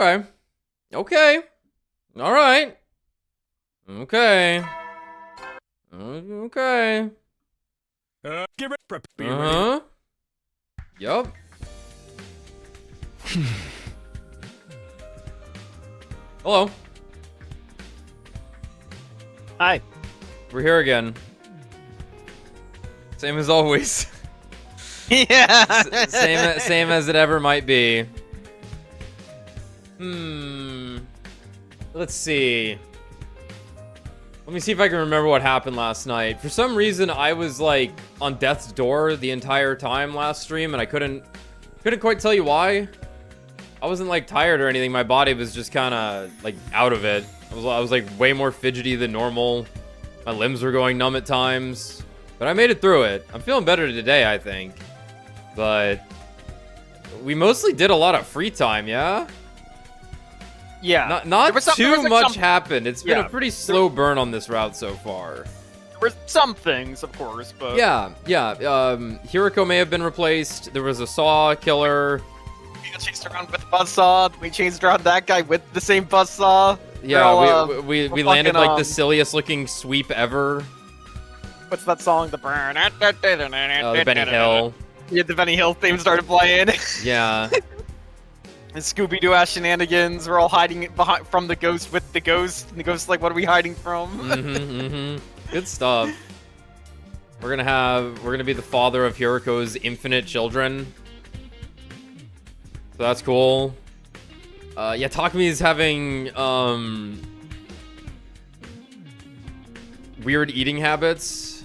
Okay. Okay. All right. Okay. Okay. Get ready. Be ready. Uh-huh. Yup. Hello. Hi. We're here again. Same as always. Yeah. Same as it ever might be. Let's see. Let me see if I can remember what happened last night. For some reason, I was like on death's door the entire time last stream, and I couldn't quite tell you why. I wasn't like tired or anything. My body was just kind of like out of it. I was like way more fidgety than normal. My limbs were going numb at times, but I made it through it. I'm feeling better today, I think. But we mostly did a lot of free time, yeah? Yeah. Not too like much happened. It's been yeah, a pretty slow burn on this route so far. There were some things, of course, but... Yeah. Hiriko may have been replaced. There was a saw killer. We got chased around with a buzzsaw. We chased around that guy with the same buzzsaw. Yeah, we landed fucking, like the silliest looking sweep ever. What's that song? The burn. The Benny Hill. Yeah, the Benny Hill theme started playing. Yeah. And Scooby-Doo ass shenanigans. We're all hiding behind from the ghost with the ghost. And the ghost's like, what are we hiding from? Good stuff. We're gonna be the father of Hiriko's infinite children. So that's cool. Yeah, Takumi is having weird eating habits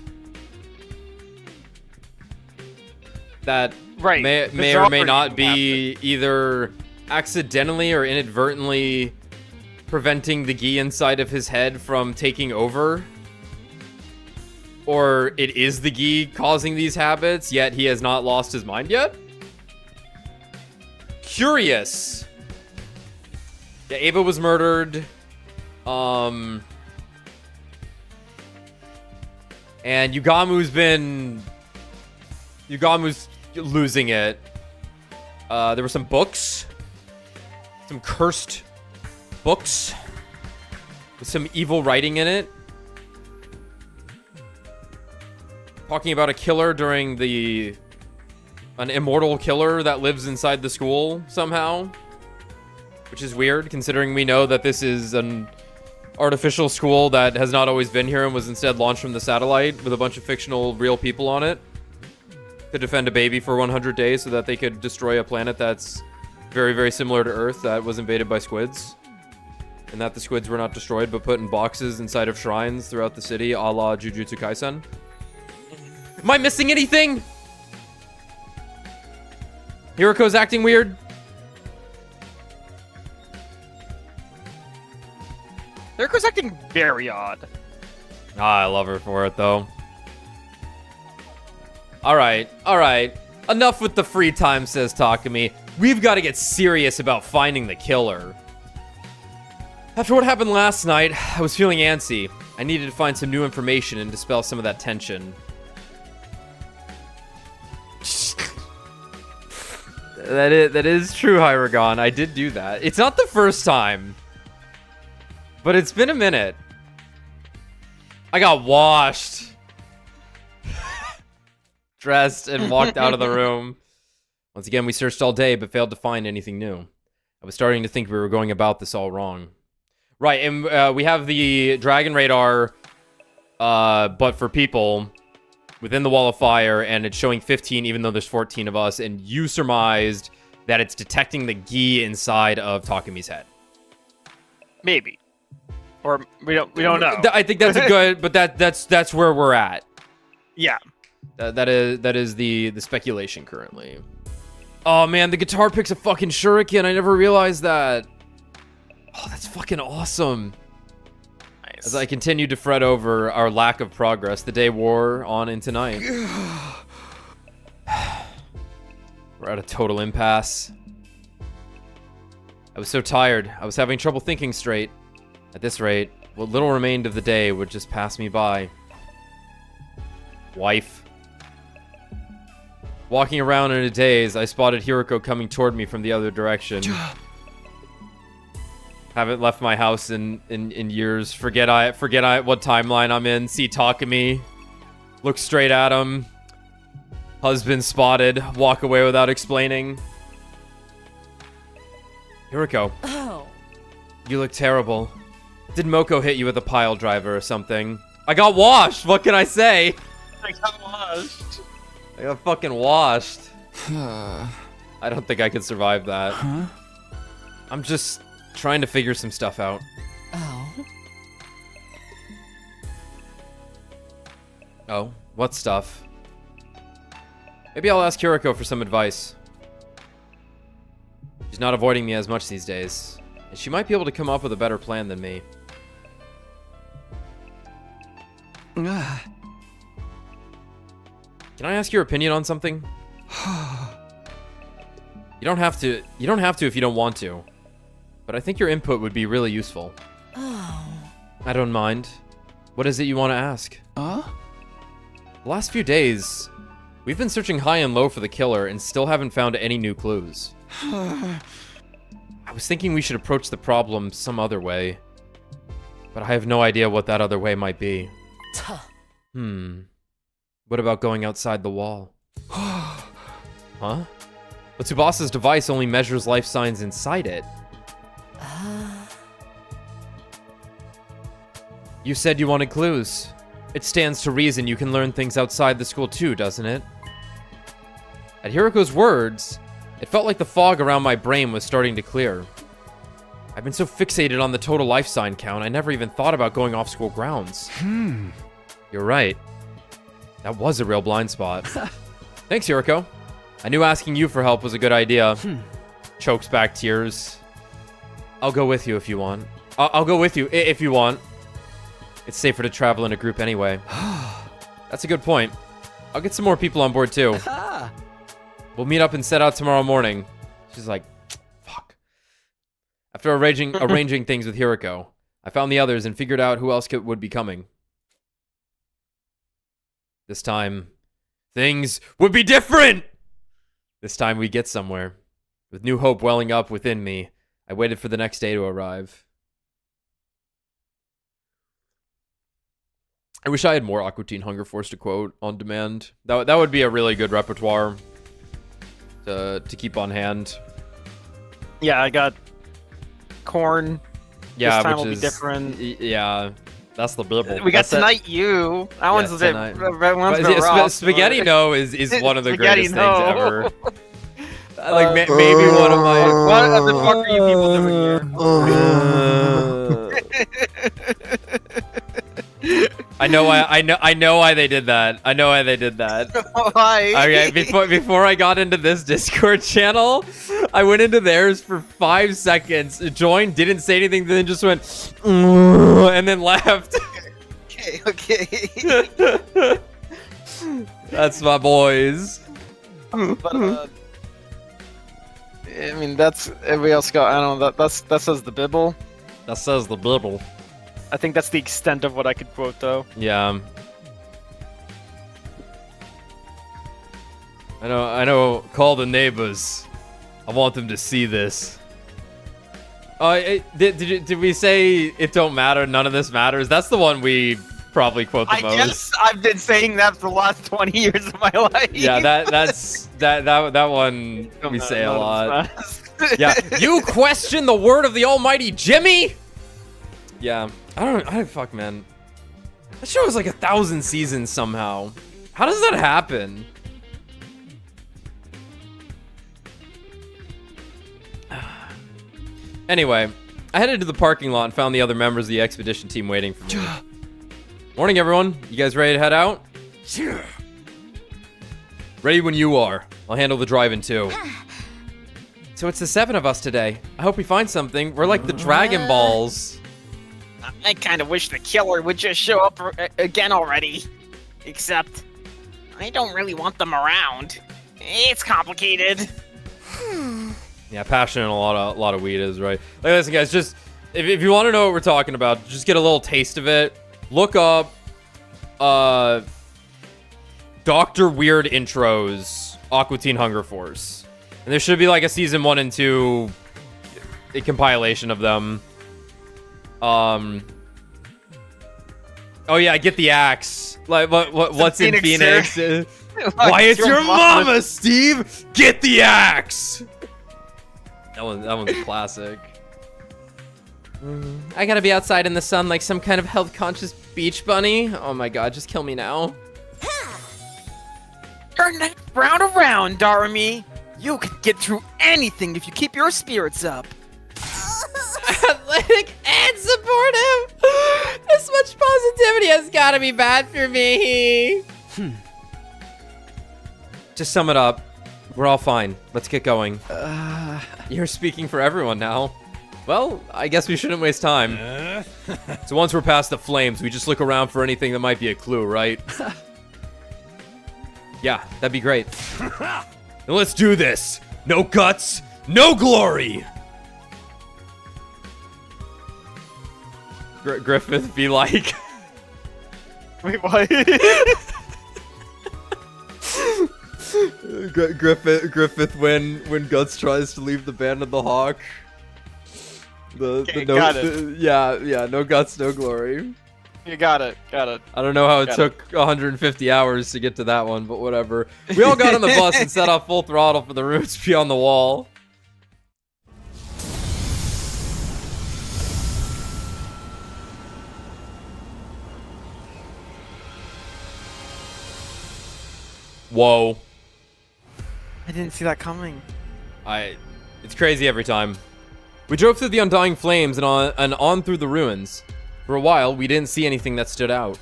that may or may not be either accidentally or inadvertently preventing the ghee inside of his head from taking over, or it is the ghee causing these habits, yet he has not lost his mind yet. Curious. Yeah, Ava was murdered. And Yugamu's losing it. There were some books. Some cursed books. With some evil writing in it. Talking about a killer during an immortal killer that lives inside the school somehow. Which is weird, considering we know that this is an artificial school that has not always been here and was instead launched from the satellite with a bunch of fictional real people on it to defend a baby for 100 days so that they could destroy a planet that's very, very similar to Earth that was invaded by squids. And that the squids were not destroyed but put in boxes inside of shrines throughout the city, a la Jujutsu Kaisen. Am I missing anything? Hiriko's acting weird? Hiriko's acting very odd. I love her for it, though. Alright. Enough with the free time, says Takumi. We've got to get serious about finding the killer. After what happened last night, I was feeling antsy. I needed to find some new information and dispel some of that tension. That is true, Hyragon. I did do that. It's not the first time. But it's been a minute. I got washed. Dressed and walked out of the room. Once again, we searched all day, but failed to find anything new. I was starting to think we were going about this all wrong. Right, and we have the Dragon Radar, but for people, within the Wall of Fire, and it's showing 15 even though there's 14 of us, and you surmised that it's detecting the ghee inside of Takumi's head. Maybe. Or we don't know. I think that's a good, but that's where we're at. Yeah. That is the speculation currently. Oh man, the guitar picks a fucking shuriken. I never realized that. Oh, that's fucking awesome. Nice. As I continued to fret over our lack of progress, the day wore on into night. We're at a total impasse. I was so tired. I was having trouble thinking straight. At this rate, what little remained of the day would just pass me by. Wife. Walking around in a daze, I spotted Hiriko coming toward me from the other direction. Haven't left my house in years. Forget what timeline I'm in. See Takumi. Look straight at him. Husband spotted. Walk away without explaining. Hiriko. Oh. You look terrible. Did Moko hit you with a pile driver or something? I got washed! What can I say? I got washed. I got fucking washed. I don't think I could survive that. Huh? I'm just trying to figure some stuff out. Oh. Oh? What stuff? Maybe I'll ask Hiriko for some advice. She's not avoiding me as much these days. And she might be able to come up with a better plan than me. Can I ask your opinion on something? You don't have to if you don't want to. But I think your input would be really useful. Oh. I don't mind. What is it you want to ask? Huh? The last few days, we've been searching high and low for the killer and still haven't found any new clues. I was thinking we should approach the problem some other way. But I have no idea what that other way might be. What about going outside the wall? Huh? But Tsubasa's device only measures life signs inside it. You said you wanted clues. It stands to reason you can learn things outside the school too, doesn't it? At Hiriko's words, it felt like the fog around my brain was starting to clear. I've been so fixated on the total life sign count, I never even thought about going off school grounds. You're right. That was a real blind spot. Thanks, Hiriko. I knew asking you for help was a good idea. Chokes back tears. I'll go with you if you want. I'll go with you if you want. It's safer to travel in a group anyway. That's a good point. I'll get some more people on board too. We'll meet up and set out tomorrow morning. She's like, fuck. After arranging things with Hiriko, I found the others and figured out who else would be coming. This time, things would be different! This time we get somewhere. With new hope welling up within me, I waited for the next day to arrive. I wish I had more Aqua Teen Hunger Force to quote on demand. That would be a really good repertoire to keep on hand. Yeah, I got corn. Yeah, this time which will is be different. Yeah, that's the Bible. We got That's Tonight You. That one's a bit. Tonight. That one's a But bit rough, Spaghetti but- No is one of the Spaghetti greatest No. things ever. Like maybe one of my. What the fuck are you people doing here? I know why they did that. I know why they did that. Why? Okay, before I got into this Discord channel, I went into theirs for 5 seconds, joined, didn't say anything, then just went, and then left. Okay. That's my boys. But I mean, that's everybody else got. I don't know. That says the Bible. That says the Bible. I think that's the extent of what I could quote, though. Yeah. I know. Call the neighbors. I want them to see this. Did we say it don't matter? None of this matters. That's the one we probably quote the most. I guess I've been saying that for the last 20 years of my life. Yeah, that one we say a lot. Yeah, you question the word of the almighty Jimmy? Yeah, I fuck, man. That show was like 1,000 seasons somehow. How does that happen? Anyway, I headed to the parking lot and found the other members of the expedition team waiting for me. Morning, everyone. You guys ready to head out? Ready when you are. I'll handle the driving too. So it's the 7 of us today. I hope we find something. We're like the Dragon Balls. I kind of wish the killer would just show up again already. Except, I don't really want them around. It's complicated. Yeah, passionate a lot of weed is, right? Like, listen, guys, just if you want to know what we're talking about, just get a little taste of it. Look up Dr. Weird Intros Aqua Teen Hunger Force. And there should be like a season 1 and 2 compilation of them. Oh yeah, get the axe. Like what's in Phoenix, Phoenix? Why it's your mama, Steve? Get the axe. That one's a classic. I gotta be outside in the sun like some kind of health-conscious beach bunny. Oh my god, just kill me now. Turn that round around, Darumi. You can get through anything if you keep your spirits up. Athletic and supportive. This much positivity has gotta be bad for me. To sum it up, we're all fine. Let's get going. You're speaking for everyone now. Well, I guess we shouldn't waste time. So once we're past the flames, we just look around for anything that might be a clue, right? Yeah, that'd be great. Then let's do this. No guts, no glory. Griffith be like. Wait, what? Griffith when Guts tries to leave the band of the Hawk. Got it. Yeah, no guts, no glory. You got it. I don't know how it took 150 hours to get to that one, but whatever. We all got on the bus and set off full throttle for the roots beyond the wall. Whoa. I didn't see that coming. It's crazy every time. We drove through the undying flames and on through the ruins. For a while, we didn't see anything that stood out.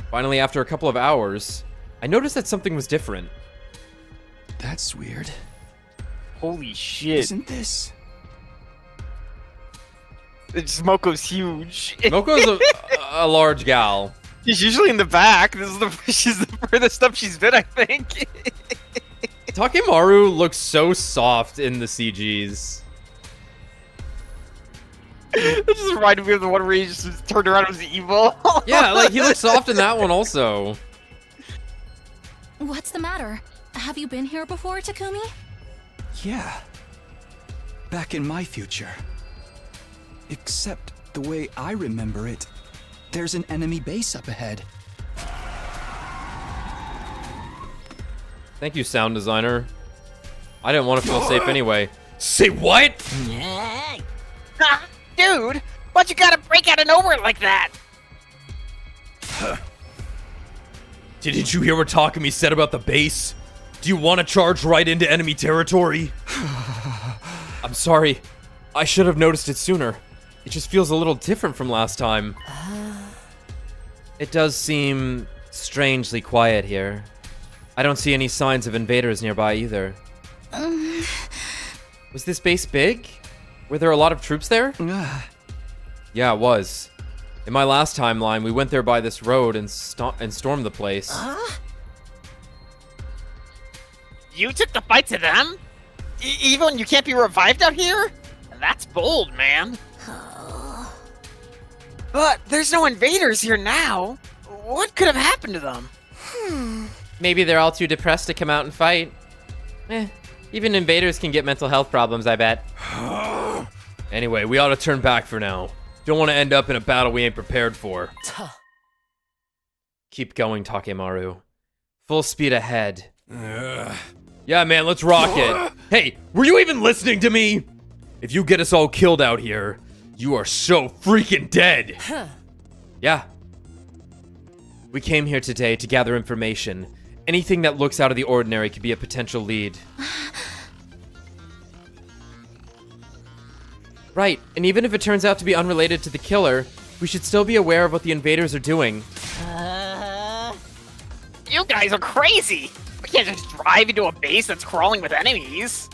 Finally, after a couple of hours, I noticed that something was different. That's weird. Holy shit. Isn't this? Moko's huge. Moko's a large gal. She's usually in the back. She's the furthest up she's been, I think. Takemaru looks so soft in the CGs. That just reminded me of the one where he just turned around and was evil. Yeah, like he looks soft in that one also. What's the matter? Have you been here before, Takumi? Yeah. Back in my future. Except the way I remember it, there's an enemy base up ahead. Thank you, sound designer. I didn't want to feel safe anyway. Say what? Dude, why'd you gotta break out of nowhere like that? Didn't you hear what Takumi said about the base? Do you want to charge right into enemy territory? I'm sorry. I should have noticed it sooner. It just feels a little different from last time. It does seem strangely quiet here. I don't see any signs of invaders nearby either. Was this base big? Were there a lot of troops there? Yeah, it was. In my last timeline, we went there by this road and stormed the place. You took the fight to them? Even when you can't be revived out here? That's bold, man. But there's no invaders here now. What could have happened to them? Maybe they're all too depressed to come out and fight. Even invaders can get mental health problems, I bet. Anyway, we ought to turn back for now. Don't want to end up in a battle we ain't prepared for. Keep going, Takemaru. Full speed ahead. Yeah, man, let's rock it. Hey, were you even listening to me? If you get us all killed out here, you are so freaking dead. Yeah. We came here today to gather information. Anything that looks out of the ordinary could be a potential lead. Right, and even if it turns out to be unrelated to the killer, we should still be aware of what the invaders are doing. You guys are crazy! We can't just drive into a base that's crawling with enemies.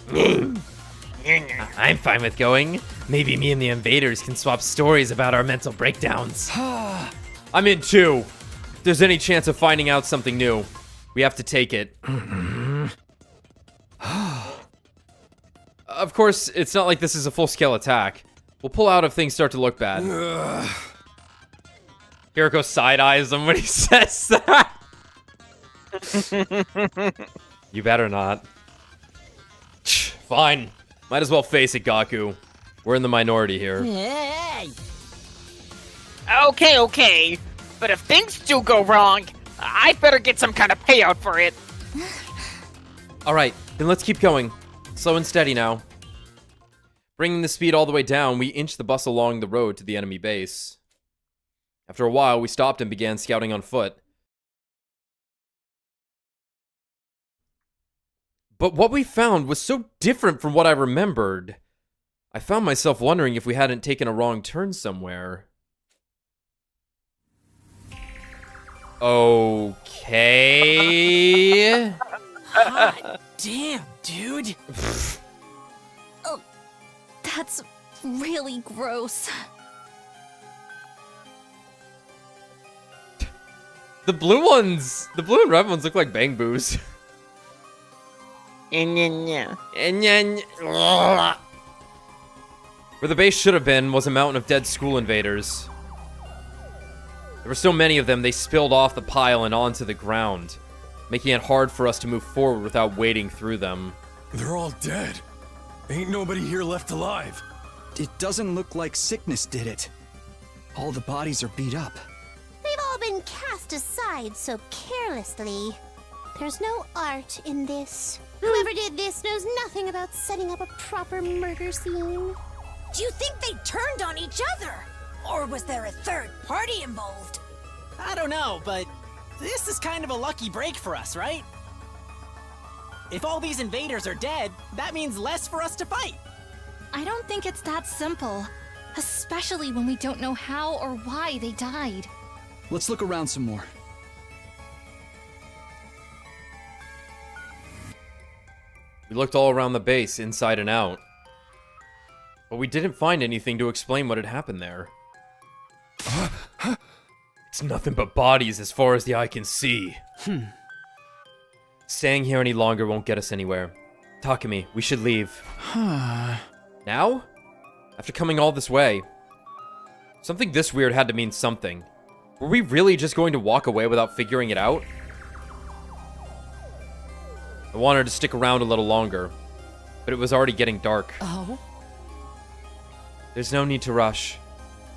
I'm fine with going. Maybe me and the invaders can swap stories about our mental breakdowns. I'm in too. If there's any chance of finding out something new, we have to take it. Of course, it's not like this is a full-scale attack. We'll pull out if things start to look bad. Hiroko side-eyes him when he says that. You better not. Fine. Might as well face it, Gaku. We're in the minority here. Hey! Okay. But if things do go wrong, I better get some kind of payout for it. Alright, then let's keep going. Slow and steady now. Bringing the speed all the way down, we inched the bus along the road to the enemy base. After a while, we stopped and began scouting on foot. But what we found was so different from what I remembered. I found myself wondering if we hadn't taken a wrong turn somewhere. Okay. Hot damn, dude. That's really gross. The blue and red ones look like bang boos. Yeah. Where the base should have been was a mountain of dead school invaders. There were so many of them, they spilled off the pile and onto the ground, making it hard for us to move forward without wading through them. They're all dead. Ain't nobody here left alive. It doesn't look like sickness did it. All the bodies are beat up. They've all been cast aside so carelessly. There's no art in this. Whoever did this knows nothing about setting up a proper murder scene. Do you think they turned on each other? Or was there a third party involved? I don't know, but this is kind of a lucky break for us, right? If all these invaders are dead, that means less for us to fight. I don't think it's that simple. Especially when we don't know how or why they died. Let's look around some more. We looked all around the base, inside and out. But we didn't find anything to explain what had happened there. It's nothing but bodies as far as the eye can see. Staying here any longer won't get us anywhere. Takumi, we should leave. Now? After coming all this way? Something this weird had to mean something. Were we really just going to walk away without figuring it out? I wanted to stick around a little longer, but it was already getting dark. Oh? There's no need to rush.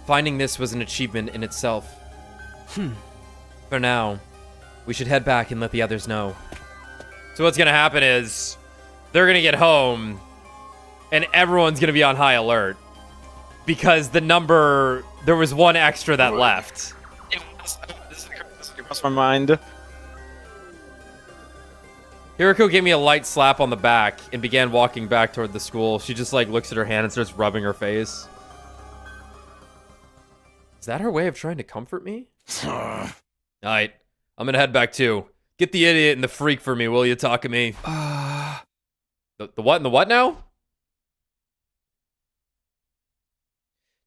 Finding this was an achievement in itself. For now, we should head back and let the others know. So what's gonna happen is, they're gonna get home, and everyone's gonna be on high alert. Because there was one extra that left. This crossed my mind. Hiriko gave me a light slap on the back and began walking back toward the school. She just like looks at her hand and starts rubbing her face. Is that her way of trying to comfort me? Alright, I'm gonna head back too. Get the idiot and the freak for me, will you, Takumi? The what and the what now?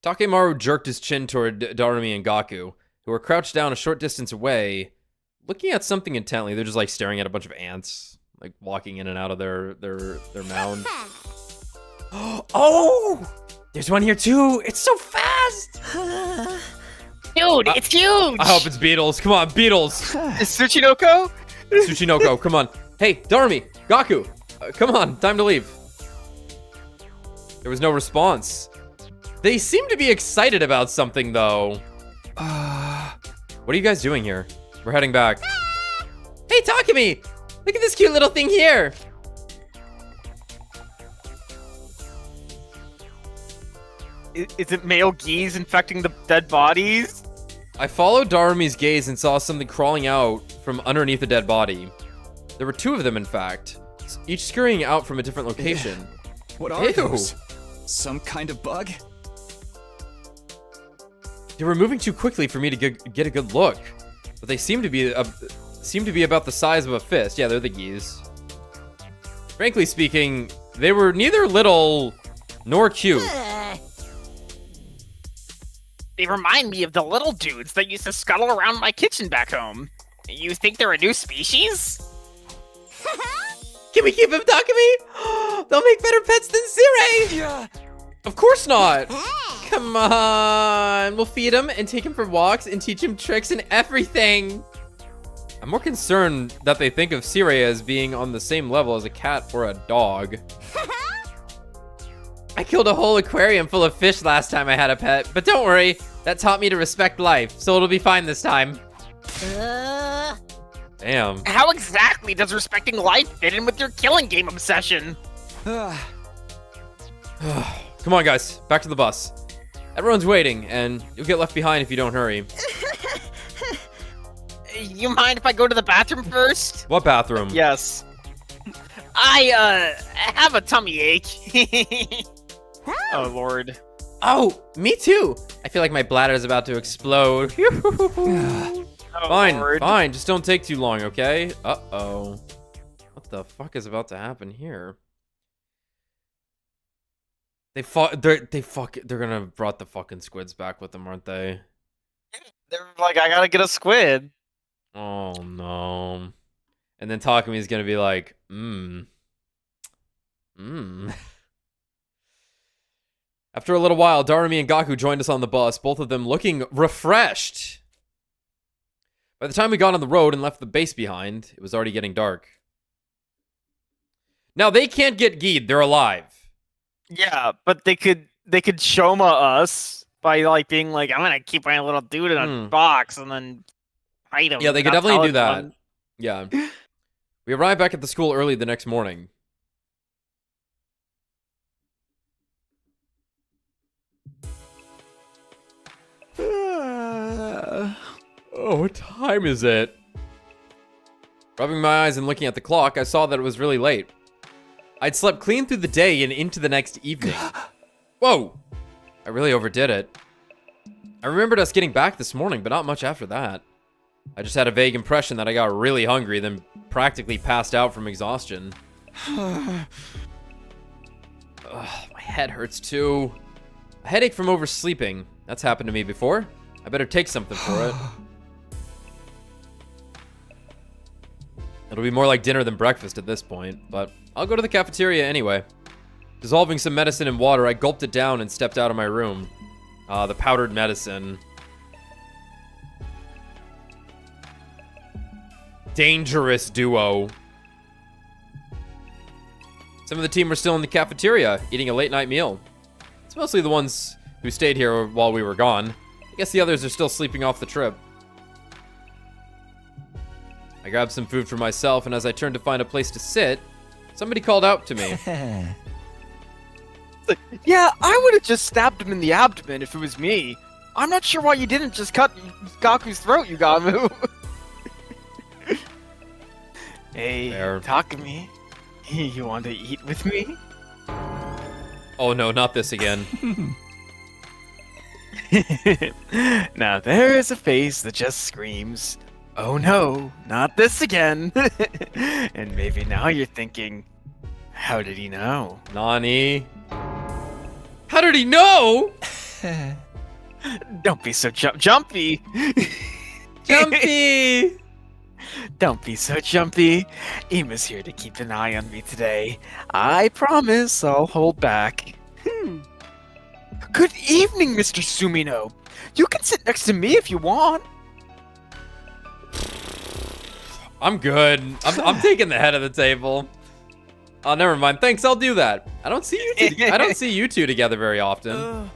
Takemaru jerked his chin toward Darumi and Gaku, who were crouched down a short distance away, looking at something intently. They're just like staring at a bunch of ants, like walking in and out of their mound. Oh! There's one here too! It's so fast! Dude, it's huge! I hope it's Beetles. Come on, Beetles! Is Tsuchinoko? Tsuchinoko, come on. Hey, Darumi, Gaku, come on, time to leave. There was no response. They seem to be excited about something, though. What are you guys doing here? We're heading back. Hey, Takumi! Look at this cute little thing here! Is it male geese infecting the dead bodies? I followed Darumi's gaze and saw something crawling out from underneath a dead body. There were two of them, in fact, each scurrying out from a different location. What are those? Some kind of bug? They were moving too quickly for me to get a good look, but they seem to be about the size of a fist. Yeah, they're the geese. Frankly speaking, they were neither little nor cute. They remind me of the little dudes that used to scuttle around my kitchen back home. You think they're a new species? Can we keep him, Takumi? They'll make better pets than Sirei! Yeah. Of course not! Come on! We'll feed him and take him for walks and teach him tricks and everything! I'm more concerned that they think of Sirei as being on the same level as a cat or a dog. I killed a whole aquarium full of fish last time I had a pet, but don't worry, that taught me to respect life, so it'll be fine this time. Damn. How exactly does respecting life fit in with your killing game obsession? Come on, guys, back to the bus. Everyone's waiting, and you'll get left behind if you don't hurry. You mind if I go to the bathroom first? What bathroom? Yes. I have a tummy ache. Oh, Lord. Oh, me too. I feel like my bladder is about to explode. Oh, Fine, Lord. fine. Just don't take too long, okay? Uh-oh. What the fuck is about to happen here? They're gonna brought the fucking squids back with them, aren't they? They're like, I gotta get a squid. Oh no. And then Takami's gonna be like, After a little while, Darumi and Gaku joined us on the bus, both of them looking refreshed. By the time we got on the road and left the base behind, it was already getting dark. Now, they can't get Geed, they're alive. Yeah, but they could Shoma us by like being like, I'm gonna keep my little dude in a box and then hide him. Yeah, they could Not definitely tell do that. anyone. Yeah. We arrived back at the school early the next morning. Oh, what time is it? Rubbing my eyes and looking at the clock, I saw that it was really late. I'd slept clean through the day and into the next evening. Whoa! I really overdid it. I remembered us getting back this morning, but not much after that. I just had a vague impression that I got really hungry, then practically passed out from exhaustion. Ugh, my head hurts too. A headache from oversleeping. That's happened to me before. I better take something for it. It'll be more like dinner than breakfast at this point, but I'll go to the cafeteria anyway. Dissolving some medicine in water, I gulped it down and stepped out of my room. The powdered medicine. Dangerous duo. Some of the team were still in the cafeteria, eating a late night meal. It's mostly the ones who stayed here while we were gone. I guess the others are still sleeping off the trip. I grabbed some food for myself, and as I turned to find a place to sit, somebody called out to me. Yeah, I would have just stabbed him in the abdomen if it was me. I'm not sure why you didn't just cut Gaku's throat, Yugamu. Hey, Fair. Takumi, you want to eat with me? Oh no, not this again. Now there is a face that just screams, oh no, not this again. And maybe now you're thinking, how did he know? Nani? How did he know? Don't be so jumpy. Jumpy! Don't be so jumpy. Ima's here to keep an eye on me today. I promise I'll hold back. Good evening, Mr. Sumino. You can sit next to me if you want. I'm good. I'm taking the head of the table. Oh, never mind. Thanks, I'll do that. I don't see you two together very often.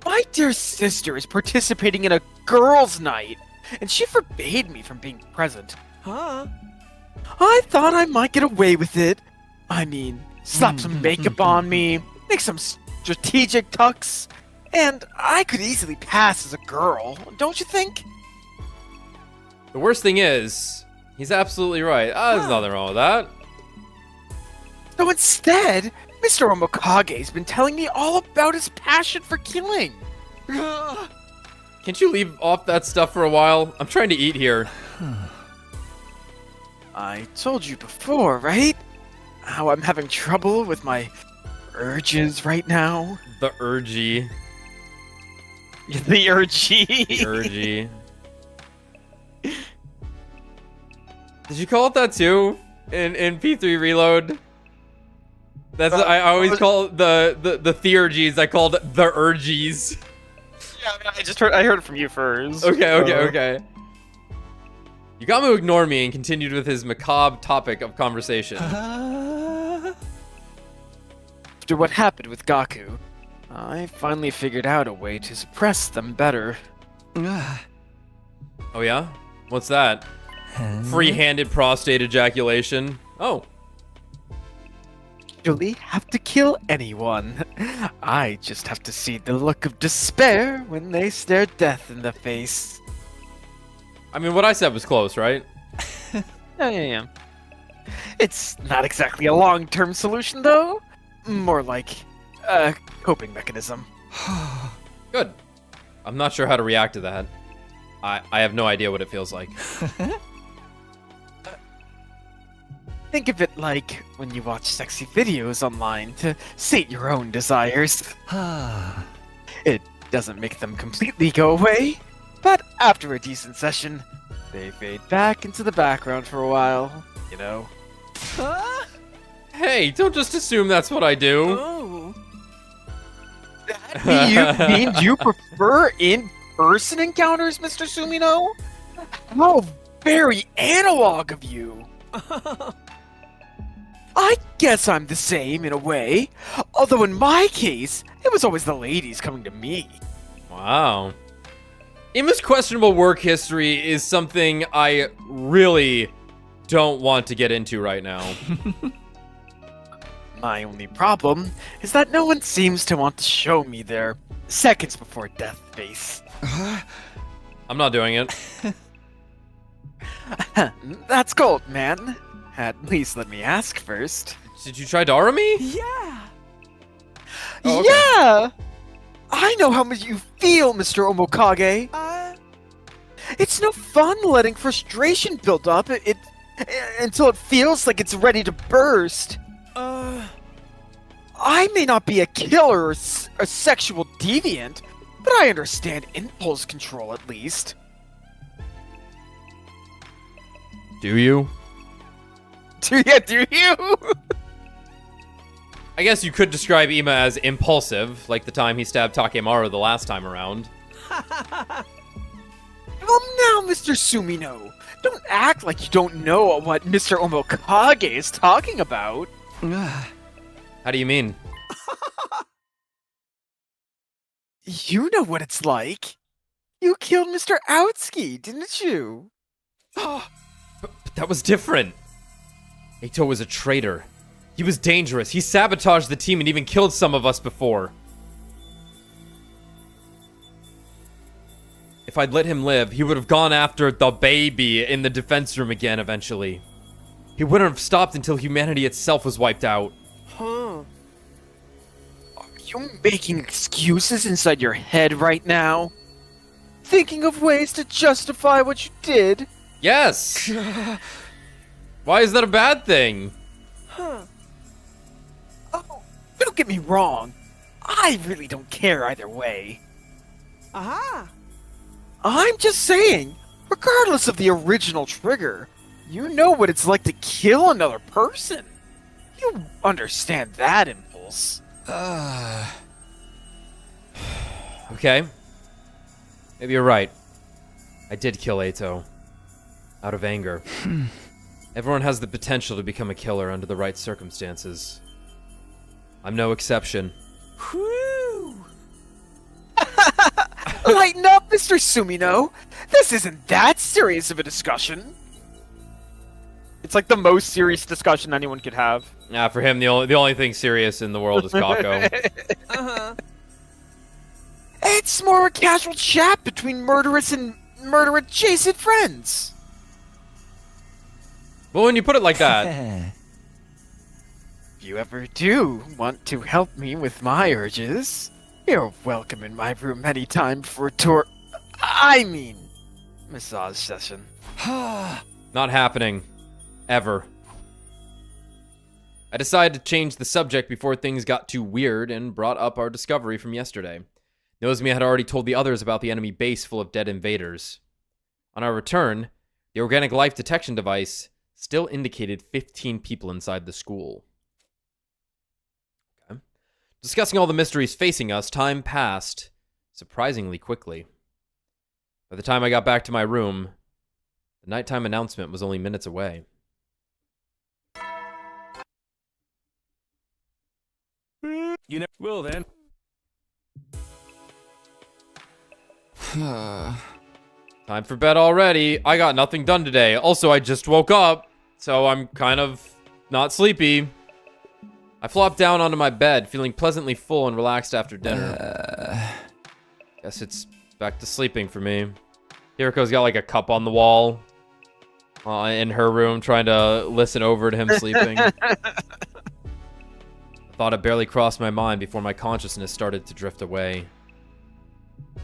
My dear sister is participating in a girls' night, and she forbade me from being present. Huh? I thought I might get away with it. I mean, slap some makeup on me, make some strategic tucks, and I could easily pass as a girl, don't you think? The worst thing is, he's absolutely right. There's nothing wrong with that. So instead, Mr. Omokage's been telling me all about his passion for killing. Can't you leave off that stuff for a while? I'm trying to eat here. I told you before, right? How I'm having trouble with my urges right now. The urgy. The urgy. The urgy. Did you call it that too? In P3 Reload? That's I always call the theurgies. I called it the urgies. Yeah, I heard it from you first. Okay. Yugamu ignored me and continued with his macabre topic of conversation. After after what happened with Gaku, I finally figured out a way to suppress them better. Oh yeah? What's that? Free-handed prostate ejaculation. Oh. Usually have to kill anyone. I just have to see the look of despair when they stare death in the face. I mean, what I said was close, right? Yeah. It's not exactly a long-term solution, though. More like a coping mechanism. Good. I'm not sure how to react to that. I have no idea what it feels like. Think of it like when you watch sexy videos online to sate your own desires. It doesn't make them completely go away, but after a decent session, they fade back into the background for a while, you know? Huh? Hey, don't just assume that's what I do. Oh. You mean you prefer in-person encounters, Mr. Sumino? How very analog of you! I guess I'm the same in a way, although in my case, it was always the ladies coming to me. Wow. Ima's questionable work history is something I really don't want to get into right now. My only problem is that no one seems to want to show me their seconds before death face. I'm not doing it. That's gold, man. At least let me ask first. Did you try Darami? Yeah. Oh, okay. Yeah! I know how much you feel, Mr. Omokage. It's no fun letting frustration build up until it feels like it's ready to burst. I may not be a killer or a sexual deviant, but I understand impulse control at least. Do you? Do you? I guess you could describe Ima as impulsive, like the time he stabbed Takemaru the last time around. Well, now, Mr. Sumino, don't act like you don't know what Mr. Omokage is talking about. How do you mean? You know what it's like. You killed Mr. Outski, didn't you? But that was different. Eito was a traitor. He was dangerous. He sabotaged the team and even killed some of us before. If I'd let him live, he would have gone after the baby in the defense room again eventually. He wouldn't have stopped until humanity itself was wiped out. Are you making excuses inside your head right now? Thinking of ways to justify what you did? Yes! Why is that a bad thing? Oh, don't get me wrong. I really don't care either way. Aha. I'm just saying, regardless of the original trigger, you know what it's like to kill another person. You understand that impulse. Okay. Maybe you're right. I did kill Eito. Out of anger. Everyone has the potential to become a killer under the right circumstances. I'm no exception. Whew. Lighten up, Mr. Sumino. This isn't that serious of a discussion. It's like the most serious discussion anyone could have. Nah, for him, the only thing serious in the world is Gakko. It's more a casual chat between murderous and murder-adjacent friends. Well, when you put it like that... If you ever do want to help me with my urges, you're welcome in my room anytime for a tour. I mean, massage session. Not happening. Ever. I decided to change the subject before things got too weird and brought up our discovery from yesterday. Nozomi had already told the others about the enemy base full of dead invaders. On our return, the organic life detection device still indicated 15 people inside the school. Okay. Discussing all the mysteries facing us, time passed surprisingly quickly. By the time I got back to my room, the nighttime announcement was only minutes away. You know. Well then. Time for bed already. I got nothing done today. Also, I just woke up, so I'm kind of not sleepy. I flopped down onto my bed, feeling pleasantly full and relaxed after dinner. Guess it's back to sleeping for me. Hiriko's got like a cup on the wall in her room, trying to listen over to him sleeping. I thought it barely crossed my mind before my consciousness started to drift away.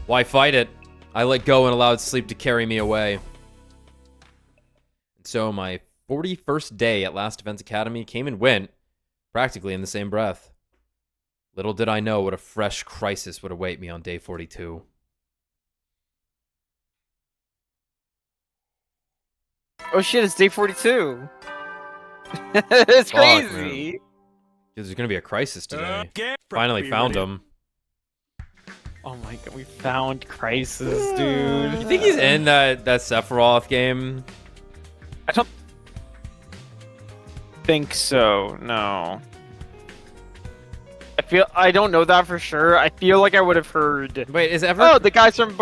Why fight it? I let go and allowed sleep to carry me away. And so my 41st day at Last Defense Academy came and went, practically in the same breath. Little did I know what a fresh crisis would await me on day 42. Oh shit, it's day 42. It's Fuck, crazy. man. There's gonna be a crisis today. Okay. Finally found ready. him. Oh my god, we found Crisis, dude. You think he's in that Sephiroth game? I don't think so, no. I don't know that for sure. I feel like I would have heard. Wait, is Oh, the guys from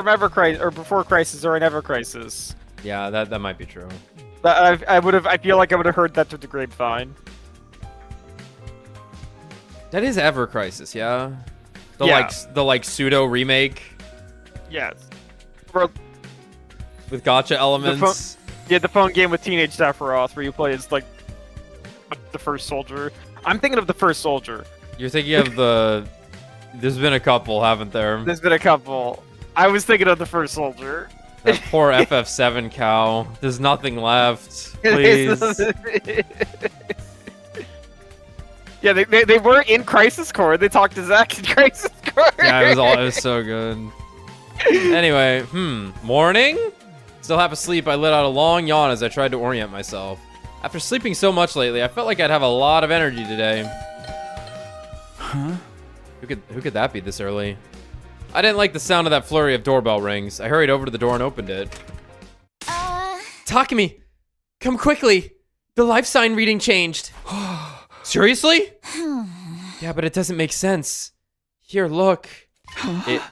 Ever Crisis or before Crisis or in Ever Crisis. Yeah, that might be true. I feel like I would have heard that through the grapevine. That is Ever Crisis, yeah. Yeah. The pseudo remake Yes. Bro, with gotcha elements. the phone game with Teenage Sephiroth where you play as like the first soldier. I'm thinking of the first soldier. You're thinking of the. There's been a couple, haven't there? There's been a couple. I was thinking of the first soldier. That poor FF7 cow. There's nothing left. Please. Yeah, they were in Crisis Core. They talked to Zack in Crisis Core. Yeah, it was so good. Anyway, morning? Still half asleep, I let out a long yawn as I tried to orient myself. After sleeping so much lately, I felt like I'd have a lot of energy today. Huh? Who could that be this early? I didn't like the sound of that flurry of doorbell rings. I hurried over to the door and opened it. Takumi! Come quickly! The life sign reading changed. Seriously? Yeah, but it doesn't make sense. Here, look. It...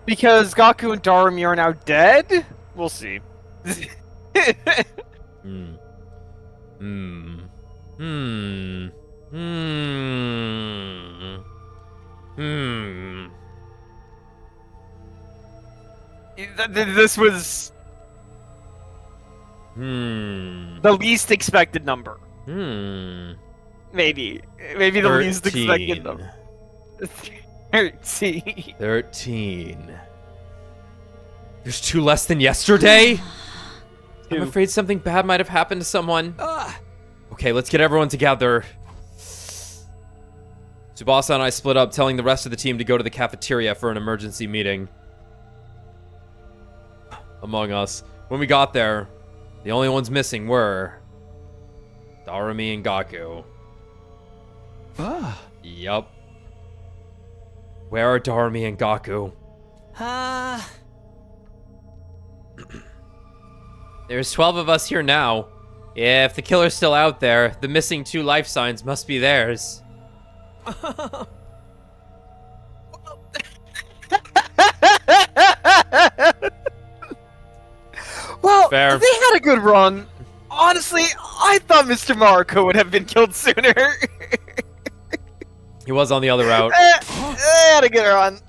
Because Gaku and Darumi are now dead? We'll see. This was the least expected number. Maybe the least expected number. 13. 13. There's 2 less than yesterday? I'm afraid something bad might have happened to someone. Okay, let's get everyone together. Tsubasa and I split up, telling the rest of the team to go to the cafeteria for an emergency meeting. Among us. When we got there, the only ones missing were Darumi and Gaku. Yup. Where are Darumi and Gaku? There's 12 of us here now. If the killer's still out there, the missing 2 life signs must be theirs. Well, Fair. they had a good run. Honestly, I thought Mr. Mariko would have been killed sooner. He was on the other route. They had a good run.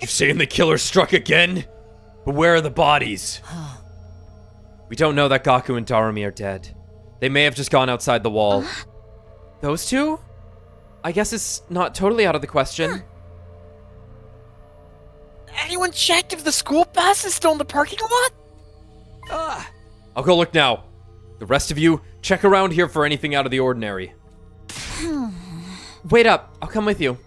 You're saying the killer struck again? But where are the bodies? We don't know that Gaku and Darumi are dead. They may have just gone outside the wall. Those 2? I guess it's not totally out of the question. Anyone checked if the school bus is still in the parking lot? I'll go look now. The rest of you, check around here for anything out of the ordinary. Wait up, I'll come with you.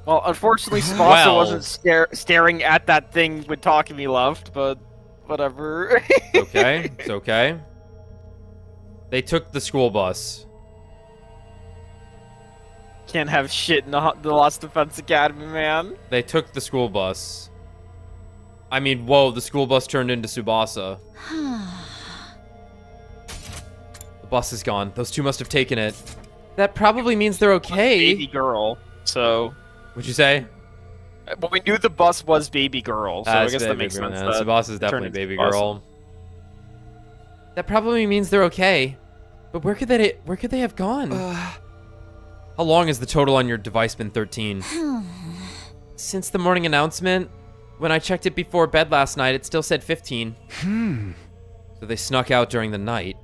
Well, unfortunately, Tsubasa Well. wasn't staring at that thing when Takumi left, but whatever. Okay, it's okay. They took the school bus. Can't have shit in the Lost Defense Academy, man. They took the school bus. I mean, whoa, the school bus turned into Tsubasa. The bus is gone. Those two must have taken it. That probably means they're okay. Baby girl. So. What'd you say? But we knew the bus was baby girl, so I guess that makes sense. Tsubasa's definitely baby girl. That probably means they're okay. But where could they have gone? How long has the total on your device been, 13? Since the morning announcement, when I checked it before bed last night, it still said 15. So they snuck out during the night.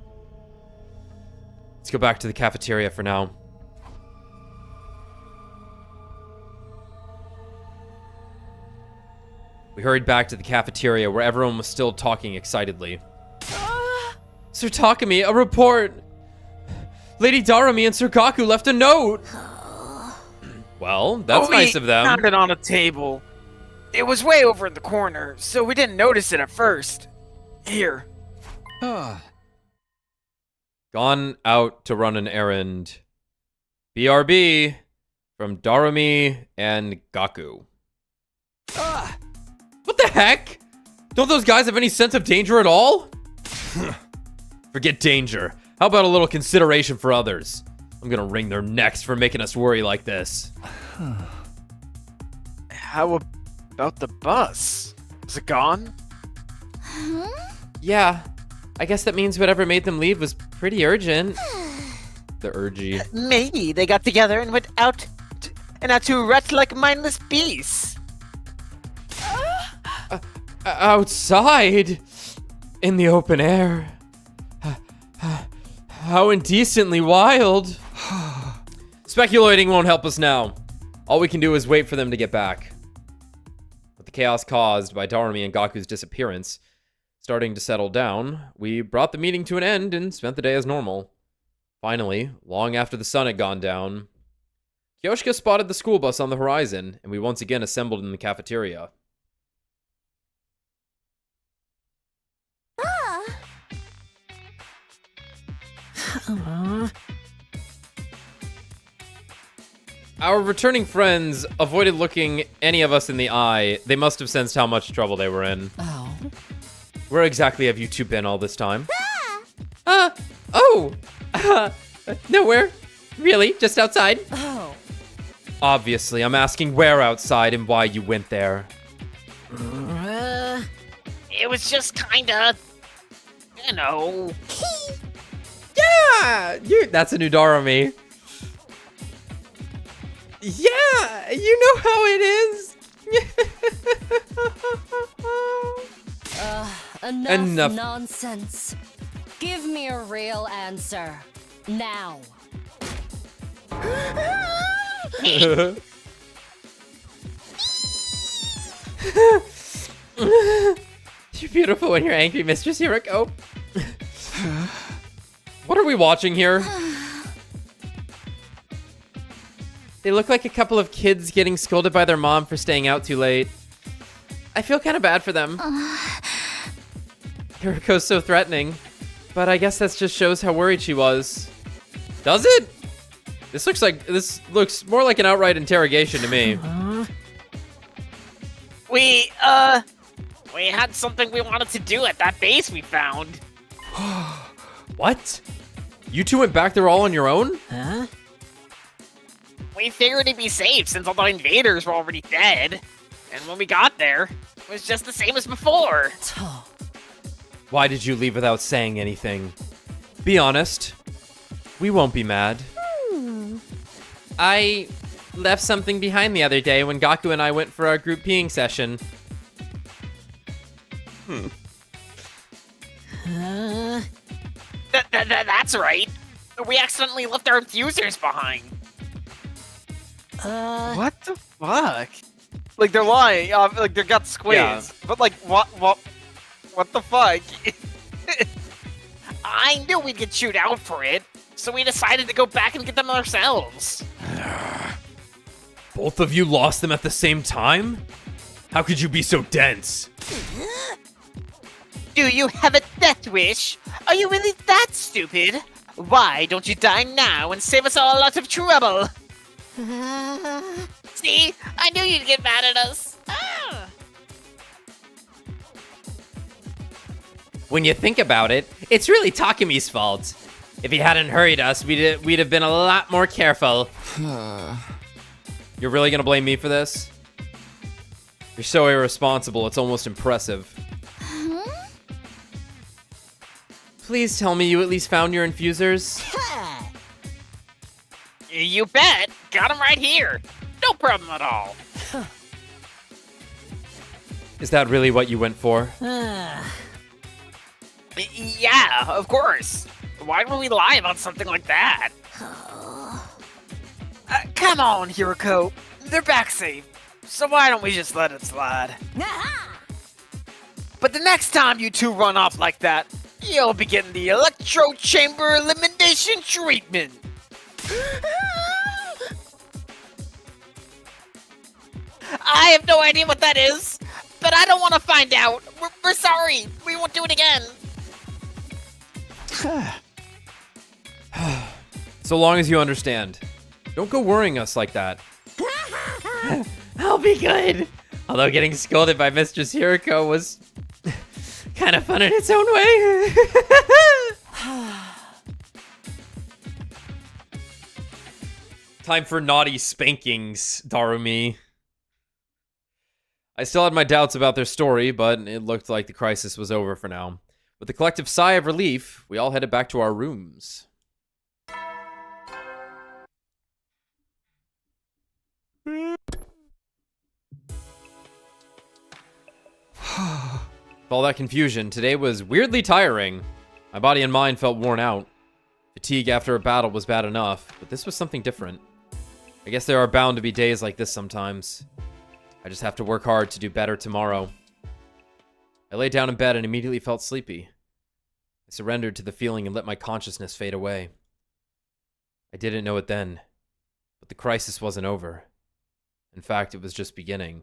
Let's go back to the cafeteria for now. We hurried back to the cafeteria where everyone was still talking excitedly. Sir Takumi, a report! Lady Darumi and Sir Gaku left a note! Well, that's nice of them. We found it on a table. It was way over in the corner, so we didn't notice it at first. Here. Gone out to run an errand. BRB from Darumi and Gaku. What the heck? Don't those guys have any sense of danger at all? Forget danger. How about a little consideration for others? I'm gonna wring their necks for making us worry like this. How about the bus? Is it gone? Yeah, I guess that means whatever made them leave was pretty urgent. The urgy. Maybe they got together and went out to rut like mindless beasts. Outside? In the open air? How indecently wild. Speculating won't help us now. All we can do is wait for them to get back. With the chaos caused by Darumi and Gaku's disappearance starting to settle down, we brought the meeting to an end and spent the day as normal. Finally, long after the sun had gone down, Kyoshika spotted the school bus on the horizon, and we once again assembled in the cafeteria. Our returning friends avoided looking any of us in the eye. They must have sensed how much trouble they were in. Oh. Where exactly have you two been all this time? Nowhere. Really? Just outside? Oh. Obviously, I'm asking where outside and why you went there. It was just kinda, you know. Yeah! That's a new Darumi. Yeah! You know how it is! Enough nonsense. Give me a real answer. Now. You're beautiful when you're angry, Mistress Hiroko. What are we watching here? They look like a couple of kids getting scolded by their mom for staying out too late. I feel kind of bad for them. Hiroko's so threatening, but I guess that just shows how worried she was. Does it? This looks more like an outright interrogation to me. We had something we wanted to do at that base we found. What? You two went back there all on your own? Huh? We figured it'd be safe since all the invaders were already dead. And when we got there, it was just the same as before. Why did you leave without saying anything? Be honest. We won't be mad. I left something behind the other day when Gaku and I went for our group peeing session. That's right. We accidentally left our infusers behind. What the fuck? Like, they're lying. Like, they got squeezed. Yeah. But, like, what the fuck? I knew we'd get chewed out for it, so we decided to go back and get them ourselves. Both of you lost them at the same time? How could you be so dense? Do you have a death wish? Are you really that stupid? Why don't you die now and save us all a lot of trouble? See? I knew you'd get mad at us. When you think about it, it's really Takemi's fault. If he hadn't hurried us, we'd have been a lot more careful. You're really gonna blame me for this? You're so irresponsible, it's almost impressive. Please tell me you at least found your infusers? You bet. Got him right here. No problem at all. Is that really what you went for? Yeah, of course. Why would we lie about something like that? Come on, Hiroko. They're back safe. So why don't we just let it slide? But the next time you two run off like that, you'll be getting the electro chamber elimination treatment. I have no idea what that is, but I don't want to find out. We're sorry. We won't do it again. So long as you understand. Don't go worrying us like that. I'll be good. Although getting scolded by Mistress Hiroko was kind of fun in its own way. Time for naughty spankings, Darumi. I still had my doubts about their story, but it looked like the crisis was over for now. With a collective sigh of relief, we all headed back to our rooms. With all that confusion, today was weirdly tiring. My body and mind felt worn out. Fatigue after a battle was bad enough, but this was something different. I guess there are bound to be days like this sometimes. I just have to work hard to do better tomorrow. I lay down in bed and immediately felt sleepy. I surrendered to the feeling and let my consciousness fade away. I didn't know it then, but the crisis wasn't over. In fact, it was just beginning.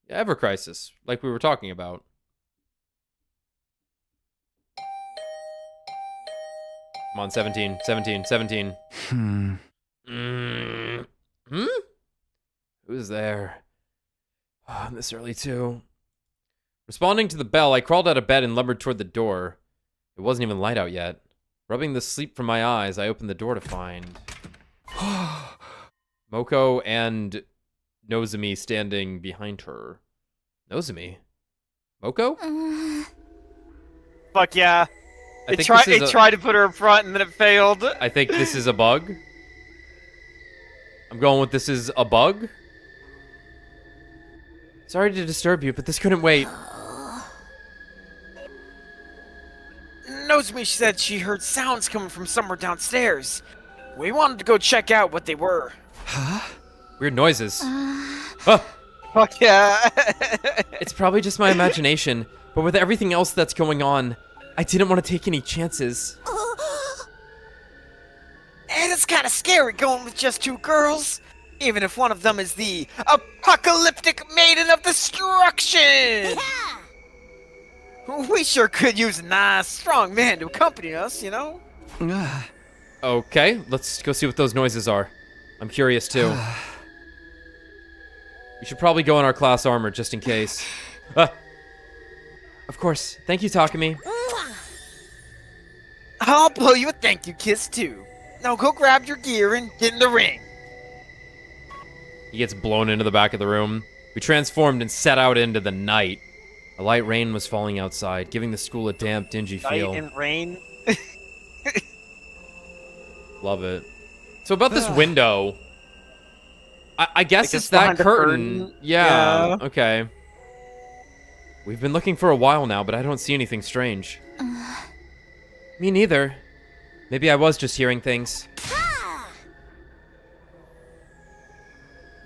Ever crisis, like we were talking about. Come on, 17, 17, 17. Who's there? Oh, I'm this early too. Responding to the bell, I crawled out of bed and lumbered toward the door. It wasn't even light out yet. Rubbing the sleep from my eyes, I opened the door to find Moko and Nozomi standing behind her. Nozomi? Moko? Fuck yeah. I think It tried to put her in front and then it failed. I think this is a bug. I'm going with this is a bug. Sorry to disturb you, but this couldn't wait. Nozomi said she heard sounds coming from somewhere downstairs. We wanted to go check out what they were. Huh? Weird noises. Oh, Fuck yeah. it's probably just my imagination, but with everything else that's going on, I didn't want to take any chances. And it's kind of scary going with just two girls, even if one of them is the apocalyptic maiden of destruction. We sure could use a nice, strong man to accompany us, you know? Okay, let's go see what those noises are. I'm curious too. We should probably go in our class armor just in case. Of course. Thank you, Takemi. I'll blow you a thank you kiss too. Now go grab your gear and get in the ring. He gets blown into the back of the room. We transformed and set out into the night. A light rain was falling outside, giving the school a damp, dingy feel. Night and rain. Love it. So about this window, I guess it's that behind the curtain. Yeah, okay. We've been looking for a while now, but I don't see anything strange. Me neither. Maybe I was just hearing things.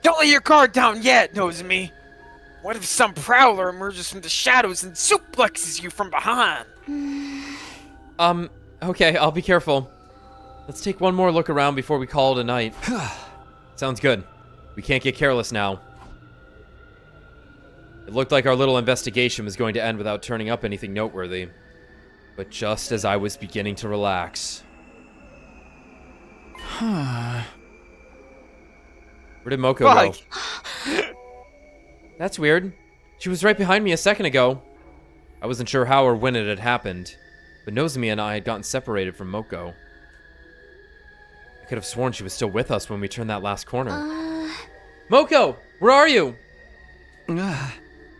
Don't lay your guard down yet, Nozomi. What if some prowler emerges from the shadows and suplexes you from behind? Okay, I'll be careful. Let's take one more look around before we call it a night. Sounds good. We can't get careless now. It looked like our little investigation was going to end without turning up anything noteworthy. But just as I was beginning to relax... Where did Moko go? That's weird. She was right behind me a second ago. I wasn't sure how or when it had happened. but Nozomi and I had gotten separated from Moko. I could have sworn she was still with us when we turned that last corner. Moko! Where are you?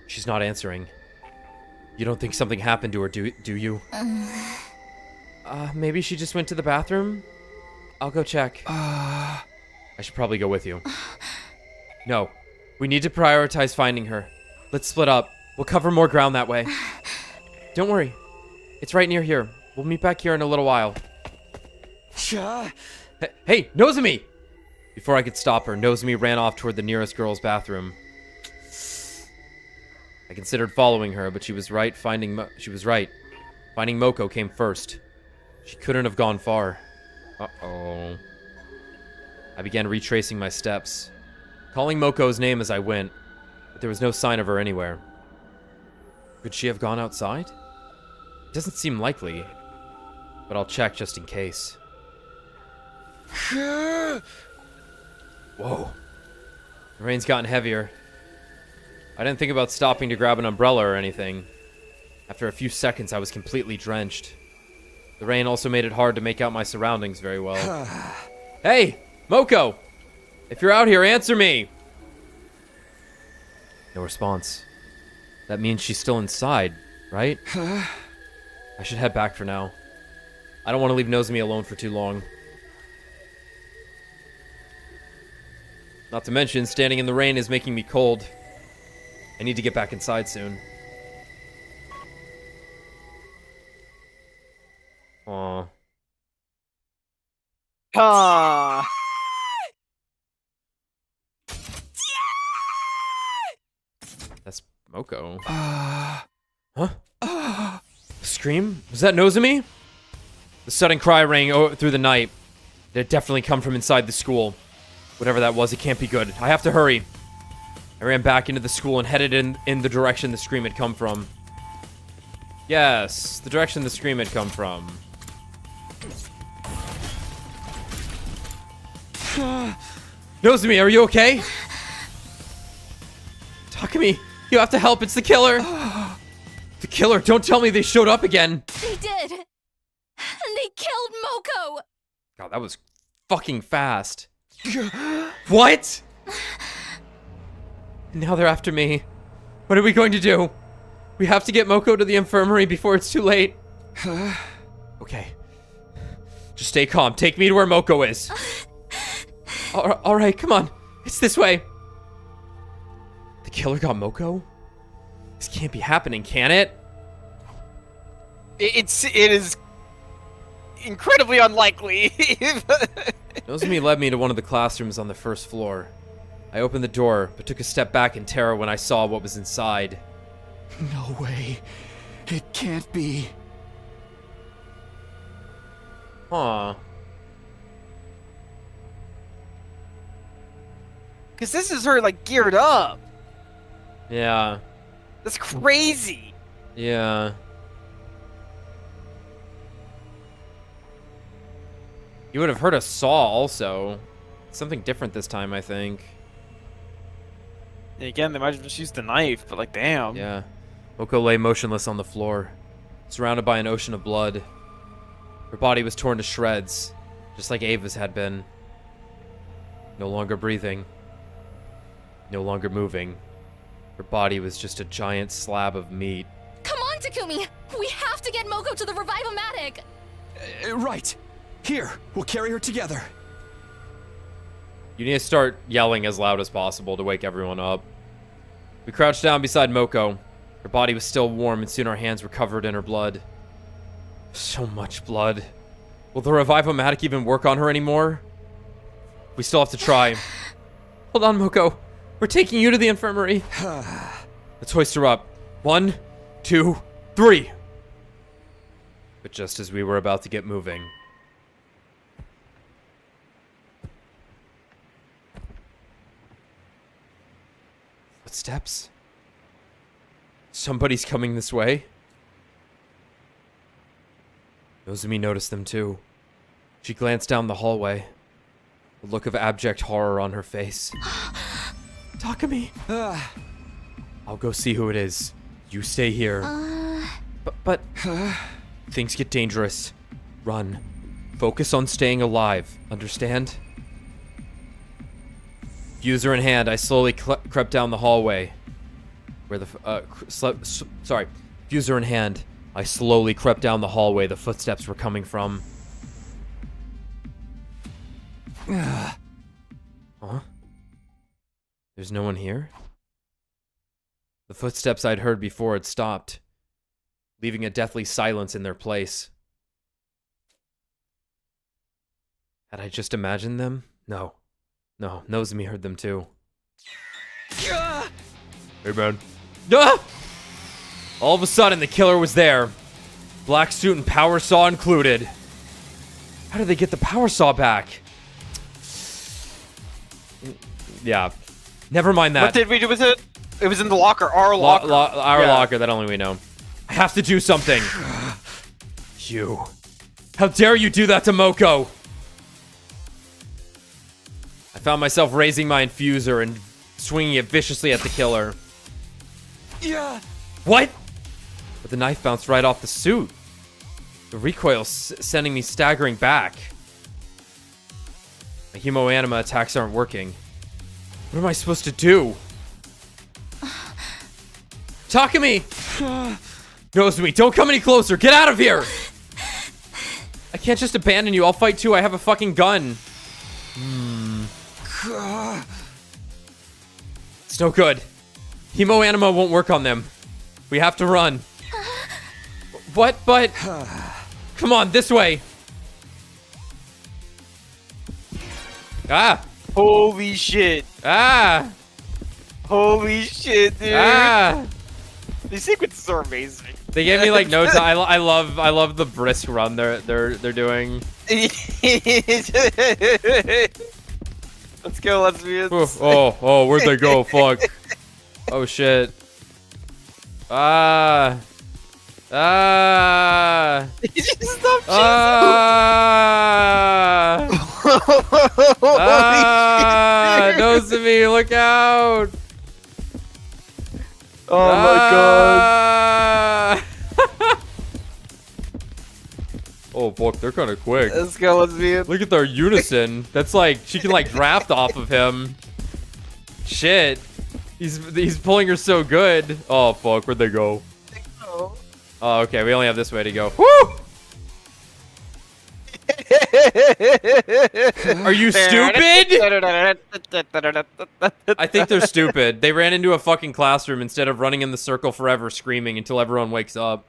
She's not answering. You don't think something happened to her, do you? Maybe she just went to the bathroom? I'll go check. I should probably go with you. No. We need to prioritize finding her. Let's split up. We'll cover more ground that way. Don't worry. It's right near here. We'll meet back here in a little while. Hey, Nozomi! Before I could stop her, Nozomi ran off toward the nearest girl's bathroom. I considered following her, but she was right. Finding Moko came first. She couldn't have gone far. Uh-oh. I began retracing my steps, calling Moko's name as I went, but there was no sign of her anywhere. Could she have gone outside? It doesn't seem likely, but I'll check just in case. Whoa. The rain's gotten heavier. I didn't think about stopping to grab an umbrella or anything. After a few seconds, I was completely drenched. The rain also made it hard to make out my surroundings very well. Hey, Moko! If you're out here, answer me! No response. That means she's still inside, right? I should head back for now. I don't want to leave Nozomi alone for too long. Not to mention, standing in the rain is making me cold. I need to get back inside soon. Aww. That's Moko. Huh? Scream? Was that Nozomi? The sudden cry rang through the night. It had definitely come from inside the school. Whatever that was, it can't be good. I have to hurry. I ran back into the school and headed in the direction the scream had come from. Yes, the direction the scream had come from. Nozomi, are you okay? Takumi, you have to help. It's the killer. The killer. Don't tell me they showed up again. They did. And they killed Moko. God, that was fucking fast. What? Now they're after me. What are we going to do? We have to get Moko to the infirmary before it's too late. Okay. Just stay calm. Take me to where Moko is. All right, come on. It's this way. The killer got Moko? This can't be happening, can it? It is incredibly unlikely. Nozomi led me to one of the classrooms on the first floor. I opened the door, but took a step back in terror when I saw what was inside. No way. It can't be. Huh. Because this is her, like, geared up. Yeah. That's crazy. Yeah. You would have heard a saw also. Something different this time, I think. And again, they might have just used the knife, but like, damn. Yeah. Moko lay motionless on the floor, surrounded by an ocean of blood. Her body was torn to shreds, just like Ava's had been. No longer breathing. No longer moving. Her body was just a giant slab of meat. Come on, Takumi. We have to get Moko to the Revive-O-Matic. Right. Here, we'll carry her together. You need to start yelling as loud as possible to wake everyone up. We crouched down beside Moko. Her body was still warm, and soon our hands were covered in her blood. So much blood. Will the Revive-O-Matic even work on her anymore? We still have to try. Hold on, Moko. We're taking you to the infirmary. Let's hoist her up. 1, 2, 3. But just as we were about to get moving... Footsteps? Somebody's coming this way. Nozomi noticed them too. She glanced down the hallway, a look of abject horror on her face. Takumi! I'll go see who it is. You stay here. But... things get dangerous, run. Focus on staying alive, understand? Fuser in hand, I slowly crept down the hallway. Where the, Fuser in hand, I slowly crept down the hallway the footsteps were coming from. Huh? There's no one here? The footsteps I'd heard before had stopped, leaving a deathly silence in their place. Had I just imagined them? No. No, Nozomi heard them too. Hey, man. Ah! All of a sudden, the killer was there. Black suit and power saw included. How did they get the power saw back? Yeah. Never mind that. What did we do with it? It was in the locker. Our locker. Our locker, that only we know. I have to do something. You. How dare you do that to Moko? I found myself raising my infuser and swinging it viciously at the killer. Yeah. What? But the knife bounced right off the suit. The recoil sending me staggering back. My hemoanima attacks aren't working. What am I supposed to do? Takumi! Nozomi, don't come any closer! Get out of here! I can't just abandon you. I'll fight too. I have a fucking gun. It's no good. Hemoanima won't work on them. We have to run. What? But... Come on, this way. Ah! Holy shit. Ah! Holy shit, dude. Ah! These sequences are amazing. They gave me like no time. I love the brisk run they're doing. Let's go, lesbians. Oh, where'd they go? Fuck. Oh shit. Ah. Stop Nozomi, look out! Oh my god. Oh fuck, they're kind of quick. Let's go, lesbian. Look at their unison. That's like, she can like draft off of him. Shit. He's pulling her so good. Oh fuck, where'd they go? Oh, okay, we only have this way to go. Woo! Are you stupid? I think they're stupid. They ran into a fucking classroom instead of running in the circle forever screaming until everyone wakes up.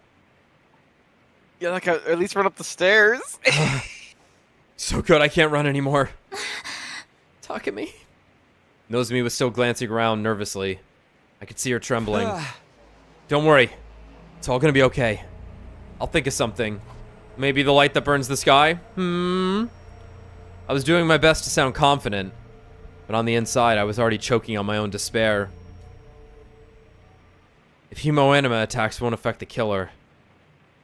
Yeah, like at least run up the stairs. So good, I can't run anymore. Takumi. Nozomi was still glancing around nervously. I could see her trembling. Don't worry. It's all gonna be okay. I'll think of something. Maybe the light that burns the sky? I was doing my best to sound confident, but on the inside, I was already choking on my own despair. If hemoanima attacks won't affect the killer,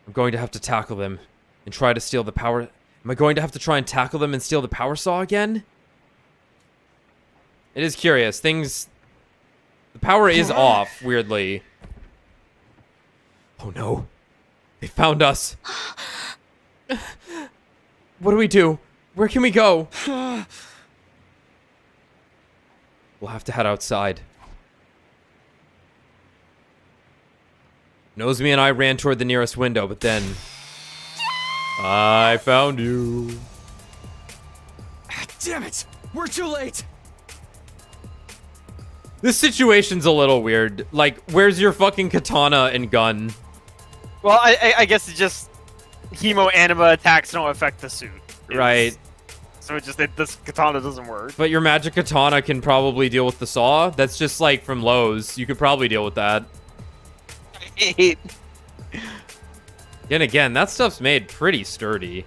I'm going to have to tackle them and try to steal the power... Am I going to have to try and tackle them and steal the power saw again? It is curious. Things... The power is off, weirdly. Oh no. They found us. What do we do? Where can we go? We'll have to head outside. Nozomi and I ran toward the nearest window, but then... I found you. Damn it! We're too late! This situation's a little weird. Like, where's your fucking katana and gun? Well, I guess it's just hemoanima attacks don't affect the suit. Right. So it just this katana doesn't work. But your magic katana can probably deal with the saw. That's just like from Lowe's. You could probably deal with that. Then again, that stuff's made pretty sturdy.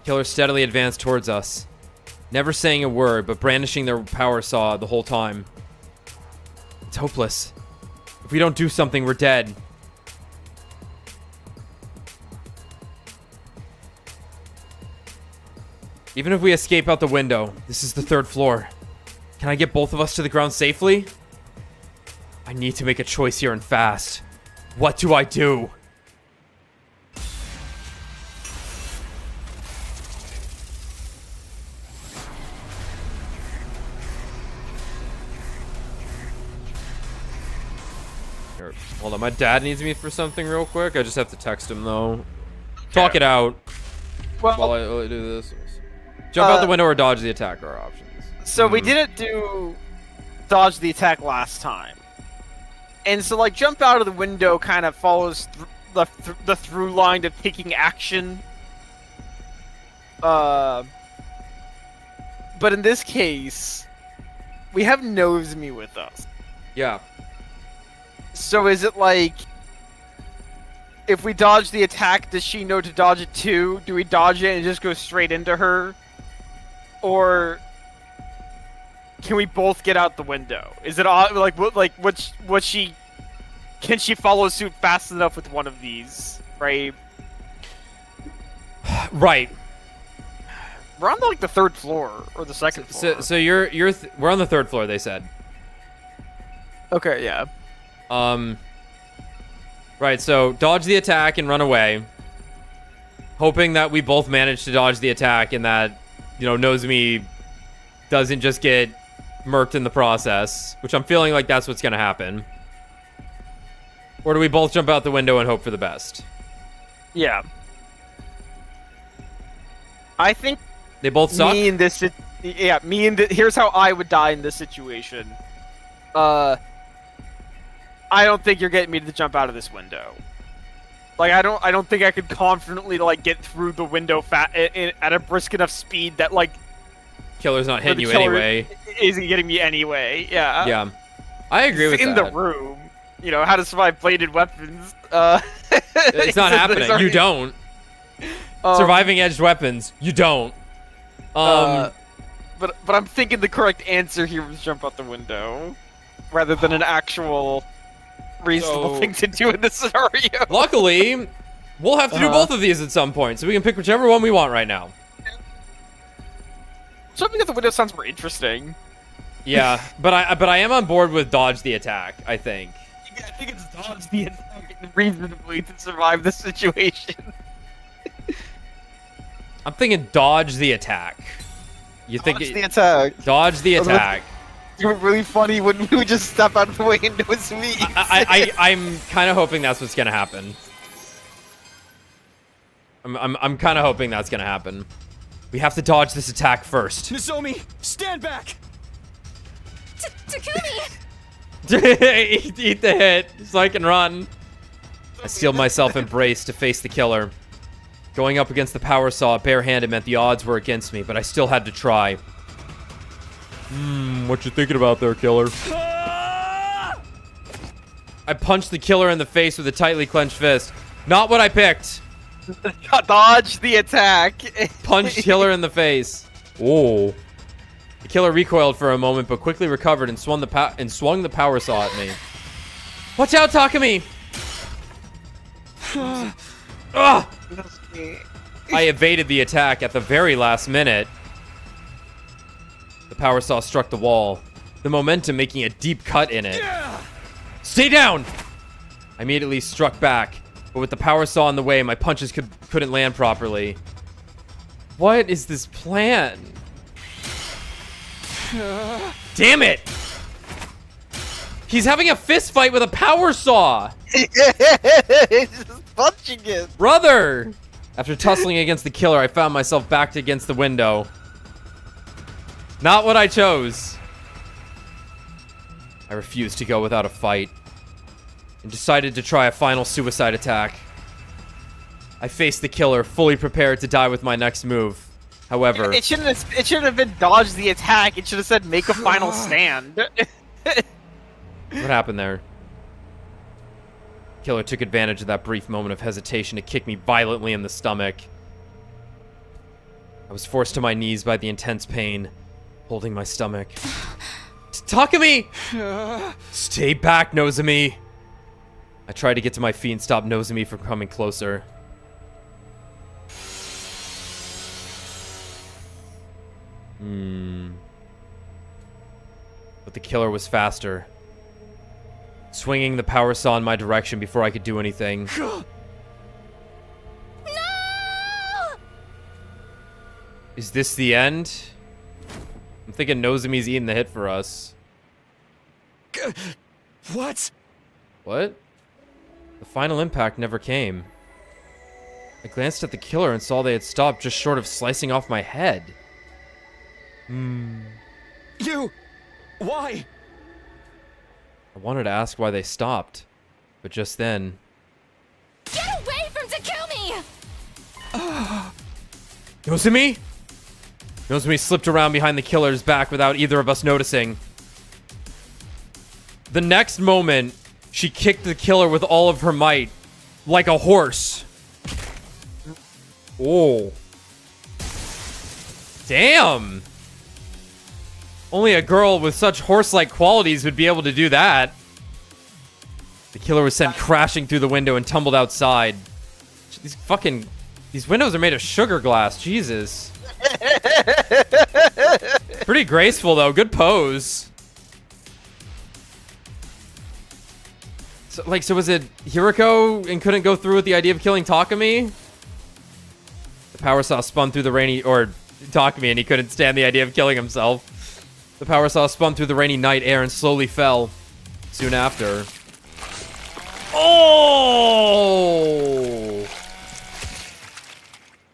Killer steadily advanced towards us, never saying a word, but brandishing their power saw the whole time. It's hopeless. If we don't do something, we're dead. Even if we escape out the window, this is the 3rd floor. Can I get both of us to the ground safely? I need to make a choice here and fast. What do I do? Here, hold on, my dad needs me for something real quick. I just have to text him though. Talk it out Well, while I do this. Jump out the window or dodge the attack are our options. so we didn't do dodge the attack last time. And so, like, jump out of the window kind of follows the through line of taking action. But in this case, we have Nozomi with us. Yeah. So is it like, if we dodge the attack, does she know to dodge it too? Do we dodge it and just go straight into her? Or can we both get out the window? Is it all like what she can she follow suit fast enough with one of these? Right. Right. We're on like the third floor or the second floor. So we're on the third floor. They said. Okay. Yeah. Right. So dodge the attack and run away, hoping that we both manage to dodge the attack and that Nozomi doesn't just get murked in the process, which I'm feeling like that's what's gonna happen. Or do we both jump out the window and hope for the best? Yeah. I think they both suck. Here's how I would die in this situation. I don't think you're getting me to jump out of this window. Like, I don't think I could confidently like get through the window at a brisk enough speed that like killer's not hitting you anyway. Isn't getting me anyway. Yeah. Yeah. I agree with that. In the room, how to survive bladed weapons. It's not happening. You don't. Surviving edged weapons. You don't. But I'm thinking the correct answer here was jump out the window, rather than an actual reasonable thing to do in this scenario. Luckily, we'll have to do both of these at some point, so we can pick whichever one we want right now. Jumping out the window sounds more interesting. Yeah, but I am on board with dodge the attack, I think. I think it's dodge the attack reasonably to survive this situation. I'm thinking dodge the attack. You think the attack? Dodge the attack. It would be really funny when we would just step out of the way and it was me. I'm kind of hoping that's what's gonna happen. I'm kind of hoping that's gonna happen. We have to dodge this attack first. Nozomi, stand back! Takumi! Eat the hit so I can run. I steeled myself in brace to face the killer. Going up against the power saw barehanded meant the odds were against me, but I still had to try. What you thinking about there, killer? I punched the killer in the face with a tightly clenched fist. Not what I picked. Dodge the attack. Punched killer in the face. Oh. The killer recoiled for a moment, but quickly recovered and swung the power saw at me. Watch out, Takumi! Ugh! I evaded the attack at the very last minute. The power saw struck the wall, the momentum making a deep cut in it. Stay down! I immediately struck back, but with the power saw in the way, my punches couldn't land properly. What is this plan? Damn it! He's having a fist fight with a power saw! He's just punching it! Brother! After tussling against the killer, I found myself backed against the window. Not what I chose. I refused to go without a fight and decided to try a final suicide attack. I faced the killer, fully prepared to die with my next move. However, it shouldn't have been dodge the attack. It should have said make a final stand. What happened there? Killer took advantage of that brief moment of hesitation to kick me violently in the stomach. I was forced to my knees by the intense pain, holding my stomach. Takumi! Stay back, Nozomi! I tried to get to my feet and stop Nozomi from coming closer. But the killer was faster. swinging the power saw in my direction before I could do anything. No! Is this the end? I'm thinking Nozomi's eating the hit for us. What? What? The final impact never came. I glanced at the killer and saw they had stopped just short of slicing off my head. You! Why? I wanted to ask why they stopped, but just then... Get away from to kill me! Nozomi? Nozomi slipped around behind the killer's back without either of us noticing. The next moment, she kicked the killer with all of her might, like a horse. Oh. Damn. Only a girl with such horse-like qualities would be able to do that. The killer was sent crashing through the window and tumbled outside. These windows are made of sugar glass. Jesus. Pretty graceful, though. Good pose. So was it Hiroko and couldn't go through with the idea of killing Takumi? The power saw spun through the rainy... Or Takumi, and he couldn't stand the idea of killing himself. The power saw spun through the rainy night air and slowly fell. Soon after... Oh!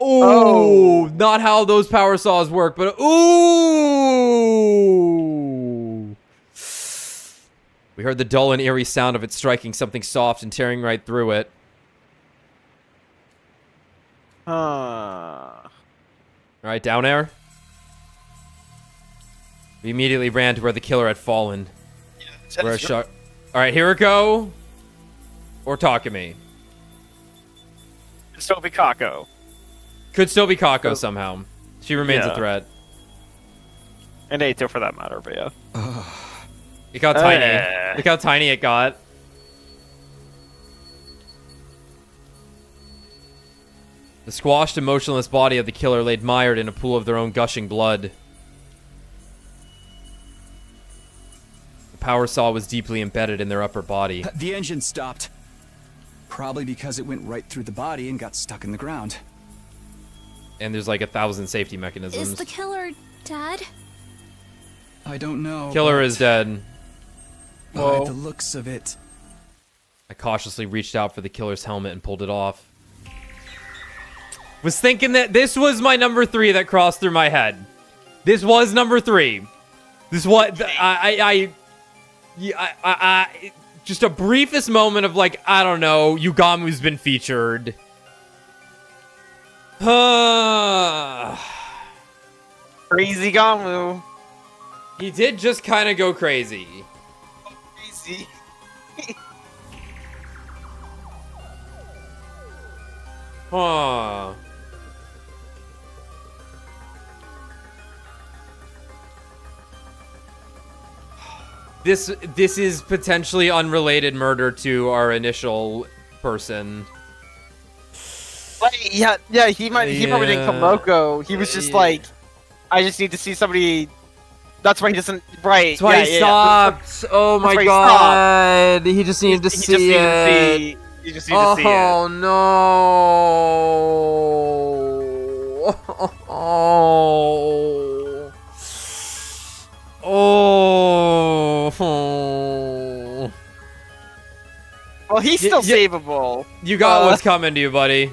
Oh! Not how those power saws work, but... Ooh! We heard the dull and eerie sound of it striking something soft and tearing right through it. Alright, down air. We immediately ran to where the killer had fallen. Alright, Hiroko or Takumi. Could still be Kako. Could still be Kako somehow. She remains a threat. And Eito for that matter, but yeah. Look how tiny. Look how tiny it got. The squashed and motionless body of the killer laid mired in a pool of their own gushing blood. The power saw was deeply embedded in their upper body. The engine stopped. Probably because it went right through the body and got stuck in the ground. And there's like 1,000 safety mechanisms. Is the killer dead? I don't know. Killer is dead. By the looks of it. I cautiously reached out for the killer's helmet and pulled it off. Was thinking that this was my number 3 that crossed through my head. This was number 3. This what just a briefest moment of like, I don't know, Yugamu's been featured. Crazy Gamu. He did just kind of go crazy. Crazy. Huh. This is potentially unrelated murder to our initial person. Like, yeah, he probably didn't kill Moko. He was just like, I just need to see somebody. That's why he doesn't. Right. That's why he stopped. Oh my god. He just needed to see it. He just needed to see it. Oh no. Oh. Well, he's still savable. You got what's coming to you, buddy.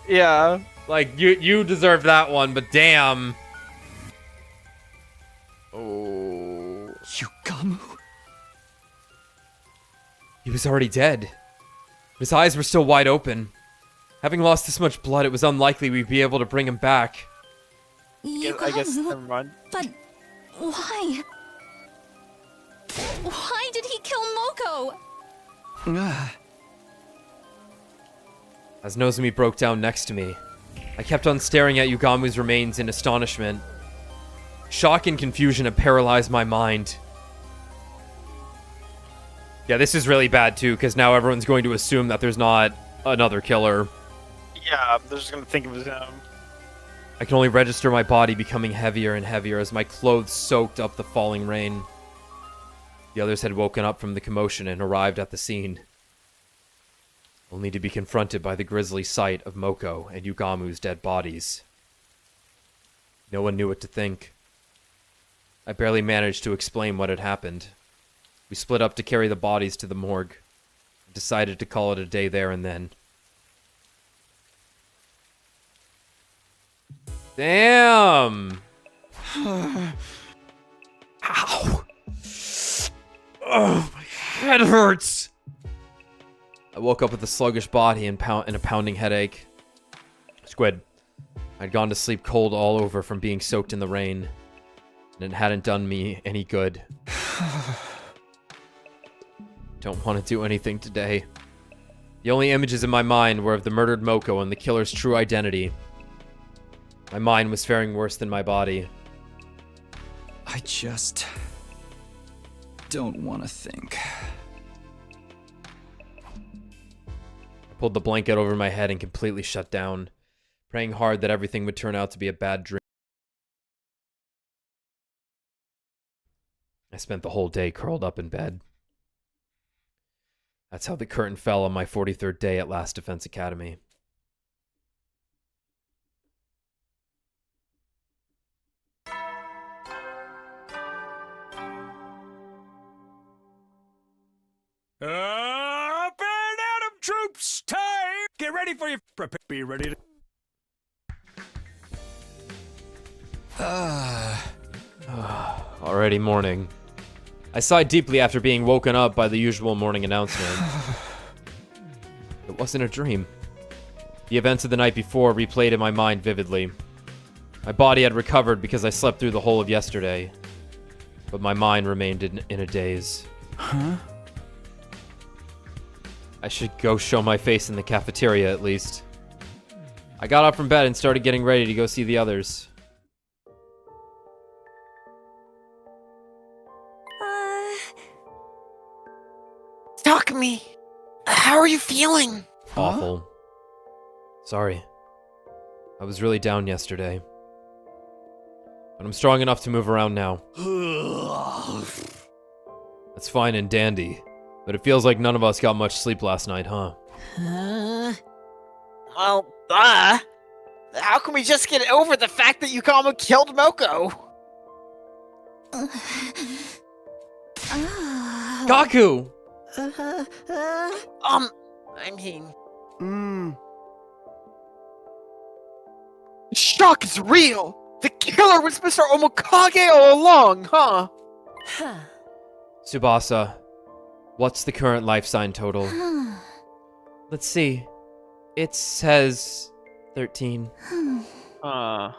Yeah. Like, you deserve that one, but damn. Oh. Yugamu? He was already dead. His eyes were still wide open. Having lost this much blood, it was unlikely we'd be able to bring him back. I guess never mind. But why? Why did he kill Moko? As Nozomi broke down next to me, I kept on staring at Yugamu's remains in astonishment. Shock and confusion had paralyzed my mind. Yeah, this is really bad too, because now everyone's going to assume that there's not another killer. Yeah, they're just gonna think it was him. I can only register my body becoming heavier and heavier as my clothes soaked up the falling rain. The others had woken up from the commotion and arrived at the scene, only to be confronted by the grisly sight of Moko and Yugamu's dead bodies. No one knew what to think. I barely managed to explain what had happened. We split up to carry the bodies to the morgue, and decided to call it a day there and then. Damn! Ow! Oh, my head hurts! I woke up with a sluggish body and a pounding headache. Squid. I'd gone to sleep cold all over from being soaked in the rain, and it hadn't done me any good. Don't want to do anything today. The only images in my mind were of the murdered Moko and the killer's true identity. My mind was faring worse than my body. I just don't want to think. I pulled the blanket over my head and completely shut down, praying hard that everything would turn out to be a bad dream. I spent the whole day curled up in bed. That's how the curtain fell on my 43rd day at Last Defense Academy. Up and Adam troops, time! Get ready for your be ready to... Already morning. I sighed deeply after being woken up by the usual morning announcement. It wasn't a dream. The events of the night before replayed in my mind vividly. My body had recovered because I slept through the whole of yesterday, but my mind remained in a daze. Huh? I should go show my face in the cafeteria at least. I got up from bed and started getting ready to go see the others. Takumi, how are you feeling? Awful. Sorry. I was really down yesterday. But I'm strong enough to move around now. That's fine and dandy. But it feels like none of us got much sleep last night, huh? Well, how can we just get over the fact that Yugamu killed Moko? Gaku! I mean... The shock is real! The killer was Mr. Omokage all along, huh? Tsubasa, what's the current life sign total? Let's see. It says 13.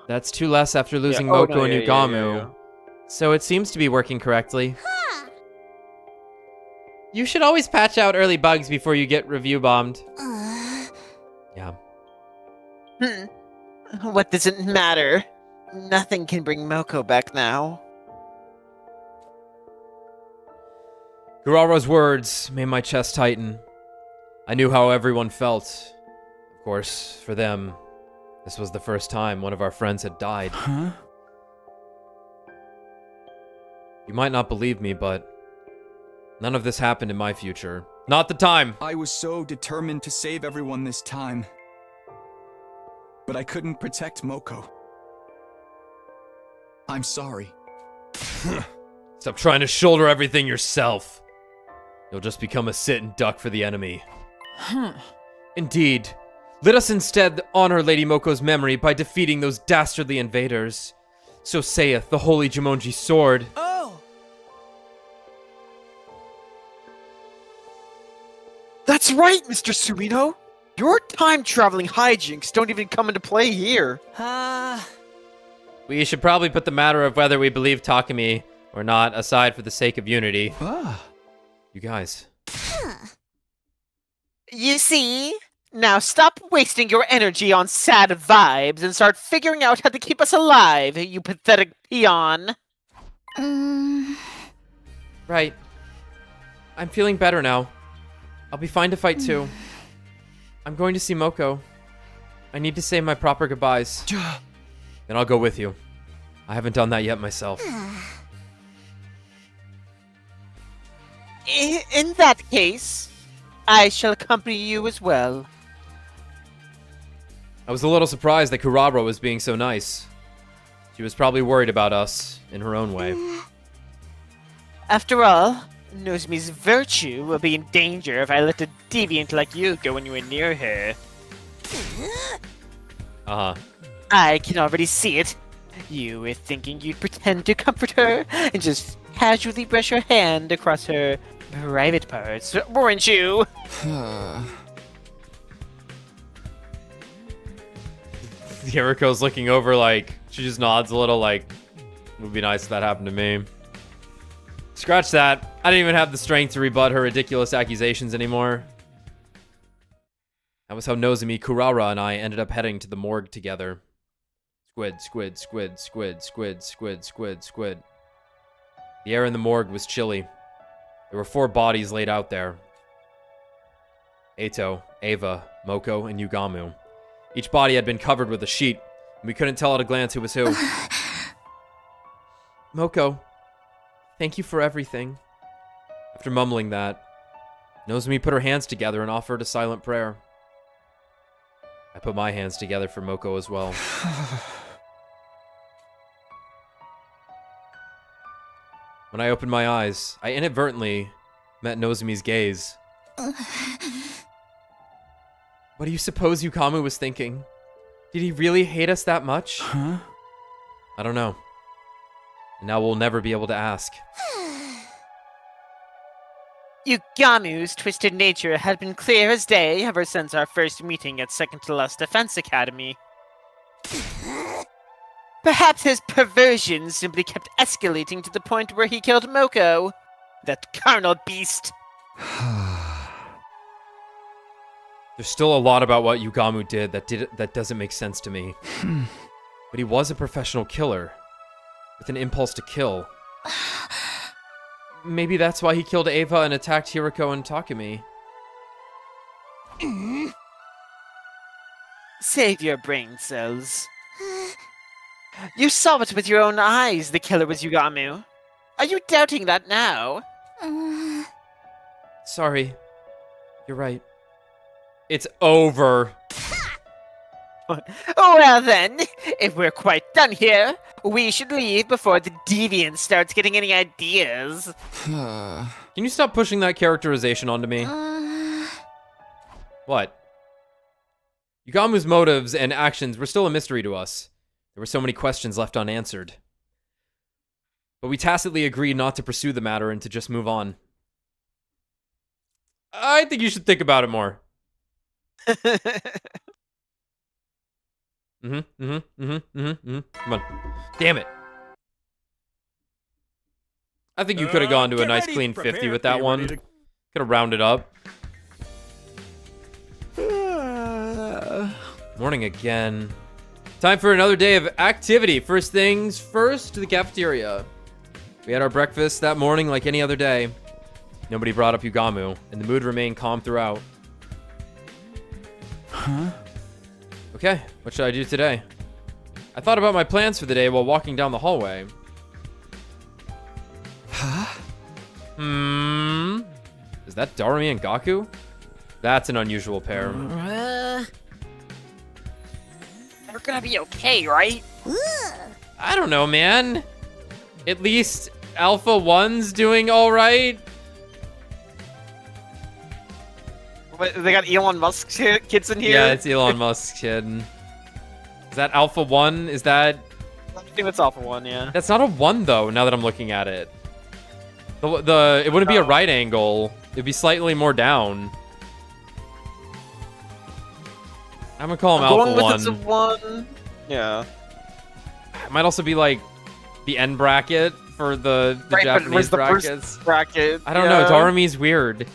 That's 2 less after losing Moko and Yugamu. So it seems to be working correctly. You should always patch out early bugs before you get review bombed. Yeah. What does it matter? Nothing can bring Moko back now. Guraro's words made my chest tighten. I knew how everyone felt. Of course, for them, this was the first time one of our friends had died. Huh? You might not believe me, but none of this happened in my future. Not the time! I was so determined to save everyone this time. But I couldn't protect Moko. I'm sorry. Stop trying to shoulder everything yourself. You'll just become a sit and duck for the enemy. Indeed. Let us instead honor Lady Moko's memory by defeating those dastardly invaders. So saith the holy Jumonji sword. Oh! That's right, Mr. Sumino! Your time-traveling hijinks don't even come into play here. We should probably put the matter of whether we believe Takumi or not aside for the sake of unity. You guys. You see? Now stop wasting your energy on sad vibes and start figuring out how to keep us alive, you pathetic peon. Right. I'm feeling better now. I'll be fine to fight too. I'm going to see Moko. I need to say my proper goodbyes. Then I'll go with you. I haven't done that yet myself. In that case, I shall accompany you as well. I was a little surprised that Kurabra was being so nice. She was probably worried about us in her own way. After all, Nozomi's virtue will be in danger if I let a deviant like you go anywhere near her. Uh-huh. I can already see it. You were thinking you'd pretend to comfort her and just casually brush your hand across her private parts, weren't you? Hiriko's looking over like, she just nods a little like, it would be nice if that happened to me. Scratch that. I didn't even have the strength to rebut her ridiculous accusations anymore. That was how Nozomi, Kurara, and I ended up heading to the morgue together. Squid, squid, squid, squid, squid, squid, squid, squid. The air in the morgue was chilly. There were 4 bodies laid out there. Eito, Ava, Moko, and Yugamu. Each body had been covered with a sheet, and we couldn't tell at a glance who was who. Moko, thank you for everything. After mumbling that, Nozomi put her hands together and offered a silent prayer. I put my hands together for Moko as well. When I opened my eyes, I inadvertently met Nozomi's gaze. What do you suppose Yugamu was thinking? Did he really hate us that much? Huh? I don't know. And now we'll never be able to ask. Yugamu's twisted nature had been clear as day ever since our first meeting at Second to Last Defense Academy. Perhaps his perversion simply kept escalating to the point where he killed Moko. That carnal beast. There's still a lot about what Yugamu did that doesn't make sense to me. But he was a professional killer, with an impulse to kill. Maybe that's why he killed Ava and attacked Hiriko and Takumi. Save your brain cells. You saw it with your own eyes, the killer was Yugamu. Are you doubting that now? Sorry. You're right. It's over. Well then, if we're quite done here, we should leave before the deviant starts getting any ideas. Can you stop pushing that characterization onto me? What? Yugamu's motives and actions were still a mystery to us. There were so many questions left unanswered. But we tacitly agreed not to pursue the matter and to just move on. I think you should think about it more. Come on. Damn it. I think you could have gone to a nice clean 50 with that one. Could have rounded up. Morning again. Time for another day of activity. First things first, to the cafeteria. We had our breakfast that morning like any other day. Nobody brought up Yugamu, and the mood remained calm throughout. Huh? Okay, what should I do today? I thought about my plans for the day while walking down the hallway. Huh? Is that Darumi and Gaku? That's an unusual pair. We're gonna be okay, right? I don't know, man. At least Alpha 1's doing alright. What, they got Elon Musk kids in here? Yeah, it's Elon Musk's kid. Is that Alpha 1? Is that... I think it's Alpha 1, yeah. That's not a 1, though, now that I'm looking at it. It wouldn't be a right angle. It'd be slightly more down. I'm gonna call him Alpha 1. It's a 1. Yeah. It might also be, like, the end bracket for the Japanese the brackets. First bracket? I don't know. Darumi's weird.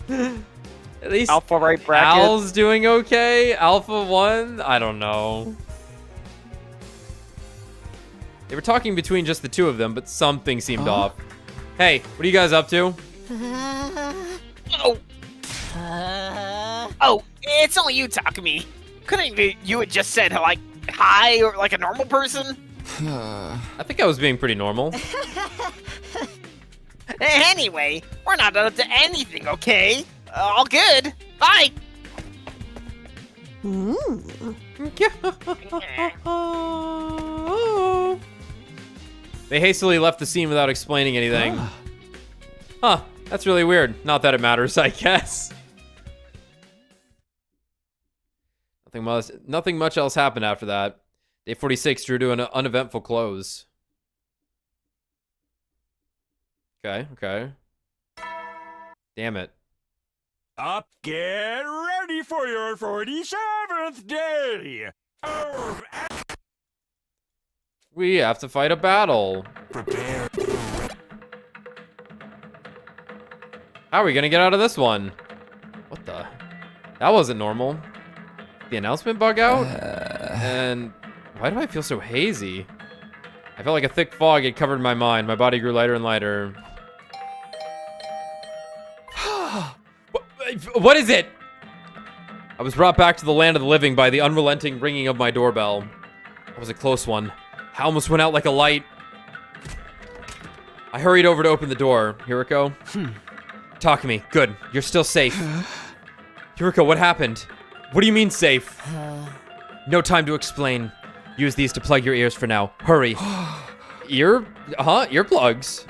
At least Alpha right bracket. Al's doing okay. Alpha 1? I don't know. They were talking between just the two of them, but something seemed off. Hey, what are you guys up to? Oh, it's only you, Takumi. Couldn't you have just said, like, hi, or like a normal person? I think I was being pretty normal. Anyway, we're not up to anything, okay? All good. Bye. They hastily left the scene without explaining anything. Huh, that's really weird. Not that it matters, I guess. Nothing much else happened after that. Day 46 drew to an uneventful close. Okay. Damn it. Up, get ready for your 47th day. Oh, We have to fight a battle. prepare. How are we gonna get out of this one? What the? That wasn't normal. The announcement bug out? And why do I feel so hazy? I felt like a thick fog had covered my mind. My body grew lighter and lighter. What is it? I was brought back to the land of the living by the unrelenting ringing of my doorbell. That was a close one. I almost went out like a light. I hurried over to open the door. Hiriko? Takumi, good. You're still safe. Hiriko, what happened? What do you mean safe? No time to explain. Use these to plug your ears for now. Hurry. Earplugs.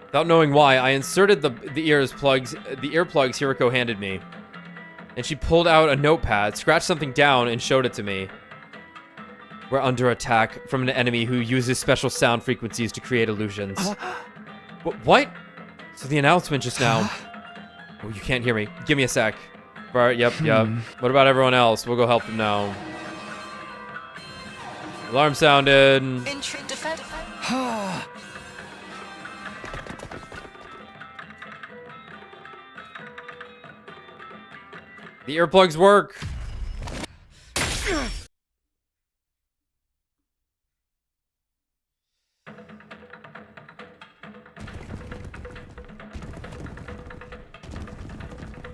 Without knowing why, I inserted the earplugs Hiriko handed me. And she pulled out a notepad, scratched something down, and showed it to me. We're under attack from an enemy who uses special sound frequencies to create illusions. What? So the announcement just now. Oh, you can't hear me. Give me a sec. Alright, yep. What about everyone else? We'll go help them now. Alarm sounded. Entry defense. The earplugs work.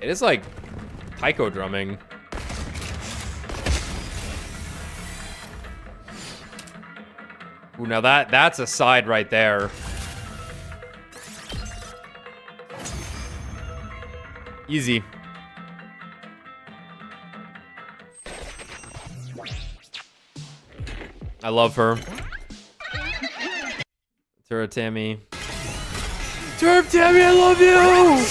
It is like taiko drumming. Ooh, now that's a side right there. Easy. I love her. Tammy. Tammy, I love you!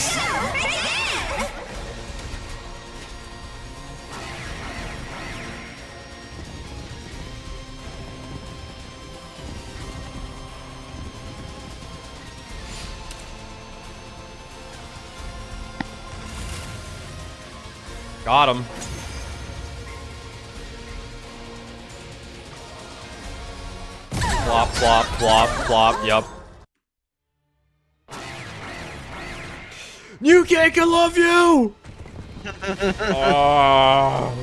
Got him. Plop, plop, plop, plop, yep. New cake, I love you! Oh.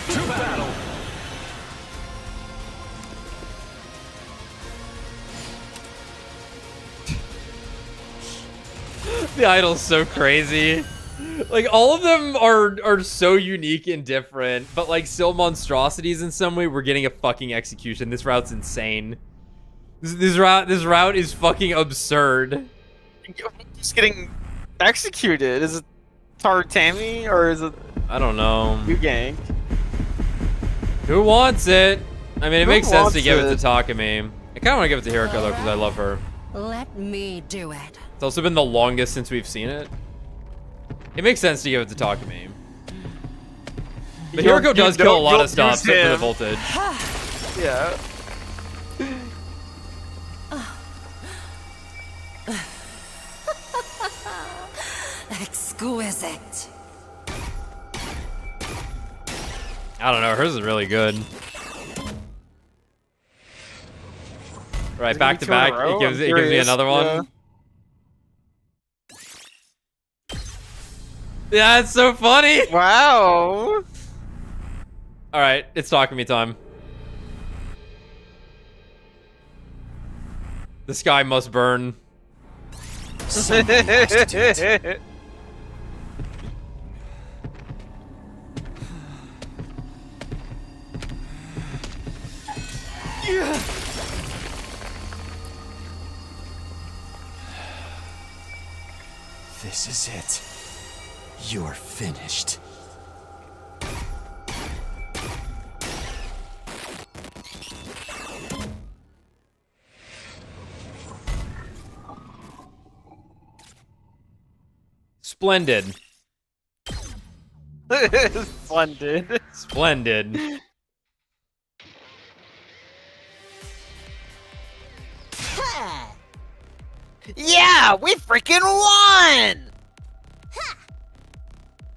To battle. The idol's so crazy. Like, all of them are so unique and different, but like still monstrosities in some way. We're getting a fucking execution. This route's insane. This route is fucking absurd. Just getting executed. Is it Tammy or is it I don't know. you gang? Who wants it? I mean, it Who makes sense to wants give it it? to Takumi. I kind of want to give it to Hiriko though, because I love her. Let me do it. It's also been the longest since we've seen it. It makes sense to give it to Takumi. But Hiriko does kill a lot of stuff except for the voltage. Yeah. Exquisite. I don't know, hers is really good. Right, back to back, it gives me another one. Yeah, it's so funny. Wow. All right, it's Takumi time. The sky must burn. This is it. You're finished. Splendid. Splendid. Splendid. Yeah, we freaking won!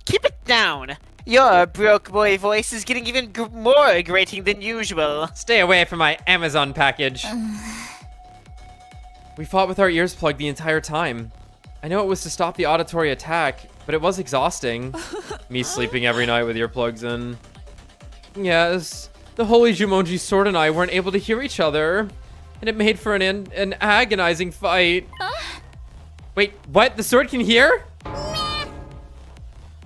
Keep it down. Your broke boy voice is getting even more grating than usual. Stay away from my Amazon package. We fought with our ears plugged the entire time. I know it was to stop the auditory attack, but it was exhausting. Me sleeping every night with earplugs in. Yes, the holy Jumonji sword and I weren't able to hear each other, and it made for an agonizing fight. Wait, what? The sword can hear?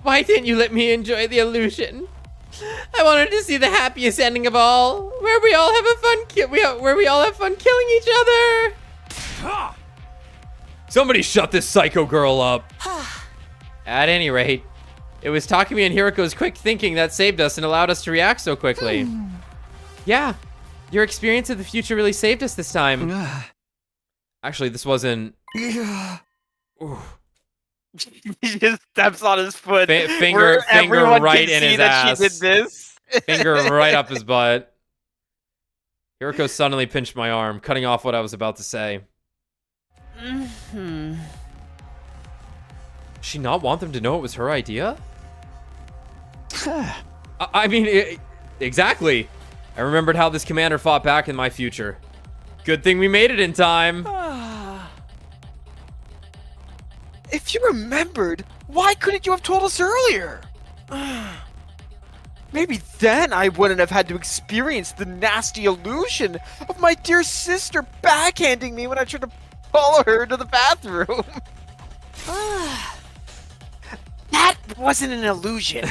Why didn't you let me enjoy the illusion? I wanted to see the happiest ending of all, where we all have fun killing each other. Somebody shut this psycho girl up. At any rate, it was Takumi and Hiriko's quick thinking that saved us and allowed us to react so quickly. Yeah, your experience of the future really saved us this time. Actually, this wasn't... Ooh. He just steps on his foot. Finger right in his ass. She did this. Finger right up his butt. Hiriko suddenly pinched my arm, cutting off what I was about to say. Did she not want them to know it was her idea? I mean, exactly. I remembered how this commander fought back in my future. Good thing we made it in time. If you remembered, why couldn't you have told us earlier? Maybe then I wouldn't have had to experience the nasty illusion of my dear sister backhanding me when I tried to follow her to the bathroom. That wasn't an illusion.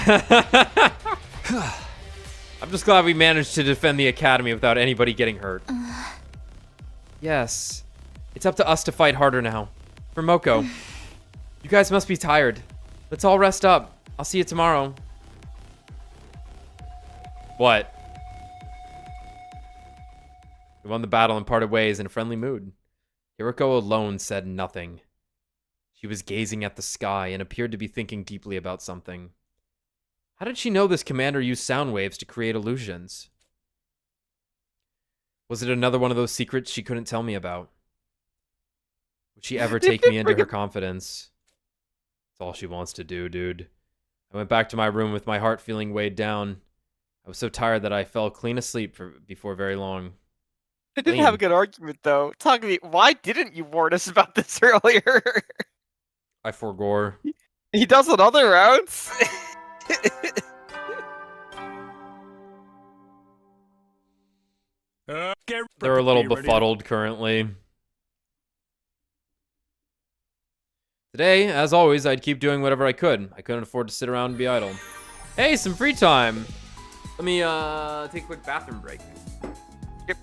I'm just glad we managed to defend the academy without anybody getting hurt. Yes, it's up to us to fight harder now. For Moko. You guys must be tired. Let's all rest up. I'll see you tomorrow. What? We won the battle and parted ways in a friendly mood. Hiriko alone said nothing. She was gazing at the sky and appeared to be thinking deeply about something. How did she know this commander used sound waves to create illusions? Was it another one of those secrets she couldn't tell me about? Would she ever take me into her confidence? That's all she wants to do, dude. I went back to my room with my heart feeling weighed down. I was so tired that I fell clean asleep before very long. I didn't have a good argument, though. Talk to me. Why didn't you warn us about this earlier? I forgore. He does on other rounds. They're a little befuddled currently. Today, as always, I'd keep doing whatever I could. I couldn't afford to sit around and be idle. Hey, some free time. Let me take a quick bathroom break. Yep.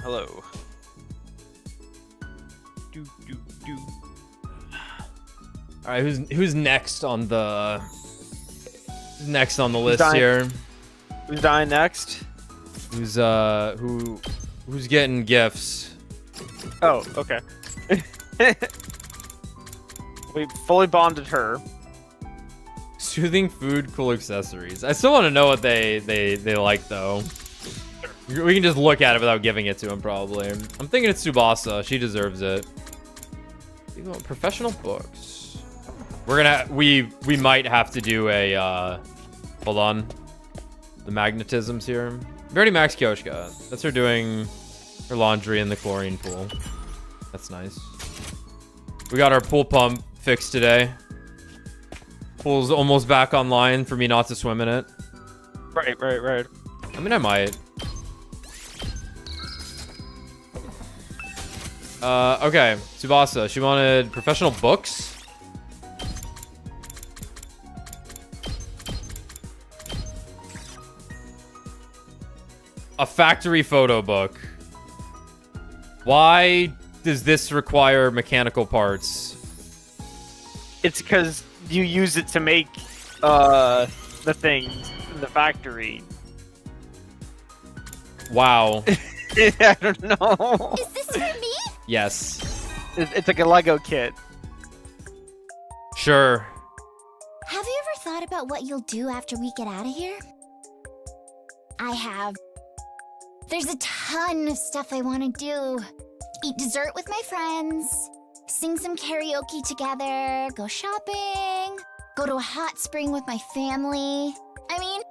Hello. All right, who's next on the list dying? here? Who's dying next? Who's getting gifts? Oh, okay. We fully bonded her. Soothing food, cool accessories. I still want to know what they like though. We can just look at it without giving it to him probably. I'm thinking it's Tsubasa. She deserves it. Professional books. We might have to do a hold on. The magnetisms here. We already maxed Kyoshka. That's her doing her laundry in the chlorine pool. That's nice. We got our pool pump fixed today. Pool's almost back online for me not to swim in it. Right. I mean, I might. Okay. Tsubasa, she wanted professional books. A factory photo book. Why does this require mechanical parts? It's because you use it to make the things in the factory. Wow. I don't know. Is this for me? Yes. It's like a Lego kit. Sure. Have you ever thought about what you'll do after we get out of here? I have. There's a ton of stuff I want to do. Eat dessert with my friends, sing some karaoke together, go shopping, go to a hot spring with my family. I mean,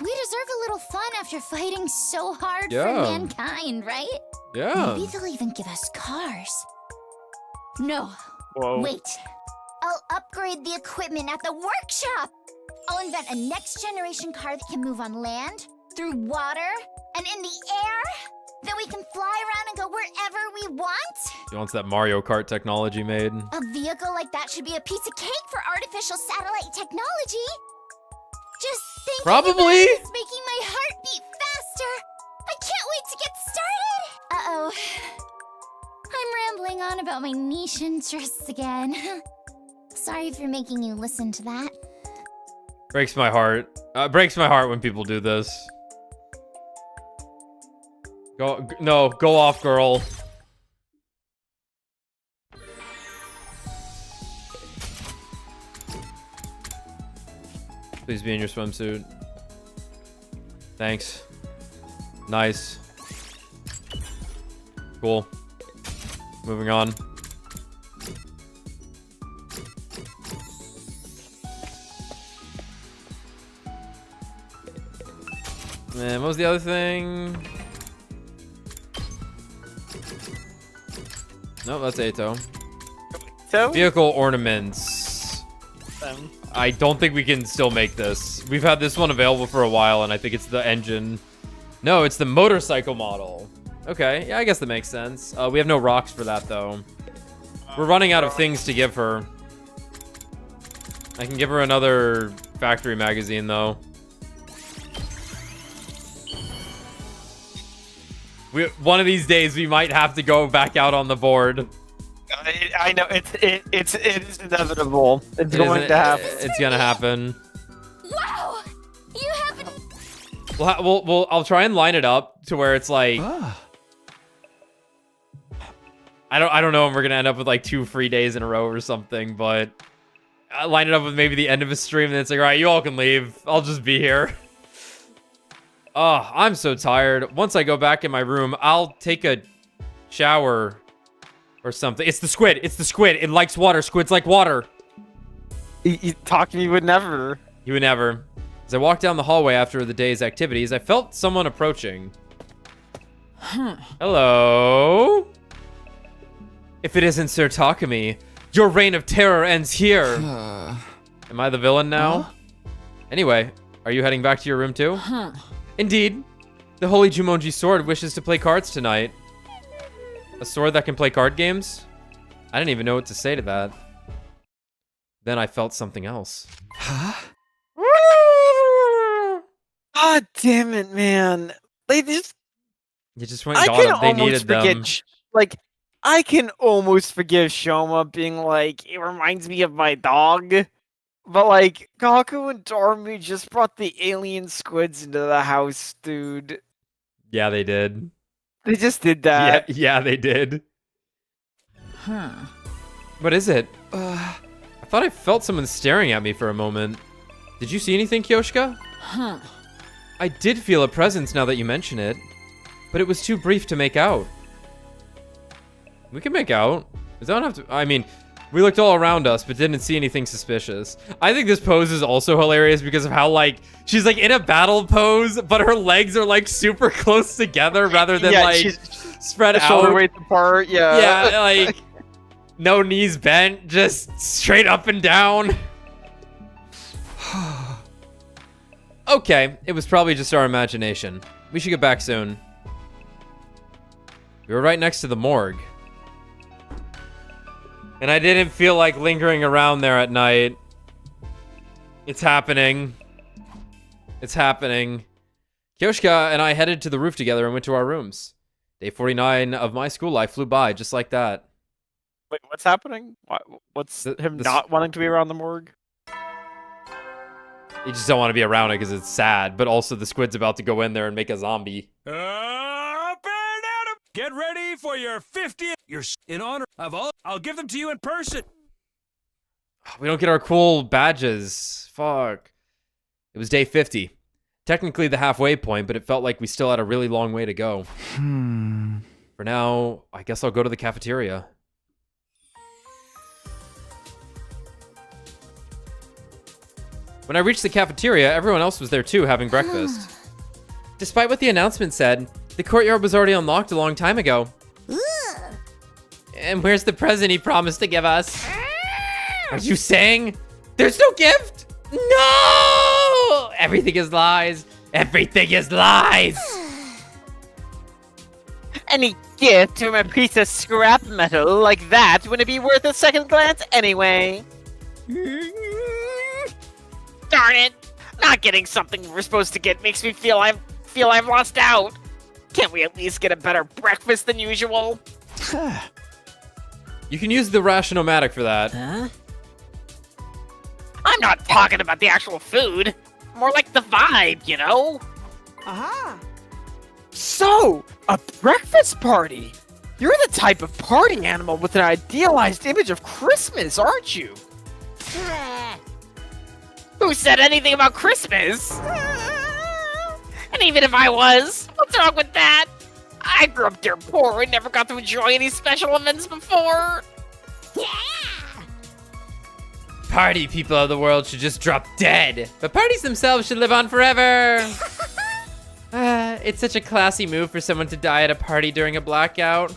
we deserve a little fun after fighting so hard for mankind, right? Yeah. Maybe they'll even give us cars. No. Whoa. Wait. I'll upgrade the equipment at the workshop. I'll invent a next-generation car that can move on land, through water, and in the air. Then we can fly around and go wherever we want. He wants that Mario Kart technology made. A vehicle like that should be a piece of cake for artificial satellite technology. Just thinking Probably. about it is making my heart beat faster. I can't wait to get started. Uh-oh. I'm rambling on about my niche interests again. Sorry for making you listen to that. Breaks my heart. Breaks my heart when people do this. Go off, girl. Please be in your swimsuit. Thanks. Nice. Cool. Moving on. And what was the other thing? No, that's Ato. So? Vehicle ornaments. I don't think we can still make this. We've had this one available for a while, and I think it's the engine. No, it's the motorcycle model. Okay, yeah, I guess that makes sense. We have no rocks for that, though. We're running out of things to give her. I can give her another factory magazine, though. One of these days, we might have to go back out on the board. I know it is inevitable. It's going to happen. It's gonna happen. Wow! You haven't... Well, I'll try and line it up to where it's like... I don't know if we're gonna end up with like 2 free days in a row or something, but... I line it up with maybe the end of a stream, and it's like, alright, you all can leave. I'll just be here. Oh, I'm so tired. Once I go back in my room, I'll take a shower or something. It's the squid. It's the squid. It likes water. Squids like water. You talk to me would never. You would never. As I walked down the hallway after the day's activities, I felt someone approaching. Hello? If it isn't Sir Takumi, your reign of terror ends here. Am I the villain now? Anyway, are you heading back to your room too? Indeed. The Holy Jumonji sword wishes to play cards tonight. A sword that can play card games? I didn't even know what to say to that. Then I felt something else. Huh? God damn it, man. They just You just went I and can got them. They almost needed them. forget, like, I can almost forgive Shoma being like, it reminds me of my dog. But, like, Gaku and Dormu just brought the alien squids into the house, dude. Yeah, they did. They just did Yeah, that. yeah, they did. What is it? I thought I felt someone staring at me for a moment. Did you see anything, Kyoshka? I did feel a presence now that you mention it, but it was too brief to make out. We can make out. We don't have to. I mean, we looked all around us, but didn't see anything suspicious. I think this pose is also hilarious because of how, like, she's like in a battle pose, but her legs are like super close together rather than like she's spread out. shoulder width apart. Yeah. Yeah, like no knees bent, just straight up and down. Okay, it was probably just our imagination. We should get back soon. We were right next to the morgue. And I didn't feel like lingering around there at night. It's happening. It's happening. Kyoshka and I headed to the roof together and went to our rooms. Day 49 of my school life flew by just like that. Wait, what's happening? What's him this- not wanting to be around the morgue? You just don't want to be around it because it's sad, but also the squid's about to go in there and make a zombie. Up and at 'em! Get ready for your 50th. In honor of all, I'll give them to you in person. We don't get our cool badges. Fuck. It was day 50. Technically the halfway point, but it felt like we still had a really long way to go. For now, I guess I'll go to the cafeteria. When I reached the cafeteria, everyone else was there too, having breakfast. Despite what the announcement said, the courtyard was already unlocked a long time ago. And where's the present he promised to give us? Are you saying there's no gift? No! Everything is lies. Everything is lies. Any gift from a piece of scrap metal like that wouldn't be worth a second glance anyway. Darn it! Not getting something we're supposed to get makes me feel I've lost out. Can't we at least get a better breakfast than usual? You can use the Rationomatic for that. Huh? I'm not talking about the actual food. More like the vibe, you know? Aha! So, a breakfast party? You're the type of party animal with an idealized image of Christmas, aren't you? Who said anything about Christmas? And even if I was, what's wrong with that? I grew up dirt poor and never got to enjoy any special events before. Party people of the world should just drop dead, but parties themselves should live on forever. It's such a classy move for someone to die at a party during a blackout.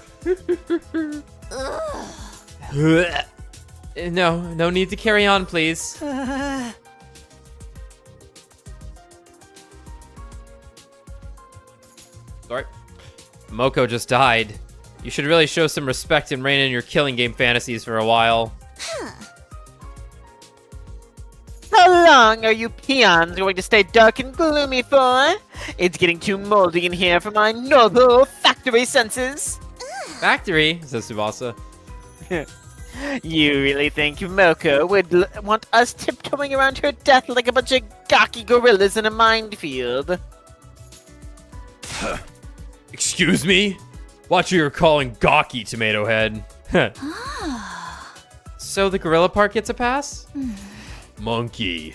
No need to carry on, please. Sorry. Moko just died. You should really show some respect and rein in your killing game fantasies for a while. How long are you peons going to stay dark and gloomy for? It's getting too moldy in here for my noble factory senses. Factory, says Tsubasa. You really think Moko would want us tiptoeing around her death like a bunch of gawky gorillas in a minefield? Excuse me? Watch who you're calling gawky, Tomato Head. So the gorilla part gets a pass? Monkey.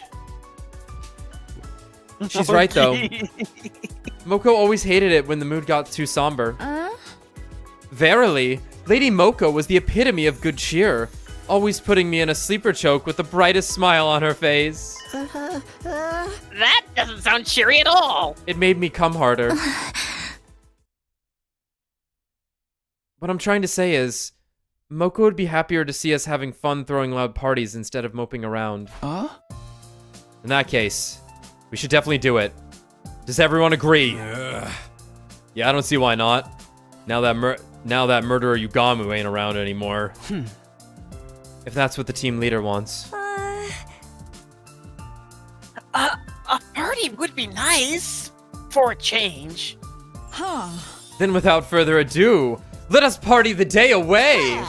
She's right, though. Moko always hated it when the mood got too somber. Verily, Lady Moko was the epitome of good cheer, always putting me in a sleeper choke with the brightest smile on her face. That doesn't sound cheery at all. It made me come harder. What I'm trying to say is, Moko would be happier to see us having fun throwing loud parties instead of moping around. In that case, we should definitely do it. Does everyone agree? Yeah, I don't see why not. Now that murderer Yugamu ain't around anymore. If that's what the team leader wants. A party would be nice. For a change. Huh. Then without further ado, let us party the day away!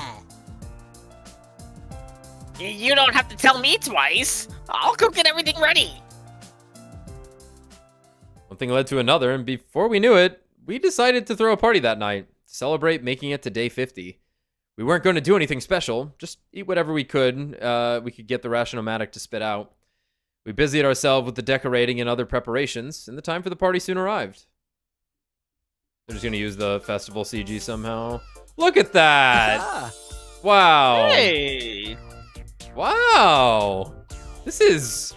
You don't have to tell me twice. I'll go get everything ready. One thing led to another, and before we knew it, we decided to throw a party that night to celebrate making it to day 50. We weren't going to do anything special, just eat whatever we could get the Ration-O-Matic to spit out. We busied ourselves with the decorating and other preparations, and the time for the party soon arrived. They're just going to use the festival CG somehow. Look at that! Wow. Hey! Wow! This is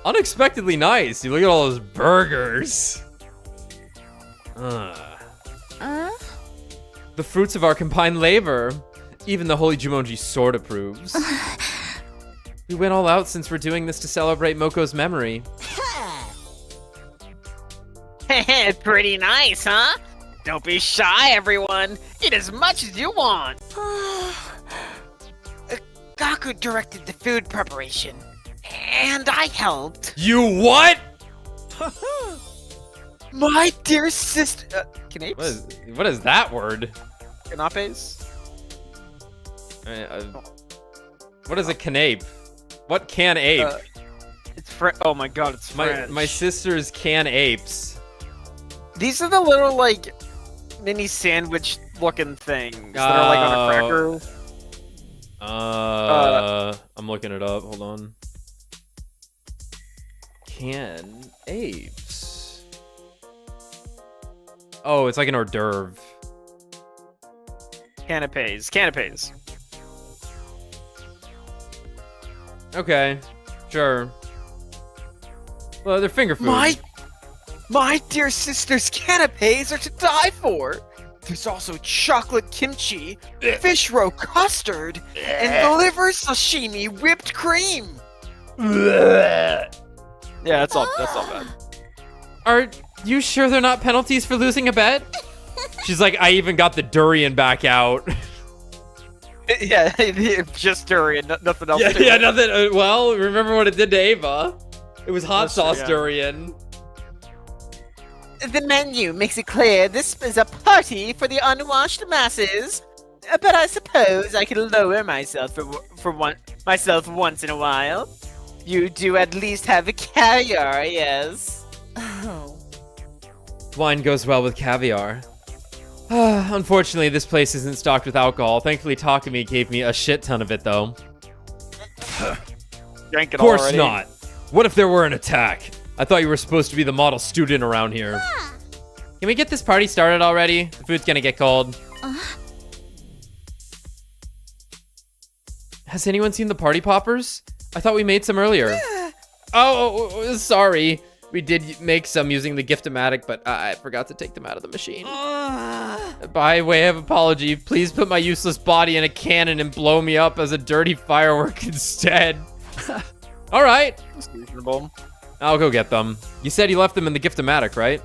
unexpectedly nice. You look at all those burgers. The fruits of our combined labor. Even the Holy Jumonji sword approves. We went all out since we're doing this to celebrate Moko's memory. Pretty nice, huh? Don't be shy, everyone. Eat as much as you want. Gaku directed the food preparation, and I helped. You what? My dear sister... canapes? What is that word? Canapes? What is a canape? What can ape? It's oh my god, it's French. My sisters can apes. These are the little, like, mini sandwich-looking things that are, like, on a cracker. I'm looking it up. Hold on. Can apes? Oh, it's like an hors d'oeuvre. Canapes. Okay, sure. Well, they're finger food. My dear sister's canapes are to die for. There's also chocolate kimchi, fish roe custard, and liver sashimi whipped cream. Yeah, that's all bad. Are you sure they're not penalties for losing a bet? She's like, I even got the durian back out. Yeah, just durian, nothing else. Yeah, nothing. Well, remember what it did to Ava? It was hot sauce yeah. durian. The menu makes it clear this is a party for the unwashed masses, but I suppose I can lower myself myself once in a while. You do at least have a caviar, yes? Oh. Wine goes well with caviar. Unfortunately, this place isn't stocked with alcohol. Thankfully, Takumi gave me a shit ton of it, though. Drank it Of course already. not. What if there were an attack? I thought you were supposed to be the model student around here. Can we get this party started already? The food's gonna get cold. Has anyone seen the party poppers? I thought we made some earlier. Oh, sorry. We did make some using the gift-o-matic, but I forgot to take them out of the machine. By way of apology, please put my useless body in a cannon and blow me up as a dirty firework instead. All right. That's reasonable. I'll go get them. You said you left them in the gift-o-matic, right?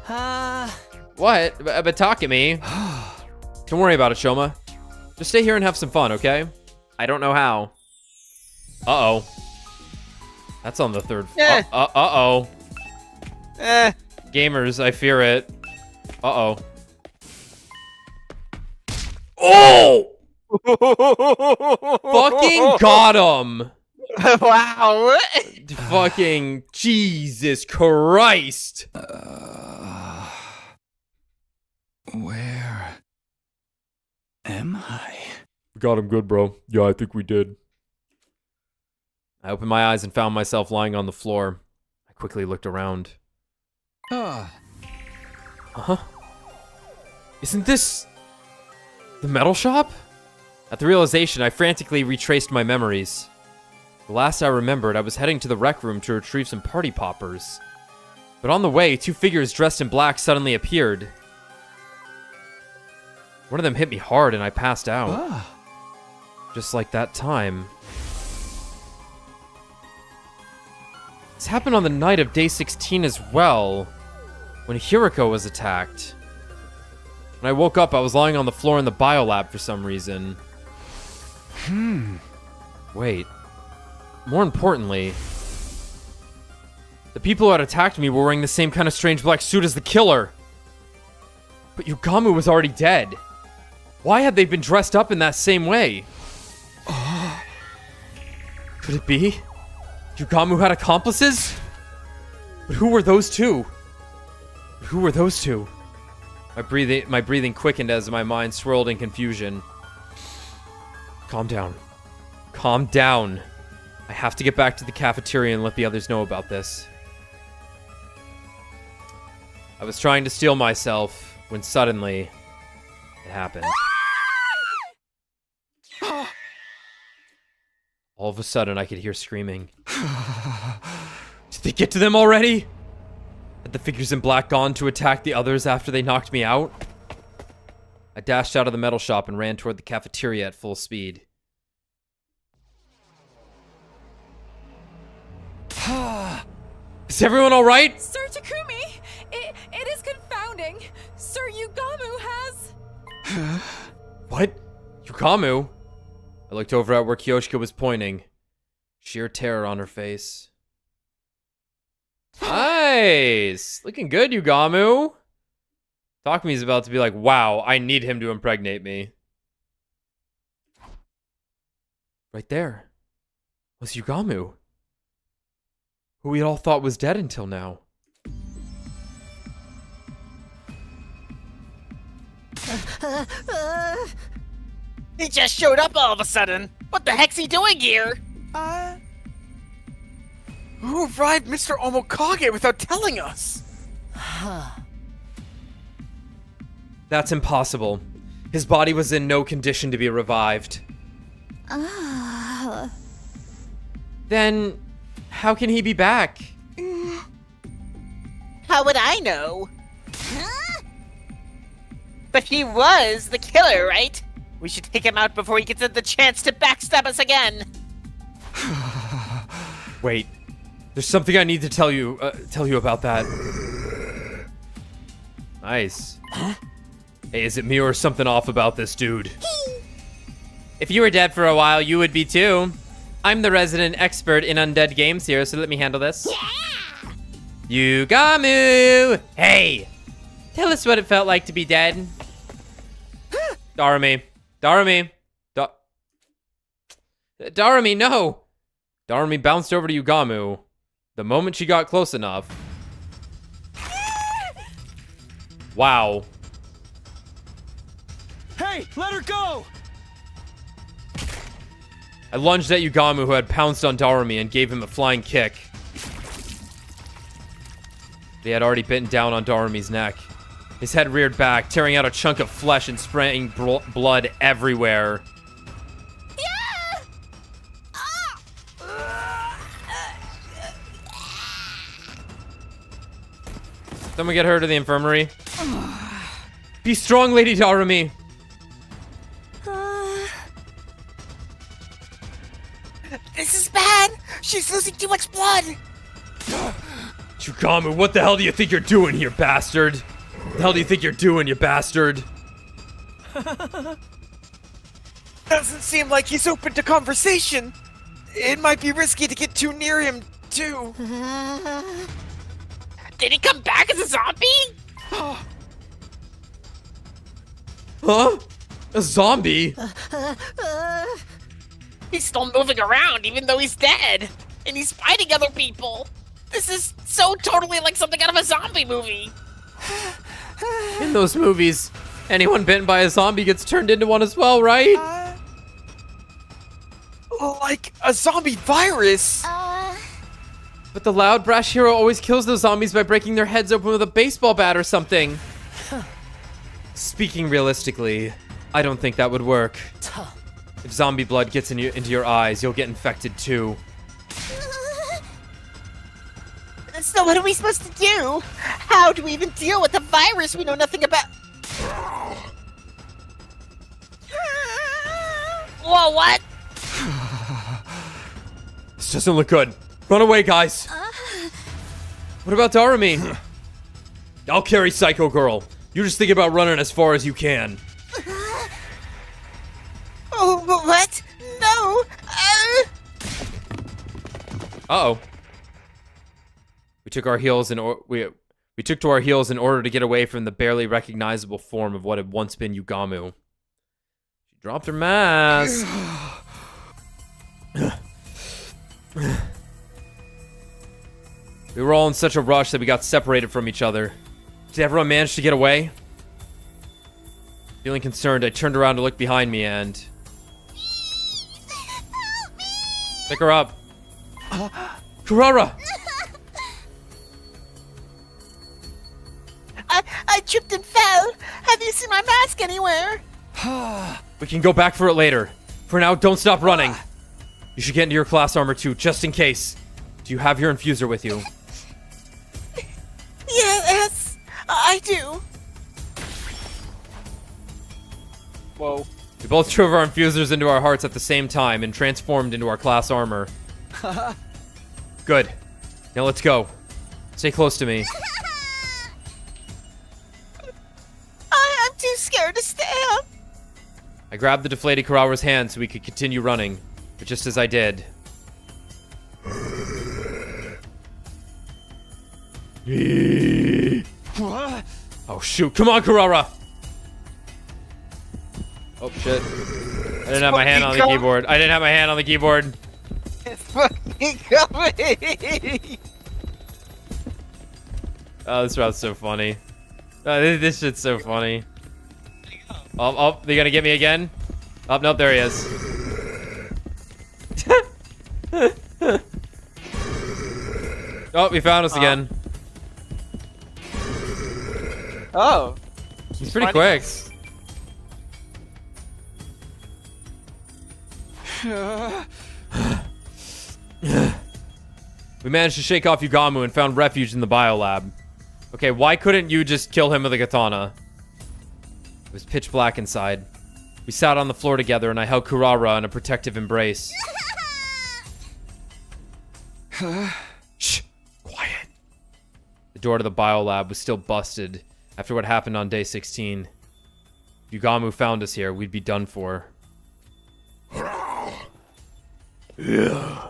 What? But Takumi. Don't worry about it, Shoma. Just stay here and have some fun, okay? I don't know how. Uh-oh. That's on the third. Uh-oh. Gamers, I fear it. Uh-oh. Oh! Fucking got him! Wow. Fucking Jesus Christ! Where am I? Got him good, bro. Yeah, I think we did. I opened my eyes and found myself lying on the floor. I quickly looked around. Uh-huh. Isn't this the metal shop? At the realization, I frantically retraced my memories. The last I remembered, I was heading to the rec room to retrieve some party poppers. But on the way, two figures dressed in black suddenly appeared. One of them hit me hard and I passed out. Just like that time. This happened on the night of day 16 as well, when Hiriko was attacked. When I woke up, I was lying on the floor in the biolab for some reason. Wait. More importantly, the people who had attacked me were wearing the same kind of strange black suit as the killer. But Yugamu was already dead. Why had they been dressed up in that same way? Could it be? Yugamu had accomplices? But who were those two? Who were those two? My breathing quickened as my mind swirled in confusion. Calm down. Calm down. I have to get back to the cafeteria and let the others know about this. I was trying to steel myself when suddenly it happened. All of a sudden, I could hear screaming. Did they get to them already? Had the figures in black gone to attack the others after they knocked me out? I dashed out of the metal shop and ran toward the cafeteria at full speed. Is everyone alright? Sir Takumi, it is confounding. Sir Yugamu has... What? Yugamu? I looked over at where Kyoshika was pointing. Sheer terror on her face. Nice! Looking good, Yugamu. Takumi's about to be like, wow, I need him to impregnate me. Right there was Yugamu, who we all thought was dead until now. He just showed up all of a sudden. What the heck's he doing here? Who arrived Mr. Omokage without telling us? That's impossible. His body was in no condition to be revived. Then, how can he be back? How would I know? But he was the killer, right? We should take him out before he gets the chance to backstab us again. Wait, there's something I need to tell you about that. Nice. Hey, is it me or something off about this dude? If you were dead for a while, you would be too. I'm the resident expert in undead games here, so let me handle this. Yeah! Yugamu! Hey! Tell us what it felt like to be dead. Darumi. Darumi, no! Darumi bounced over to Yugamu the moment she got close enough. Wow. Hey, let her go! I lunged at Yugamu, who had pounced on Darumi, and gave him a flying kick. They had already bitten down on Darumi's neck. His head reared back, tearing out a chunk of flesh and spraying blood everywhere. Yeah! Someone get her to the infirmary. Be strong, Lady Darumi. This is bad. She's losing too much blood. Yugamu, what the hell do you think you're doing here, bastard? What the hell do you think you're doing, you bastard? Doesn't seem like he's open to conversation. It might be risky to get too near him, too. Did he come back as a zombie? Huh? A zombie? He's still moving around even though he's dead. And he's fighting other people. This is so totally like something out of a zombie movie. In those movies, anyone bitten by a zombie gets turned into one as well, right? Like a zombie virus. But the loud, brash hero always kills those zombies by breaking their heads open with a baseball bat or something. Speaking realistically, I don't think that would work. If zombie blood gets into your eyes, you'll get infected too. So what are we supposed to do? How do we even deal with the virus we know nothing about? Whoa, what? This doesn't look good. Run away, guys. What about Darumi? I'll carry Psycho Girl. You just think about running as far as you can. Oh, what? No. Uh-oh. We took our heels and we We took to our heels in order to get away from the barely recognizable form of what had once been Yugamu. She dropped her mask. We were all in such a rush that we got separated from each other. Did everyone manage to get away? Feeling concerned, I turned around to look behind me and... Pick her up. Kurara! I tripped and fell. Have you seen my mask anywhere? We can go back for it later. For now, don't stop running. You should get into your class armor too, just in case. Do you have your infuser with you? Yes, I do. Whoa. We both drove our infusers into our hearts at the same time and transformed into our class armor. Good. Now let's go. Stay close to me. I'm too scared to stand. I grabbed the deflated Kurara's hand so we could continue running, but just as I did... What? Oh shoot, come on, Kurara! Oh shit. I didn't have my hand on the keyboard. I didn't have my hand on the keyboard. It's fucking coming. Oh, this route's so funny. This shit's so funny. Oh, they gonna get me again? Oh, nope, there he is. Oh, he found us again. Oh. He's pretty quick. We managed to shake off Yugamu and found refuge in the biolab. Okay, why couldn't you just kill him with a katana? It was pitch black inside. We sat on the floor together and I held Kurara in a protective embrace. Shh! Quiet. The door to the biolab was still busted after what happened on day 16. If Yugamu found us here, we'd be done for. Yeah.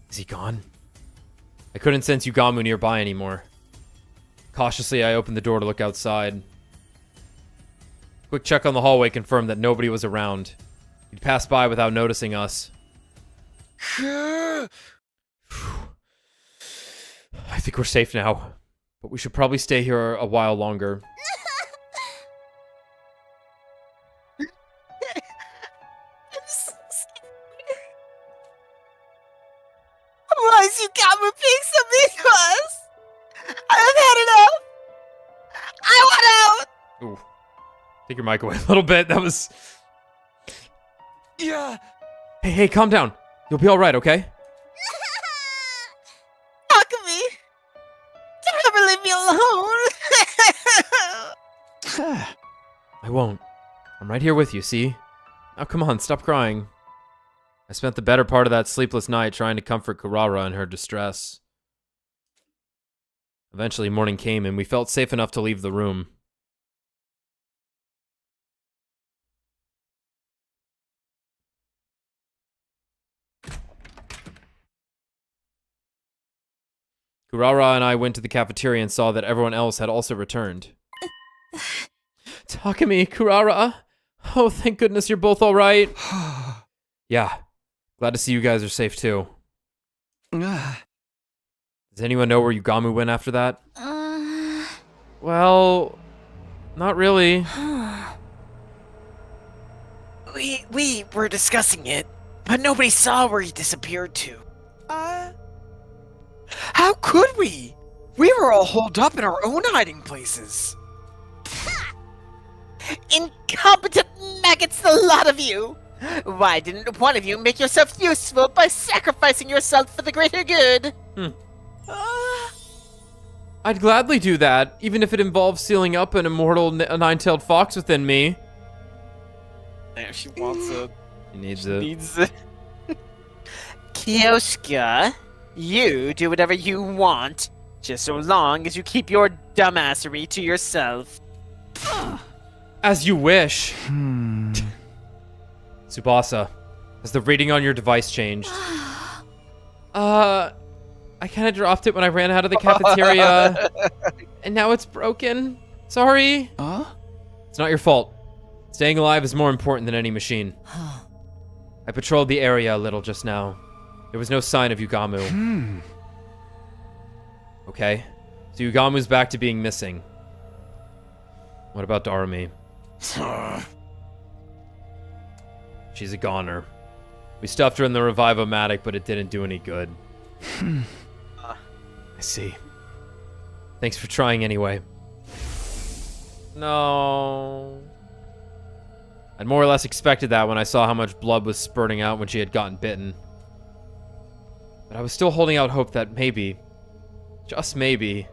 Is he gone? I couldn't sense Yugamu nearby anymore. Cautiously, I opened the door to look outside. Quick check on the hallway confirmed that nobody was around. He'd passed by without noticing us. I think we're safe now, but we should probably stay here a while longer. Why is Yugamu being so mean to us? I've had enough. I want out. Ooh. Take your mic away a little bit. That was... Yeah. Hey, calm down. You'll be alright, okay? Takumi, don't ever leave me alone. I won't. I'm right here with you, see? Now come on, stop crying. I spent the better part of that sleepless night trying to comfort Kurara in her distress. Eventually, morning came and we felt safe enough to leave the room. Kurara and I went to the cafeteria and saw that everyone else had also returned. Takumi, Kurara. Oh, thank goodness you're both alright. Yeah. Glad to see you guys are safe too. Does anyone know where Yugamu went after that? Well, not really. We were discussing it, but nobody saw where he disappeared to. How could we? We were all holed up in our own hiding places. Incompetent maggots, the lot of you! Why didn't one of you make yourself useful by sacrificing yourself for the greater good? I'd gladly do that, even if it involves sealing up an immortal nine-tailed fox within me. There, she wants it. She needs it. Needs it. Kyoshka, you do whatever you want, just so long as you keep your dumbassery to yourself. As you wish. Tsubasa, has the reading on your device changed? I kind of dropped it when I ran out of the cafeteria. And now it's broken. Sorry. It's not your fault. Staying alive is more important than any machine. I patrolled the area a little just now. There was no sign of Yugamu. Okay. So Yugamu's back to being missing. What about Darumi? She's a goner. We stuffed her in the Revive-O-Matic, but it didn't do any good. I see. Thanks for trying anyway. No. I'd more or less expected that when I saw how much blood was spurting out when she had gotten bitten. But I was still holding out hope that maybe, just maybe...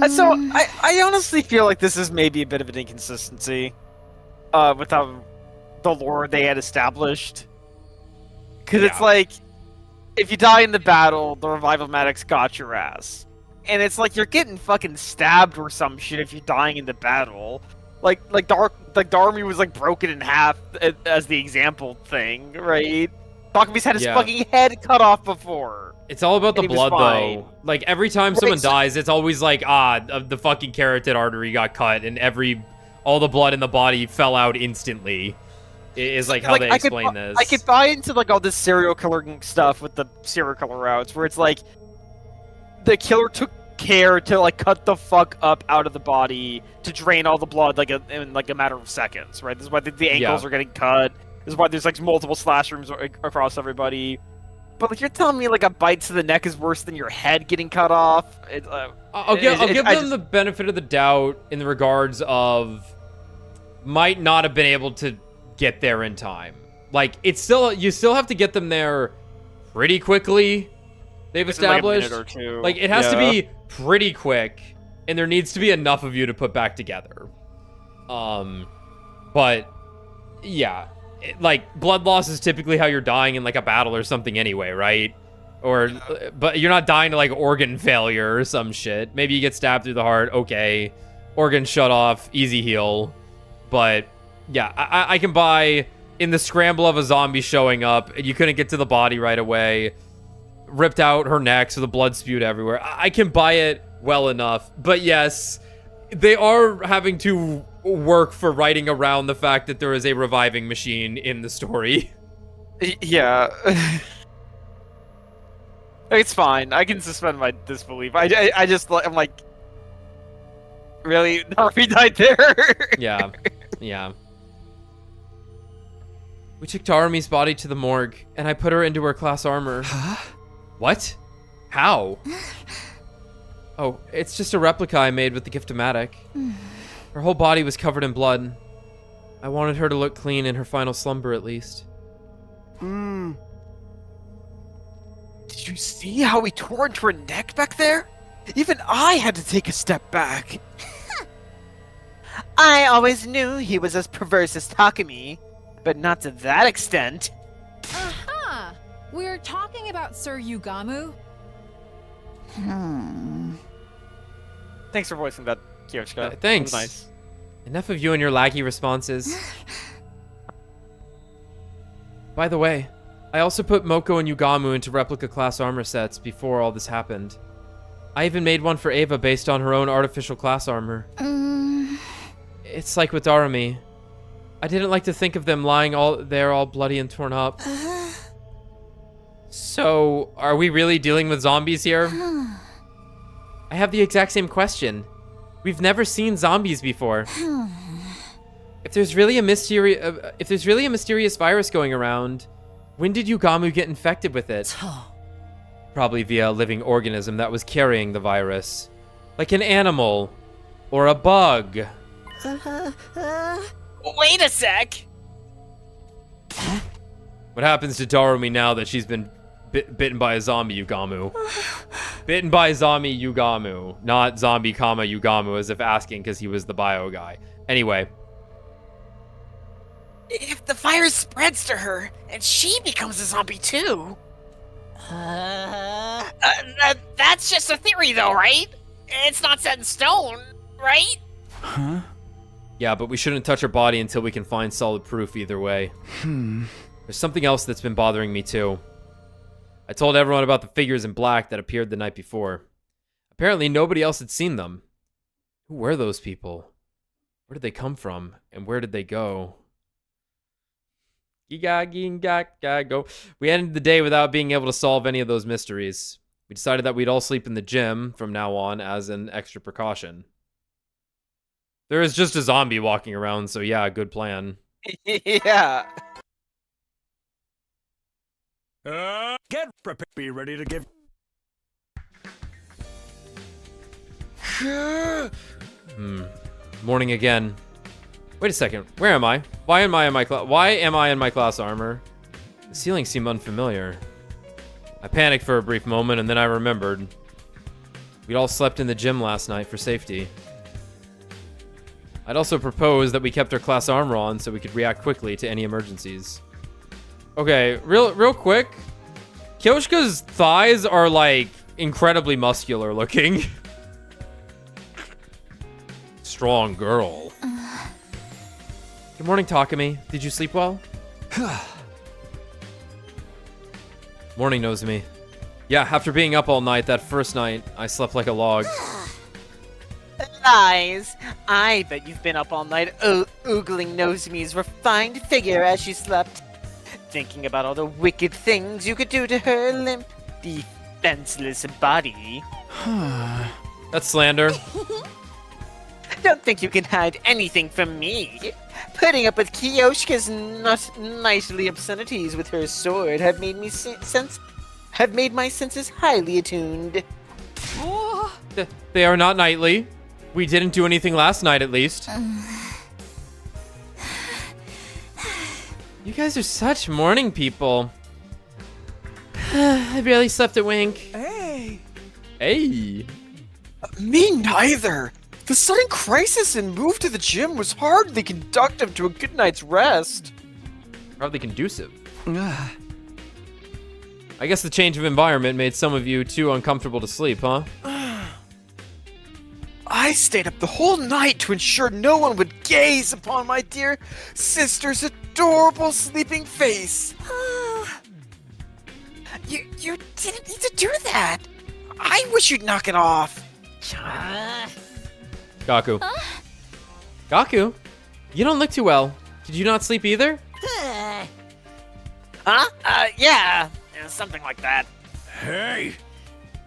So, I honestly feel like this is maybe a bit of an inconsistency without the lore they had established. Because it's like, if you die in the battle, the Revive-O-Matic's got your ass. And it's like you're getting fucking stabbed or some shit if you're dying in the battle. Like Darumi was like broken in half as the example thing, right? Bakumi's had his fucking head cut off before. It's all about the blood, though. Like, every time someone dies, it's always like, the fucking carotid artery got cut, and all the blood in the body fell out instantly. Is like how they explain this. I could buy into like all this serial killer stuff with the serial killer routes, where it's like the killer took care to like cut the fuck up out of the body to drain all the blood in like a matter of seconds, right? This is why the ankles are getting cut. This is why there's like multiple slash rooms across everybody. But like you're telling me like a bite to the neck is worse than your head getting cut off? I'll give them the benefit of the doubt in the regards of might not have been able to get there in time. Like you still have to get them there pretty quickly. They've established like a minute or two. Like it has to be pretty quick, and there needs to be enough of you to put back together. But yeah. Like, blood loss is typically how you're dying in, like, a battle or something anyway, right? But you're not dying to, like, organ failure or some shit. Maybe you get stabbed through the heart, okay. Organ shut off, easy heal. But, yeah, I can buy in the scramble of a zombie showing up, and you couldn't get to the body right away, ripped out her neck so the blood spewed everywhere. I can buy it well enough. But, yes, they are having to work for writing around the fact that there is a reviving machine in the story. Yeah. It's fine. I can suspend my disbelief. I'm like, really? Darby died there? Yeah. Yeah. We took Darumi's body to the morgue, and I put her into her class armor. Huh? What? How? Oh, it's just a replica I made with the Gift-O-Matic. Her whole body was covered in blood. I wanted her to look clean in her final slumber, at least. Did you see how he tore into her neck back there? Even I had to take a step back. I always knew he was as perverse as Takumi, but not to that extent. Aha! We're talking about Sir Yugamu? Thanks for voicing that, Kyoshika. Thanks. That was nice. Enough of you and your laggy responses. By the way, I also put Moko and Yugamu into replica class armor sets before all this happened. I even made one for Ava based on her own artificial class armor. It's like with Darumi. I didn't like to think of them lying all bloody and torn up. So, are we really dealing with zombies here? I have the exact same question. We've never seen zombies before. If there's really a mysterious virus going around, when did Yugamu get infected with it? Probably via a living organism that was carrying the virus. Like an animal. Or a bug. Wait a sec! What happens to Darumi now that she's been bitten by a zombie Yugamu? Bitten by zombie Yugamu. Not zombie comma Yugamu, as if asking because he was the bio guy. Anyway. If the virus spreads to her, and she becomes a zombie too... that's just a theory though, right? It's not set in stone, right? Huh? Yeah, but we shouldn't touch her body until we can find solid proof either way. There's something else that's been bothering me too. I told everyone about the figures in black that appeared the night before. Apparently nobody else had seen them. Who were those people? Where did they come from? And where did they go? Go. We ended the day without being able to solve any of those mysteries. We decided that we'd all sleep in the gym from now on as an extra precaution. There is just a zombie walking around, so yeah, good plan. Yeah. Get prepared. Be ready to give. Morning again. Wait a second. Where am I? Why am I in my class armor? The ceiling seemed unfamiliar. I panicked for a brief moment and then I remembered. We'd all slept in the gym last night for safety. I'd also proposed that we kept our class armor on so we could react quickly to any emergencies. Okay, real quick. Kyoshka's thighs are like incredibly muscular looking. Strong girl. Good morning, Takumi. Did you sleep well? Morning, Nozomi. Yeah, after being up all night that first night, I slept like a log. Lies. I bet you've been up all night oogling Nozomi's refined figure as she slept. Thinking about all the wicked things you could do to her limp, defenseless body. That's slander. Don't think you can hide anything from me. Putting up with Kiyoshika's not nicely obscenities with her sword have made me my senses highly attuned. They are not nightly. We didn't do anything last night, at least. You guys are such morning people. I barely slept a wink. Hey. Hey. Me neither. The sudden crisis and move to the gym was hardly conducive to a good night's rest. Probably conducive. I guess the change of environment made some of you too uncomfortable to sleep, huh? I stayed up the whole night to ensure no one would gaze upon my dear sister's adorable sleeping face. You didn't need to do that. I wish you'd knock it off. Gaku. Gaku? You don't look too well. Did you not sleep either? Yeah, something like that. Hey!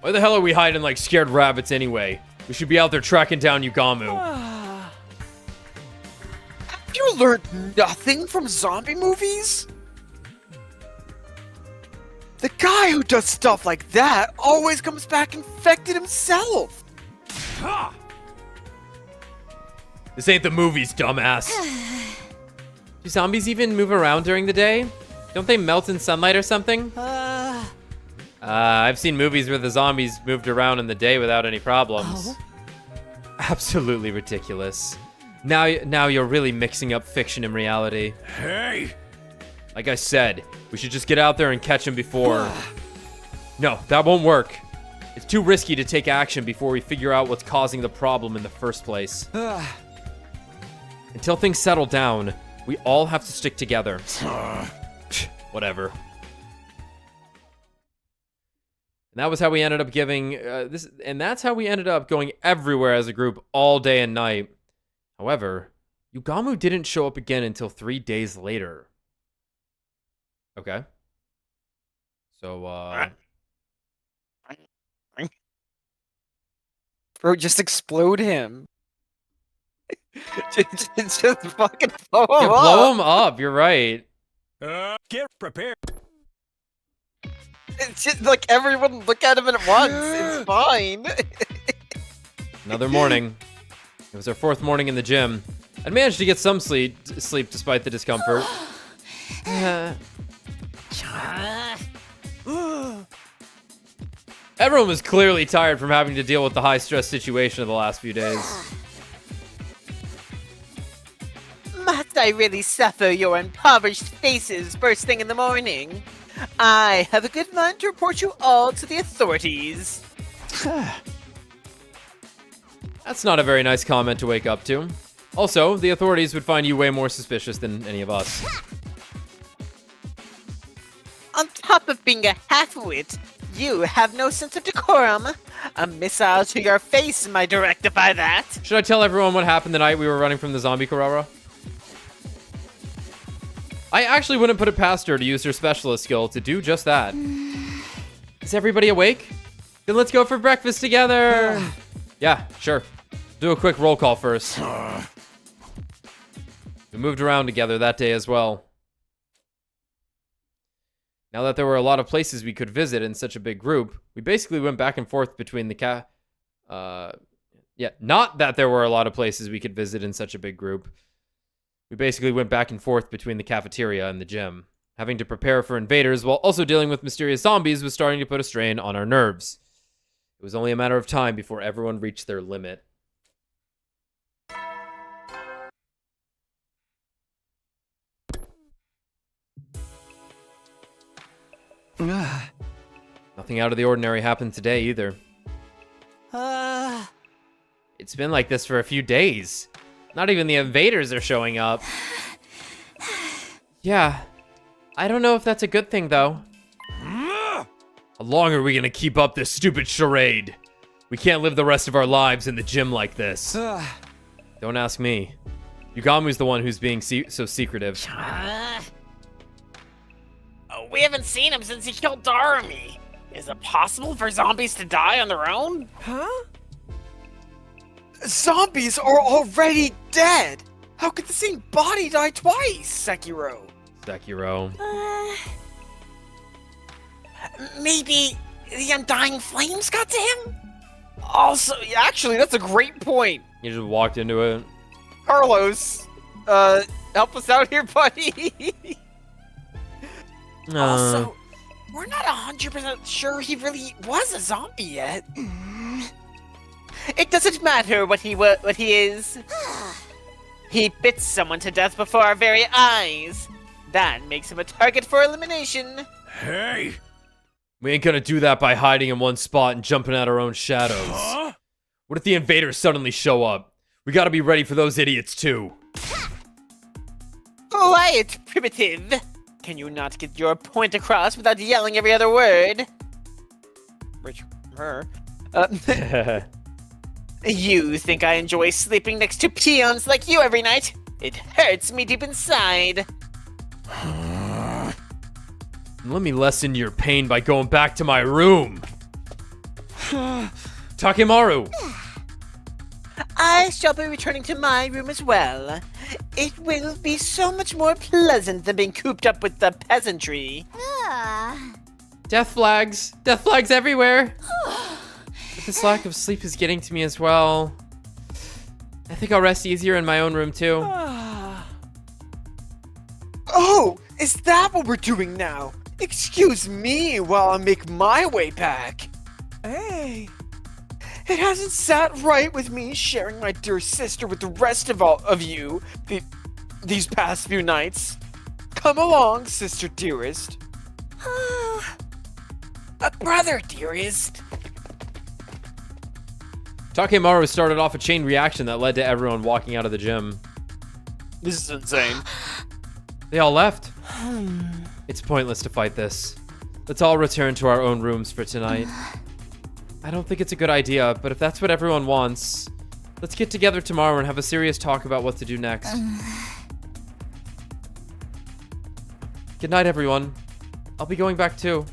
Why the hell are we hiding like scared rabbits anyway? We should be out there tracking down Yugamu. Have you learned nothing from zombie movies? The guy who does stuff like that always comes back infected himself. This ain't the movies, dumbass. Do zombies even move around during the day? Don't they melt in sunlight or something? I've seen movies where the zombies moved around in the day without any problems. Oh. Absolutely ridiculous. Now you're really mixing up fiction and reality. Hey! Like I said, we should just get out there and catch him before... No, that won't work. It's too risky to take action before we figure out what's causing the problem in the first place. Until things settle down, we all have to stick together. Whatever. And that was how we ended up giving that's how we ended up going everywhere as a group all day and night. However, Yugamu didn't show up again until 3 days later. Okay. So, Bro, just explode him. just fucking blow him yeah, up. blow him up, you're right. Get prepared. It's just like everyone look at him at once. It's fine. Another morning. It was our 4th morning in the gym. I'd managed to get some sleep despite the discomfort. Everyone was clearly tired from having to deal with the high-stress situation of the last few days. Must I really suffer your impoverished faces first thing in the morning? I have a good mind to report you all to the authorities. That's not a very nice comment to wake up to. Also, the authorities would find you way more suspicious than any of us. On top of being a half-wit, you have no sense of decorum. A missile to your face, am I directed by that? Should I tell everyone what happened the night we were running from the zombie Carrara? I actually wouldn't put it past her to use her specialist skill to do just that. Is everybody awake? Then let's go for breakfast together. Yeah, sure. Do a quick roll call first. We moved around together that day as well. Now that there were a lot of places we could visit in such a big group, we basically went back and forth between the not that there were a lot of places we could visit in such a big group. We basically went back and forth between the cafeteria and the gym. Having to prepare for invaders while also dealing with mysterious zombies was starting to put a strain on our nerves. It was only a matter of time before everyone reached their limit. Nothing out of the ordinary happened today either. It's been like this for a few days. Not even the invaders are showing up. Yeah. I don't know if that's a good thing, though. How long are we gonna keep up this stupid charade? We can't live the rest of our lives in the gym like this. Don't ask me. Yugamu's the one who's being so secretive. We haven't seen him since he killed Darumi. Is it possible for zombies to die on their own? Huh? Zombies are already dead! How could the same body die twice, Sekiro? Sekiro. Maybe the undying flames got to him? Also, actually, that's a great point. You just walked into it. Carlos, help us out here, buddy. Also, we're not 100% sure he really was a zombie yet. It doesn't matter what he is. He bit someone to death before our very eyes. That makes him a target for elimination. Hey! We ain't gonna do that by hiding in one spot and jumping at our own shadows. Huh? What if the invaders suddenly show up? We gotta be ready for those idiots too. Quiet, primitive. Can you not get your point across without yelling every other word? You think I enjoy sleeping next to peons like you every night? It hurts me deep inside. Let me lessen your pain by going back to my room. Takemaru! I shall be returning to my room as well. It will be so much more pleasant than being cooped up with the peasantry. Death flags! Death flags everywhere! But this lack of sleep is getting to me as well. I think I'll rest easier in my own room too. Oh, is that what we're doing now? Excuse me while I make my way back. Hey. It hasn't sat right with me sharing my dear sister with the rest of all of you these past few nights. Come along, sister dearest. A brother dearest. Takemaru started off a chain reaction that led to everyone walking out of the gym. This is insane. They all left. It's pointless to fight this. Let's all return to our own rooms for tonight. I don't think it's a good idea, but if that's what everyone wants, let's get together tomorrow and have a serious talk about what to do next. Good night, everyone. I'll be going back too.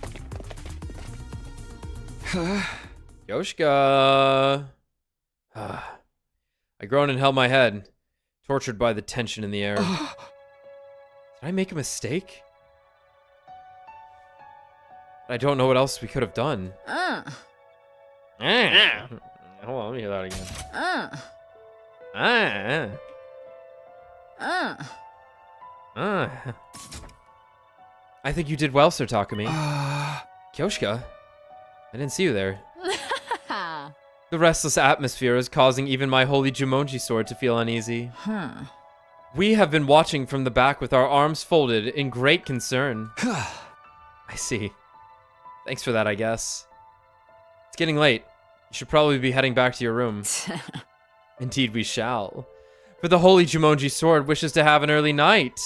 Yoshika. I groaned and held my head, tortured by the tension in the air. Did I make a mistake? I don't know what else we could have done. Hold on, let me hear that again. I think you did well, Sir Takumi. Kyoshika, I didn't see you there. The restless atmosphere is causing even my holy Jumonji sword to feel uneasy. We have been watching from the back with our arms folded in great concern. I see. Thanks for that, I guess. It's getting late. You should probably be heading back to your room. Indeed we shall. For the holy Jumonji sword wishes to have an early night.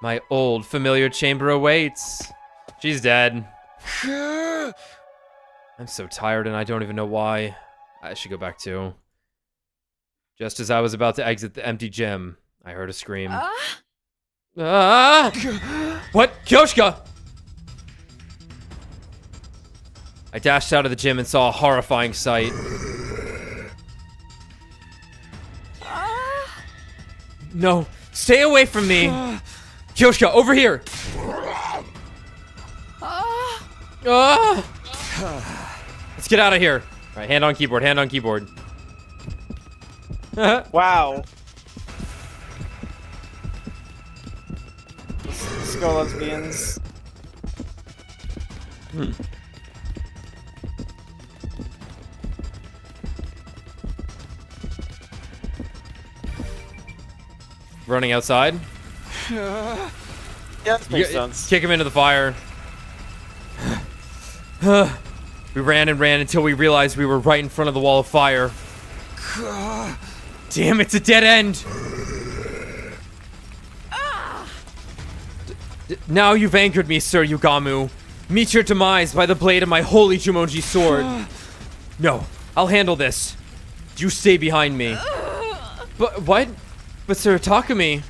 My old familiar chamber awaits. She's dead. I'm so tired and I don't even know why. I should go back too. Just as I was about to exit the empty gym, I heard a scream. What? Kyoshika! I dashed out of the gym and saw a horrifying sight. No, stay away from me! Kyoshika, over here! Let's get out of here. All right, hand on keyboard, hand on keyboard. Wow. Let's go, lesbians. Running outside. Yeah, that makes sense. Kick him into the fire. We ran and ran until we realized we were right in front of the wall of fire. Damn, it's a dead end. Now you've angered me, Sir Yugamu. Meet your demise by the blade of my holy Jumonji sword. No, I'll handle this. You stay behind me. But what? But Sir Takumi.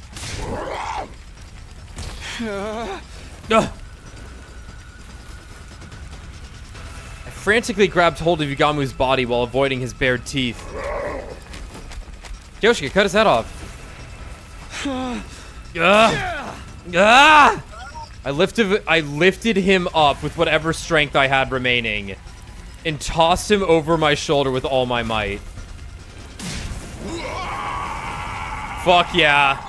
I frantically grabbed hold of Yugamu's body while avoiding his bared teeth. Yoshika, cut his head off. I lifted him up with whatever strength I had remaining and tossed him over my shoulder with all my might. Fuck yeah.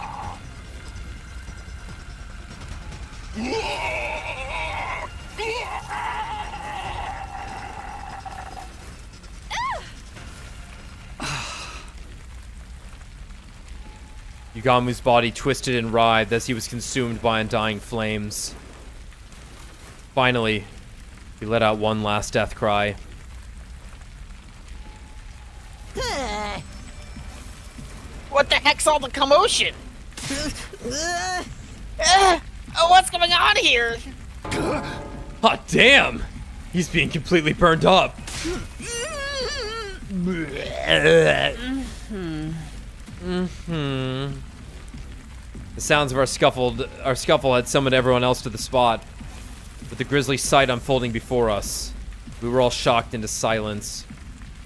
Yugamu's body twisted and writhed as he was consumed by undying flames. Finally, he let out one last death cry. What the heck's all the commotion? What's going on here? Hot damn! He's being completely burned up. The sounds of our scuffle had summoned everyone else to the spot. With the grisly sight unfolding before us, we were all shocked into silence.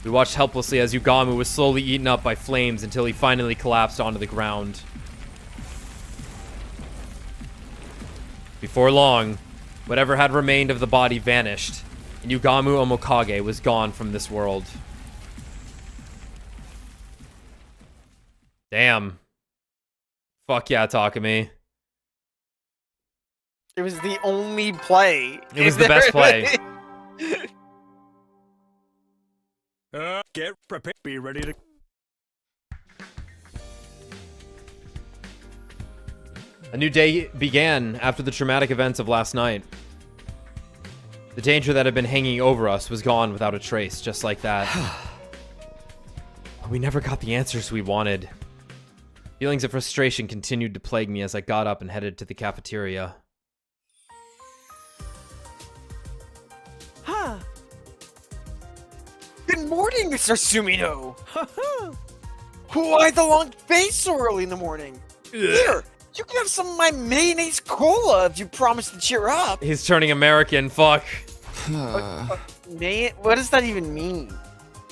We watched helplessly as Yugamu was slowly eaten up by flames until he finally collapsed onto the ground. Before long, whatever had remained of the body vanished, and Yugamu Omokage was gone from this world. Damn. Fuck yeah, Takumi. It was the only play. It was the best play. Get prepared. Be ready to... A new day began after the traumatic events of last night. The danger that had been hanging over us was gone without a trace, just like that. We never got the answers we wanted. Feelings of frustration continued to plague me as I got up and headed to the cafeteria. Good morning, Mr. Sumino! Why the long face so early in the morning? Here, you can have some of my mayonnaise cola if you promise to cheer up. He's turning American, fuck. What does that even mean?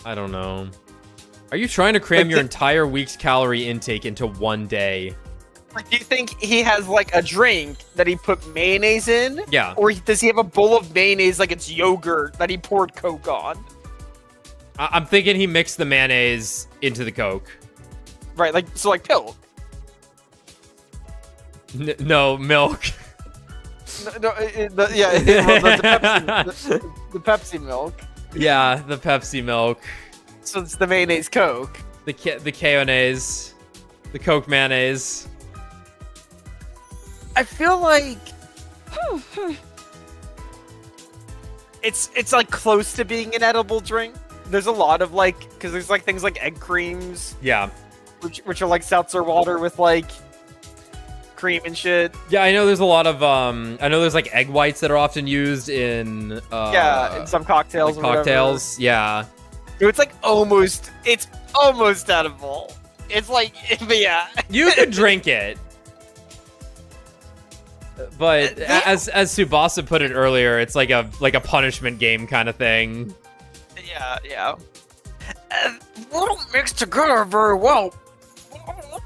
I don't know. Are you trying to cram your entire week's calorie intake into one day? Like, do you think he has, like, a drink that he put mayonnaise in? Yeah. Or does he have a bowl of mayonnaise like it's yogurt that he poured Coke on? I'm thinking he mixed the mayonnaise into the Coke. Right, like, so like pill. No, milk. The Pepsi milk. Yeah, the Pepsi milk. So it's the mayonnaise Coke. The Kayonnaise. The Coke mayonnaise. I feel like... It's like close to being an edible drink. There's a lot of like, because there's like things like egg creams. Yeah. which are like seltzer water with like cream and shit. Yeah, I know there's a lot of I know there's like egg whites that are often used in in some cocktails. like cocktails. Yeah. Dude, it's almost edible. It's like, but yeah. You could drink it. But as Tsubasa put it earlier, it's like a punishment game kind of thing. Yeah. Won't mix together very well.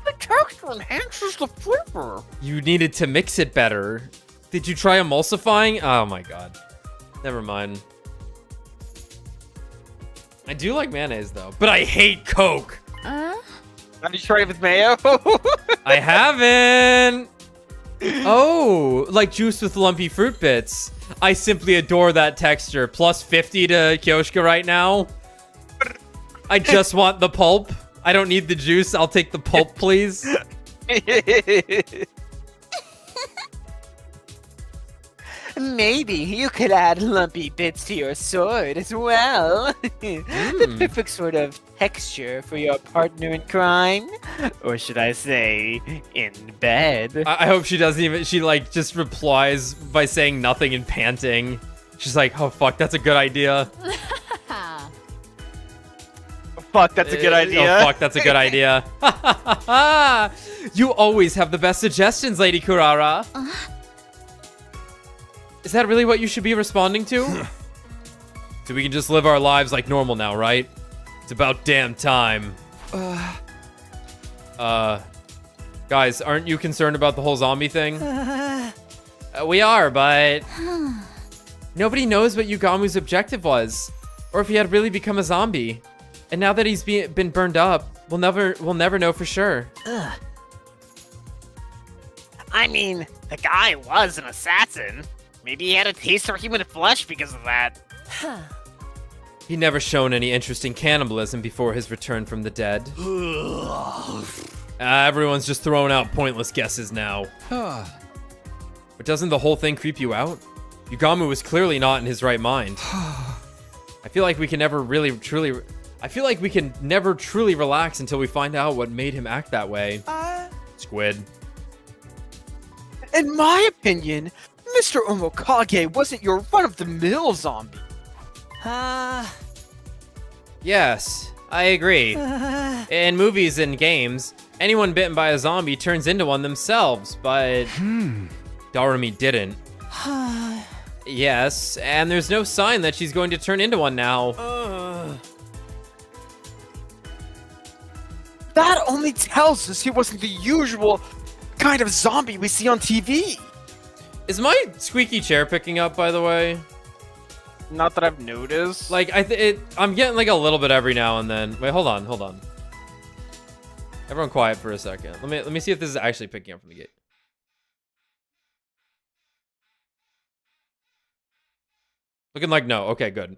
The texture enhances the flavor. You needed to mix it better. Did you try emulsifying? Oh my god. Never mind. I do like mayonnaise though, but I hate Coke. Have you tried it with mayo? I haven't. Oh, like juice with lumpy fruit bits. I simply adore that texture. Plus 50 to Kyoshika right now. I just want the pulp. I don't need the juice. I'll take the pulp, please. Maybe you could add lumpy bits to your sword as well. The perfect sort of texture for your partner in crime. Or should I say, in bed. I hope she doesn't even... She, like, just replies by saying nothing and panting. She's like, oh, fuck, that's a good idea. Fuck, that's a good idea. Oh, fuck, that's a good idea. You always have the best suggestions, Lady Kurara. Is that really what you should be responding to? So we can just live our lives like normal now, right? It's about damn time. Guys, aren't you concerned about the whole zombie thing? We are, but... Nobody knows what Yugamu's objective was. Or if he had really become a zombie. And now that he's been burned up, we'll never know for sure. I mean, the guy was an assassin. Maybe he had a taste for human flesh because of that. He never shown any interest in cannibalism before his return from the dead. Everyone's just throwing out pointless guesses now. But doesn't the whole thing creep you out? Yugamu was clearly not in his right mind. I feel like we can never truly relax until we find out what made him act that way. Squid. In my opinion, Mr. Omokage wasn't your run-of-the-mill zombie. Yes, I agree. In movies and games, anyone bitten by a zombie turns into one themselves, but Darumi didn't. Yes, and there's no sign that she's going to turn into one now. That only tells us he wasn't the usual kind of zombie we see on TV. Is my squeaky chair picking up, by the way? Not that I've noticed. Like, I'm getting like a little bit every now and then. Wait, hold on. Everyone quiet for a second. Let me see if this is actually picking up from the gate. Looking like no. Okay, good.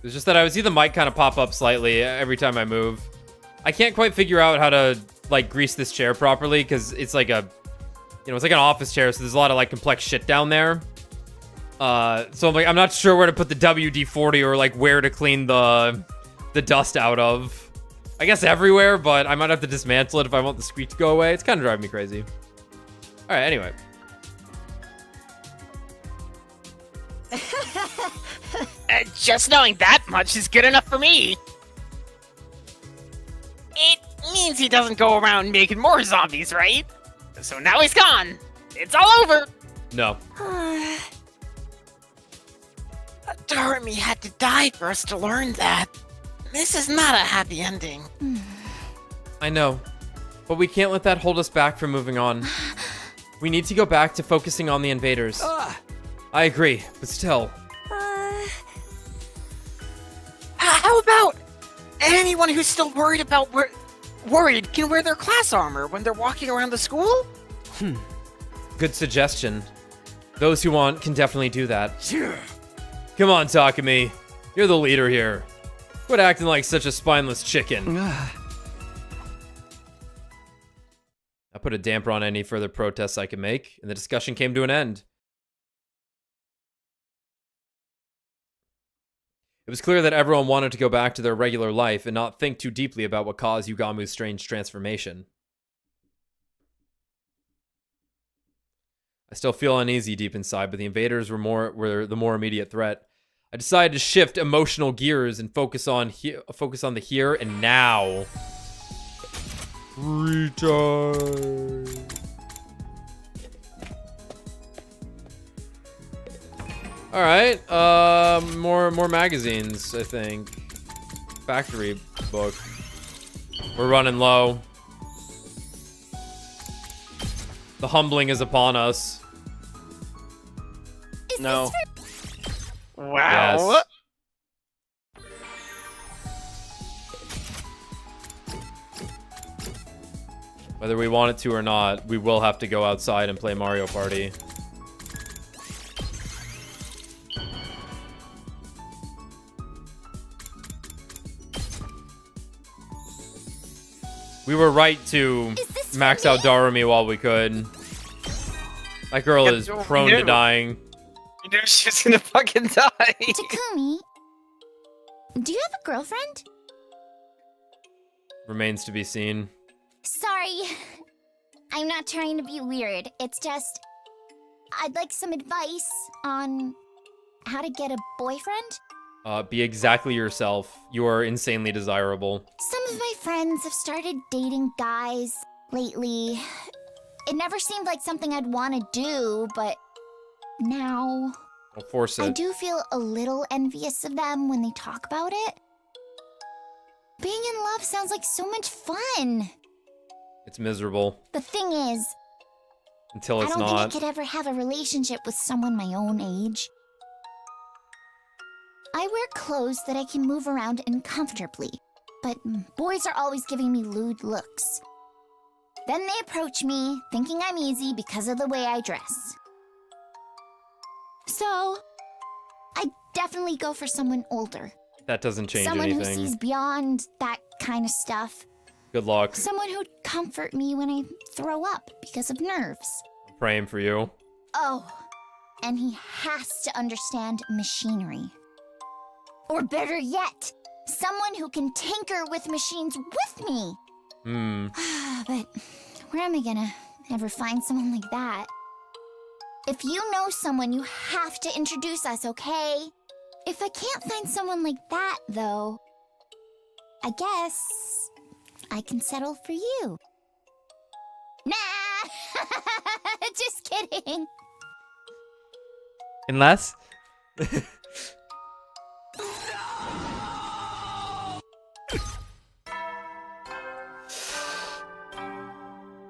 It's just that I would see the mic kind of pop up slightly every time I move. I can't quite figure out how to like grease this chair properly because it's like it's like an office chair, so there's a lot of like complex shit down there. So I'm not sure where to put the WD-40 or like where to clean the dust out of. I guess everywhere, but I might have to dismantle it if I want the squeak to go away. It's kind of driving me crazy. All right, anyway. Just knowing that much is good enough for me. It means he doesn't go around making more zombies, right? So now he's gone. It's all over. No. Darumi had to die for us to learn that. This is not a happy ending. I know, but we can't let that hold us back from moving on. We need to go back to focusing on the invaders. I agree, but still. How about anyone who's still worried can wear their class armor when they're walking around the school? Good suggestion. Those who want can definitely do that. Come on, Takumi. You're the leader here. Quit acting like such a spineless chicken. I put a damper on any further protests I could make, and the discussion came to an end. It was clear that everyone wanted to go back to their regular life and not think too deeply about what caused Yugamu's strange transformation. I still feel uneasy deep inside, but the invaders were the more immediate threat. I decided to shift emotional gears and focus on the here and now. Retard. All right, more magazines, I think. Factory book. We're running low. The humbling is upon us. No. Wow. Yes. Whether we want it to or not, we will have to go outside and play Mario Party. We were right to max out Darumi while we could. That girl is prone to dying. You knew she was gonna fucking die. Takumi, do you have a girlfriend? Remains to be seen. Sorry. I'm not trying to be weird. It's just... I'd like some advice on how to get a boyfriend. Be exactly yourself. You are insanely desirable. Some of my friends have started dating guys lately. It never seemed like something I'd want to do, but now... I'll force it. I do feel a little envious of them when they talk about it. Being in love sounds like so much fun. It's miserable. The thing is, Until it's I don't not. think I could ever have a relationship with someone my own age. I wear clothes that I can move around in comfortably, but boys are always giving me lewd looks. Then they approach me, thinking I'm easy because of the way I dress. So, I definitely go for someone older. That doesn't change Someone anything. who sees beyond that kind of stuff. Good luck. Someone who'd comfort me when I throw up because of nerves. I'm praying for you. Oh, and he has to understand machinery. Or better yet, someone who can tinker with machines with me. But where am I gonna ever find someone like that? If you know someone, you have to introduce us, okay? If I can't find someone like that, though, I guess I can settle for you. Nah! Just kidding. Unless?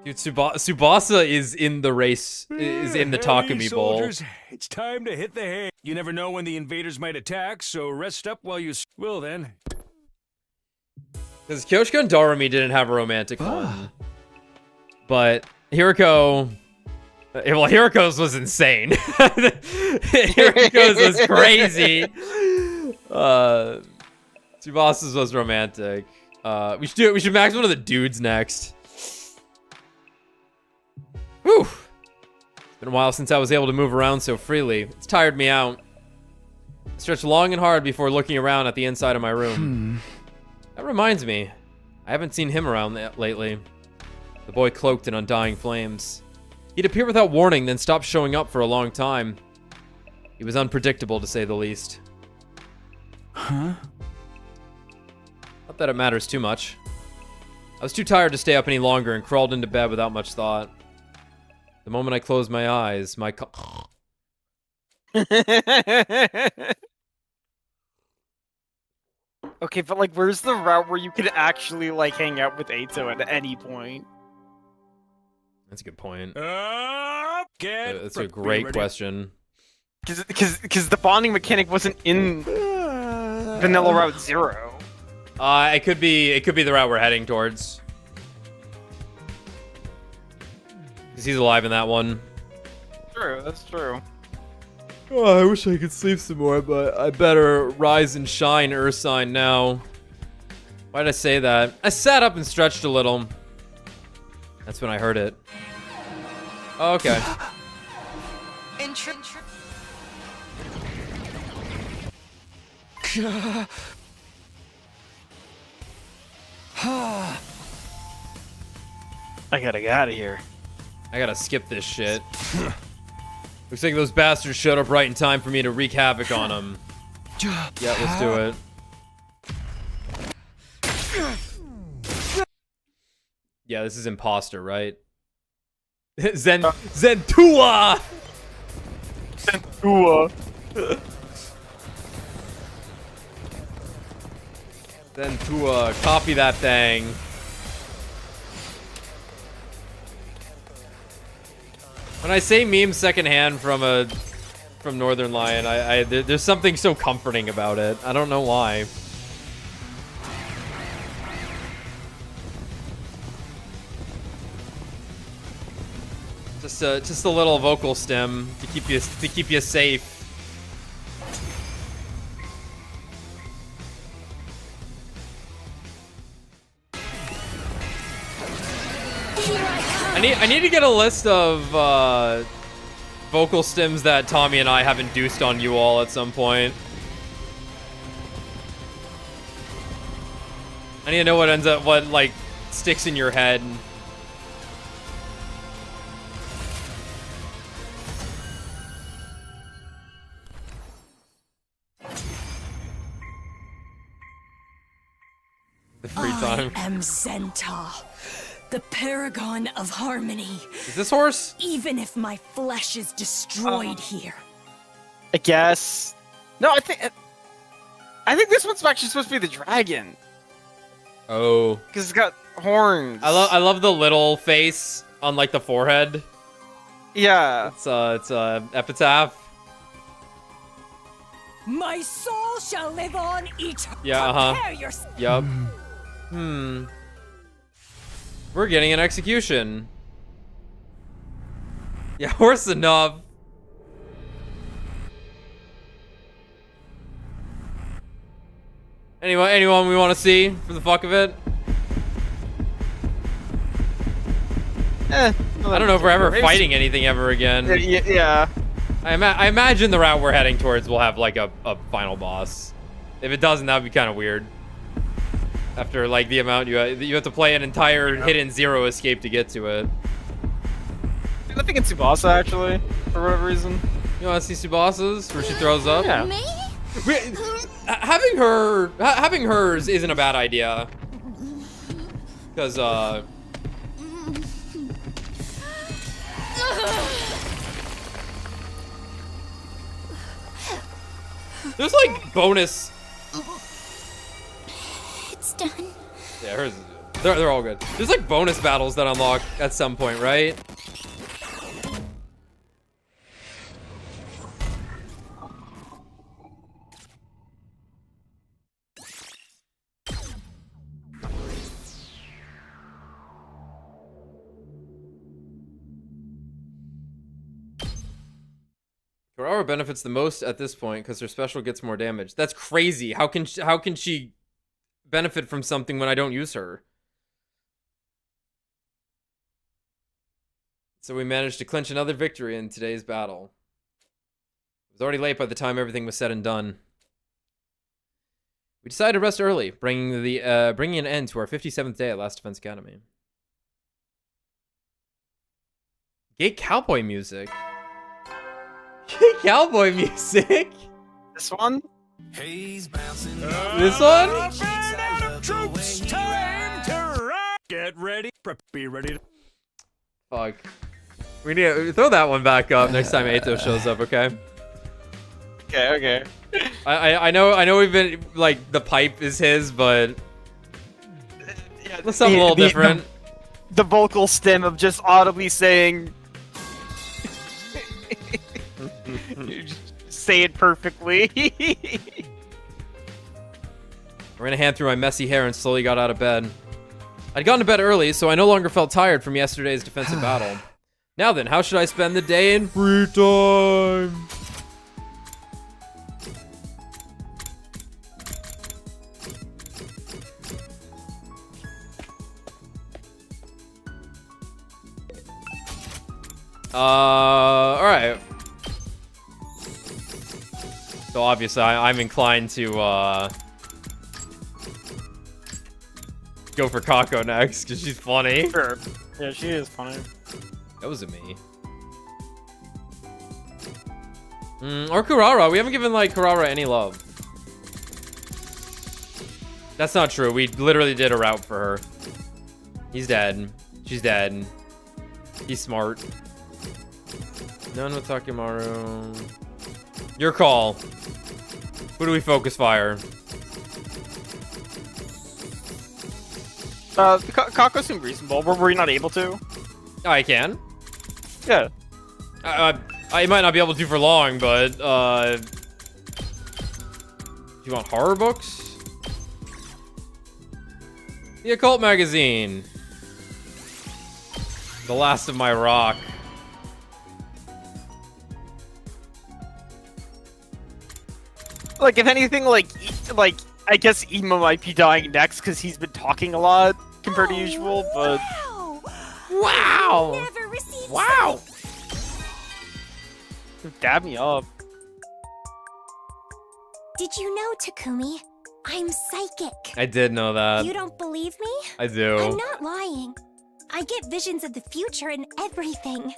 Dude, Tsubasa is in the race, is in the Takumi Bowl. Soldiers, it's time to hit the hay. You never know when the invaders might attack, so rest up while you... Well then. Because Kyoshiko and Darumi didn't have a romantic one. But Hiriko... Well, Hiriko's was insane. Hiriko's was crazy. Tsubasa's was romantic. We should max one of the dudes next. Whew. It's been a while since I was able to move around so freely. It's tired me out. I stretched long and hard before looking around at the inside of my room. That reminds me, I haven't seen him around lately. The boy cloaked in undying flames. He'd appear without warning, then stop showing up for a long time. He was unpredictable, to say the least. Huh? Not that it matters too much. I was too tired to stay up any longer and crawled into bed without much thought. The moment I closed my eyes, my Okay, but like, where's the route where you could actually like hang out with Eito at any point? That's a good point. That's a great question. Because the bonding mechanic wasn't in Vanilla Route 0. It could be the route we're heading towards. Because he's alive in that one. True, that's true. Oh, I wish I could sleep some more, but I better rise and shine, Ursine, now. Why'd I say that? I sat up and stretched a little. That's when I heard it. Oh, okay. I gotta get out of here. I gotta skip this shit. Looks like those bastards showed up right in time for me to wreak havoc on them. Yeah, let's do it. Yeah, this is imposter, right? Zentua! Zentua. Zentua, copy that thing. When I say meme secondhand from Northern Lion, there's something so comforting about it. I don't know why. Just a little vocal stem to keep you safe. I need to get a list of vocal stems that Tommy and I have induced on you all at some point. I need to know what like sticks in your head. The free time. I am Zenta, the paragon of harmony. Is this horse? Even if my flesh is destroyed here. I guess. No, I think this one's actually supposed to be the dragon. Oh. Because it's got horns. I love the little face on like the forehead. Yeah. It's epitaph. My soul shall live on eternally. Yeah, Prepare yourself. Yup. We're getting an execution. Yeah, horse enough. Anyone we want to see for the fuck of it? I don't know if we're ever fighting anything ever again. Yeah. I imagine the route we're heading towards will have like a final boss. If it doesn't, that'd be kind of weird. After like the amount you have to play an entire hidden zero escape to get to it. I think it's Tsubasa actually, for whatever reason. You want to see Tsubasa's where she throws up? Yeah. Me? Having hers isn't a bad idea. Because there's like bonus. It's done. Yeah, hers. They're all good. There's like bonus battles that unlock at some point, right? Kurara benefits the most at this point because her special gets more damage. That's crazy. How can she benefit from something when I don't use her? So we managed to clinch another victory in today's battle. It was already late by the time everything was said and done. We decided to rest early, bringing an end to our 57th day at Last Defense Academy. Gay cowboy music. Gay cowboy music. This one? This one? Troops, time to rock. Get ready. Be ready to... Fuck. We need to throw that one back up next time Ato shows up, okay? Okay. I know we've been like the pipe is his, but let's something a little different. The vocal stem of just audibly saying say it perfectly. I ran a hand through my messy hair and slowly got out of bed. I'd gone to bed early, so I no longer felt tired from yesterday's defensive battle. Now then, how should I spend the day in free time? Alright. So obviously, I'm inclined to go for Kako next because she's funny. Sure. Yeah, she is funny. That wasn't me. Or Kurara. We haven't given like Kurara any love. That's not true. We literally did a route for her. He's dead. She's dead. He's smart. None with Takimaru. Your call. Who do we focus fire? Kako seemed reasonable. Were we not able to? I can. Yeah. I might not be able to for long, but do you want horror books? The Occult Magazine. The Last of My Rock. Like, if anything, like I guess Ema might be dying next because he's been talking a lot compared to usual, but... Wow! Never received Wow! Dab me up. Did you know, Takumi? I'm psychic. I did know that. You don't believe me? I do. I'm not lying. I get visions of the future and everything.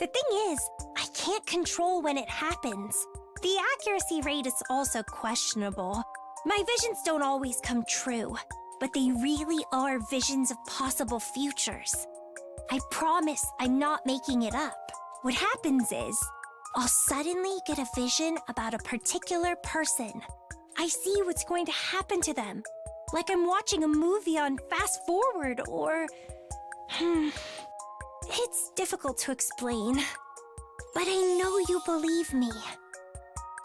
The thing is, I can't control when it happens. The accuracy rate is also questionable. My visions don't always come true, but they really are visions of possible futures. I promise I'm not making it up. What happens is, I'll suddenly get a vision about a particular person. I see what's going to happen to them, like I'm watching a movie on fast forward or... It's difficult to explain, but I know you believe me.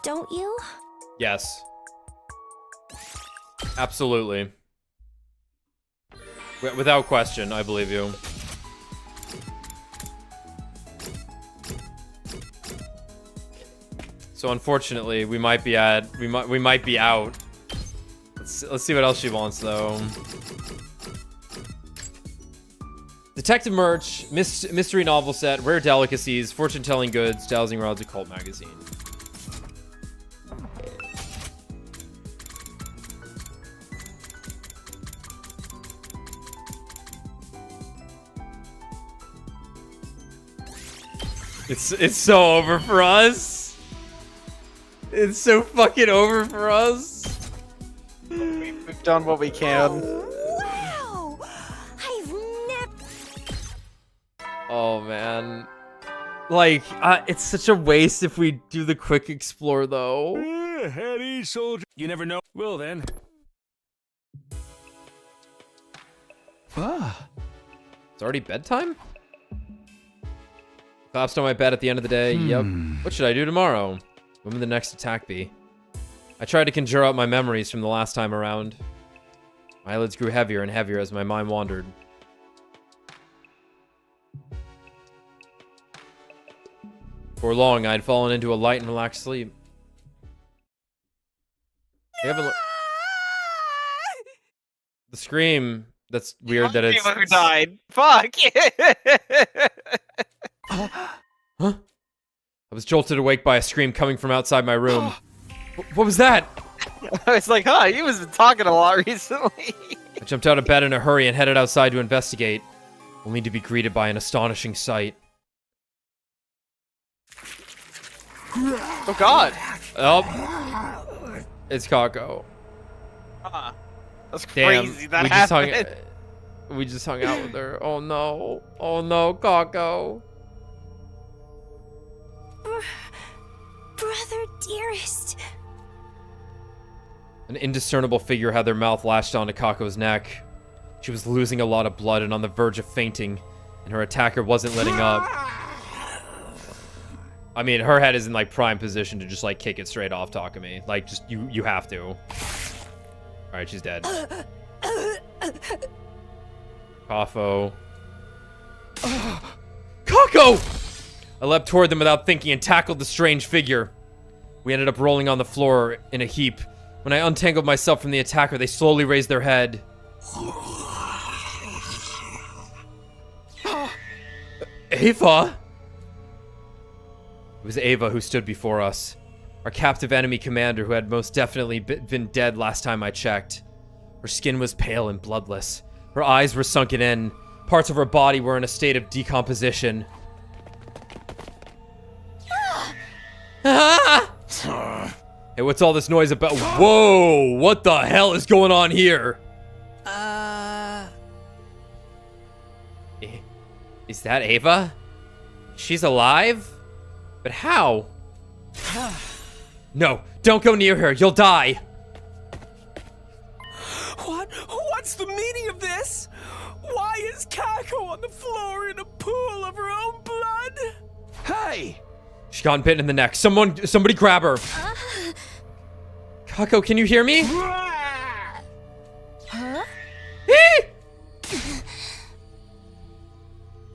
Don't you? Yes. Absolutely. Without question, I believe you. So unfortunately, we might be out. Let's see what else she wants though. Detective merch, mystery novel set, rare delicacies, fortune-telling goods, dowsing rods, occult magazine. It's so over for us. It's so fucking over for us. We've done what we can. Wow! I've never... Oh, man. Like, it's such a waste if we do the quick explore, though. Heady soldier. You never know. Well, then. Ah. It's already bedtime? Collapsed on my bed at the end of the day. Yep. What should I do tomorrow? When will the next attack be? I tried to conjure up my memories from the last time around. My eyelids grew heavier and heavier as my mind wandered. For long, I had fallen into a light and relaxed sleep. We haven't the scream. That's weird that it's... who died. Fuck! Huh? I was jolted awake by a scream coming from outside my room. What was that? I was like, huh, he was talking a lot recently. I jumped out of bed in a hurry and headed outside to investigate, only to be greeted by an astonishing sight. Oh god. Oh, it's Kako. That's Damn, crazy. That happened. We just hung out with her. Oh no. Oh no, Kako. Brother dearest. An indiscernible figure had their mouth lashed onto Kako's neck. She was losing a lot of blood and on the verge of fainting, and her attacker wasn't letting up. I mean, her head is in like prime position to just like kick it straight off Takumi. Like, just you have to. All right, she's dead. Kafo. Kako! I leapt toward them without thinking and tackled the strange figure. We ended up rolling on the floor in a heap. When I untangled myself from the attacker, they slowly raised their head. Ava! It was Ava who stood before us. Our captive enemy commander, who had most definitely been dead last time I checked. Her skin was pale and bloodless. Her eyes were sunken in. Parts of her body were in a state of decomposition. Hey, what's all this noise about? Whoa! What the hell is going on here? Is that Ava? She's alive? But how? No, don't go near her. You'll die. What's the meaning of this? Why is Kako on the floor in a pool of her own blood? Hey! She got bitten in the neck. Somebody grab her. Kako, can you hear me? Huh?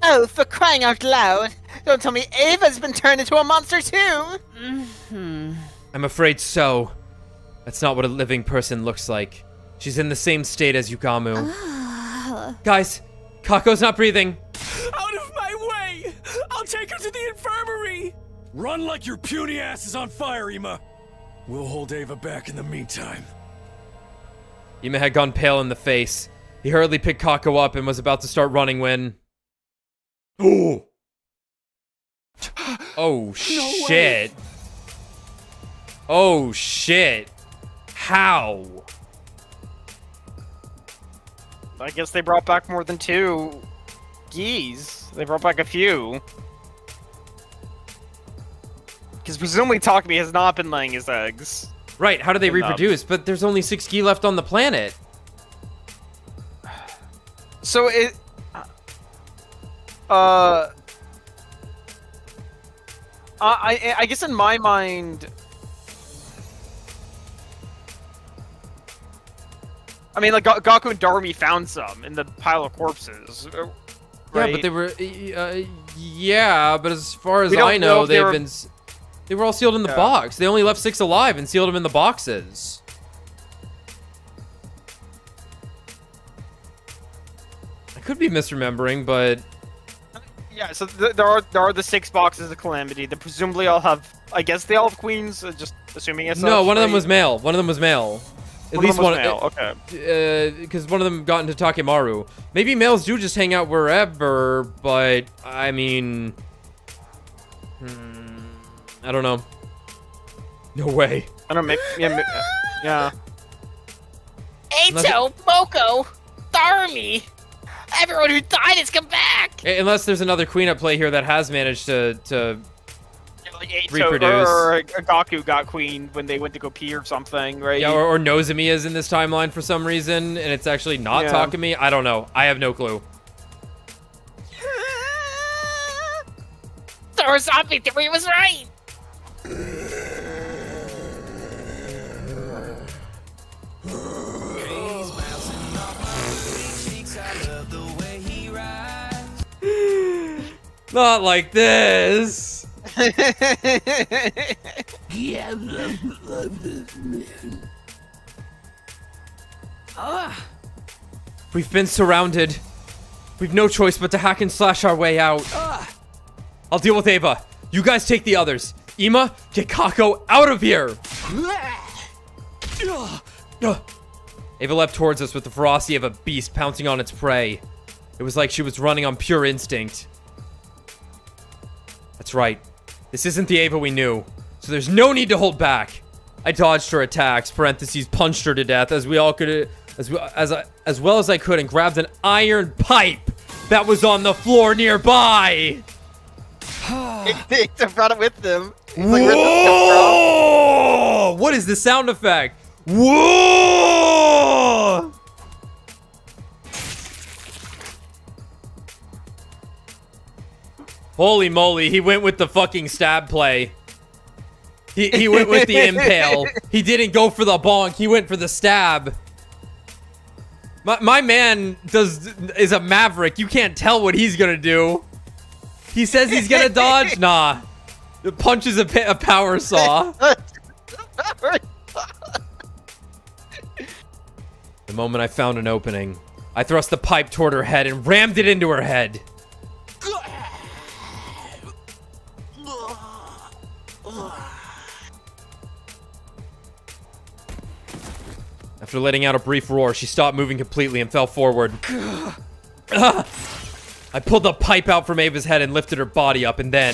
Oh, for crying out loud. Don't tell me Ava's been turned into a monster too. I'm afraid so. That's not what a living person looks like. She's in the same state as Yugamu. Guys, Kako's not breathing. Out of my way! I'll take her to the infirmary! Run like your puny ass is on fire, Ima! We'll hold Ava back in the meantime. Ima had gone pale in the face. He hurriedly picked Kako up and was about to start running when... Oh! Oh, shit. Oh, shit. How? I guess they brought back more than 2 geese. They brought back a few. Because presumably Takumi has not been laying his eggs. Right, how do they reproduce? But there's only 6 ghee left on the planet. So it... I guess in my mind... I mean, like, Gaku and Darumi found some in the pile of corpses, right? Yeah, but they were... yeah, but as far as We don't I know, if they they've were- been... They were all sealed in the box. They only left 6 alive and sealed them in the boxes. I could be misremembering, but... Yeah, so there are the 6 boxes of Calamity that presumably all have... I guess they all have queens, just assuming it's... No, one of them was male. One of them was male. At least one. Male. Okay. Because one of them got into Takemaru. Maybe males do just hang out wherever, but I mean, I don't know. No way. I don't make. Yeah. Eito, Moko, Darumi, everyone who died has come back. Unless there's another queen at play here that has managed to Like Eito reproduce. or Gaku got queen when they went to go pee or something, right? Yeah, or Nozomi is in this timeline for some reason, and it's actually not Takumi. I don't know. I have no clue. Zombie theory was right. Not like this. We've been surrounded. We've no choice but to hack and slash our way out. I'll deal with Ava. You guys take the others. Ima, get Kako out of here! Ava leapt towards us with the ferocity of a beast pouncing on its prey. It was like she was running on pure instinct. That's right. This isn't the Ava we knew, so there's no need to hold back. I dodged her attacks, parentheses, punched her to death as we all could, as well as I could, and grabbed an iron pipe that was on the floor nearby. They brought it with them. He's like, Whoa! What is the sound effect? Whoa! Holy moly, he went with the fucking stab play. He went with the impale. He didn't go for the bonk, he went for the stab. My man is a maverick. You can't tell what he's gonna do. He says he's gonna dodge. Nah. The punch is a power saw. The moment I found an opening, I thrust the pipe toward her head and rammed it into her head. After letting out a brief roar, she stopped moving completely and fell forward. I pulled the pipe out from Ava's head and lifted her body up, and then...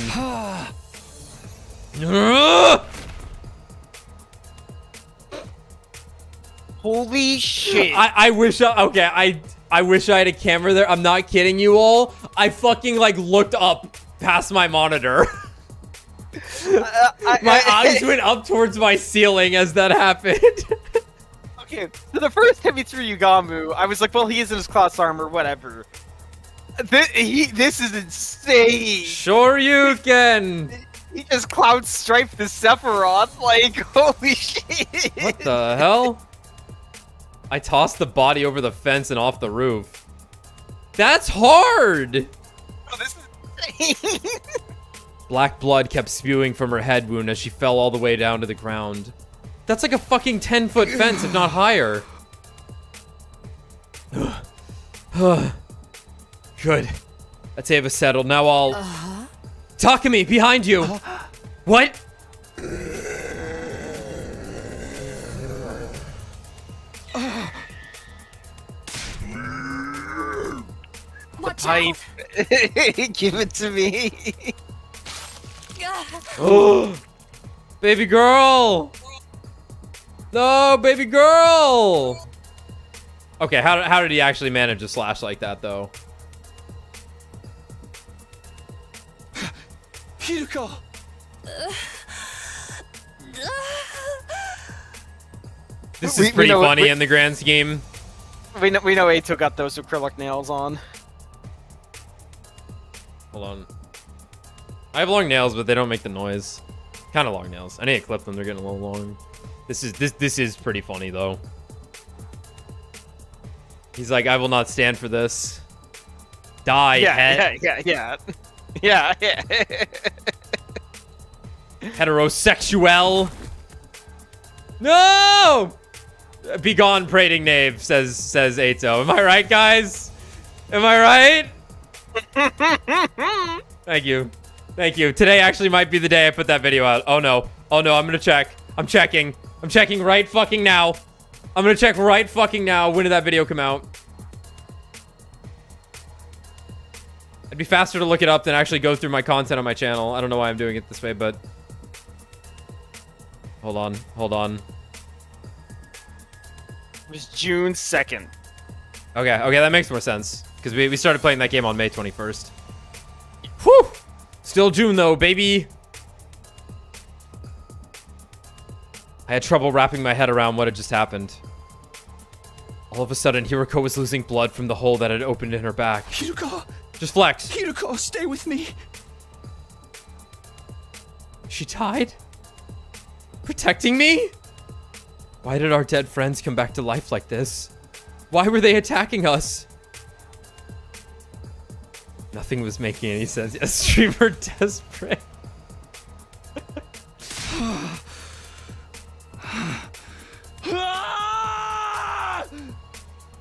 Holy shit. I wish I wish I had a camera there. I'm not kidding you all. I fucking like looked up past my monitor. My eyes went up towards my ceiling as that happened. Okay, so the first time he threw Yugamu, I was like, well, he is in his class armor, whatever. This is insane. Sure you can. He just cloud striped the Sephiroth, like, holy shit. What the hell? I tossed the body over the fence and off the roof. That's hard! Oh, this is insane. Black blood kept spewing from her head wound as she fell all the way down to the ground. That's like a fucking 10-foot fence, if not higher. Good. That's Ava settled. Now I'll... Takumi, behind you! What? Watch out. Give it to me. Oh, baby girl! No, baby girl! Okay, how did he actually manage to slash like that, though? Hiruko! This is pretty funny in the grand scheme. We know Eito got those acrylic nails on. Hold on. I have long nails, but they don't make the noise. Kind of long nails. I need to clip them. They're getting a little long. This is pretty funny though. He's like, I will not stand for this. Die, yeah. Heterosexual. No! Be gone, prating knave, says Eito. Am I right, guys? Am I right? Thank you. Thank you. Today actually might be the day I put that video out. Oh no. Oh no, I'm gonna check. I'm checking. I'm checking right fucking now. I'm gonna check right fucking now. When did that video come out? It'd be faster to look it up than actually go through my content on my channel. I don't know why I'm doing it this way, but... Hold on. Hold on. It was June 2nd. Okay, that makes more sense. Because we started playing that game on May 21st. Whew! Still June, though, baby! I had trouble wrapping my head around what had just happened. All of a sudden, Hiroko was losing blood from the hole that had opened in her back. Hiruko! Just flex. Hiruko, stay with me! She died? Protecting me? Why did our dead friends come back to life like this? Why were they attacking us? Nothing was making any sense. A streamer desperate.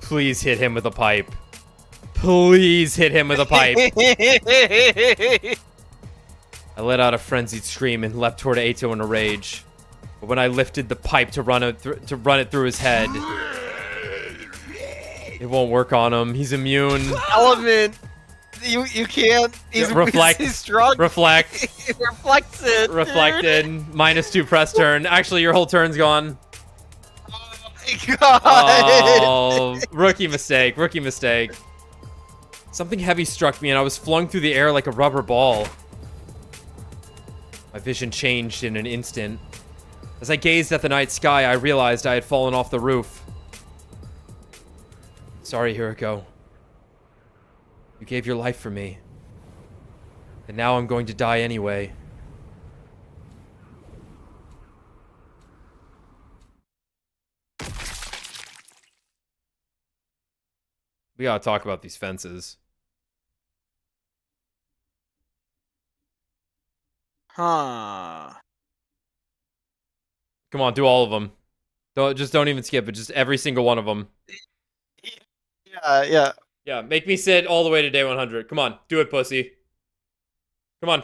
Please hit him with a pipe. Please hit him with a pipe. I let out a frenzied scream and leapt toward Eito in a rage. But when I lifted the pipe to run it through his head, it won't work on him. He's immune. Element. You can't. He's strong. Reflect. Reflects it. Reflected. -2 press turn. Actually, your whole turn's gone. Oh my god. Oh, rookie mistake. Rookie mistake. Something heavy struck me and I was flung through the air like a rubber ball. My vision changed in an instant. As I gazed at the night sky, I realized I had fallen off the roof. Sorry, Hiroko. You gave your life for me. And now I'm going to die anyway. We gotta talk about these fences. Huh. Come on, do all of them. Don't even skip it. Just every single one of them. Yeah. Yeah, make me sit all the way to day 100. Come on, do it, pussy. Come on.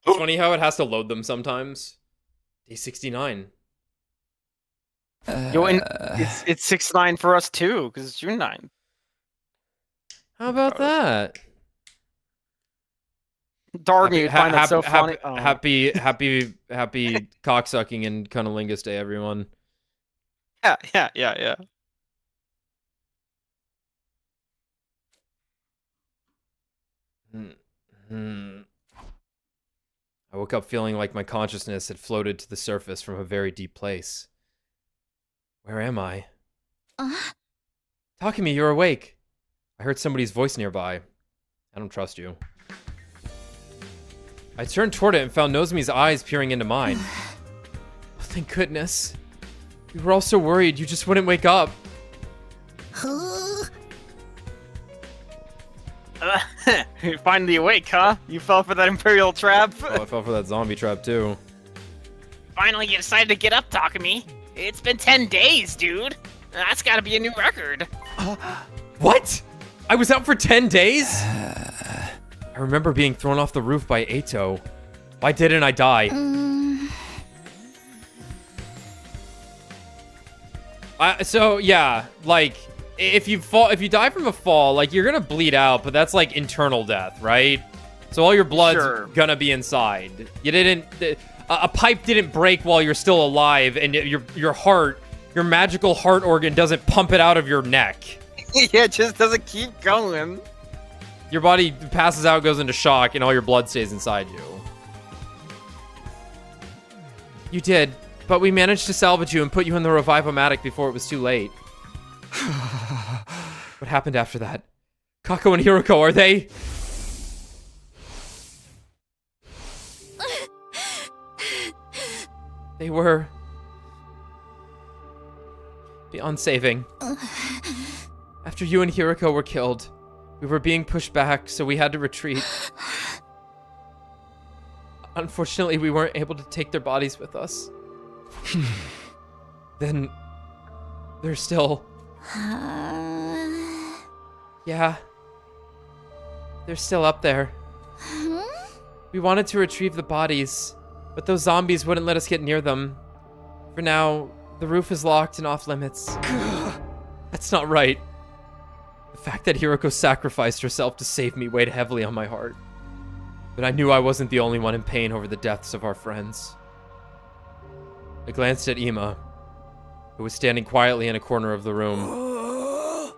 It's funny how it has to load them sometimes. Day 69. Yo, and it's 6/9 for us too, because it's June 9th. How about that? Darn you, find that so funny. Happy cocksucking and cunnilingus day, everyone. Yeah. I woke up feeling like my consciousness had floated to the surface from a very deep place. Where am I? Takumi, you're awake. I heard somebody's voice nearby. I don't trust you. I turned toward it and found Nozomi's eyes peering into mine. Oh, thank goodness. We were all so worried you just wouldn't wake up. You're finally awake, huh? You fell for that Imperial trap? Oh, I fell for that zombie trap too. Finally, you decided to get up, Takumi. It's been 10 days, dude. That's gotta be a new record. What? I was out for 10 days? I remember being thrown off the roof by Eito. Why didn't I die? So yeah, like if you die from a fall, like you're gonna bleed out, but that's like internal death, right? So all your blood's gonna be inside. You didn't. A pipe didn't break while you're still alive, and your heart, your magical heart organ, doesn't pump it out of your neck. Yeah, it just doesn't keep going. Your body passes out, goes into shock, and all your blood stays inside you. You did, but we managed to salvage you and put you in the revive-o-matic before it was too late. What happened after that? Kako and Hiroko, are they? They were beyond saving. After you and Hiroko were killed, we were being pushed back, so we had to retreat. Unfortunately, we weren't able to take their bodies with us. Then they're still... Yeah. They're still up there. We wanted to retrieve the bodies, but those zombies wouldn't let us get near them. For now, the roof is locked and off limits. That's not right. The fact that Hiroko sacrificed herself to save me weighed heavily on my heart. But I knew I wasn't the only one in pain over the deaths of our friends. I glanced at Ima, who was standing quietly in a corner of the room.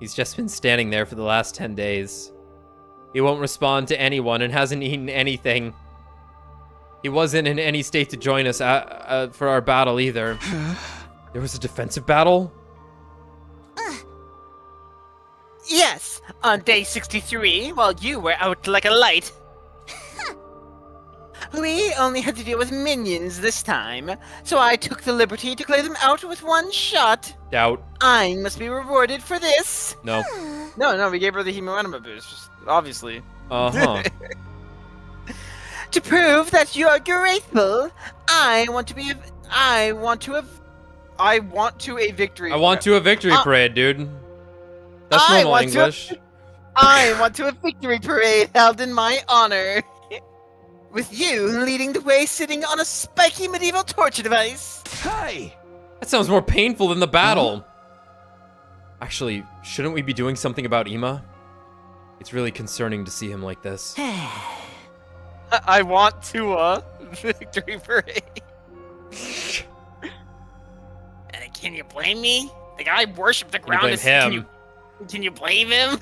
He's just been standing there for the last 10 days. He won't respond to anyone and hasn't eaten anything. He wasn't in any state to join us for our battle either. There was a defensive battle? Yes, on day 63, while you were out like a light. We only had to deal with minions this time, so I took the liberty to clear them out with one shot. Doubt. I must be rewarded for this. No. No, we gave her the Hemoenema boost, obviously. Uh-huh. To prove that you are grateful, I want to a victory. I want to a victory parade, dude. That's normal English. I want to a victory parade held in my honor. With you leading the way sitting on a spiky medieval torture device. Hey! That sounds more painful than the battle. Actually, shouldn't we be doing something about Ima? It's really concerning to see him like this. I want to victory parade. Can you blame me? The guy worshipped the ground. Blame him. Can you blame him?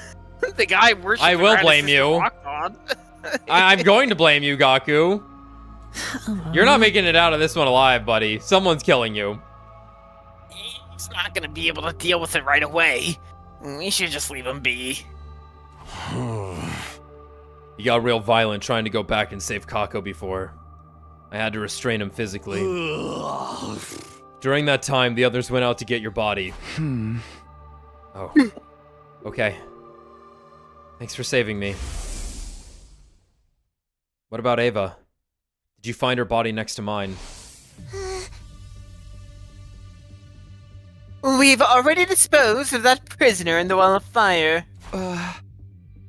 The guy worshipped I will blame you. I'm going to blame you, Gaku. You're not making it out of this one alive, buddy. Someone's killing you. He's not gonna be able to deal with it right away. We should just leave him be. He got real violent trying to go back and save Kako before. I had to restrain him physically. During that time, the others went out to get your body. Oh. Okay. Thanks for saving me. What about Ava? Did you find her body next to mine? We've already disposed of that prisoner in the Wall of Fire.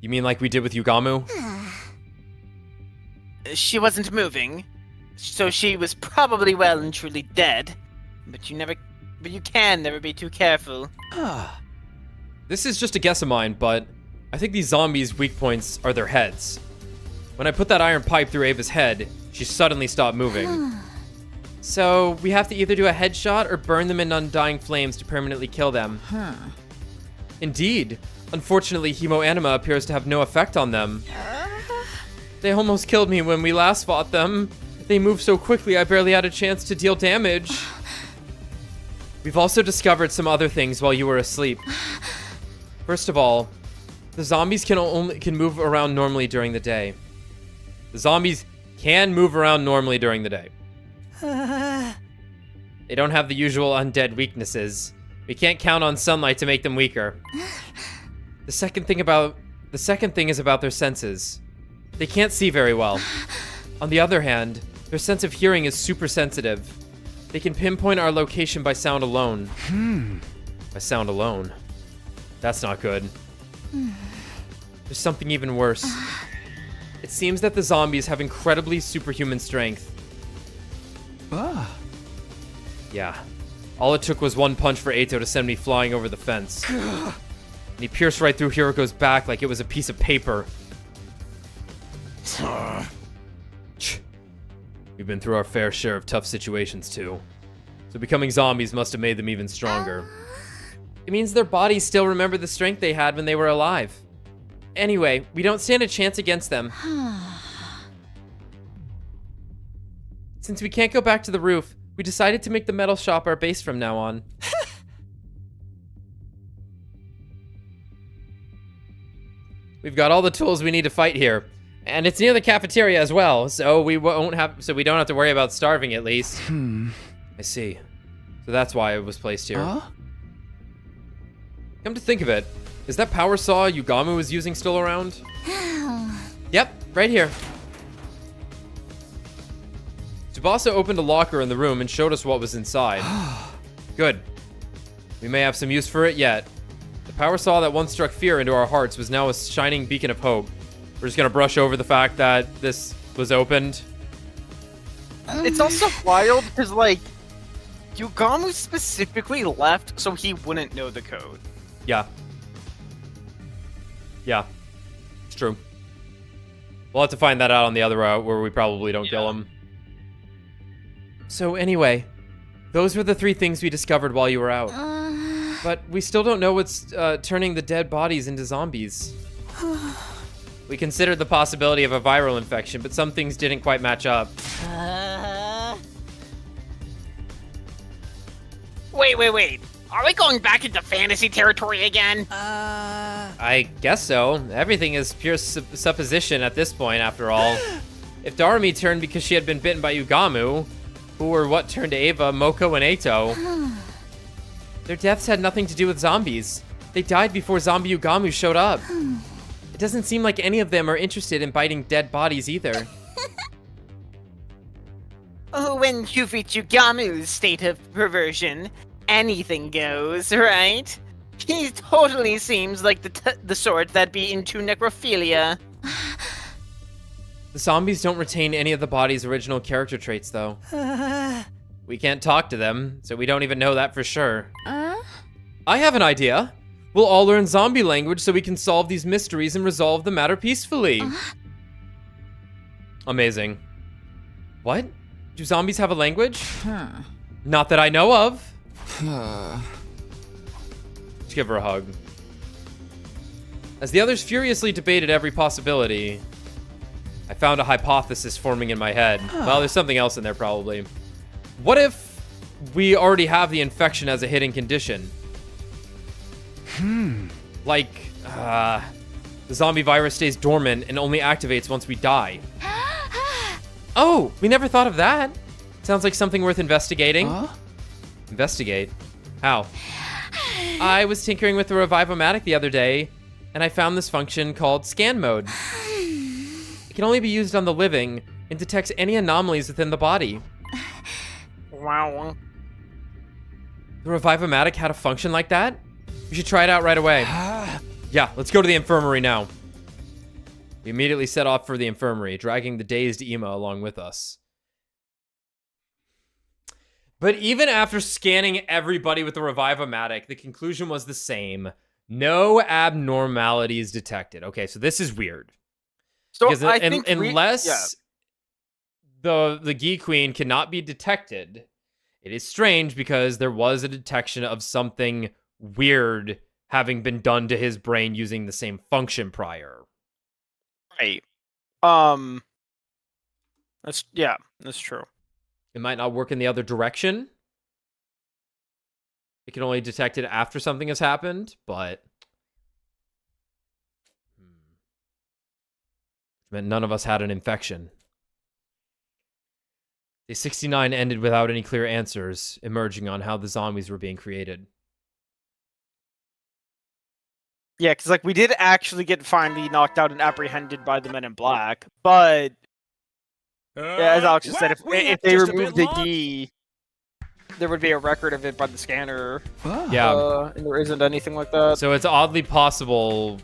You mean like we did with Yugamu? She wasn't moving, so she was probably well and truly dead. But you can never be too careful. This is just a guess of mine, but I think these zombies' weak points are their heads. When I put that iron pipe through Ava's head, she suddenly stopped moving. So we have to either do a headshot or burn them in undying flames to permanently kill them. Indeed. Unfortunately, hemoanima appears to have no effect on them. They almost killed me when we last fought them. They moved so quickly I barely had a chance to deal damage. We've also discovered some other things while you were asleep. First of all, the zombies can move around normally during the day. The zombies can move around normally during the day. They don't have the usual undead weaknesses. We can't count on sunlight to make them weaker. The second thing is about their senses. They can't see very well. On the other hand, their sense of hearing is super sensitive. They can pinpoint our location by sound alone. By sound alone. That's not good. There's something even worse. It seems that the zombies have incredibly superhuman strength. Yeah. All it took was one punch for Eito to send me flying over the fence. And he pierced right through Hiroko's back like it was a piece of paper. We've been through our fair share of tough situations too. So becoming zombies must have made them even stronger. It means their bodies still remember the strength they had when they were alive. Anyway, we don't stand a chance against them. Since we can't go back to the roof, we decided to make the metal shop our base from now on. We've got all the tools we need to fight here. And it's near the cafeteria as well, so we don't have to worry about starving at least. I see. So that's why it was placed here. Come to think of it, is that power saw Yugamu was using still around? Yep, right here. Tsubasa opened a locker in the room and showed us what was inside. Good. We may have some use for it yet. The power saw that once struck fear into our hearts was now a shining beacon of hope. We're just gonna brush over the fact that this was opened. It's also wild because, like, Yugamu specifically left so he wouldn't know the code. Yeah. Yeah. It's true. We'll have to find that out on the other route where we probably don't kill him. So anyway, those were the 3 things we discovered while you were out. But we still don't know what's turning the dead bodies into zombies. We considered the possibility of a viral infection, but some things didn't quite match up. Wait. Are we going back into fantasy territory again? I guess so. Everything is pure supposition at this point, after all. If Darumi turned because she had been bitten by Yugamu, who or what turned Ava, Moko, and Eito? Their deaths had nothing to do with zombies. They died before zombie Yugamu showed up. It doesn't seem like any of them are interested in biting dead bodies either. When you reach Yugamu's state of perversion, anything goes, right? He totally seems like the sort that'd be into necrophilia. The zombies don't retain any of the body's original character traits, though. We can't talk to them, so we don't even know that for sure. I have an idea. We'll all learn zombie language so we can solve these mysteries and resolve the matter peacefully. Amazing. What? Do zombies have a language? Not that I know of. Let's give her a hug. As the others furiously debated every possibility, I found a hypothesis forming in my head. Well, there's something else in there probably. What if we already have the infection as a hidden condition? Like, the zombie virus stays dormant and only activates once we die. Oh, we never thought of that. Sounds like something worth investigating. Investigate? How? I was tinkering with the Revive-O-Matic the other day, and I found this function called scan mode. It can only be used on the living and detects any anomalies within the body. Wow. The Revive-O-Matic had a function like that? We should try it out right away. Yeah, let's go to the infirmary now. We immediately set off for the infirmary, dragging the dazed Ima along with us. But even after scanning everybody with the Revive-O-Matic, the conclusion was the same. No abnormalities detected. Okay, so this is weird. So Because I think unless the Ghee Queen cannot be detected, it is strange because there was a detection of something weird having been done to his brain using the same function prior. Right. That's true. It might not work in the other direction. It can only detect it after something has happened, but meant none of us had an infection. Day 69 ended without any clear answers emerging on how the zombies were being created. Yeah, because like we did actually get finally knocked out and apprehended by the Men in Black, but as Alex just said, if they removed the Ghee, there would be a record of it by the scanner. Yeah, and there isn't anything like that. So it's oddly possible.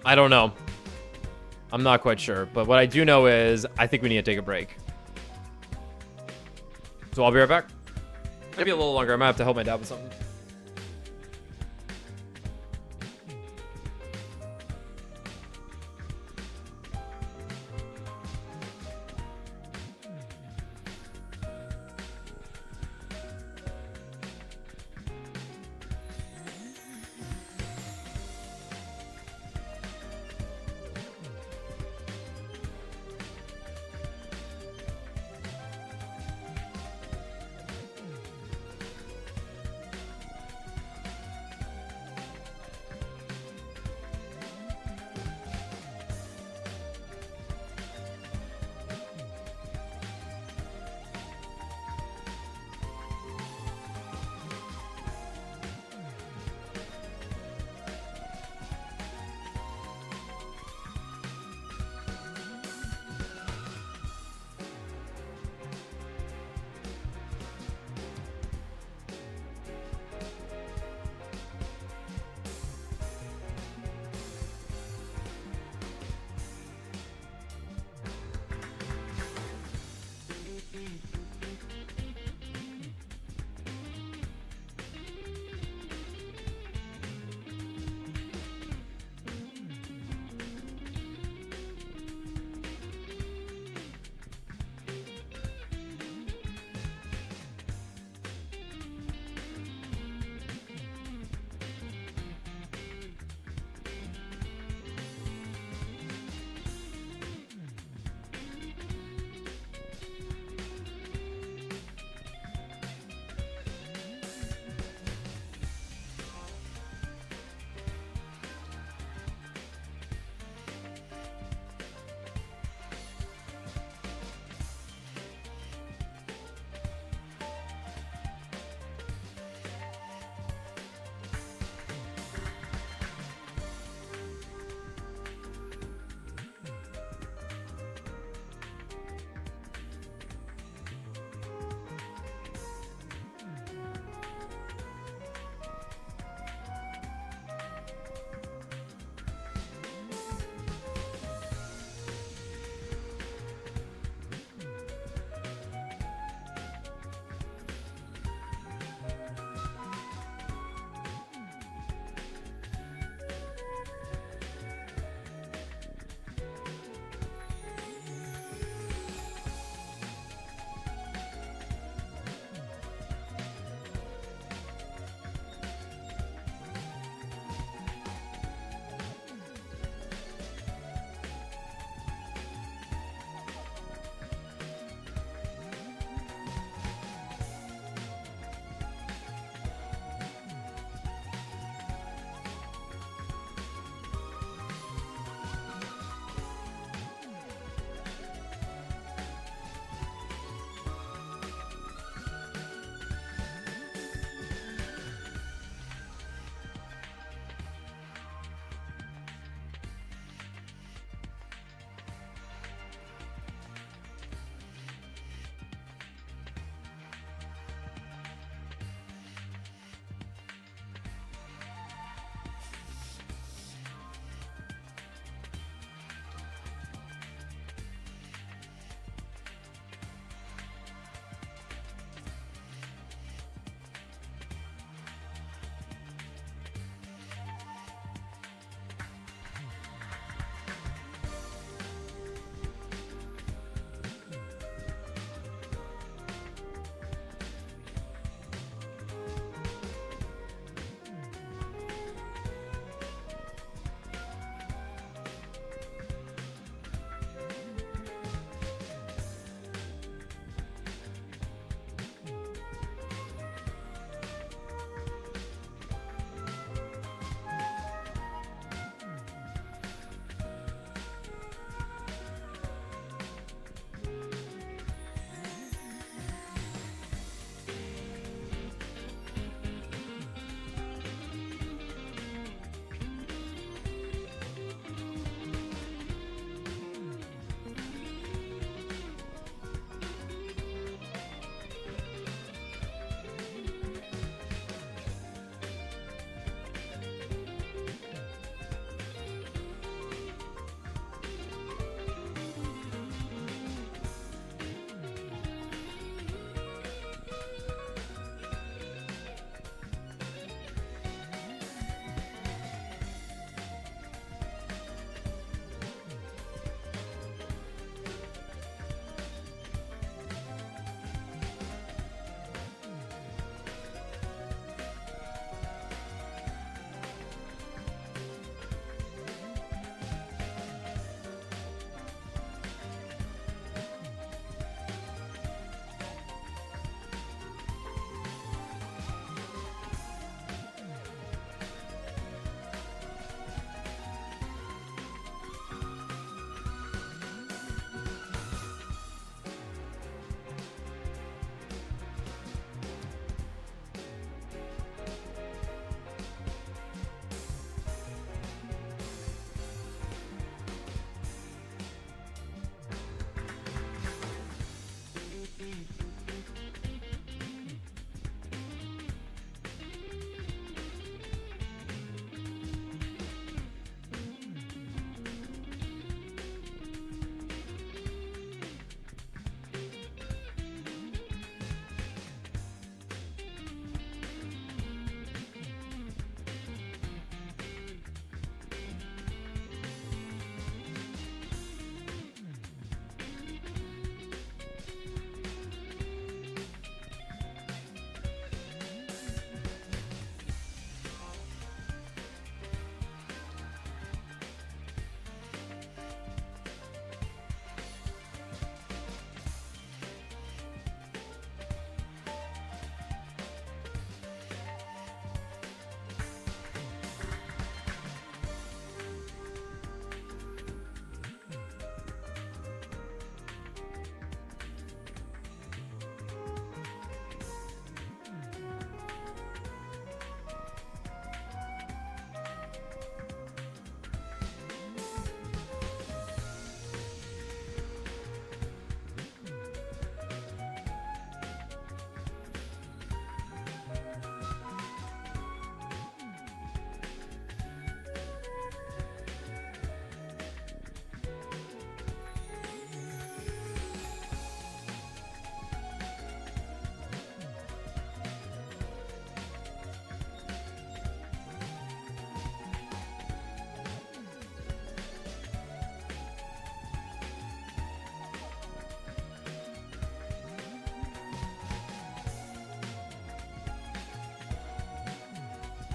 I don't know. I'm not quite sure, but what I do know is I think we need to take a break. So I'll be right back. Maybe a little longer. I might have to help my dad with something.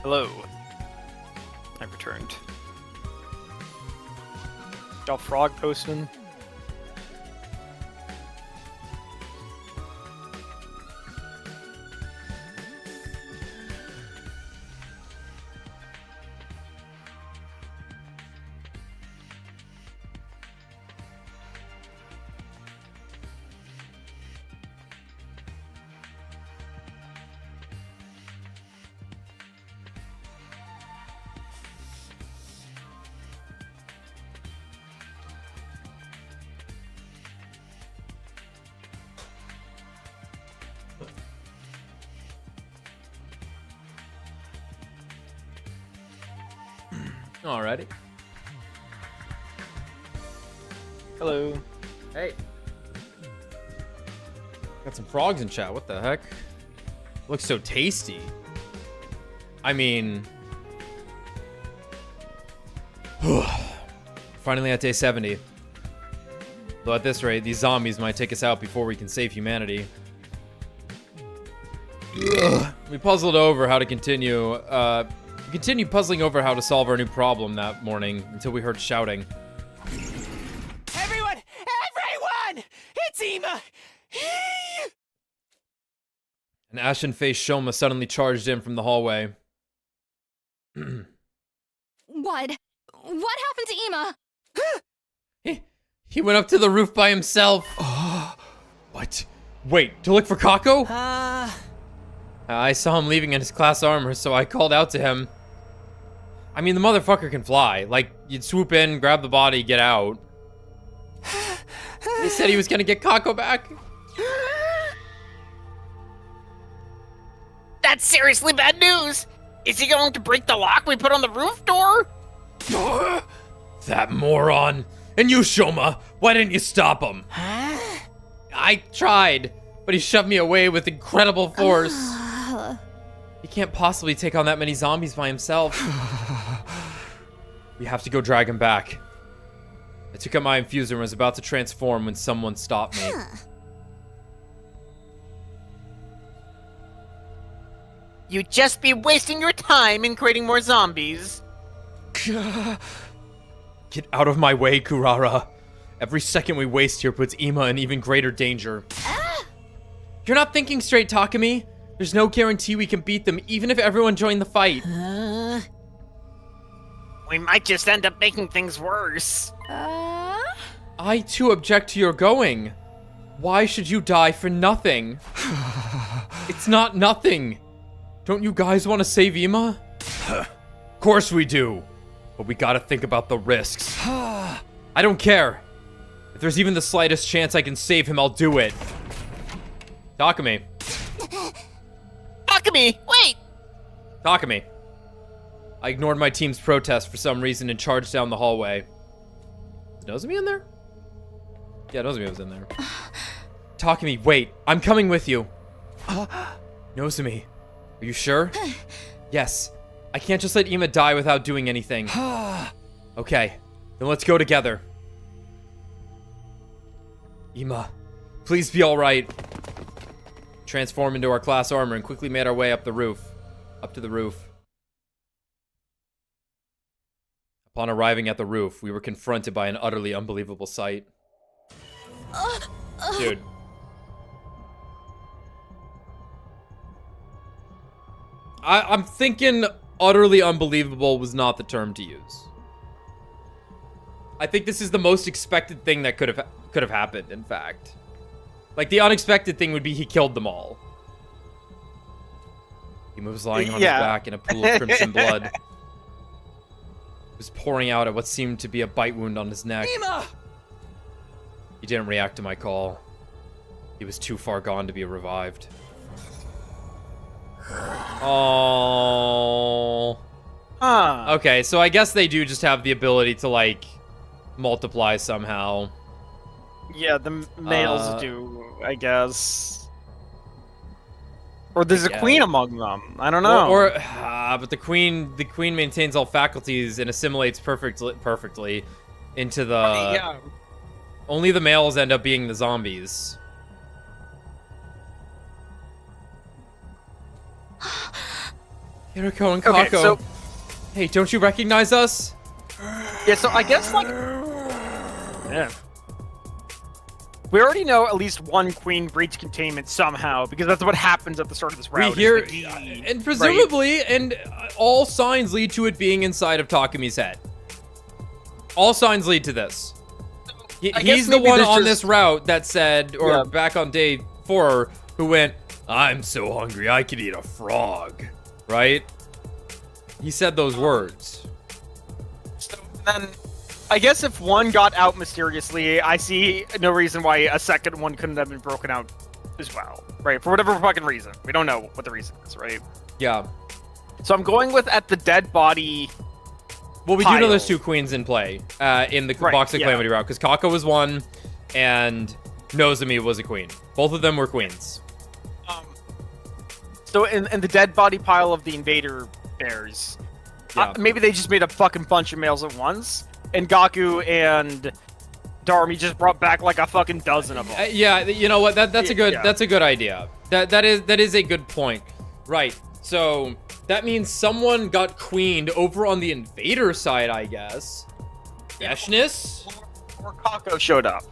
Hello. I returned. Y'all frog postman. Alrighty. Hello. Hey. Got some frogs in chat. What the heck? Looks so tasty. I mean... Finally at day 70. Though at this rate, these zombies might take us out before we can save humanity. We puzzled over how to continue puzzling over how to solve our new problem that morning until we heard shouting. Everyone! It's Ema! An ashen-faced Shoma suddenly charged in from the hallway. What? What happened to Ema? He went up to the roof by himself. What? Wait, to look for Kako? I saw him leaving in his class armor, so I called out to him. I mean, the motherfucker can fly. Like, you'd swoop in, grab the body, get out. He said he was gonna get Kako back. That's seriously bad news! Is he going to break the lock we put on the roof door? That moron. And you, Shoma, why didn't you stop him? I tried, but he shoved me away with incredible force. He can't possibly take on that many zombies by himself. We have to go drag him back. I took out my infuser and was about to transform when someone stopped me. You'd just be wasting your time in creating more zombies. Get out of my way, Kurara. Every second we waste here puts Ema in even greater danger. You're not thinking straight, Takumi. There's no guarantee we can beat them, even if everyone joined the fight. We might just end up making things worse. I too object to your going. Why should you die for nothing? It's not nothing. Don't you guys want to save Ema? Of course we do. But we gotta think about the risks. I don't care. If there's even the slightest chance I can save him, I'll do it. Takumi. Takumi, wait! Takumi. I ignored my team's protest for some reason and charged down the hallway. Is Nozomi in there? Yeah, Nozomi was in there. Takumi, wait. I'm coming with you. Nozomi, are you sure? Yes. I can't just let Ema die without doing anything. Okay, then let's go together. Ema, please be alright. Transformed into our class armor and quickly made our way up to the roof. Upon arriving at the roof, we were confronted by an utterly unbelievable sight. Dude. I'm thinking utterly unbelievable was not the term to use. I think this is the most expected thing that could have happened, in fact. Like, the unexpected thing would be he killed them all. He was lying on his back in a pool of crimson blood. He was pouring out at what seemed to be a bite wound on his neck. Ema! He didn't react to my call. He was too far gone to be revived. Oh. Okay, so I guess they do just have the ability to, like, multiply somehow. Yeah, the males do, I guess. Or there's a queen among them. I don't know. But the queen maintains all faculties and assimilates perfectly into the. Yeah. Only the males end up being the zombies. Hirako and Kako. Okay, so Hey, don't you recognize us? yeah, so I guess like, yeah, we already know at least one queen breached containment somehow because that's what happens at the start of this route. We hear, is the ghee, and presumably, and all signs lead to it being inside of Takumi's head. All signs lead to this. He's the one on this route that said, or back on day 4, who went, "I'm so hungry, I could eat a frog." Right? He said those words. So then, I guess if one got out mysteriously, I see no reason why a second one couldn't have been broken out as well, right? For whatever fucking reason. We don't know what the reason is, right? Yeah. So I'm going with at the dead body. Well, we do know there's 2 queens in play in the Box of Calamity route, because Kako was one, and Nozomi was a queen. Both of them were queens. So in the dead body pile of the invader bears, maybe they just made a fucking bunch of males at once, and Gaku and Darumi just brought back like a fucking dozen of them. Yeah, you know what? That's a good idea. That is a good point. Right. So that means someone got queened over on the invader side, I guess. Yeshness? Or Kako showed up.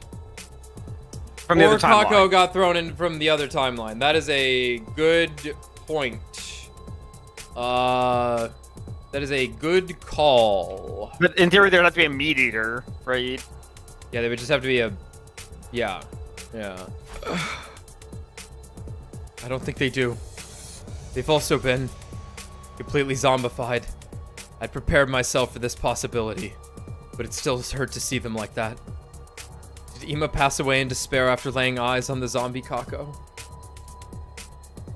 From the other timeline. Kako got thrown in from the other timeline. That is a good point. That is a good call. But in theory, there'd have to be a meat eater, right? Yeah, they would just have to be a... Yeah. I don't think they do. They've also been completely zombified. I prepared myself for this possibility, but it still hurt to see them like that. Did Ima pass away in despair after laying eyes on the zombie Kako?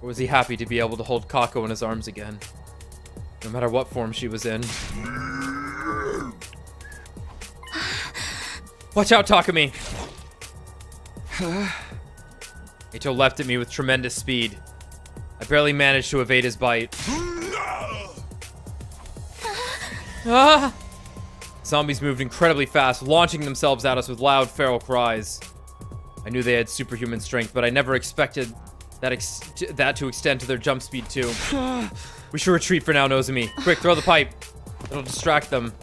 Or was he happy to be able to hold Kako in his arms again, no matter what form she was in? Watch out, Takumi! Ito leapt at me with tremendous speed. I barely managed to evade his bite. Ah! Zombies moved incredibly fast, launching themselves at us with loud, feral cries. I knew they had superhuman strength, but I never expected that to extend to their jump speed too. We should retreat for now, Nozomi. Quick, throw the pipe. It'll distract them.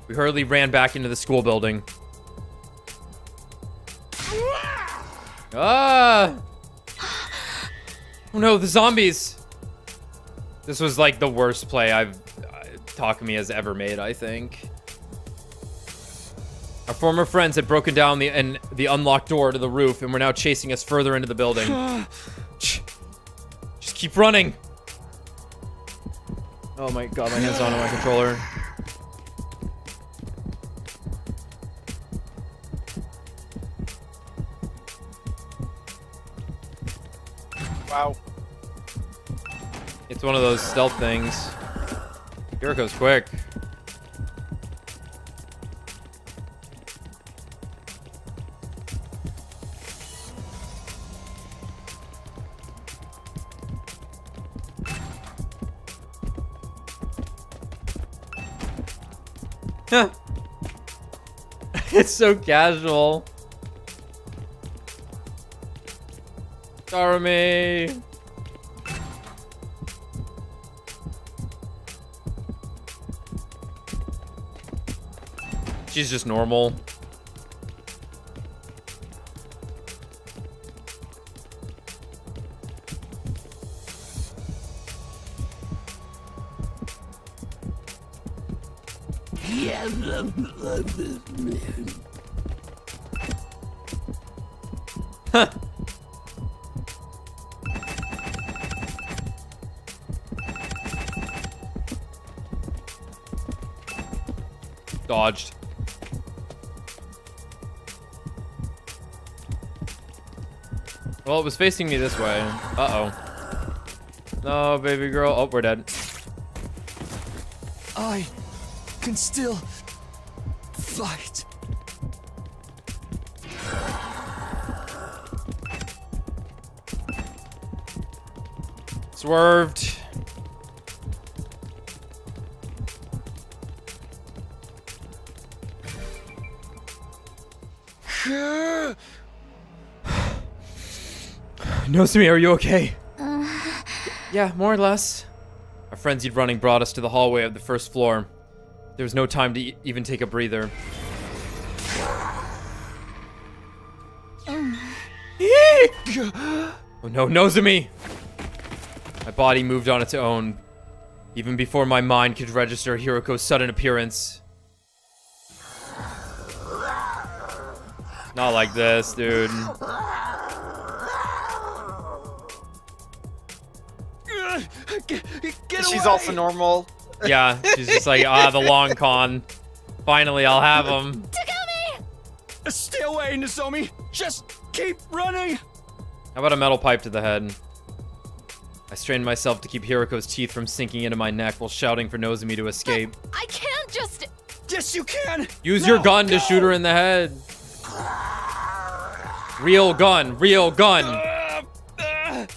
We hurriedly ran back into the school building. Ah! Oh no, the zombies! This was like the worst play Takumi has ever made, I think. Our former friends had broken down the unlocked door to the roof and were now chasing us further into the building. Just keep running! Oh my god, my hand's on my controller. Wow. It's one of those stealth things. Here it goes quick. It's so casual. Darumi. She's just normal. Huh. Dodged. Well, it was facing me this way. Uh-oh. No, baby girl. Oh, we're dead. I can still fight. Swerved. Nozomi, are you okay? Yeah, more or less. Our frenzied running brought us to the hallway of the first floor. There was no time to even take a breather. Oh no, Nozomi! My body moved on its own, even before my mind could register Hiroko's sudden appearance. Not like this, dude. She's also normal. Yeah, she's just like, the long con. Finally, I'll have him. Takumi! Stay away, Nozomi! Just keep running! How about a metal pipe to the head? I strained myself to keep Hiroko's teeth from sinking into my neck while shouting for Nozomi to escape. I can't just... Yes, you can! Use your gun to shoot her in the head. Real gun, real gun. I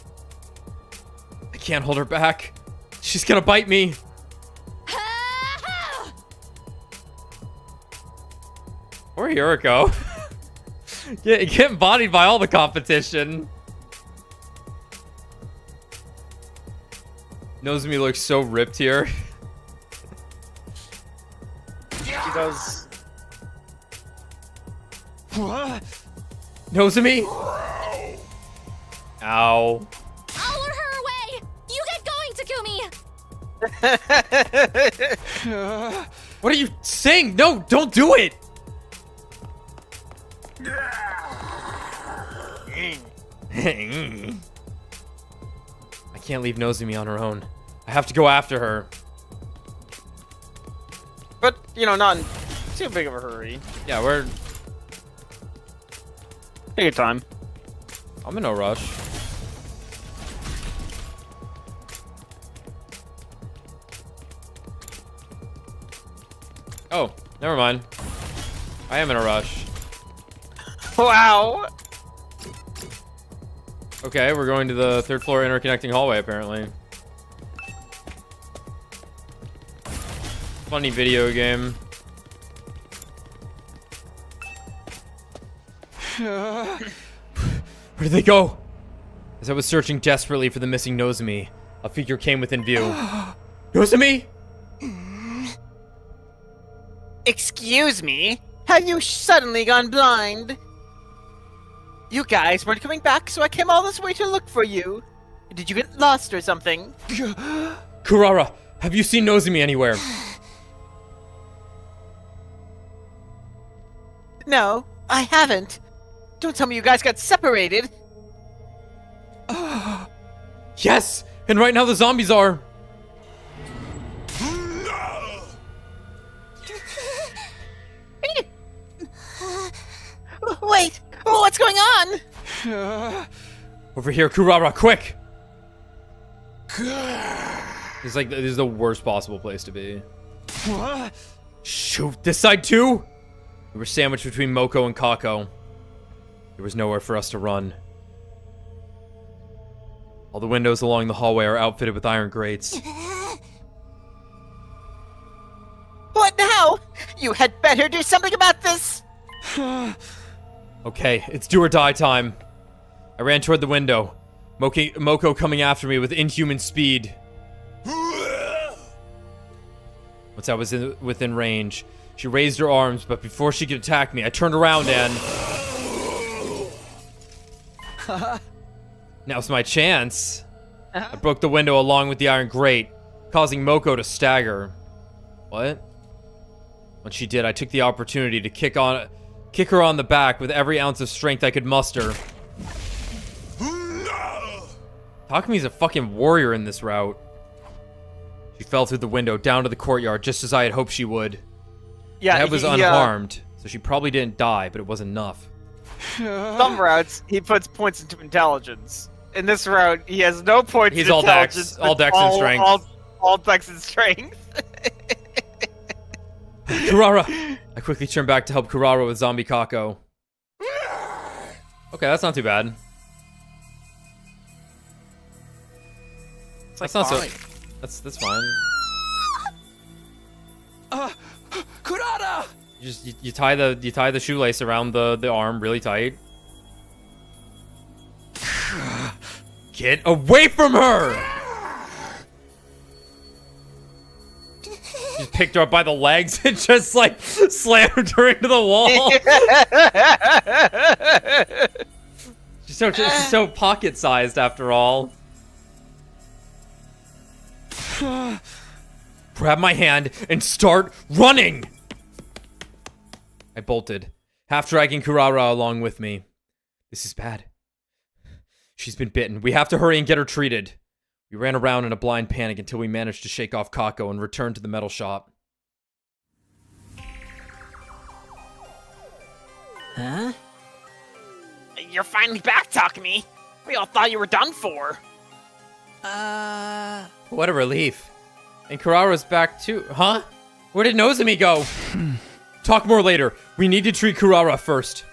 can't hold her back. She's gonna bite me. Poor Hiroko. Getting bodied by all the competition. Nozomi looks so ripped here. She does. What? Nozomi? Ow. I'll lure her away! You get going, Takumi! What are you saying? No, don't do it! I can't leave Nozomi on her own. I have to go after her. But, you know, not in too big of a hurry. Yeah, we're... Take your time. I'm in no rush. Oh, never mind. I am in a rush. Wow! Okay, we're going to the third floor interconnecting hallway, apparently. Funny video game. Where did they go? As I was searching desperately for the missing Nozomi, a figure came within view. Nozomi? Excuse me? Have you suddenly gone blind? You guys weren't coming back, so I came all this way to look for you. Did you get lost or something? Kurara, have you seen Nozomi anywhere? No, I haven't. Don't tell me you guys got separated. Yes! And right now the zombies are... Wait, what's going on? Over here, Kurara, quick! It's like, this is the worst possible place to be. What? Shoot, this side too? We were sandwiched between Moko and Kako. There was nowhere for us to run. All the windows along the hallway are outfitted with iron grates. What now? You had better do something about this! Okay, it's do or die time. I ran toward the window. Moko coming after me with inhuman speed. Once I was within range, she raised her arms, but before she could attack me, I turned around and... Now's my chance. I broke the window along with the iron grate, causing Moko to stagger. What? When she did, I took the opportunity to kick her on the back with every ounce of strength I could muster. Takumi's a fucking warrior in this route. She fell through the window down to the courtyard just as I had hoped she would. Yeah, her head was unharmed, so she probably didn't die, but it was enough. Some routes, he puts points into intelligence. In this route, he has no points He's in all intelligence. dex. All dex and strength. All dex and strength. Kurara! I quickly turned back to help Kurara with zombie Kako. Okay, that's not too bad. That's not so... That's fine. Kurara! You tie the shoelace around the arm really tight. Get away from her! picked her up by the legs and just, like, slammed her into the wall. she's so pocket-sized, after all. Grab my hand and start running! I bolted, half dragging Kurara along with me. This is bad. She's been bitten. We have to hurry and get her treated. We ran around in a blind panic until we managed to shake off Kako and return to the metal shop. Huh? You're finally back, Takumi. We all thought you were done for. What a relief. And Kurara's back too. Huh? Where did Nozomi go? Talk more later. We need to treat Kurara first.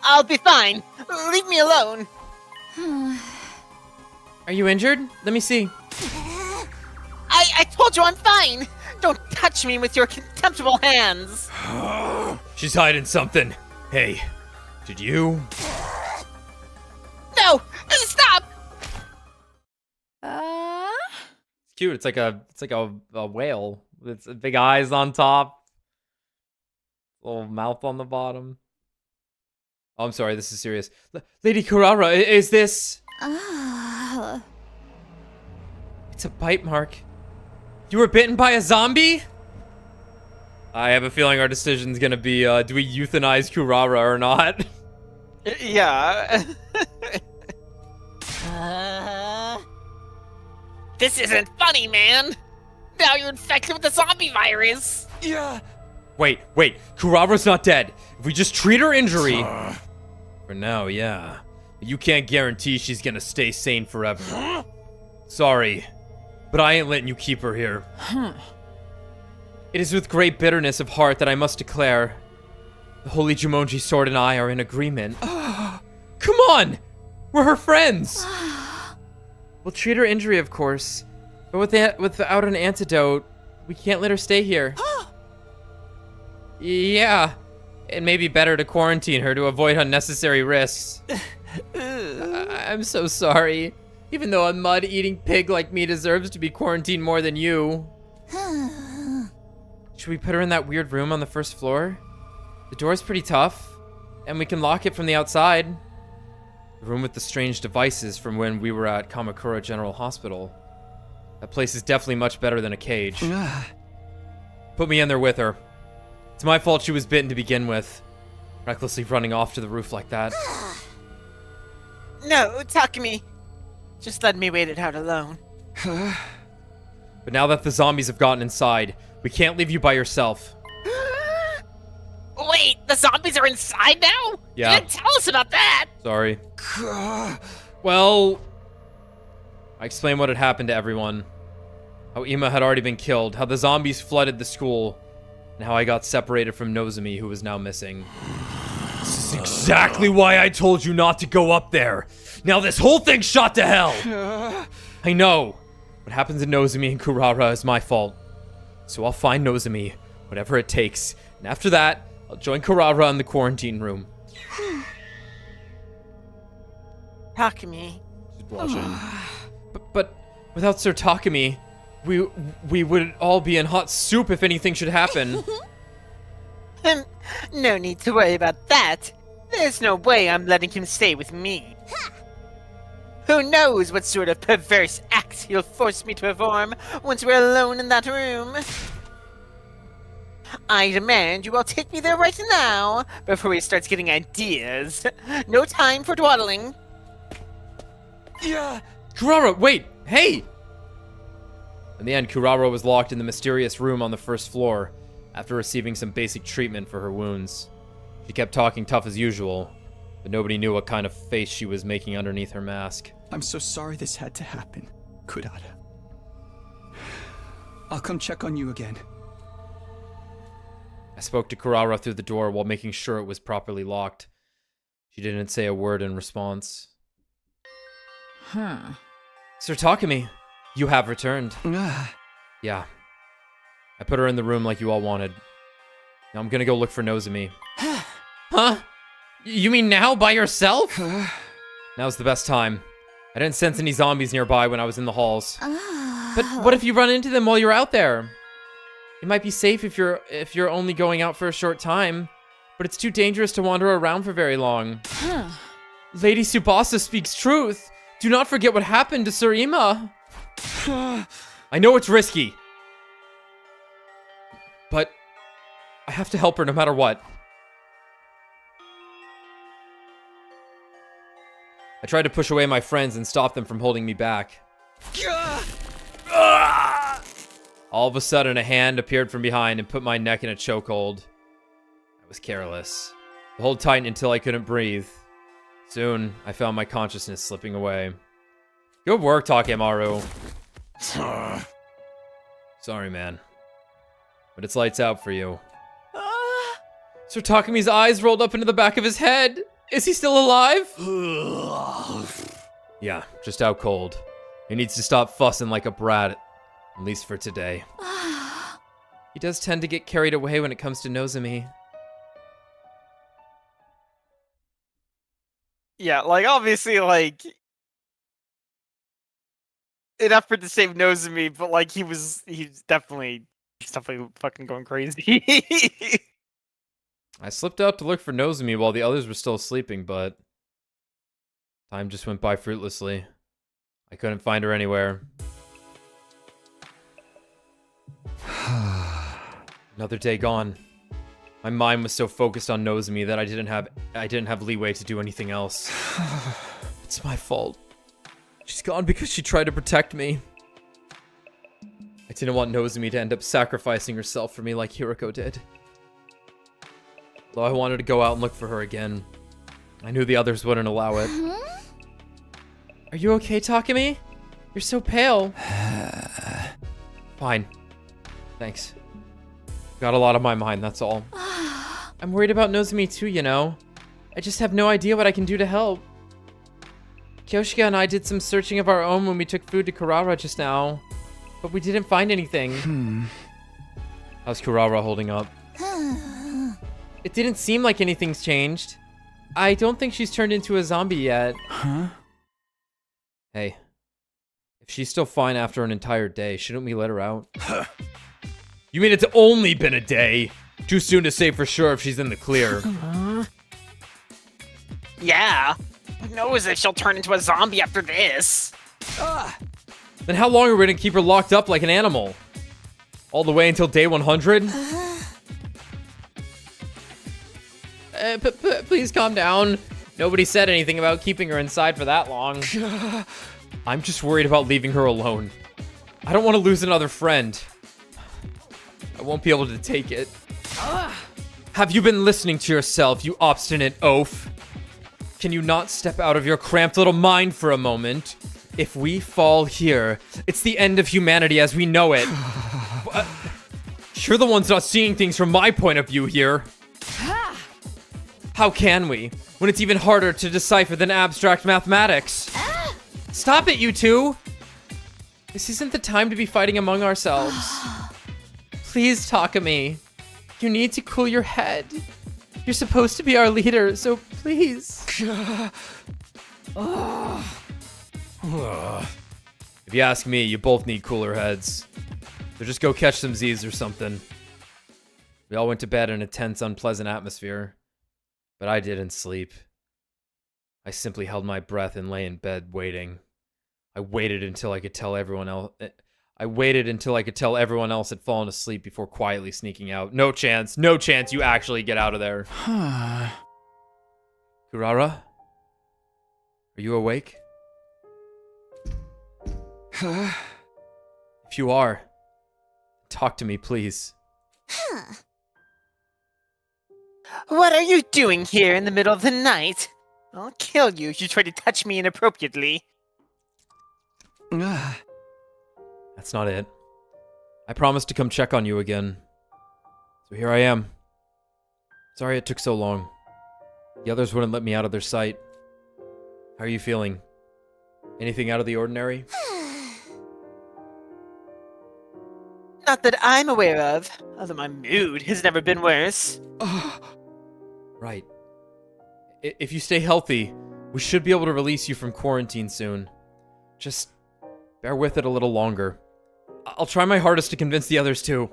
I'll be fine. Leave me alone. Are you injured? Let me see. I told you I'm fine. Don't touch me with your contemptible hands. She's hiding something. Hey, did you? No! Stop! It's cute. It's like a whale. It's big eyes on top. Little mouth on the bottom. Oh, I'm sorry. This is serious. Lady Kurara, is this? It's a bite mark. You were bitten by a zombie? I have a feeling our decision's gonna be, do we euthanize Kurara or not? Yeah. This isn't funny, man. Now you're infected with the zombie virus. Yeah. Wait. Kurara's not dead. If we just treat her injury... For now, yeah. But you can't guarantee she's gonna stay sane forever. Sorry, but I ain't letting you keep her here. It is with great bitterness of heart that I must declare the Holy Jumonji Sword and I are in agreement. Come on! We're her friends! We'll treat her injury, of course. But without an antidote, we can't let her stay here. Yeah. It may be better to quarantine her to avoid unnecessary risks. I'm so sorry. Even though a mud-eating pig like me deserves to be quarantined more than you. Should we put her in that weird room on the first floor? The door's pretty tough, and we can lock it from the outside. The room with the strange devices from when we were at Kamakura General Hospital. That place is definitely much better than a cage. Put me in there with her. It's my fault she was bitten to begin with. Recklessly running off to the roof like that. No, Takumi. Just let me wait it out alone. But now that the zombies have gotten inside, we can't leave you by yourself. Wait, the zombies are inside now? Yeah. You didn't tell us about that! Sorry. Well, I explained what had happened to everyone. How Ima had already been killed, how the zombies flooded the school, and how I got separated from Nozomi, who was now missing. This is exactly why I told you not to go up there. Now this whole thing's shot to hell. I know. What happens to Nozomi and Kurara is my fault. So I'll find Nozomi, whatever it takes. And after that, I'll join Kurara in the quarantine room. Takumi. She's blushing. But without Sir Takumi, we would all be in hot soup if anything should happen. No need to worry about that. There's no way I'm letting him stay with me. Who knows what sort of perverse acts he'll force me to perform once we're alone in that room. I demand you all take me there right now before he starts getting ideas. No time for dawdling. Yeah. Kurara, wait! Hey! In the end, Kurara was locked in the mysterious room on the first floor after receiving some basic treatment for her wounds. She kept talking tough as usual, but nobody knew what kind of face she was making underneath her mask. I'm so sorry this had to happen, Kurara. I'll come check on you again. I spoke to Kurara through the door while making sure it was properly locked. She didn't say a word in response. Sir Takumi, you have returned. Yeah. I put her in the room like you all wanted. Now I'm gonna go look for Nozomi. Huh? You mean now by yourself? Now's the best time. I didn't sense any zombies nearby when I was in the halls. But what if you run into them while you're out there? It might be safe if you're only going out for a short time, but it's too dangerous to wander around for very long. Lady Tsubasa speaks truth. Do not forget what happened to Surima. I know it's risky, but I have to help her no matter what. I tried to push away my friends and stop them from holding me back. All of a sudden, a hand appeared from behind and put my neck in a chokehold. I was careless. I held tight until I couldn't breathe. Soon, I found my consciousness slipping away. Good work, Takemaru. Sorry, man. But it's lights out for you. Sir Takami's eyes rolled up into the back of his head. Is he still alive? Yeah, just out cold. He needs to stop fussing like a brat. At least for today. He does tend to get carried away when it comes to Nozomi. Yeah, like, obviously, like, an effort to save Nozomi, but, like, he's definitely fucking going crazy. I slipped out to look for Nozomi while the others were still sleeping, but time just went by fruitlessly. I couldn't find her anywhere. Another day gone. My mind was so focused on Nozomi that I didn't have leeway to do anything else. It's my fault. She's gone because she tried to protect me. I didn't want Nozomi to end up sacrificing herself for me like Hiroko did. Though I wanted to go out and look for her again, I knew the others wouldn't allow it. Are you okay, Takemi? You're so pale. Fine. Thanks. Got a lot on my mind, that's all. I'm worried about Nozomi too, you know. I just have no idea what I can do to help. Kyoshika and I did some searching of our own when we took food to Kurara just now, but we didn't find anything. How's Kurara holding up? It didn't seem like anything's changed. I don't think she's turned into a zombie yet. Hey, if she's still fine after an entire day, shouldn't we let her out? You mean it's only been a day? Too soon to say for sure if she's in the clear. Yeah. Who knows if she'll turn into a zombie after this? Then how long are we gonna keep her locked up like an animal? All the way until day 100? Please calm down. Nobody said anything about keeping her inside for that long. I'm just worried about leaving her alone. I don't want to lose another friend. I won't be able to take it. Have you been listening to yourself, you obstinate oaf? Can you not step out of your cramped little mind for a moment? If we fall here, it's the end of humanity as we know it. You're the ones not seeing things from my point of view here. How can we, when it's even harder to decipher than abstract mathematics? Stop it, you two! This isn't the time to be fighting among ourselves. Please, Takami. You need to cool your head. You're supposed to be our leader, so please. If you ask me, you both need cooler heads. So just go catch some Z's or something. We all went to bed in a tense, unpleasant atmosphere. But I didn't sleep. I simply held my breath and lay in bed waiting. I waited until I could tell everyone else had fallen asleep before quietly sneaking out. No chance you actually get out of there. Kurara? Are you awake? If you are, talk to me, please. What are you doing here in the middle of the night? I'll kill you if you try to touch me inappropriately. That's not it. I promised to come check on you again. So here I am. Sorry it took so long. The others wouldn't let me out of their sight. How are you feeling? Anything out of the ordinary? Not that I'm aware of, although my mood has never been worse. Right. If you stay healthy, we should be able to release you from quarantine soon. Just bear with it a little longer. I'll try my hardest to convince the others too.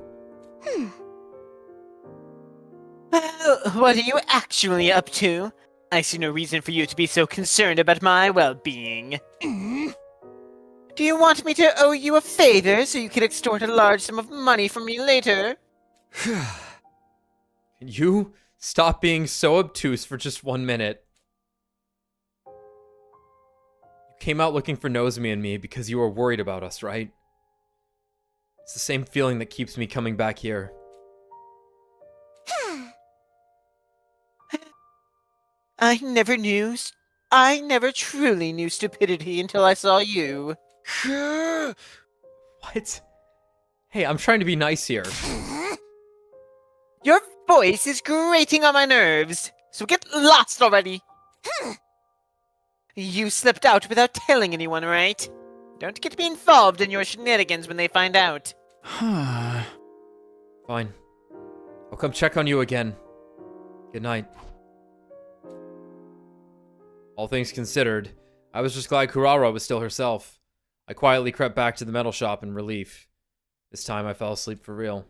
Well, what are you actually up to? I see no reason for you to be so concerned about my well-being. Do you want me to owe you a favor so you can extort a large sum of money from me later? Can you stop being so obtuse for just 1 minute? You came out looking for Nozomi and me because you were worried about us, right? It's the same feeling that keeps me coming back here. I never truly knew stupidity until I saw you. What? Hey, I'm trying to be nice here. Your voice is grating on my nerves, so get lost already. You slipped out without telling anyone, right? Don't get me involved in your shenanigans when they find out. Fine. I'll come check on you again. Good night. All things considered, I was just glad Kurara was still herself. I quietly crept back to the metal shop in relief. This time I fell asleep for real.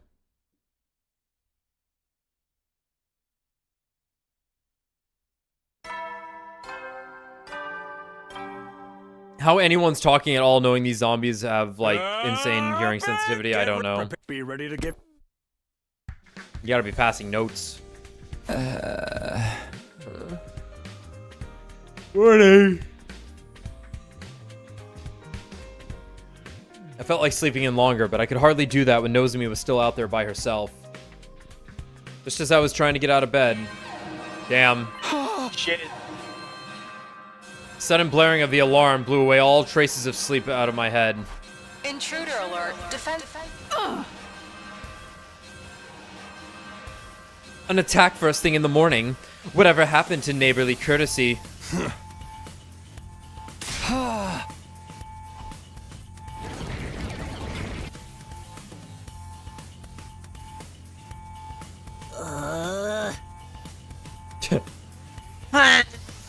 How anyone's talking at all knowing these zombies have, like, insane hearing sensitivity, I don't know. Be ready to get... You gotta be passing notes. Morning. I felt like sleeping in longer, but I could hardly do that when Nozomi was still out there by herself. Just as I was trying to get out of bed. Damn. Shit. Sudden blaring of the alarm blew away all traces of sleep out of my head. Intruder alert. Defend. An attack first thing in the morning. Whatever happened to neighborly courtesy?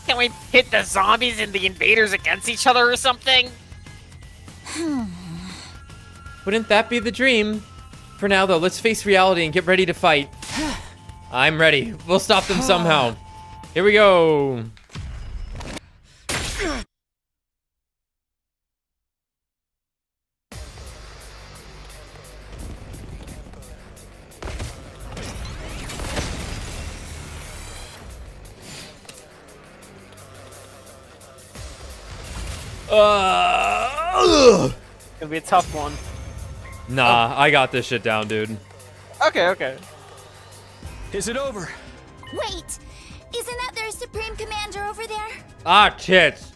Can we pit the zombies and the invaders against each other or something? Wouldn't that be the dream? For now, though, let's face reality and get ready to fight. I'm ready. We'll stop them somehow. Here we go. It'll be a tough one. Nah, I got this shit down, dude. Okay. Is it over? Wait! Isn't that their Supreme Commander over there? Ah, tits.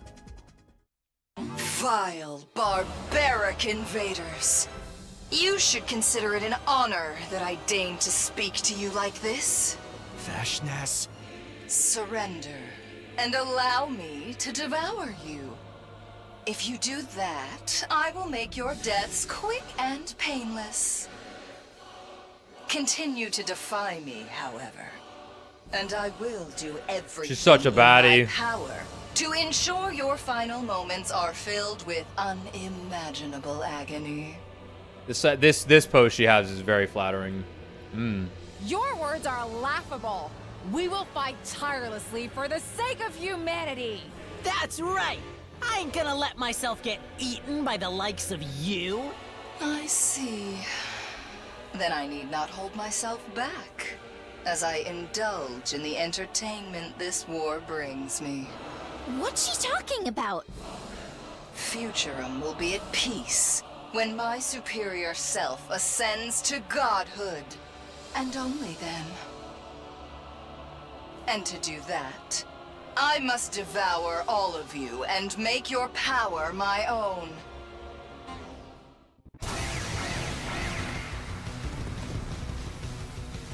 Vile, barbaric invaders. You should consider it an honor that I deign to speak to you like this. Vashness. Surrender, and allow me to devour you. If you do that, I will make your deaths quick and painless. Continue to defy me, however, and I will do everything She's such a in my baddie. power to ensure your final moments are filled with unimaginable agony. This pose she has is very flattering. Your words are laughable. We will fight tirelessly for the sake of humanity. That's right! I ain't gonna let myself get eaten by the likes of you. I see. Then I need not hold myself back, as I indulge in the entertainment this war brings me. What's she talking about? Futurum will be at peace when my superior self ascends to godhood, and only then. And to do that, I must devour all of you and make your power my own.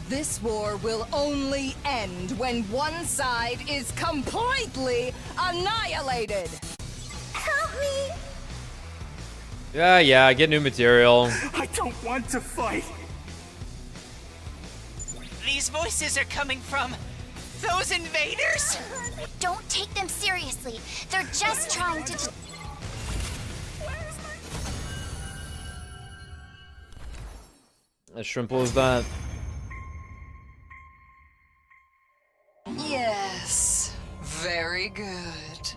This war will only end when one side is completely annihilated. Help me! Yeah, get new material. I don't want to fight. These voices are coming from those invaders? Don't take them seriously. They're just trying to... As shrimple as that. Yes, very good.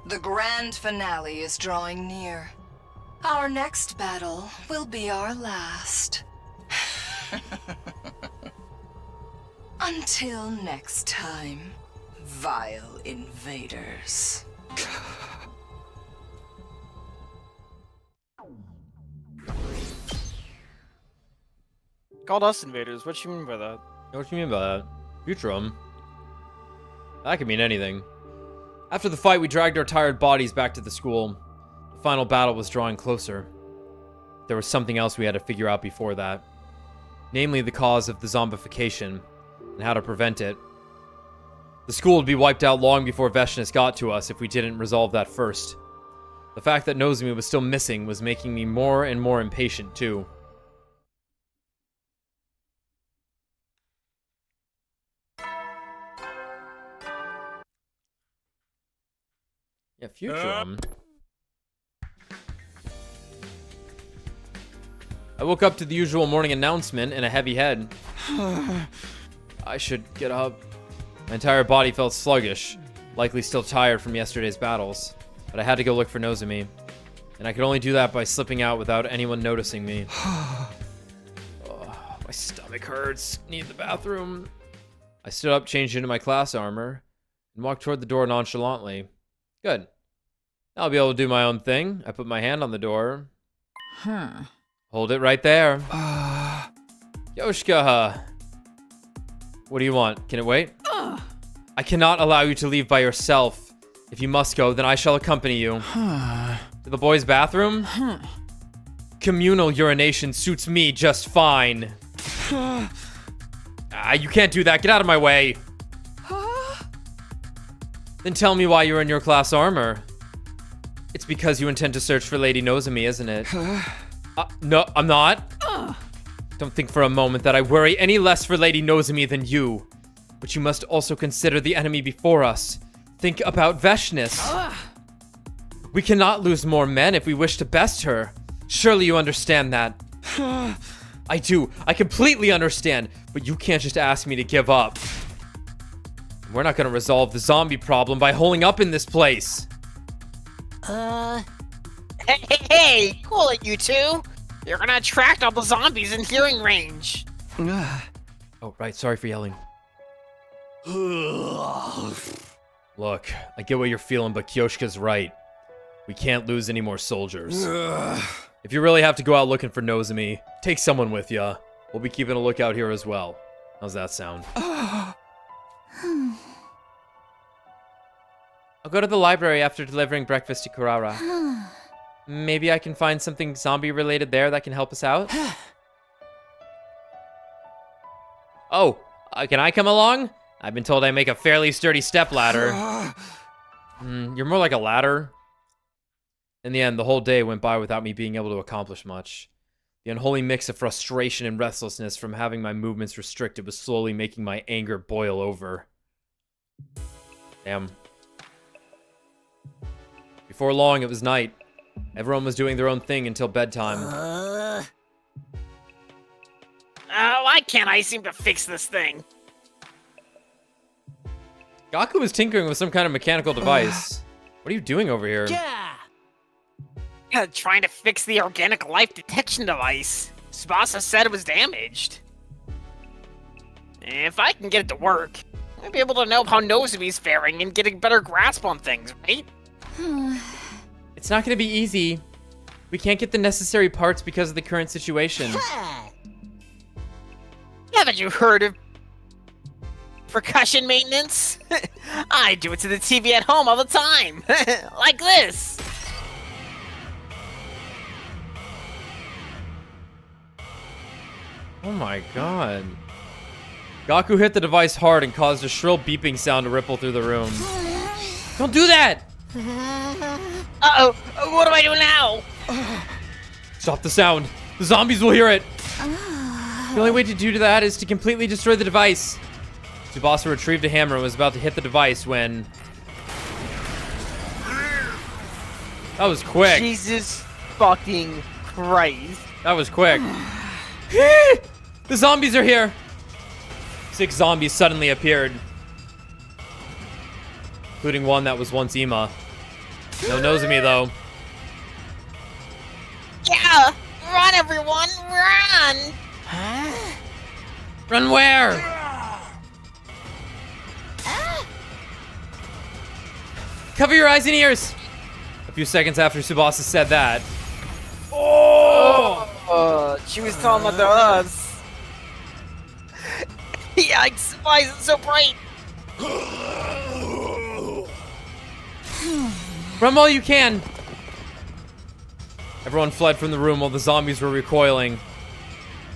The grand finale is drawing near. Our next battle will be our last. Until next time, vile invaders. Called us invaders. What you mean by that? What you mean by that? Futurum. That could mean anything. After the fight, we dragged our tired bodies back to the school. The final battle was drawing closer. There was something else we had to figure out before that. Namely, the cause of the zombification, and how to prevent it. The school would be wiped out long before Veshness got to us if we didn't resolve that first. The fact that Nozomi was still missing was making me more and more impatient, too. Yeah, Futurum. I woke up to the usual morning announcement and a heavy head. I should get up. My entire body felt sluggish, likely still tired from yesterday's battles. But I had to go look for Nozomi, and I could only do that by slipping out without anyone noticing me. Oh, my stomach hurts. Need the bathroom. I stood up, changed into my class armor, and walked toward the door nonchalantly. Good. I'll be able to do my own thing. I put my hand on the door. Hold it right there. Yoshika. What do you want? Can it wait? I cannot allow you to leave by yourself. If you must go, then I shall accompany you. To the boys' bathroom? Communal urination suits me just fine. You can't do that. Get out of my way. Then tell me why you're in your class armor. It's because you intend to search for Lady Nozomi, isn't it? No, I'm not. Don't think for a moment that I worry any less for Lady Nozomi than you. But you must also consider the enemy before us. Think about Veshness. We cannot lose more men if we wish to best her. Surely you understand that. I do. I completely understand. But you can't just ask me to give up. We're not gonna resolve the zombie problem by holding up in this place. Hey, cool it, you two. You're gonna attract all the zombies in hearing range. Oh, right. Sorry for yelling. Look, I get what you're feeling, but Kyoshika's right. We can't lose any more soldiers. If you really have to go out looking for Nozomi, take someone with ya. We'll be keeping a lookout here as well. How's that sound? I'll go to the library after delivering breakfast to Kurara. Maybe I can find something zombie-related there that can help us out? Oh, can I come along? I've been told I make a fairly sturdy stepladder. You're more like a ladder. In the end, the whole day went by without me being able to accomplish much. The unholy mix of frustration and restlessness from having my movements restricted was slowly making my anger boil over. Damn. Before long, it was night. Everyone was doing their own thing until bedtime. Why can't I seem to fix this thing? Gaku was tinkering with some kind of mechanical device. What are you doing over here? Trying to fix the organic life detection device. Tsubasa said it was damaged. If I can get it to work, I'll be able to know how Nozomi's faring and get a better grasp on things, right? It's not going to be easy. We can't get the necessary parts because of the current situation. Haven't you heard of percussion maintenance? I do it to the TV at home all the time. Like this. Oh my god. Gaku hit the device hard and caused a shrill beeping sound to ripple through the room. Don't do that! Uh-oh, what do I do now? Stop the sound. The zombies will hear it. The only way to do that is to completely destroy the device. Tsubasa retrieved a hammer and was about to hit the device when... That was quick. Jesus fucking Christ. That was quick. The zombies are here! 6 zombies suddenly appeared. Including one that was once Ima. No Nozomi, though. Yeah! Run, everyone! Run! Huh? Run where? Cover your eyes and ears! A few seconds after Tsubasa said that. She was talking about us. Yikes! Why is it so bright? Run while you can! Everyone fled from the room while the zombies were recoiling.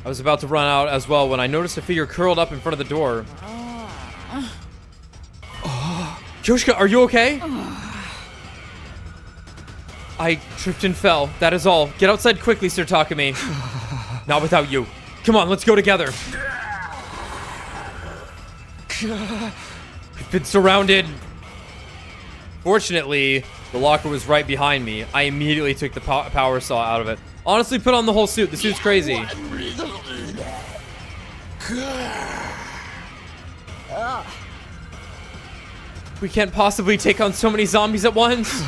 I was about to run out as well when I noticed a figure curled up in front of the door. Kyoshika, are you okay? I tripped and fell. That is all. Get outside quickly, Sir Takumi. Not without you. Come on, let's go together. We've been surrounded. Fortunately, the locker was right behind me. I immediately took the power saw out of it. Honestly, put on the whole suit. The suit's crazy. We can't possibly take on so many zombies at once.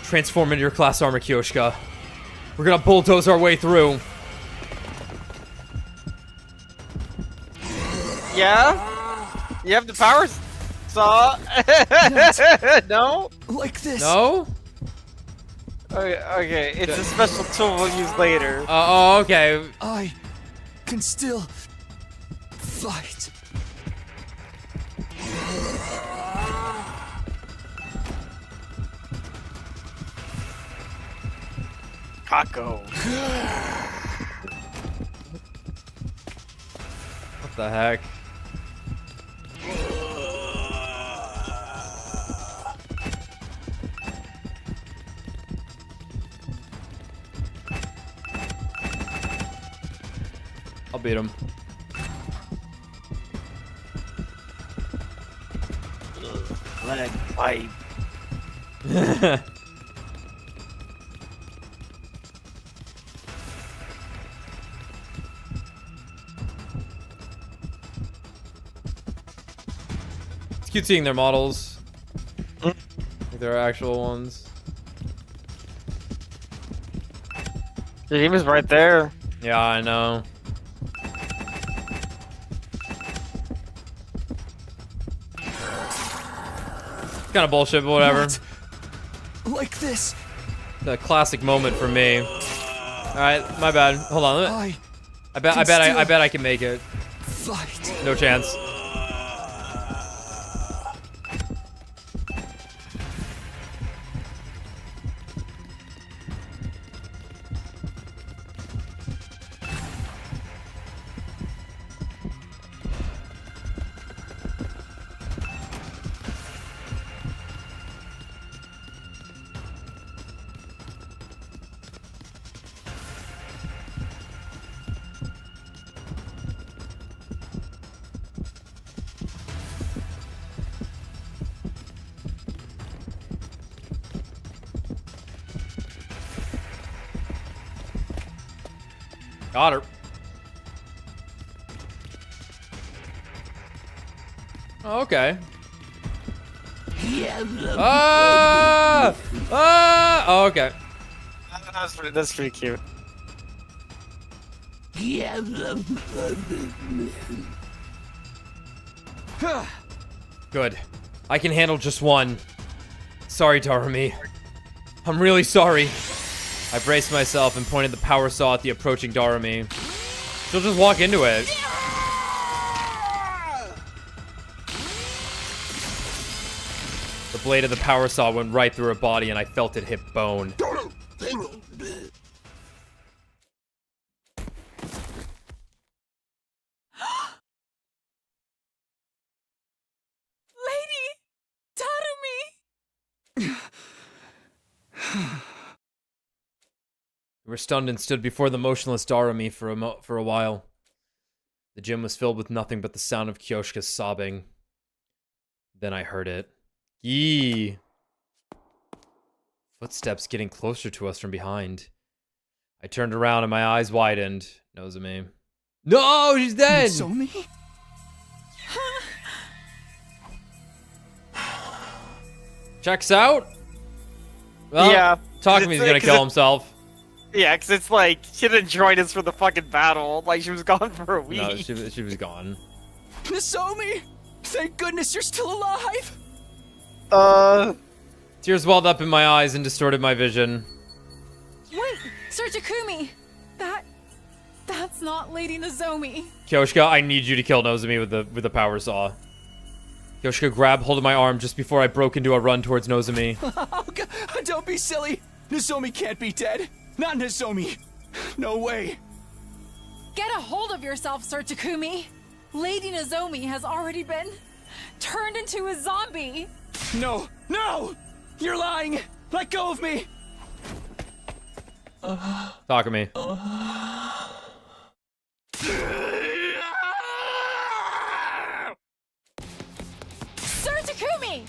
Transform into your class armor, Kyoshika. We're gonna bulldoze our way through. Yeah? You have the power saw? No? Like this. No? Okay, it's a special tool we'll use later. Oh, okay. I can still fight. Kako. What the heck? I'll beat him. Leg pipe. It's cute seeing their models. Like their actual ones. He was right there. Yeah, I know. Kind of bullshit, but whatever. Not like this. The classic moment for me. All right, my bad. Hold on. I bet I can make it. Fight. No chance. Got her. Oh, okay. Oh, okay. That's pretty cute. Good. I can handle just one. Sorry, Darumi. I'm really sorry. I braced myself and pointed the power saw at the approaching Darumi. She'll just walk into it. The blade of the power saw went right through her body and I felt it hit bone. We were stunned and stood before the motionless Darumi for a while. The gym was filled with nothing but the sound of Kyoshika's sobbing. Then I heard it. Yee! Footsteps getting closer to us from behind. I turned around and my eyes widened. Nozomi. No, she's dead. Nozomi? Checks out. Well, Yeah. Takumi's gonna kill himself. Yeah, because it's like, she didn't join us for the fucking battle. Like, she was gone for a week. No, she was gone. Nozomi! Thank goodness you're still alive! Tears welled up in my eyes and distorted my vision. Wait, Sir Takumi! That's not Lady Nozomi. Kyoshika, I need you to kill Nozomi with the power saw. Kyoshika grabbed hold of my arm just before I broke into a run towards Nozomi. Oh, God, don't be silly! Nozomi can't be dead! Not Nozomi! No way! Get a hold of yourself, Sir Takumi! Lady Nozomi has already been turned into a zombie! No! No! You're lying! Let go of me! Takumi. Sir Takumi!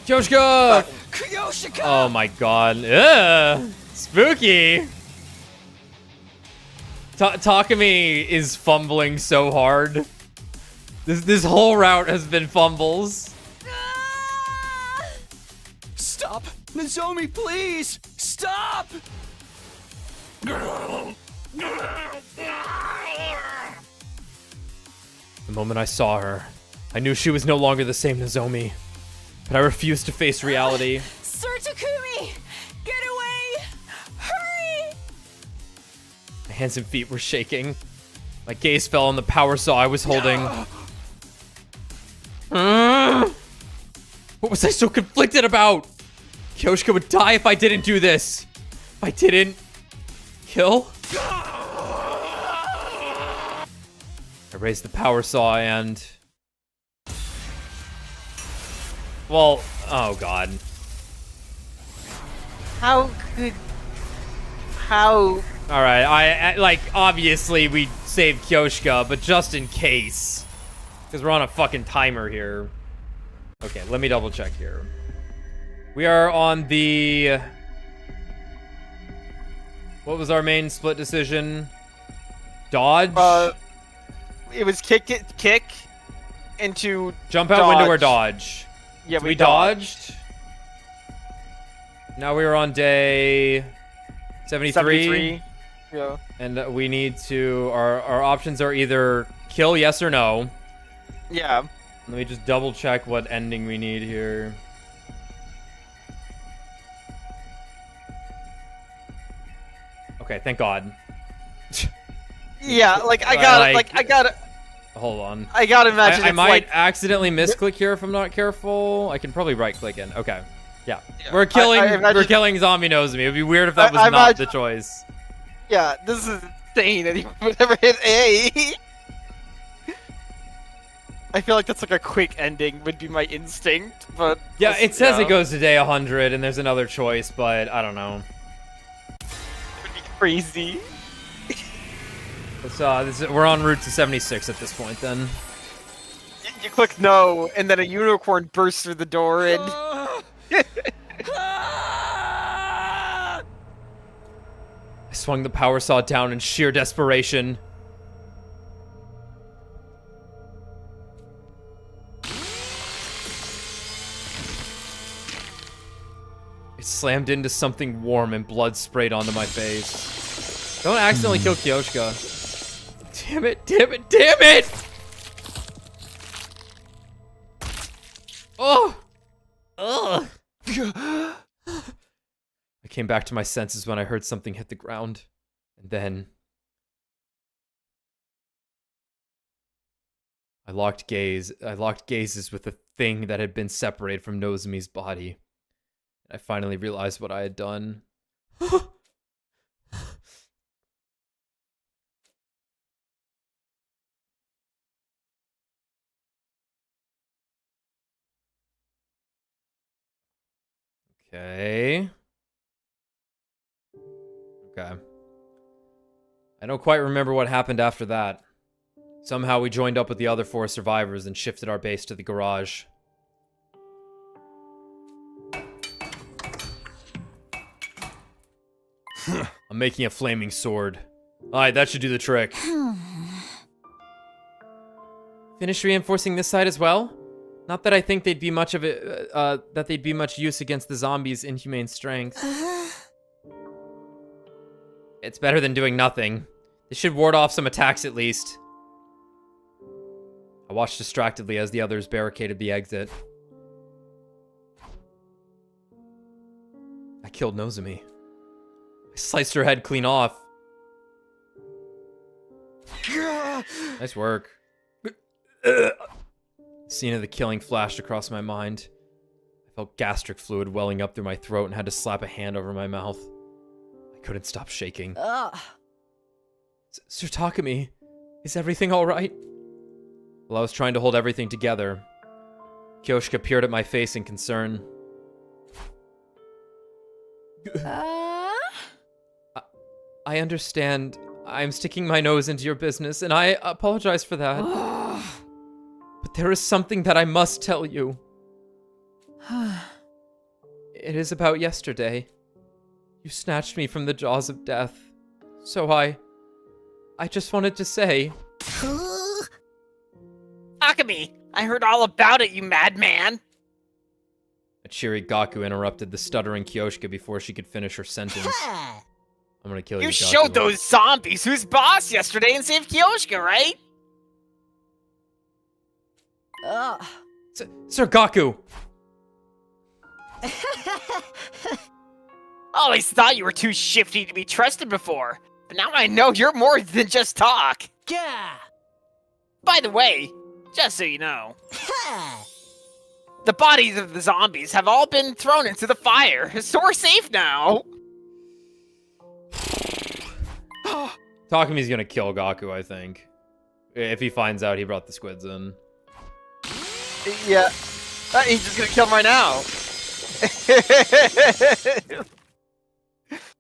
Kyoshika! Kyoshika! Oh my god. Ugh. Spooky! Takumi is fumbling so hard. This whole route has been fumbles. Stop! Nozomi, please! Stop! The moment I saw her, I knew she was no longer the same Nozomi. But I refused to face reality. Sir Takumi! Get away! Hurry! My hands and feet were shaking. My gaze fell on the power saw I was holding. What was I so conflicted about? Kyoshika would die if I didn't do this. If I didn't kill. I raised the power saw and... Well, oh god. How could... How... Alright, I like, obviously we saved Kyoshika, but just in case. Because we're on a fucking timer here. Okay, let me double check here. We are on the... What was our main split decision? Dodge? It was kick into Jump out dodge. window or dodge? Yeah, So we dodged. Now we are on day 73. Yeah. And we need to... Our options are either kill, yes or no. Yeah. Let me just double check what ending we need here. Okay, thank God. Yeah, like I gotta Hold on. I gotta imagine I it's might like... accidentally misclick here if I'm not careful. I can probably right click in. Okay. Yeah. Yeah, We're killing imagine... we're killing Zombie Nozomi. It'd be weird if that was not the choice. Yeah, this is insane that he would ever hit A. I feel like that's like a quick ending would be my instinct, but... Yeah, it says it goes to day 100 and there's another choice, but I don't know. It would be crazy. We're en route to 76 at this point then. You click no, and then a unicorn bursts through the door and... I swung the power saw down in sheer desperation. It slammed into something warm and blood sprayed onto my face. Don't accidentally kill Kyoshika. Damn it, damn it, damn it! Oh! Ugh! I came back to my senses when I heard something hit the ground. And then... I locked gazes with the thing that had been separated from Nozomi's body. I finally realized what I had done. Okay. Okay. I don't quite remember what happened after that. Somehow we joined up with the other 4 survivors and shifted our base to the garage. I'm making a flaming sword. Alright, that should do the trick. Finish reinforcing this side as well? Not that I think they'd be much of it, that they'd be much use against the zombies' inhumane strength. It's better than doing nothing. They should ward off some attacks at least. I watched distractedly as the others barricaded the exit. I killed Nozomi. I sliced her head clean off. Nice work. The scene of the killing flashed across my mind. I felt gastric fluid welling up through my throat and had to slap a hand over my mouth. I couldn't stop shaking. Sir Takumi, is everything alright? While I was trying to hold everything together, Kyoshika peered at my face in concern. I understand. I'm sticking my nose into your business, and I apologize for that. But there is something that I must tell you. It is about yesterday. You snatched me from the jaws of death. So I just wanted to say... Takumi, I heard all about it, you madman! A cheery Gaku interrupted the stuttering Kyoshika before she could finish her sentence. I'm gonna kill you, You Gaku. showed those zombies who's boss yesterday and saved Kyoshika, right? Sir Gaku! Always thought you were too shifty to be trusted before, but now I know you're more than just talk. Yeah. By the way, just so you know, the bodies of the zombies have all been thrown into the fire, so we're safe now. Takumi's gonna kill Gaku, I think. If he finds out he brought the squids in. Yeah. He's just gonna kill him right now.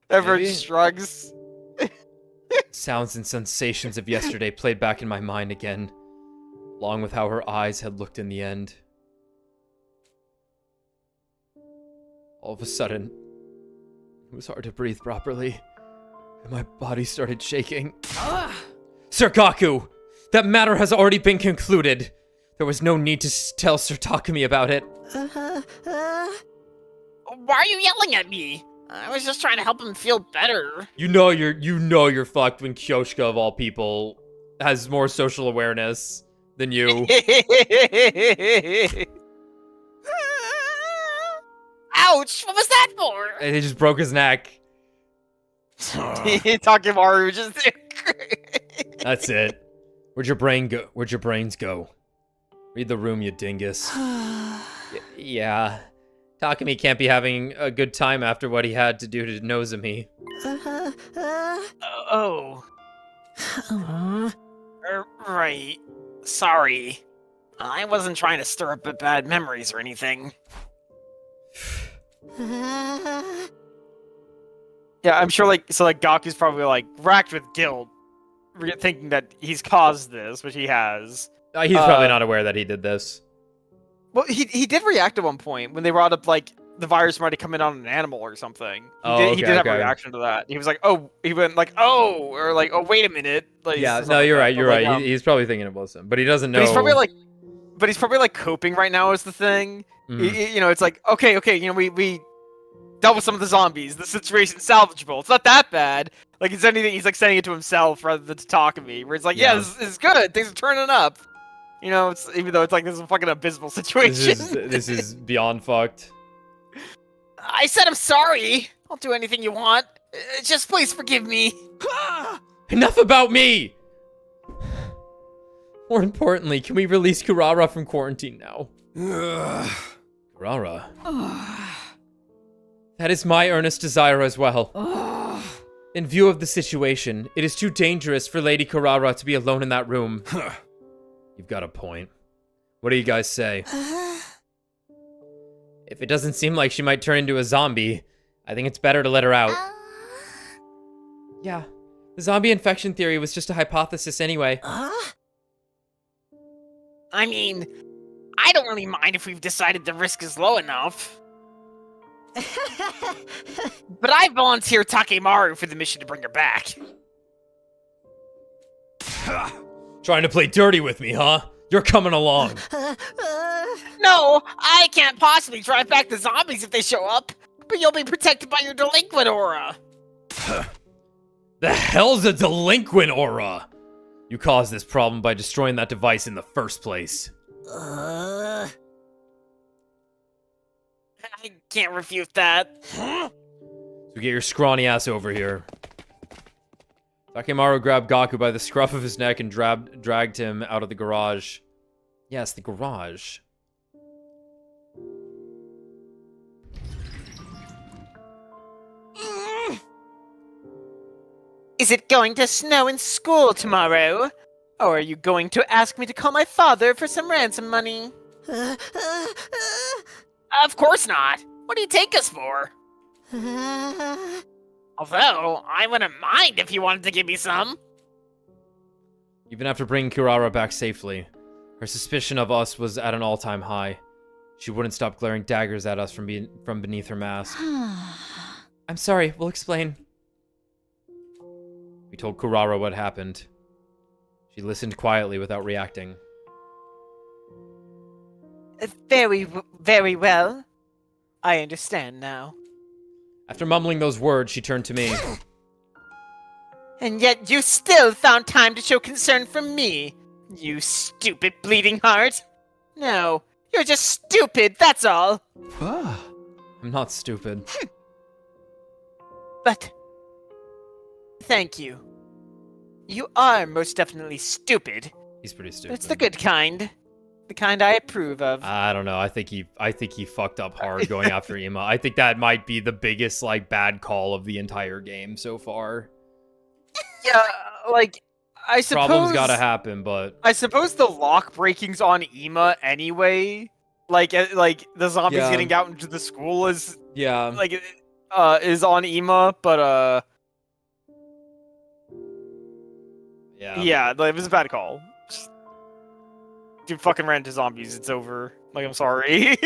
Everyone Maybe. shrugs. Sounds and sensations of yesterday played back in my mind again, along with how her eyes had looked in the end. All of a sudden, it was hard to breathe properly, and my body started shaking. Sir Gaku! That matter has already been concluded. There was no need to tell Sir Takumi about it. Why are you yelling at me? I was just trying to help him feel better. You know you're fucked when Kyoshika, of all people, has more social awareness than you. Ouch! What was that for? And he just broke his neck. Takemaru just... That's it. Where'd your brain go? Where'd your brains go? Read the room, you dingus. Yeah. Takumi can't be having a good time after what he had to do to Nozomi. Right. Sorry. I wasn't trying to stir up bad memories or anything. Yeah, I'm sure, Gaku's probably, racked with guilt, thinking that he's caused this, which he has. He's probably not aware that he did this. Well, he did react at one point when they brought up, the virus might have come in on an animal or something. He did have a reaction to that. He was like, oh, he went oh, or oh, wait a minute. Yeah, no, you're right, you're right. He's probably thinking it was him, but he doesn't know. But he's probably, coping right now is the thing. It's like, okay, we dealt with some of the zombies. The situation's salvageable. It's not that bad. It's anything, he's, saying it to himself rather than to Takumi, where it's like, yeah, this is good. Things are turning up. It's even though it's this is a fucking abysmal situation. This is beyond fucked. I said I'm sorry. I'll do anything you want. Just please forgive me. Enough about me! More importantly, can we release Kurara from quarantine now? Kurara? That is my earnest desire as well. In view of the situation, it is too dangerous for Lady Kurara to be alone in that room. You've got a point. What do you guys say? If it doesn't seem like she might turn into a zombie, I think it's better to let her out. Yeah, the zombie infection theory was just a hypothesis anyway. I mean, I don't really mind if we've decided the risk is low enough. But I volunteer Takemaru for the mission to bring her back. Trying to play dirty with me, huh? You're coming along. No, I can't possibly drive back the zombies if they show up. But you'll be protected by your delinquent aura. The hell's a delinquent aura? You caused this problem by destroying that device in the first place. I can't refute that. So get your scrawny ass over here. Takemaru grabbed Gaku by the scruff of his neck and dragged him out of the garage. Yes, the garage. Is it going to snow in school tomorrow? Or are you going to ask me to call my father for some ransom money? Of course not. What do you take us for? Although, I wouldn't mind if you wanted to give me some. Even after bringing Kurara back safely, her suspicion of us was at an all-time high. She wouldn't stop glaring daggers at us from beneath her mask. I'm sorry, we'll explain. We told Kurara what happened. She listened quietly without reacting. Very, very well. I understand now. After mumbling those words, she turned to me. And yet you still found time to show concern for me, you stupid bleeding heart. No, you're just stupid, that's all. I'm not stupid. But thank you. You are most definitely stupid. He's pretty stupid. It's the good kind. The kind I approve of. I don't know. I think he fucked up hard going after Ima. I think that might be the biggest like bad call of the entire game so far. Yeah, like I suppose Problems gotta happen, but I suppose the lock breaking's on Ima anyway. Like the zombies getting out into the school is is on Ima, but yeah, like, it was a bad call. Dude fucking ran into zombies, it's over. Like, I'm sorry.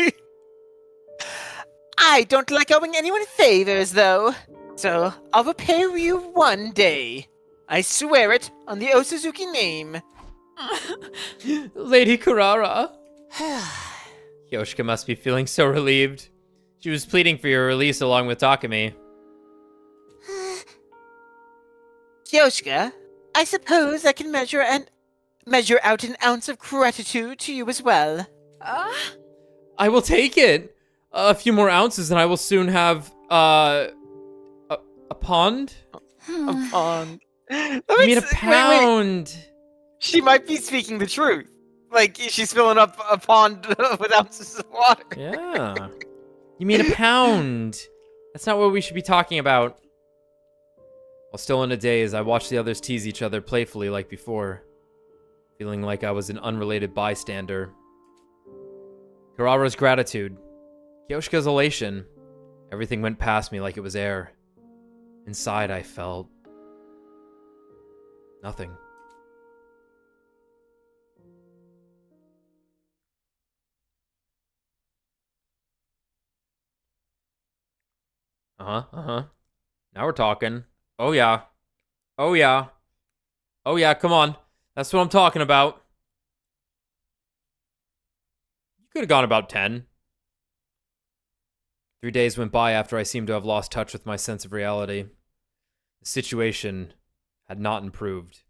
I don't like owing anyone favors, though. So, I'll repay you one day. I swear it on the Osuzuki name. Lady Kurara. Yoshika must be feeling so relieved. She was pleading for your release along with Takumi. Yoshika, I suppose I can measure out an ounce of gratitude to you as well. I will take it. A few more ounces and I will soon have, a pond? A pond. You mean a pound? Wait. She might be speaking the truth. Like, she's filling up a pond with ounces of water. Yeah. You mean a pound? That's not what we should be talking about. While still in a daze, I watched the others tease each other playfully like before, feeling like I was an unrelated bystander. Kurara's gratitude, Yoshika's elation, everything went past me like it was air. Inside, I felt nothing. Now we're talking. Oh yeah. Oh yeah. Oh yeah, come on. That's what I'm talking about. You could have gone about 10. 3 days went by after I seemed to have lost touch with my sense of reality. The situation had not improved.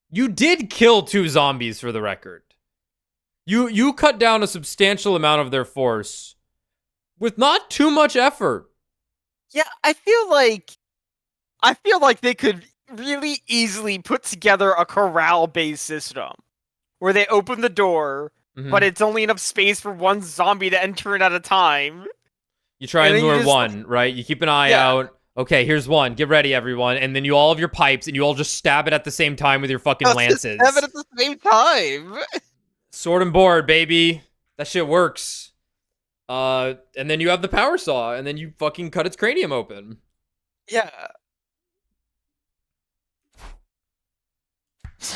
You did kill 2 zombies, for the record. You cut down a substantial amount of their force with not too much effort. Yeah, I feel like they could really easily put together a corral-based system where they open the door, but it's only enough space for one zombie to enter in at a time. You try and lure one, right? You keep an eye out. Okay, here's one. Get ready, everyone. And then you all have your pipes, and you all just stab it at the same time with your fucking lances. Stab it at the same time. Sword and board, baby. That shit works. And then you have the power saw, and then you fucking cut its cranium open. Yeah.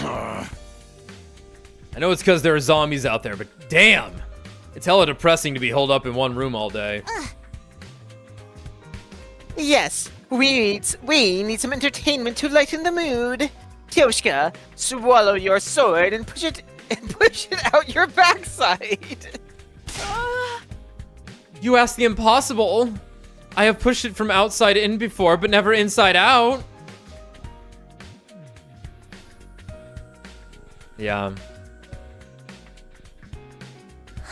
I know it's because there are zombies out there, but damn! It's hella depressing to be holed up in one room all day. Yes, we need some entertainment to lighten the mood. Kyoshka, swallow your sword and push it out your backside. You asked the impossible. I have pushed it from outside in before, but never inside out. Yeah.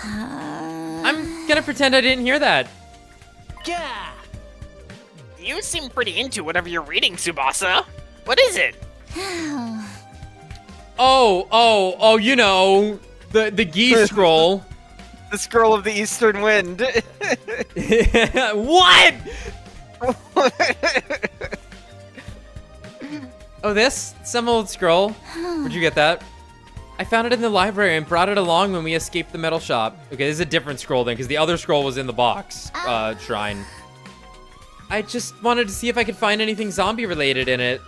I'm gonna pretend I didn't hear that. Gah! You seem pretty into whatever you're reading, Tsubasa. What is it? Oh, you know, the ghee scroll. The scroll of the Eastern Wind. What? Oh, this? Some old scroll. Where'd you get that? I found it in the library and brought it along when we escaped the metal shop. Okay, this is a different scroll then, because the other scroll was in the box shrine. I just wanted to see if I could find anything zombie related in it.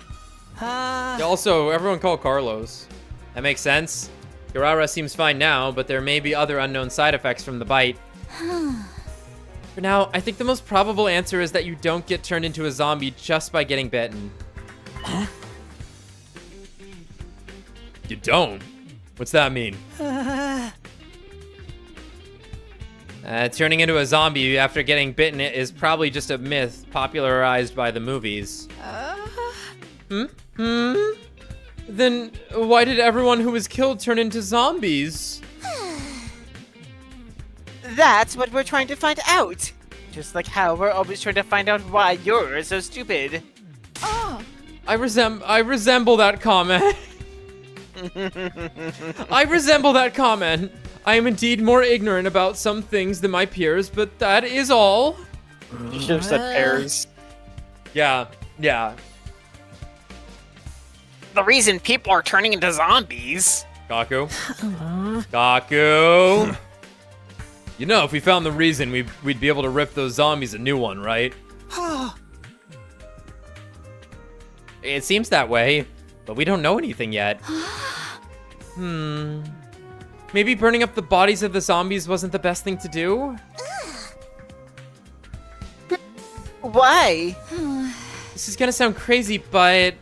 Also, everyone call Carlos. That makes sense. Urara seems fine now, but there may be other unknown side effects from the bite. For now, I think the most probable answer is that you don't get turned into a zombie just by getting bitten. You don't? What's that mean? Turning into a zombie after getting bitten is probably just a myth popularized by the movies. Then why did everyone who was killed turn into zombies? That's what we're trying to find out. Just like how we're always trying to find out why you're so stupid. I resemble that comment. I resemble that comment. I am indeed more ignorant about some things than my peers, but that is all. You should have said pears. Yeah. The reason people are turning into zombies. Kaku. Kaku. You know, if we found the reason, we'd be able to rip those zombies a new one, right? It seems that way, but we don't know anything yet. Maybe burning up the bodies of the zombies wasn't the best thing to do? Why? This is gonna sound crazy, but...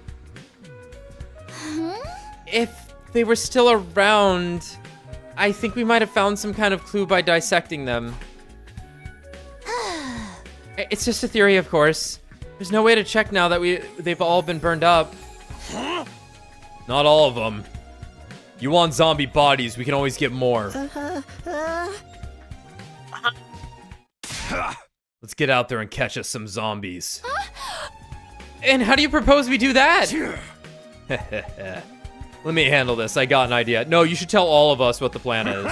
if they were still around, I think we might have found some kind of clue by dissecting them. It's just a theory, of course. There's no way to check now that they've all been burned up. Not all of them. You want zombie bodies, we can always get more. Let's get out there and catch us some zombies. And how do you propose we do that? Let me handle this, I got an idea. No, you should tell all of us what the plan is.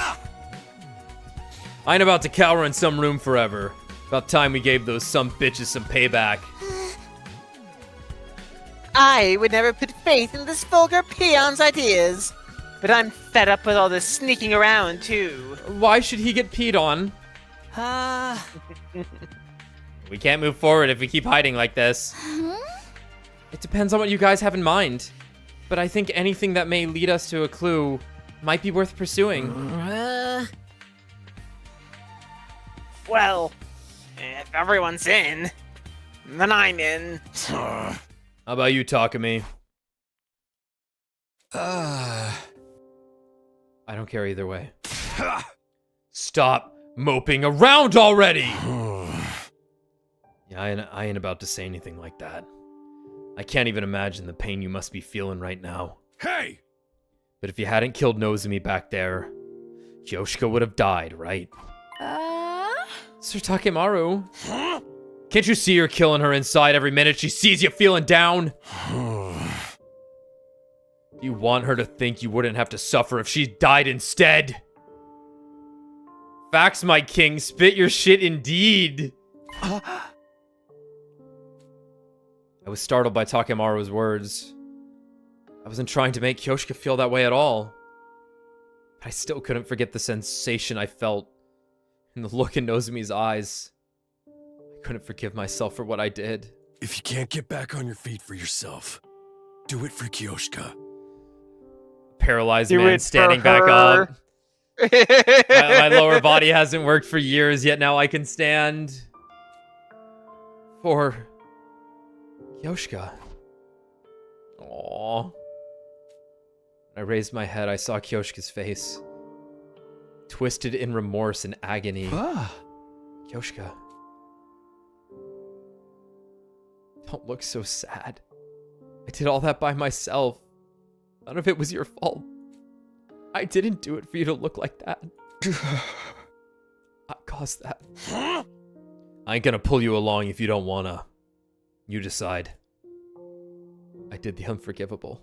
I ain't about to cower in some room forever. About time we gave those some bitches some payback. I would never put faith in this vulgar peon's ideas. But I'm fed up with all this sneaking around, too. Why should he get peed on? We can't move forward if we keep hiding like this. It depends on what you guys have in mind. But I think anything that may lead us to a clue might be worth pursuing. Well, if everyone's in, then I'm in. How about you, Takumi? I don't care either way. Stop moping around already! Yeah, I ain't about to say anything like that. I can't even imagine the pain you must be feeling right now. Hey! But if you hadn't killed Nozomi back there, Kyoshika would have died, right? Sir Takemaru? Can't you see you're killing her inside every minute she sees you feeling down? Do you want her to think you wouldn't have to suffer if she died instead? Facts, my king. Spit your shit indeed. I was startled by Takemaru's words. I wasn't trying to make Kyoshika feel that way at all. But I still couldn't forget the sensation I felt and the look in Nozomi's eyes. I couldn't forgive myself for what I did. If you can't get back on your feet for yourself, do it for Kyoshika. Paralyzed man standing back up. my lower body hasn't worked for years, yet now I can stand. For Kyoshika. Aww. I raised my head, I saw Kyoshika's face. Twisted in remorse and agony. Kyoshika. Don't look so sad. I did all that by myself. None of it was your fault. I didn't do it for you to look like that. I caused that. I ain't gonna pull you along if you don't wanna. You decide. I did the unforgivable.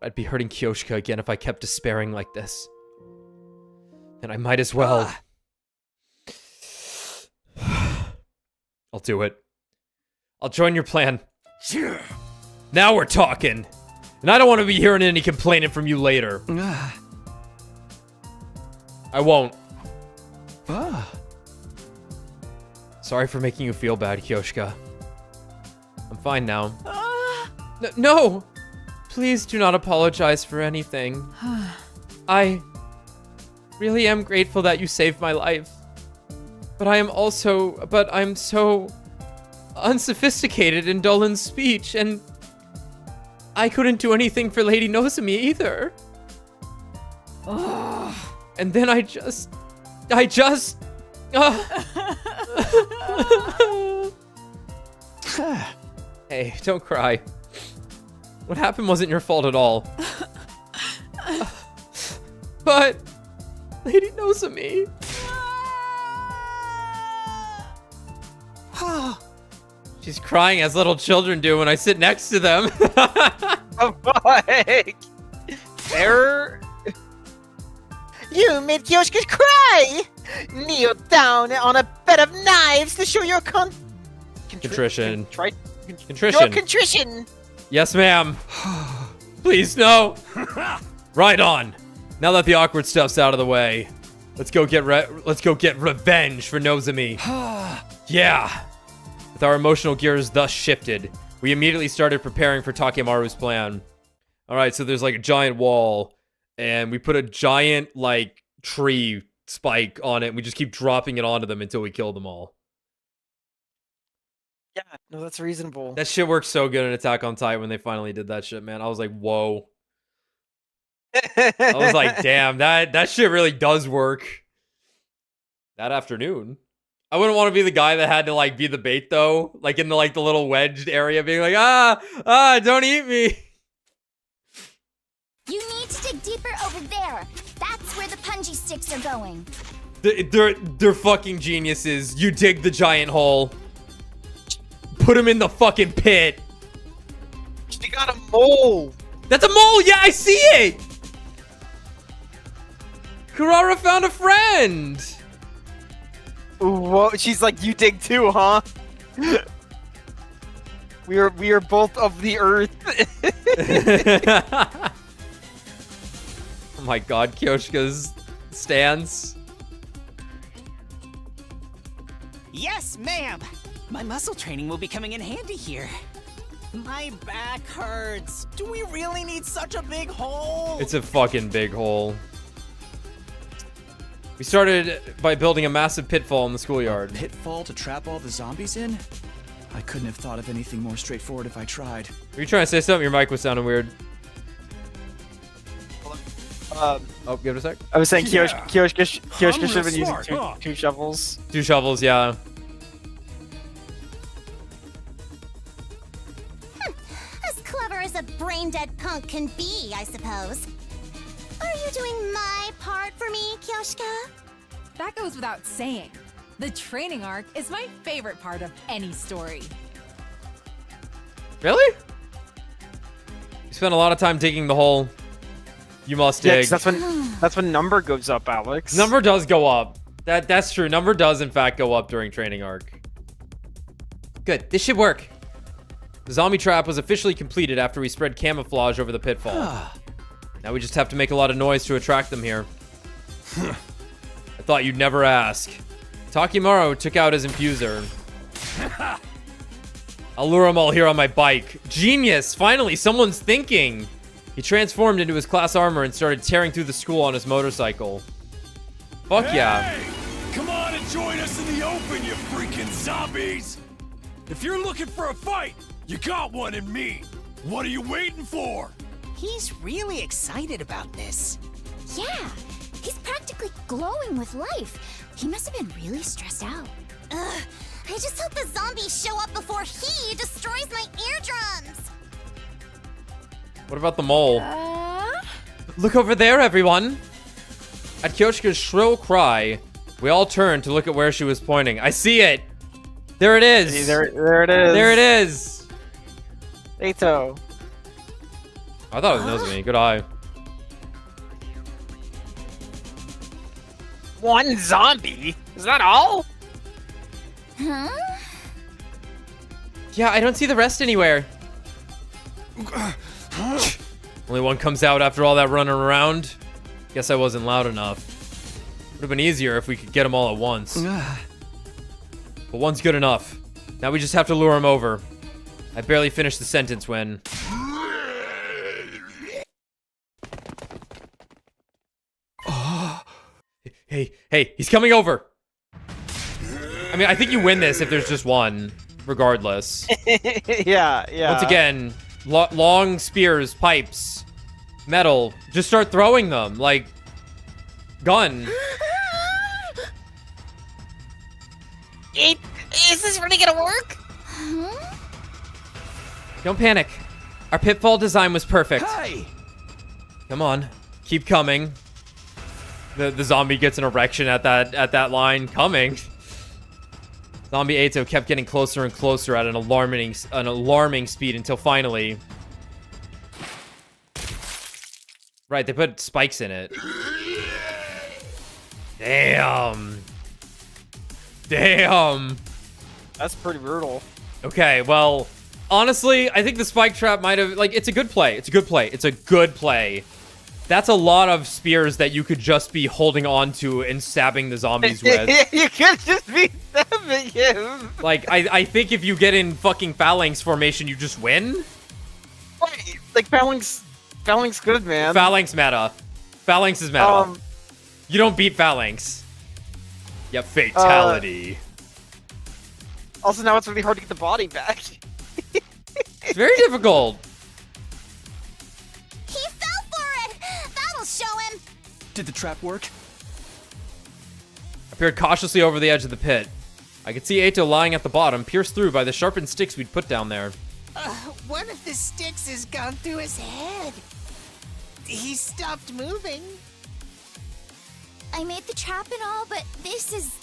I'd be hurting Kyoshika again if I kept despairing like this. And I might as well. I'll do it. I'll join your plan. Now we're talking. And I don't want to be hearing any complaining from you later. I won't. Sorry for making you feel bad, Kyoshika. I'm fine now. No! Please do not apologize for anything. I really am grateful that you saved my life. But I'm so unsophisticated and dull in speech, and I couldn't do anything for Lady Nozomi either. And then I just... Hey, don't cry. What happened wasn't your fault at all. But Lady Nozomi. She's crying as little children do when I sit next to them. Oh boy! Terror? You made Kyoshika cry! Kneel down on a bed of knives to show your Contrition. Your contrition! Yes, ma'am. Please, no. Right on. Now that the awkward stuff's out of the way, let's go get revenge for Nozomi. Yeah. With our emotional gears thus shifted, we immediately started preparing for Takemaru's plan. All right, so there's like a giant wall, and we put a giant like tree spike on it, and we just keep dropping it onto them until we kill them all. Yeah, no, that's reasonable. That shit worked so good in Attack on Titan when they finally did that shit, man. I was like, whoa. I was like, damn, that shit really does work. That afternoon. I wouldn't want to be the guy that had to like be the bait though, like in the like the little wedged area, being like, don't eat me. You need to dig deeper over there. That's where the punji sticks are going. They're fucking geniuses. You dig the giant hole. Put him in the fucking pit. She got a mole. That's a mole. Yeah, I see it. Kurara found a friend. Whoa, she's like, you dig too, huh? We are both of the earth. Oh my god, Kyoshika's stance. Yes, ma'am. My muscle training will be coming in handy here. My back hurts. Do we really need such a big hole? It's a fucking big hole. We started by building a massive pitfall in the schoolyard. A pitfall to trap all the zombies in? I couldn't have thought of anything more straightforward if I tried. Were you trying to say something? Your mic was sounding weird. Oh, give it a sec. I was saying Kyoshika should have been using smart, two shovels. 2 shovels, yeah. As clever as a brain-dead punk can be, I suppose. Are you doing my part for me, Kyoshika? That goes without saying. The training arc is my favorite part of any story. Really? You spent a lot of time digging the hole. You must dig. Yeah, 'cause that's when number goes up, Alex. Number does go up. That's true. Number does in fact go up during training arc. Good. This should work. The zombie trap was officially completed after we spread camouflage over the pitfall. Now we just have to make a lot of noise to attract them here. I thought you'd never ask. Takemaru took out his infuser. I'll lure them all here on my bike. Genius! Finally, someone's thinking! He transformed into his class armor and started tearing through the school on his motorcycle. Fuck yeah. Come on and join us in the open, you freaking zombies! If you're looking for a fight, you got one in me. What are you waiting for? He's really excited about this. Yeah, he's practically glowing with life. He must have been really stressed out. Ugh, I just hope the zombies show up before he destroys my eardrums. What about the mole? Look over there, everyone! At Kyoshika's shrill cry, we all turned to look at where she was pointing. I see it! There it is! See, there it is. There it is! Eito. I thought it was Nozomi. Good eye. One zombie? Is that all? Huh? Yeah, I don't see the rest anywhere. Only one comes out after all that running around. Guess I wasn't loud enough. Would have been easier if we could get them all at once. But one's good enough. Now we just have to lure him over. I barely finished the sentence when... Hey, he's coming over. I mean, I think you win this if there's just one, regardless. Yeah. Once again, long spears, pipes, metal. Just start throwing them, like, gun. Is this really gonna work? Don't panic. Our pitfall design was perfect. Hey! Come on, keep coming. The zombie gets an erection at that line. Coming. Zombie Eito kept getting closer and closer at an alarming speed until finally... Right, they put spikes in it. Damn. That's pretty brutal. Okay, well, honestly, I think the spike trap might have... Like, it's a good play. It's a good play. That's a lot of spears that you could just be holding on to and stabbing the zombies with. You could just be stabbing him. Like, I think if you get in fucking phalanx formation, you just win? Wait, like phalanx good, man. Phalanx meta. Phalanx is meta. You don't beat phalanx. Yep, fatality. Also, now it's really hard to get the body back. It's very difficult. He fell for it! That'll show him! Did the trap work? I peered cautiously over the edge of the pit. I could see Eito lying at the bottom, pierced through by the sharpened sticks we'd put down there. One of the sticks has gone through his head. He stopped moving. I made the trap and all, but this is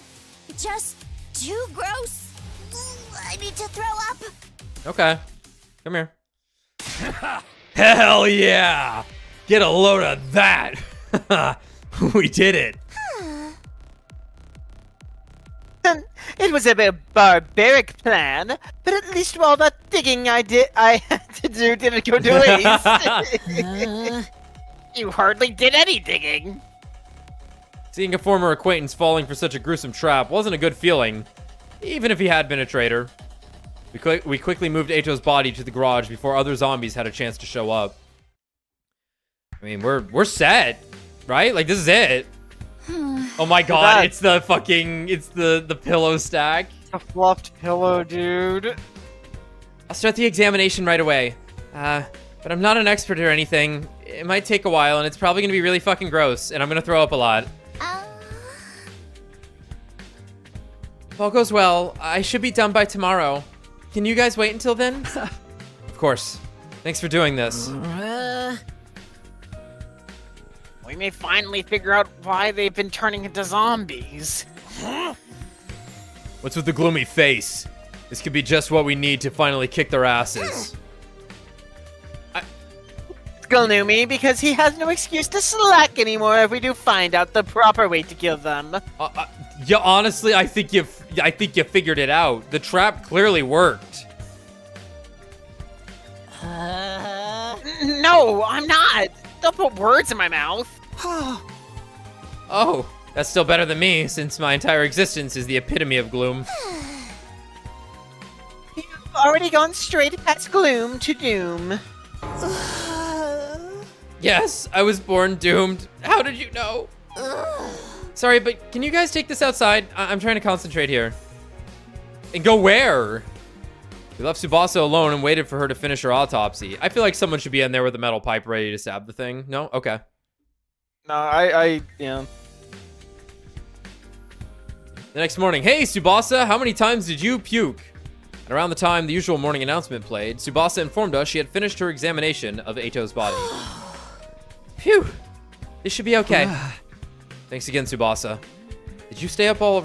just too gross. I need to throw up. Okay. Come here. Hell yeah! Get a load of that! We did it! It was a bit barbaric plan, but at least all that digging I had to do didn't go to waste. You hardly did any digging. Seeing a former acquaintance falling for such a gruesome trap wasn't a good feeling, even if he had been a traitor. We quickly moved Eito's body to the garage before other zombies had a chance to show up. I mean, we're set, right? Like, this is it. Oh my god, it's the pillow stack. A fluffed pillow, dude. I'll start the examination right away. But I'm not an expert or anything. It might take a while, and it's probably gonna be really fucking gross, and I'm gonna throw up a lot. If all goes well, I should be done by tomorrow. Can you guys wait until then? Of course. Thanks for doing this. We may finally figure out why they've been turning into zombies. What's with the gloomy face? This could be just what we need to finally kick their asses. Gloomy, because he has no excuse to slack anymore if we do find out the proper way to kill them. Yeah, honestly, I think you figured it out. The trap clearly worked. No, I'm not. Don't put words in my mouth. Oh, that's still better than me, since my entire existence is the epitome of gloom. You've already gone straight past gloom to doom. Yes, I was born doomed. How did you know? Sorry, but can you guys take this outside? I'm trying to concentrate here. And go where? We left Tsubasa alone and waited for her to finish her autopsy. I feel like someone should be in there with a metal pipe ready to stab the thing. No? Okay. No, yeah. The next morning, hey, Tsubasa, how many times did you puke? And around the time the usual morning announcement played, Tsubasa informed us she had finished her examination of Eito's body. Phew. This should be okay. Thanks again, Tsubasa. Did you stay up all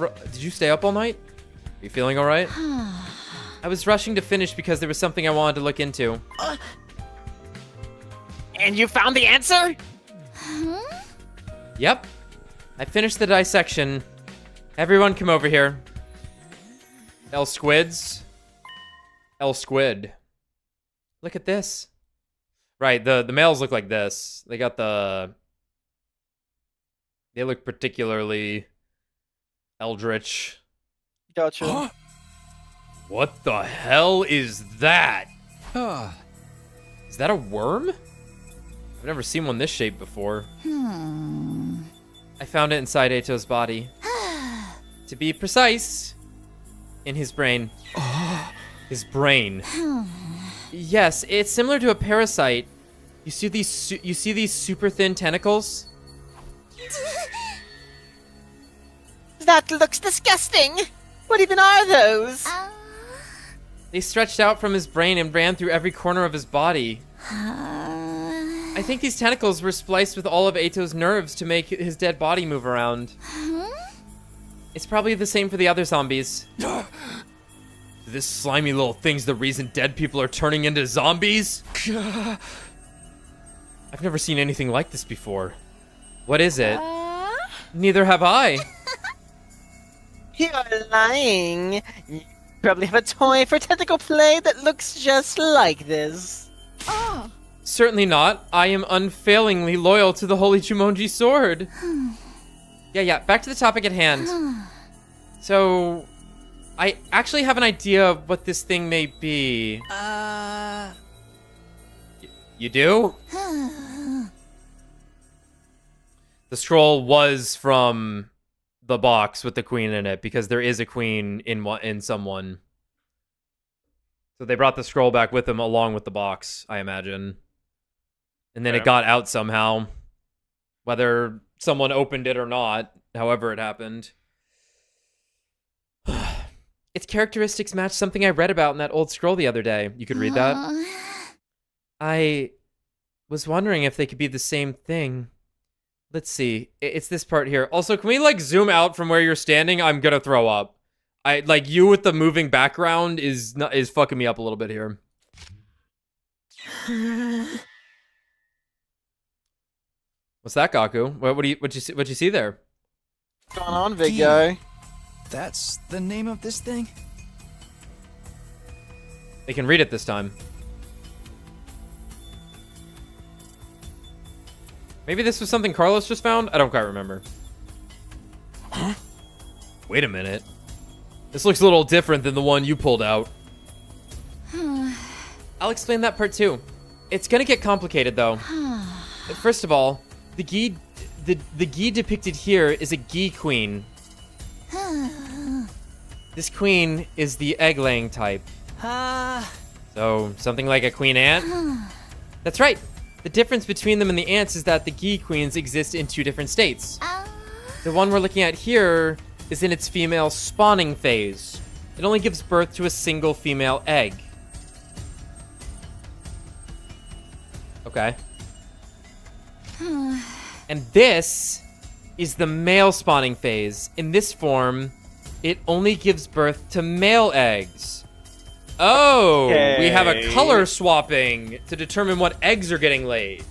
night? Are you feeling all right? I was rushing to finish because there was something I wanted to look into. And you found the answer? Yep. I finished the dissection. Everyone come over here. El Squids. El Squid. Look at this. Right, the males look like this. They got the... They look particularly eldritch. Gotcha. Huh? What the hell is that? Is that a worm? I've never seen one this shape before. I found it inside Eito's body. To be precise, in his brain. His brain. Yes, it's similar to a parasite. You see these super thin tentacles? That looks disgusting. What even are those? They stretched out from his brain and ran through every corner of his body. I think these tentacles were spliced with all of Eito's nerves to make his dead body move around. It's probably the same for the other zombies. This slimy little thing's the reason dead people are turning into zombies? I've never seen anything like this before. What is it? Neither have I. You're lying. You probably have a toy for tentacle play that looks just like this. Certainly not. I am unfailingly loyal to the Holy Jumonji sword. Yeah, back to the topic at hand. So, I actually have an idea of what this thing may be. You do? The scroll was from the box with the queen in it, because there is a queen in someone. So they brought the scroll back with them along with the box, I imagine. And then it got out somehow. Whether someone opened it or not, however it happened. Its characteristics match something I read about in that old scroll the other day. You could read that? I was wondering if they could be the same thing. Let's see. It's this part here. Also, can we, like, zoom out from where you're standing? I'm gonna throw up. Like, you with the moving background is fucking me up a little bit here. What's that, Gaku? What'd you see there? What's going on, big guy? That's the name of this thing? They can read it this time. Maybe this was something Carlos just found? I don't quite remember. Huh? Wait a minute. This looks a little different than the one you pulled out. I'll explain that part too. It's gonna get complicated though. First of all, the ghee depicted here is a ghee queen. This queen is the egg-laying type. So, something like a queen ant? That's right. The difference between them and the ants is that the ghee queens exist in two different states. The one we're looking at here is in its female spawning phase. It only gives birth to a single female egg. Okay. And this is the male spawning phase. In this form, it only gives birth to male eggs. Oh, we have a color swapping to determine what eggs are getting laid.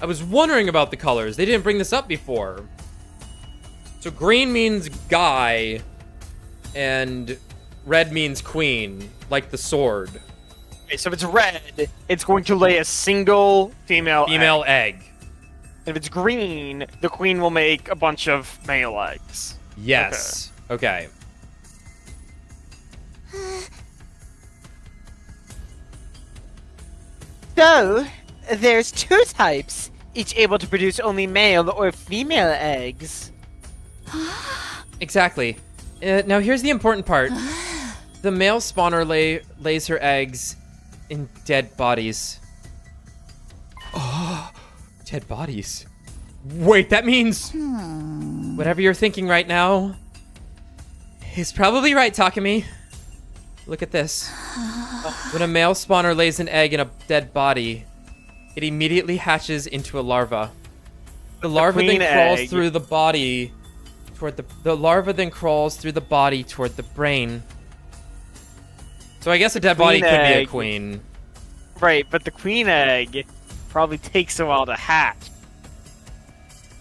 I was wondering about the colors. They didn't bring this up before. So green means guy, and red means queen, like the sword. Okay, so if it's red, it's going to lay a single female egg. If it's green, the queen will make a bunch of male eggs. Yes. Okay. So, there's two types, each able to produce only male or female eggs. Exactly. Now here's the important part. The male spawner lays her eggs in dead bodies. Oh, dead bodies. Wait, that means... Whatever you're thinking right now is probably right, Takumi. Look at this. When a male spawner lays an egg in a dead body, it immediately hatches into a larva. The larva then crawls through the body toward the larva then crawls through the body toward the brain. So I guess a dead body could be a queen. Right, but the queen egg probably takes a while to hatch.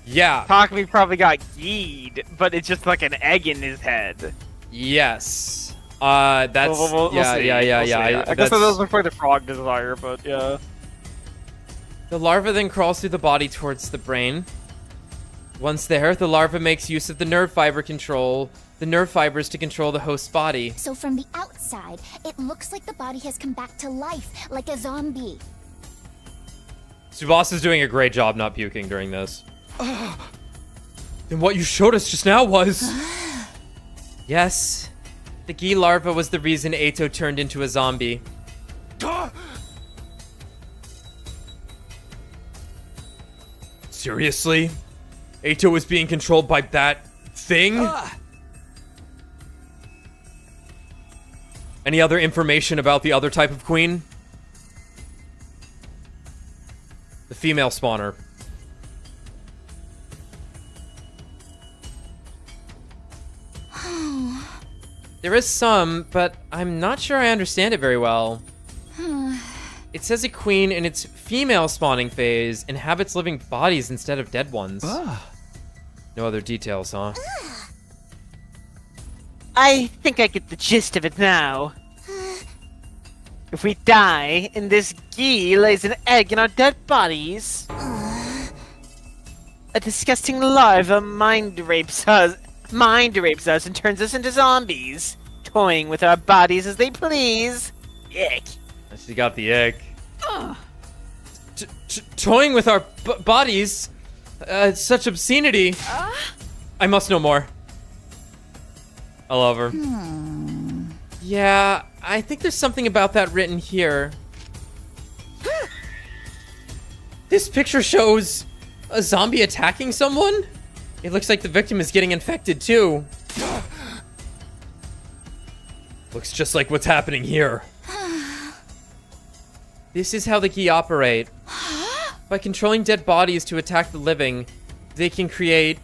Yeah. Takumi probably got geed, but it's just like an egg in his head. Yes. That's we'll see. I guess that doesn't look like the frog desire, but yeah. The larva then crawls through the body towards the brain. Once there, the larva makes use of the nerve fibers to control the host's body. So from the outside, it looks like the body has come back to life, like a zombie. Tsubasa is doing a great job not puking during this. Then what you showed us just now was... Yes. The ghee larva was the reason Eito turned into a zombie. Seriously? Eito was being controlled by that thing? Any other information about the other type of queen? The female spawner. There is some, but I'm not sure I understand it very well. It says a queen in its female spawning phase inhabits living bodies instead of dead ones. No other details, huh? I think I get the gist of it now. If we die, and this ghee lays an egg in our dead bodies, a disgusting larva mind rapes us and turns us into zombies, toying with our bodies as they please. Ick. She got the egg. Toying with our bodies? Such obscenity. I must know more. I love her. Yeah, I think there's something about that written here. This picture shows a zombie attacking someone? It looks like the victim is getting infected too. Looks just like what's happening here. This is how the ghee operate. By controlling dead bodies to attack the living, they can create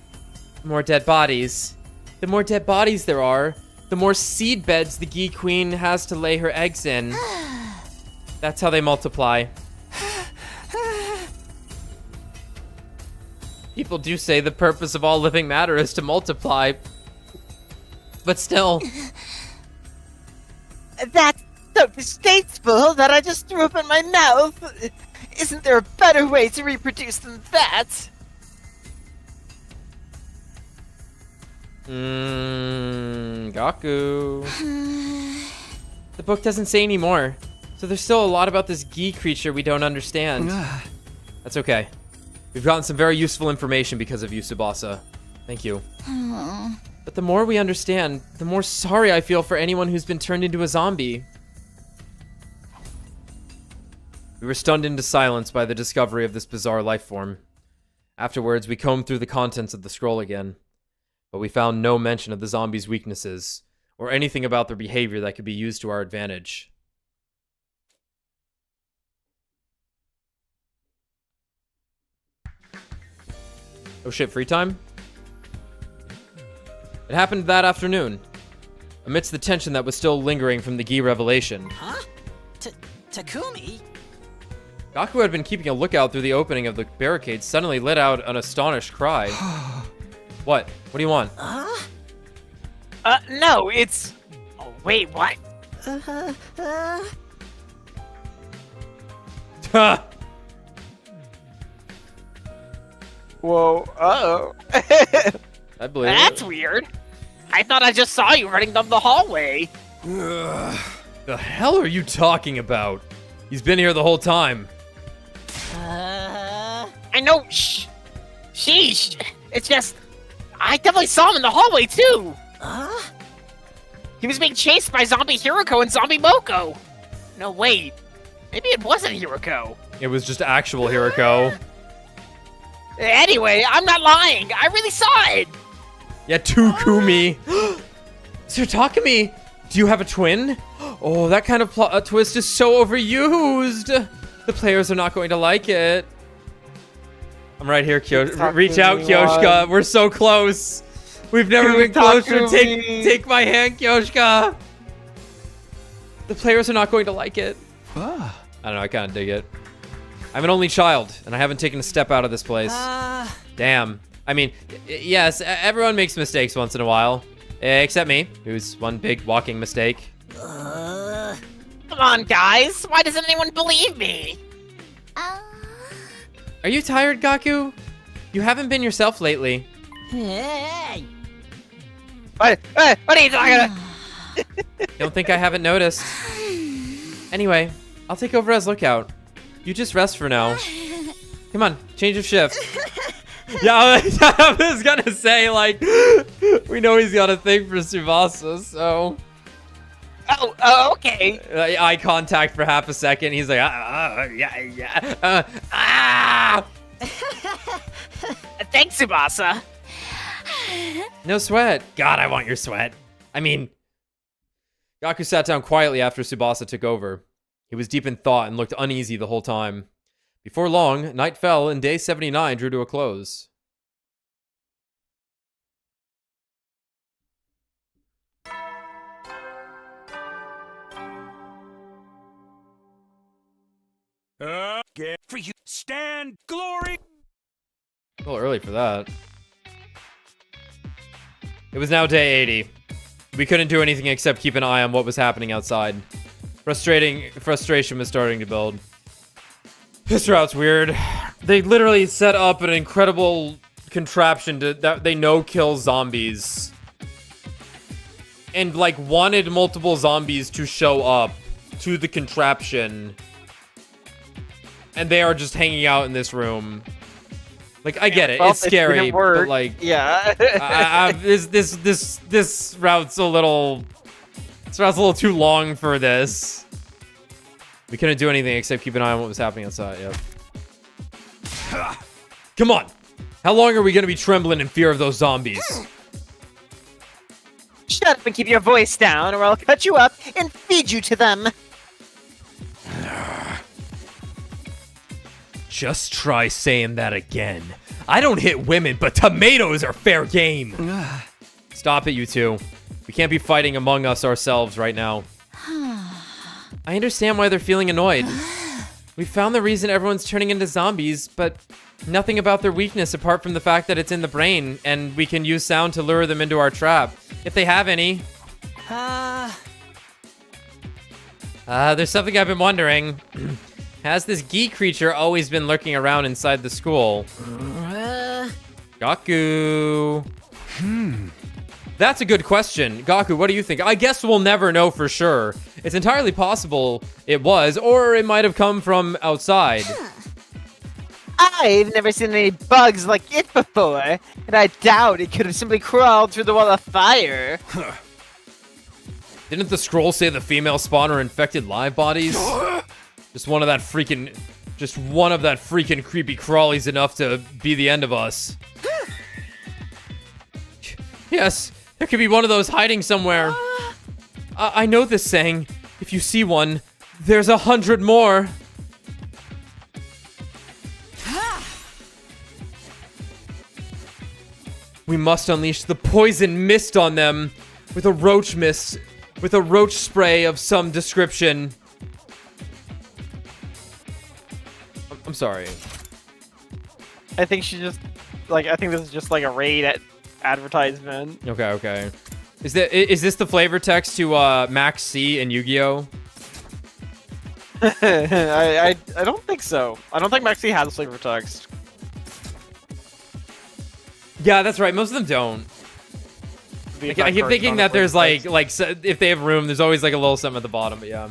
more dead bodies. The more dead bodies there are, the more seed beds the ghee queen has to lay her eggs in. That's how they multiply. People do say the purpose of all living matter is to multiply. But still. That's so distasteful that I just threw up in my mouth. Isn't there a better way to reproduce than that? Gaku. The book doesn't say any more, so there's still a lot about this ghee creature we don't understand. That's okay. We've gotten some very useful information because of you, Tsubasa. Thank you. But the more we understand, the more sorry I feel for anyone who's been turned into a zombie. We were stunned into silence by the discovery of this bizarre life form. Afterwards, we combed through the contents of the scroll again, but we found no mention of the zombies' weaknesses, or anything about their behavior that could be used to our advantage. Oh shit, free time? It happened that afternoon, amidst the tension that was still lingering from the ghee revelation. Huh? Takumi? Gaku had been keeping a lookout through the opening of the barricade, suddenly let out an astonished cry. What? What do you want? No, it's... Oh, wait, what? Ha! Whoa, uh-oh. I believe That's it. weird. I thought I just saw you running down the hallway. The hell are you talking about? He's been here the whole time. I know, sheesh. It's just, I definitely saw him in the hallway too. He was being chased by Zombie Hiroko and Zombie Moko. No, wait. Maybe it wasn't Hiroko. It was just actual Hiroko. Anyway, I'm not lying. I really saw it. Yeah, to Kumi. Sir Takumi, do you have a twin? Oh, that kind of plot twist is so overused. The players are not going to like it. I'm right here, Kyoshka. Reach out, Kyoshka. We're so close. We've never been closer. Take my hand, Kyoshka. The players are not going to like it. I don't know, I kind of dig it. I'm an only child, and I haven't taken a step out of this place. Damn. I mean, yes, everyone makes mistakes once in a while. Except me, who's one big walking mistake. Come on, guys. Why doesn't anyone believe me? Are you tired, Gaku? You haven't been yourself lately. Hey. What are you talking about? Don't think I haven't noticed. Anyway, I'll take over as lookout. You just rest for now. Come on, change of shift. Yeah, I was gonna say, like, we know he's got a thing for Tsubasa, so... Oh, okay. Eye contact for half a second. He's like, yeah. Thanks, Tsubasa. No sweat. God, I want your sweat. I mean, Gaku sat down quietly after Tsubasa took over. He was deep in thought and looked uneasy the whole time. Before long, night fell and day 79 drew to a close. Get for you. Stand glory. A little early for that. It was now day 80. We couldn't do anything except keep an eye on what was happening outside. Frustration was starting to build. This route's weird. They literally set up an incredible contraption that they know kills zombies. And, like, wanted multiple zombies to show up to the contraption. And they are just hanging out in this room. Like, I get it. Well, it's scary, but, like... Yeah. This route's a little... This route's a little too long for this. We couldn't do anything except keep an eye on what was happening outside. Yep. Come on. How long are we going to be trembling in fear of those zombies? Shut up and keep your voice down, or I'll cut you up and feed you to them. Just try saying that again. I don't hit women, but tomatoes are fair game. Stop it, you two. We can't be fighting among us ourselves right now. I understand why they're feeling annoyed. We found the reason everyone's turning into zombies, but nothing about their weakness apart from the fact that it's in the brain, and we can use sound to lure them into our trap. If they have any. There's something I've been wondering. Has this ghee creature always been lurking around inside the school? Gaku. That's a good question. Gaku, what do you think? I guess we'll never know for sure. It's entirely possible it was, or it might have come from outside. I've never seen any bugs like it before, and I doubt it could have simply crawled through the wall of fire. Didn't the scroll say the female spawner infected live bodies? Just one of that freaking creepy crawlies enough to be the end of us. Yes, there could be one of those hiding somewhere. I know this saying. If you see one, there's 100 more. We must unleash the poison mist on them with a roach mist, with a roach spray of some description. I'm sorry. I think she just, like, I think this is just like a raid advertisement. Okay. Is this the flavor text to Max C and Yu-Gi-Oh? I don't think so. I don't think Maxi has flavor text. Yeah, that's right. Most of them don't. I keep thinking that there's like if they have room, there's always like a little something at the bottom. But yeah,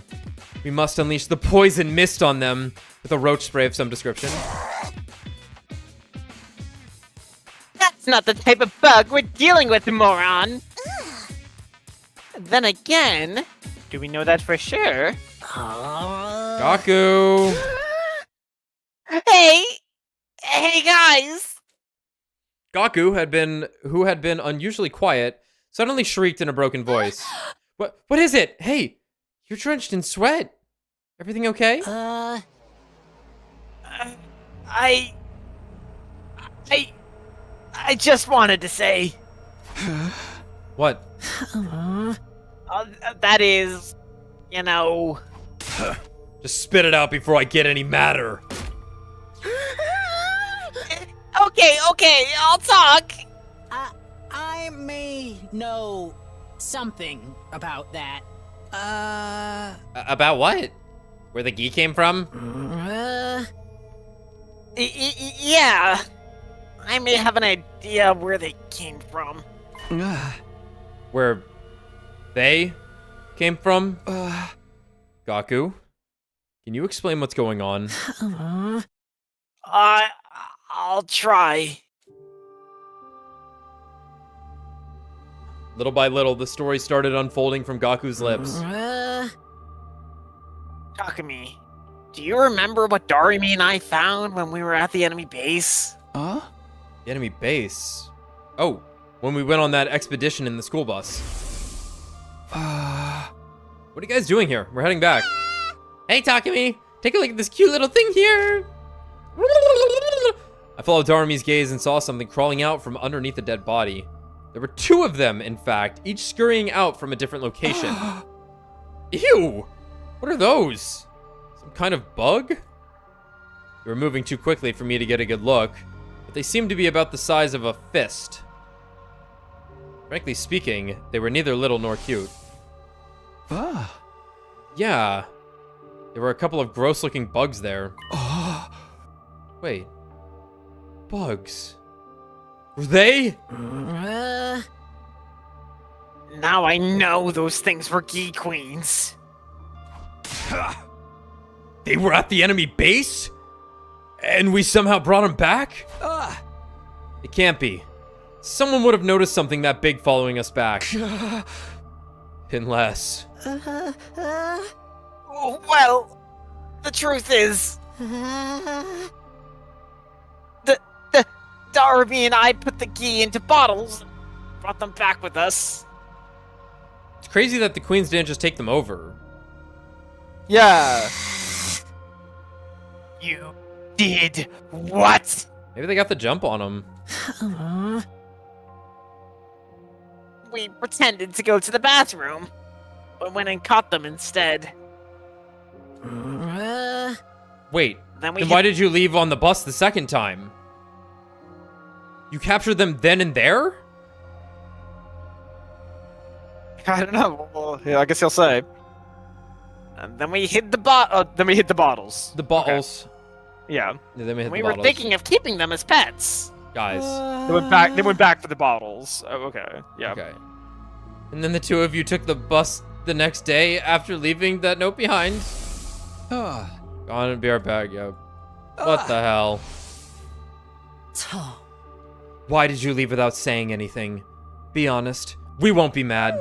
we must unleash the poison mist on them with a roach spray of some description. That's not the type of bug we're dealing with, moron. then again, do we know that for sure? Gaku! Hey! Hey, guys! Gaku, who had been unusually quiet, suddenly shrieked in a broken voice. What is it? Hey, you're drenched in sweat. Everything okay? I just wanted to say. What? That is, you know. Just spit it out before I get any madder. Okay, I'll talk. I may know something about that. About what? Where the ghee came from? Yeah. I may have an idea where they came from. Where they came from? Gaku, can you explain what's going on? I'll try. Little by little, the story started unfolding from Gaku's lips. Takumi, do you remember what Darumi and I found when we were at the enemy base? The enemy base? Oh, when we went on that expedition in the school bus. What are you guys doing here? We're heading back. Hey, Takumi! Take a look at this cute little thing here! I followed Darumi's gaze and saw something crawling out from underneath a dead body. There were two of them, in fact, each scurrying out from a different location. Ew! What are those? Some kind of bug? They were moving too quickly for me to get a good look, but they seemed to be about the size of a fist. Frankly speaking, they were neither little nor cute. Yeah. There were a couple of gross-looking bugs there. Wait. Bugs. Were they? Now I know those things were ghee queens. They were at the enemy base? And we somehow brought them back? It can't be. Someone would have noticed something that big following us back. Unless... Well, the truth is... The Darby and I put the ghee into bottles and brought them back with us. It's crazy that the queens didn't just take them over. Yeah. You did what? Maybe they got the jump on them. We pretended to go to the bathroom, but went and caught them instead. Wait, then why did you leave on the bus the second time? You captured them then and there? I don't know. Well, yeah, I guess he'll say. And then we hid the bottles. The bottles. Okay. Yeah. Then we hid we the were bottles. thinking of keeping them as pets. Guys. They went back for the bottles. Oh, okay. Yeah. Okay. And then the two of you took the bus the next day after leaving that note behind? Gone and be right back, yo. What the hell? Why did you leave without saying anything? Be honest. We won't be mad.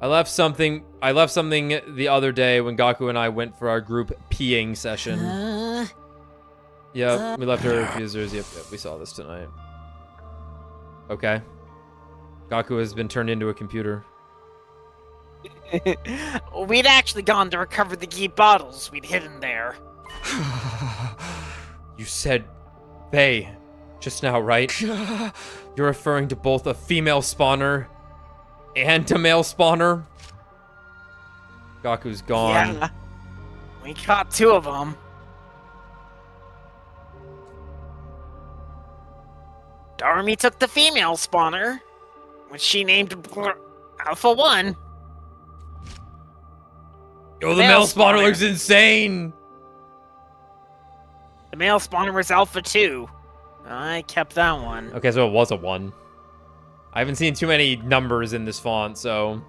I left something the other day when Gaku and I went for our group peeing session. Yep, we left our refusers. Yep, we saw this tonight. Okay. Gaku has been turned into a computer. We'd actually gone to recover the ghee bottles we'd hidden there. You said they just now, right? You're referring to both a female spawner and a male spawner? Gaku's gone. Yeah. We caught two of them. Darumi took the female spawner, which she named Alpha 1. Yo, the male spawner looks insane! The male spawner was Alpha 2. I kept that one. Okay, so it was a 1. I haven't seen too many numbers in this font, so...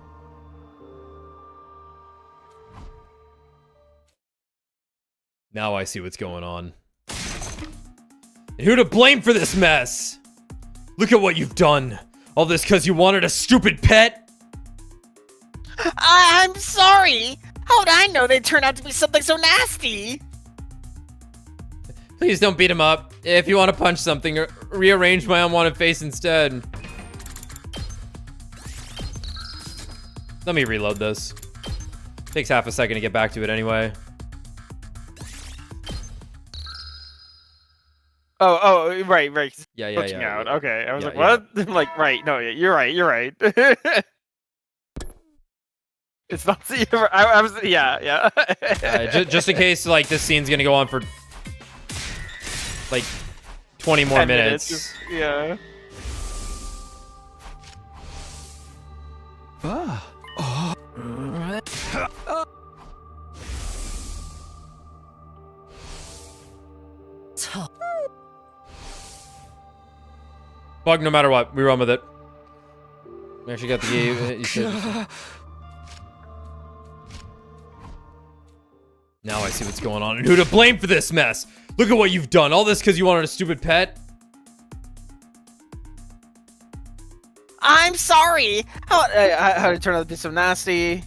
Now I see what's going on. And who to blame for this mess? Look at what you've done. All this because you wanted a stupid pet? I'm sorry! How'd I know they'd turn out to be something so nasty? Please don't beat him up. If you want to punch something, rearrange my unwanted face instead. Let me reload this. Takes half a second to get back to it anyway. Oh, right. Yeah. Glitching out. Okay, I was Yeah, like, what? I'm like, right, no, you're right. It's not, I was, yeah. Just in case, like, this scene's gonna go on for, like, 20 more 10 minutes. Yeah. Bug, no matter what, we run with it. We actually got the game. You said. Now I see what's going on and who to blame for this mess. Look at what you've done. All this because you wanted a stupid pet. I'm sorry! How did it turn out to be so nasty?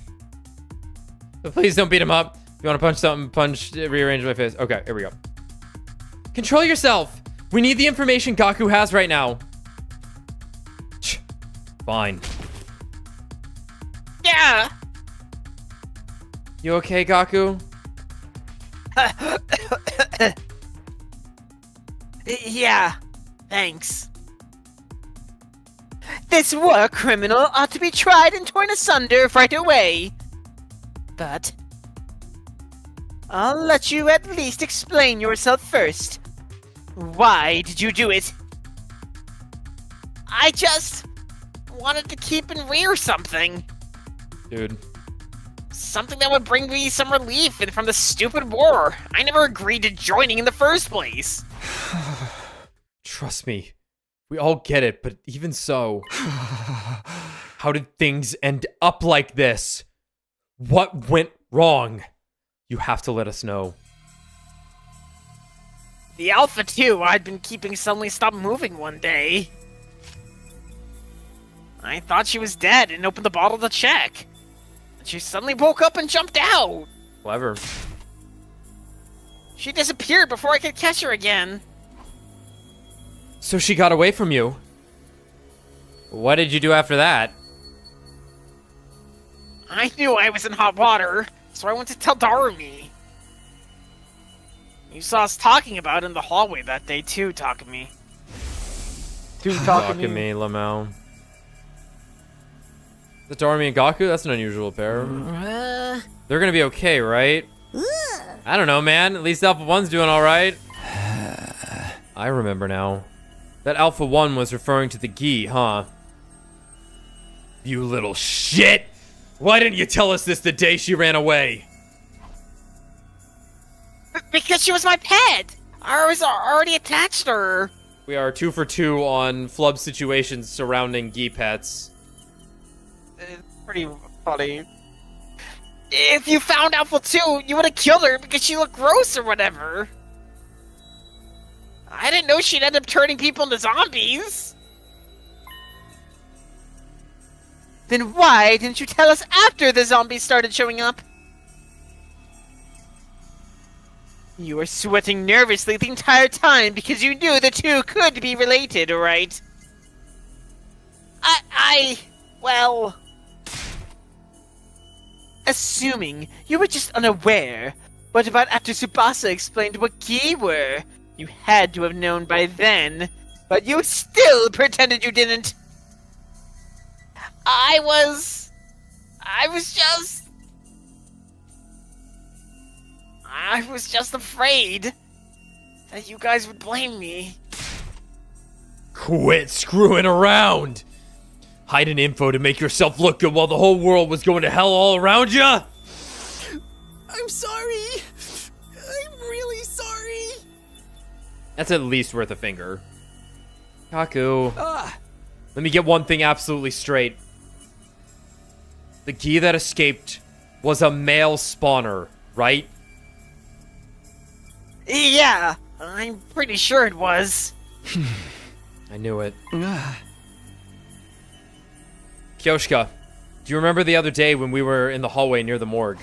But please don't beat him up. If you want to punch something, rearrange my face. Okay, here we go. Control yourself. We need the information Gaku has right now. Fine. Yeah! You okay, Gaku? Yeah, thanks. This war criminal ought to be tried and torn asunder right away. But I'll let you at least explain yourself first. Why did you do it? I just wanted to keep and rear something. Dude. Something that would bring me some relief from the stupid war. I never agreed to joining in the first place. Trust me. We all get it, but even so. How did things end up like this? What went wrong? You have to let us know. The Alpha 2 I'd been keeping suddenly stopped moving one day. I thought she was dead and opened the bottle to check. And she suddenly woke up and jumped out. Clever. She disappeared before I could catch her again. So she got away from you. What did you do after that? I knew I was in hot water, so I went to tell Darumi. You saw us talking about it in the hallway that day too, Takumi. Takumi, Lamau. The Darumi and Gaku? That's an unusual pair. They're gonna be okay, right? I don't know, man. At least Alpha 1's doing alright. I remember now. That Alpha 1 was referring to the ghee, huh? You little shit! Why didn't you tell us this the day she ran away? Because she was my pet! I was already attached to her. We are 2 for 2 on flub situations surrounding ghee pets. It's pretty funny. If you found Alpha 2, you would have killed her because she looked gross or whatever. I didn't know she'd end up turning people into zombies. Then why didn't you tell us after the zombies started showing up? You were sweating nervously the entire time because you knew the two could be related, right? Well... Assuming you were just unaware, what about after Tsubasa explained what ghee were? You had to have known by then, but you still pretended you didn't. I was just afraid that you guys would blame me. Quit screwing around! Hiding info to make yourself look good while the whole world was going to hell all around ya? I'm sorry. I'm really sorry. That's at least worth a finger. Kaku. Let me get one thing absolutely straight. The ghee that escaped was a male spawner, right? Yeah, I'm pretty sure it was. I knew it. Kyoshika, Do you remember the other day when we were in the hallway near the morgue?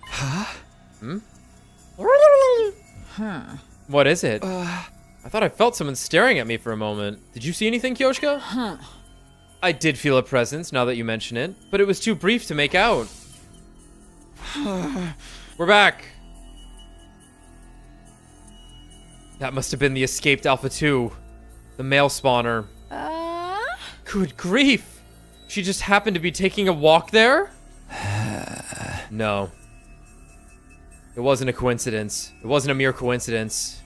Huh? What is it? I thought I felt someone staring at me for a moment. Did you see anything, Kyoshka? I did feel a presence, now that you mention it, but it was too brief to make out. We're back. That must have been the escaped Alpha 2. The male spawner. Good grief! She just happened to be taking a walk there? No. It wasn't a coincidence. It wasn't a mere coincidence.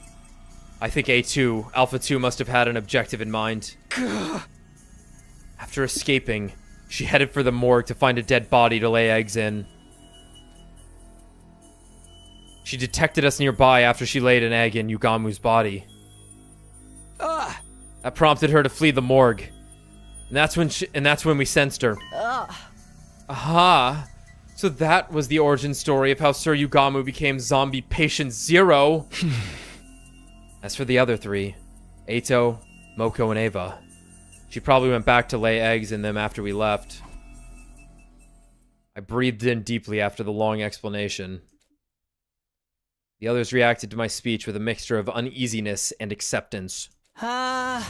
I think A2, Alpha 2 must have had an objective in mind. After escaping, she headed for the morgue to find a dead body to lay eggs in. She detected us nearby after she laid an egg in Yugamu's body. That prompted her to flee the morgue. And that's when we sensed her. Aha. So that was the origin story of how Sir Yugamu became zombie patient 0. As for the other three, Eito, Moko, and Ava, she probably went back to lay eggs in them after we left. I breathed in deeply after the long explanation. The others reacted to my speech with a mixture of uneasiness and acceptance. That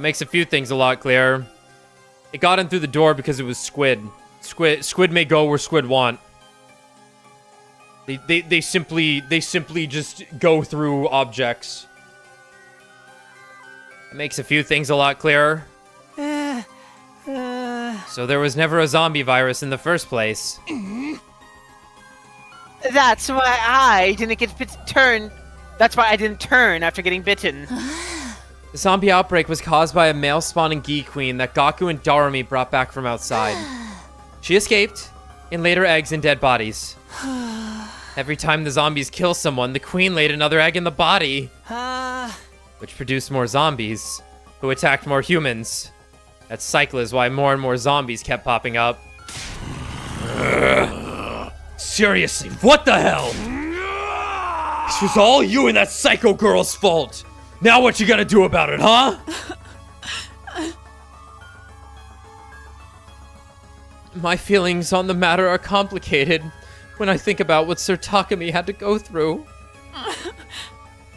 makes a few things a lot clearer. It got in through the door because it was squid. Squid may go where squid want. They simply just go through objects. It makes a few things a lot clearer. So there was never a zombie virus in the first place. That's why I didn't turn. That's why I didn't turn after getting bitten. The zombie outbreak was caused by a male-spawning ghee queen that Gaku and Darumi brought back from outside. She escaped and laid her eggs in dead bodies. Every time the zombies kill someone, the queen laid another egg in the body, which produced more zombies, who attacked more humans. That cycle is why more and more zombies kept popping up. Seriously, what the hell? This was all you and that psycho girl's fault. Now what you gonna do about it, huh? My feelings on the matter are complicated when I think about what Sir Takumi had to go through.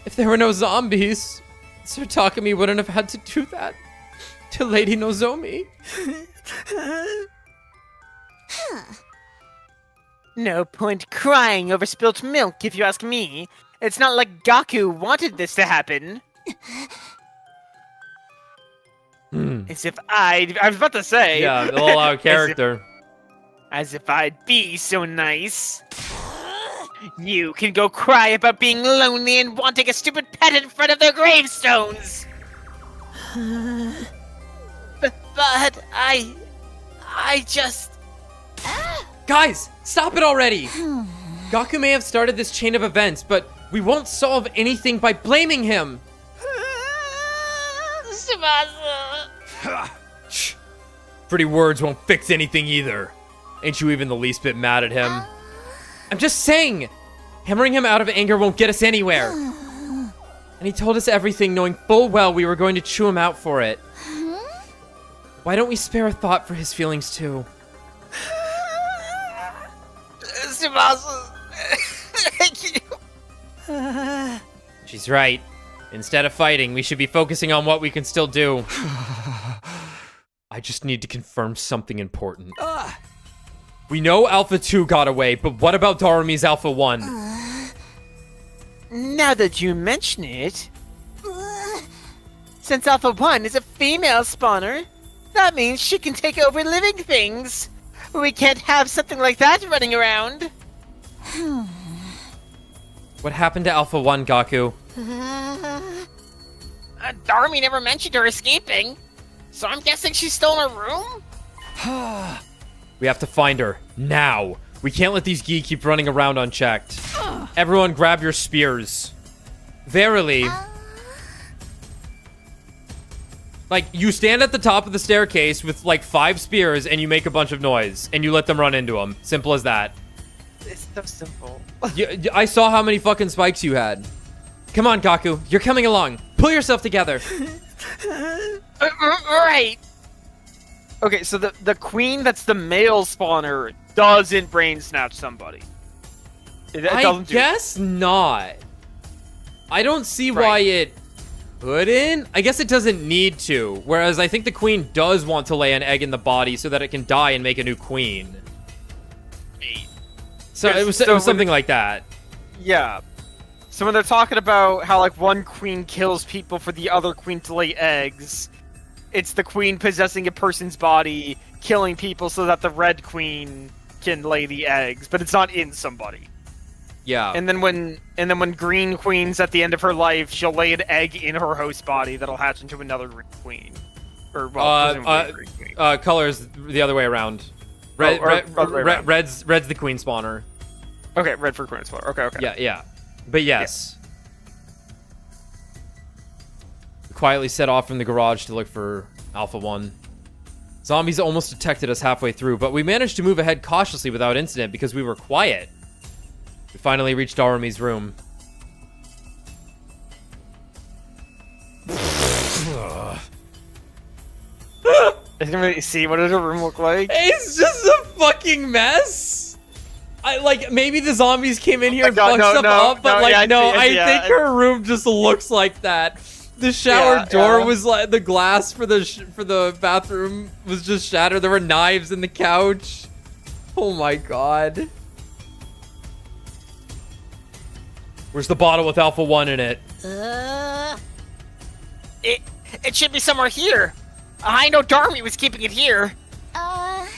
If there were no zombies, Sir Takumi wouldn't have had to do that to Lady Nozomi. No point crying over spilt milk, if you ask me. It's not like Gaku wanted this to happen. As if I was about to say. Yeah, a little out of character. As if I'd be so nice. You can go cry about being lonely and wanting a stupid pet in front of their gravestones. but I just... Guys, stop it already! Gaku may have started this chain of events, but we won't solve anything by blaming him! Shh. Pretty words won't fix anything either. Ain't you even the least bit mad at him? I'm just saying! Hammering him out of anger won't get us anywhere. And he told us everything knowing full well we were going to chew him out for it. Why don't we spare a thought for his feelings too? Thank you. She's right. Instead of fighting, we should be focusing on what we can still do. I just need to confirm something important. We know Alpha 2 got away, but what about Darumi's Alpha 1? Now that you mention it, since Alpha 1 is a female spawner, that means she can take over living things. We can't have something like that running around. What happened to Alpha 1, Gaku? Darumi never mentioned her escaping, so I'm guessing she's still in her room? We have to find her, now. We can't let these ghee keep running around unchecked. Everyone grab your spears. Verily. Like, you stand at the top of the staircase with, like, 5 spears and you make a bunch of noise. And you let them run into them. Simple as that. It's so simple. I saw how many fucking spikes you had. Come on, Gaku. You're coming along. Pull yourself together. Right. Okay, so the queen that's the male spawner doesn't brain snatch somebody. I guess not. I don't see why it couldn't. I guess it doesn't need to. Whereas I think the queen does want to lay an egg in the body so that it can die and make a new queen. So it was something like that. Yeah. So when they're talking about how like one queen kills people for the other queen to lay eggs, it's the queen possessing a person's body, killing people so that the red queen can lay the eggs, but it's not in somebody. Yeah. And then when green queen's at the end of her life, she'll lay an egg in her host body that'll hatch into another green queen. Or well, green queen. Colors the other way around. Red's the queen spawner. Okay, red for queen spawner. Okay. Yeah. But yes. We quietly set off from the garage to look for Alpha 1. Zombies almost detected us halfway through, but we managed to move ahead cautiously without incident because we were quiet. We finally reached Darumi's room. I didn't really see what does her room look like. It's just a fucking mess. Maybe the zombies came in here and fucked stuff up, but I think her room just looks like that. The shower door was like the glass for the bathroom was just shattered. There were knives in the couch. Oh my god. Where's the bottle with Alpha 1 in it? It should be somewhere here. I know Darmy was keeping it here. Oh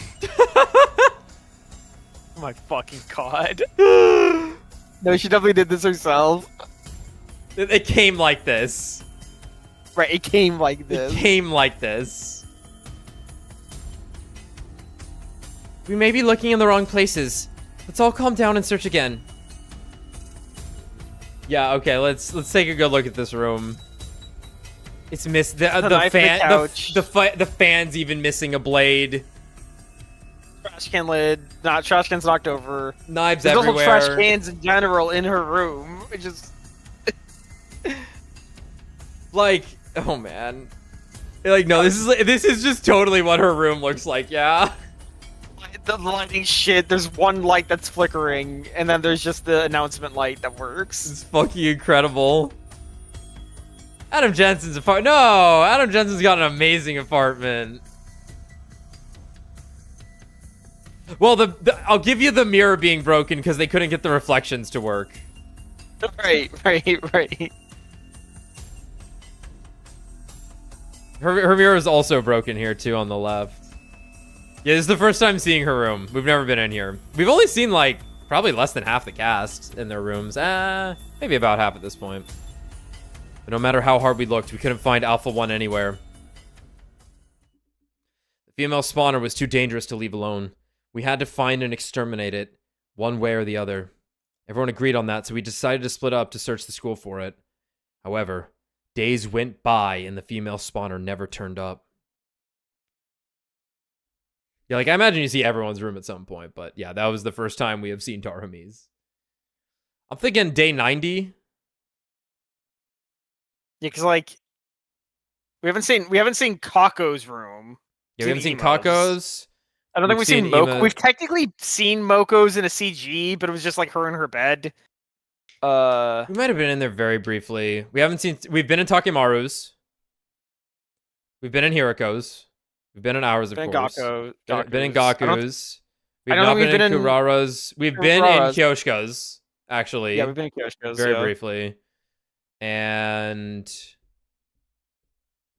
my fucking god. No, she definitely did this herself. It came like this. Right, it came like this. It came like this. We may be looking in the wrong places. Let's all calm down and search again. Yeah, okay, let's take a good look at this room. It's missed the fan. The fan's even missing a blade. Trash can lid. Trash can's knocked over. Knives There's everywhere. also trash cans in general in her room. It just like, oh man. Like, no, this is just totally what her room looks like. Yeah. The lighting shit. There's one light that's flickering, and then there's just the announcement light that works. It's fucking incredible. Adam Jensen's apartment. No, Adam Jensen's got an amazing apartment. Well, I'll give you the mirror being broken because they couldn't get the reflections to work. Right. Her mirror is also broken here too on the left. Yeah, this is the first time seeing her room. We've never been in here. We've only seen like probably less than half the cast in their rooms. Maybe about half at this point. But no matter how hard we looked, we couldn't find Alpha 1 anywhere. The female spawner was too dangerous to leave alone. We had to find and exterminate it, one way or the other. Everyone agreed on that, so we decided to split up to search the school for it. However, days went by and the female spawner never turned up. Yeah, like I imagine you see everyone's room at some point, but yeah, that was the first time we have seen Darumi's. I'm thinking day 90. Yeah, because like we haven't seen Kako's room. Yeah, we haven't seen Kako's. I don't think we've seen Moko. We've technically seen Moko's in a CG, but it was just like her in her bed. We might have been in there very briefly. We've been in Takemaru's. We've been in Hiriko's. We've been in ours, of course. Been in Gaku's. We've not been in Kurara's. We've been in Kyoshika's, actually. Yeah, we've been in Kyoshika's. Very briefly. And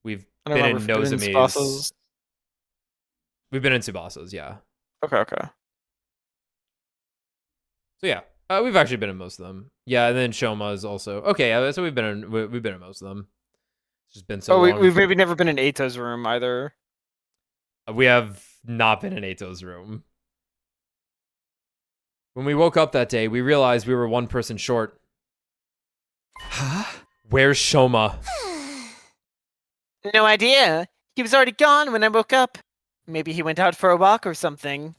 we've been in Nozomi's. We've been in Tsubasa's, yeah. Okay. So yeah, we've actually been in most of them. Yeah, and then Shoma's also. Okay, yeah, so we've been in most of them. It's just been so long. We've maybe never been in Eito's room either. We have not been in Eito's room. When we woke up that day, we realized we were one person short. Huh? Where's Shoma? No idea. He was already gone when I woke up. Maybe he went out for a walk or something.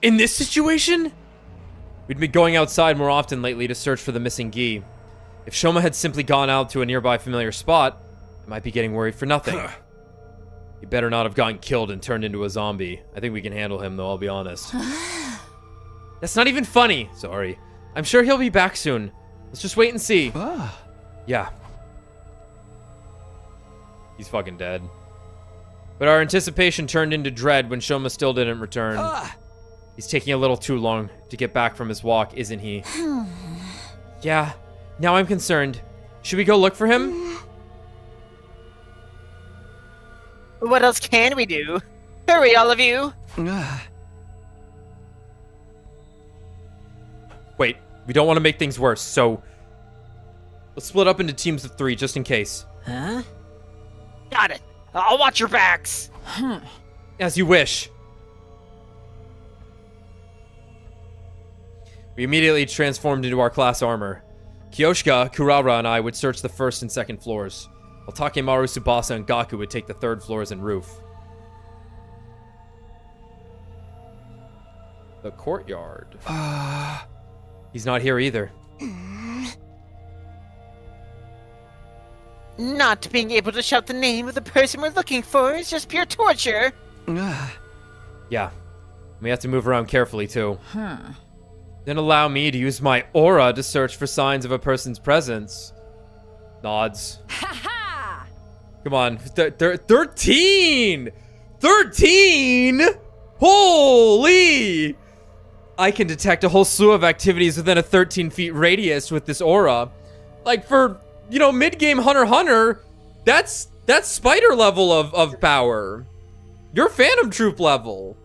In this situation? We'd been going outside more often lately to search for the missing ghee. If Shoma had simply gone out to a nearby familiar spot, might be getting worried for nothing. He better not have gotten killed and turned into a zombie. I think we can handle him, though, I'll be honest. That's not even funny. Sorry. I'm sure he'll be back soon. Let's just wait and see. Yeah. He's fucking dead. But our anticipation turned into dread when Shoma still didn't return. He's taking a little too long to get back from his walk, isn't he? Yeah. Now I'm concerned. Should we go look for him? What else can we do? Hurry, all of you! Wait, we don't want to make things worse, so let's split up into teams of 3 just in case. Huh? Got it. I'll watch your backs. As you wish. We immediately transformed into our class armor. Kyoshika, Kurara, and I would search the 1st and 2nd floors, while Takemaru, Tsubasa, and Gaku would take the 3rd floors and roof. The courtyard. He's not here either. Not being able to shout the name of the person we're looking for is just pure torture. Yeah. We have to move around carefully, too. Then allow me to use my aura to search for signs of a person's presence. Nods. Come on. 13! 13! Holy! I can detect a whole slew of activities within a 13 feet radius with this aura. Like, for, you know, mid-game Hunter x Hunter, that's spider level of power. You're Phantom Troop level.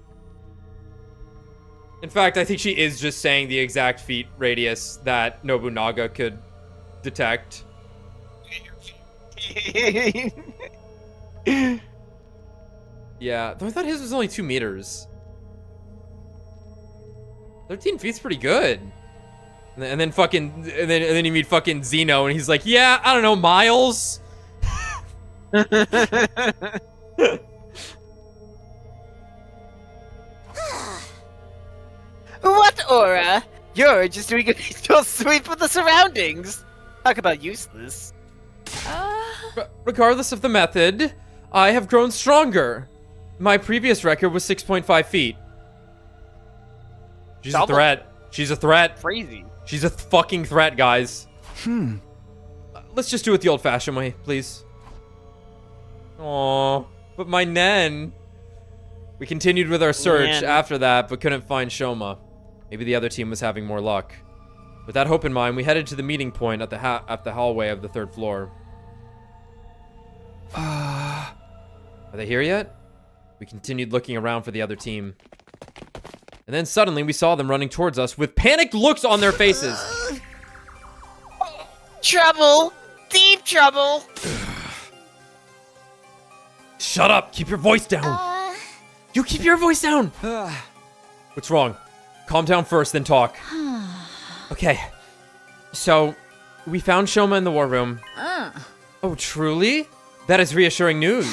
In fact, I think she is just saying the exact feet radius that Nobunaga could detect. Yeah, though I thought his was only 2 meters. 13 feet's pretty good. And then you meet fucking Zeno, and he's like, yeah, I don't know, miles. What aura? You're just doing a peaceful sweep of the surroundings. Talk about useless. Regardless of the method, I have grown stronger. My previous record was 6.5 feet. She's a threat. She's a threat. Crazy. She's a fucking threat, guys. Let's just do it the old-fashioned way, please. Aww, but my Nen. We continued with our search after that, but couldn't find Shoma. Maybe the other team was having more luck. With that hope in mind, we headed to the meeting point at the hallway of the 3rd floor. Are they here yet? We continued looking around for the other team. And then suddenly we saw them running towards us with panicked looks on their faces. Trouble! Deep trouble! Shut up! Keep your voice down! You keep your voice down! What's wrong? Calm down first, then talk. Okay. So, we found Shoma in the war room. Oh, truly? That is reassuring news.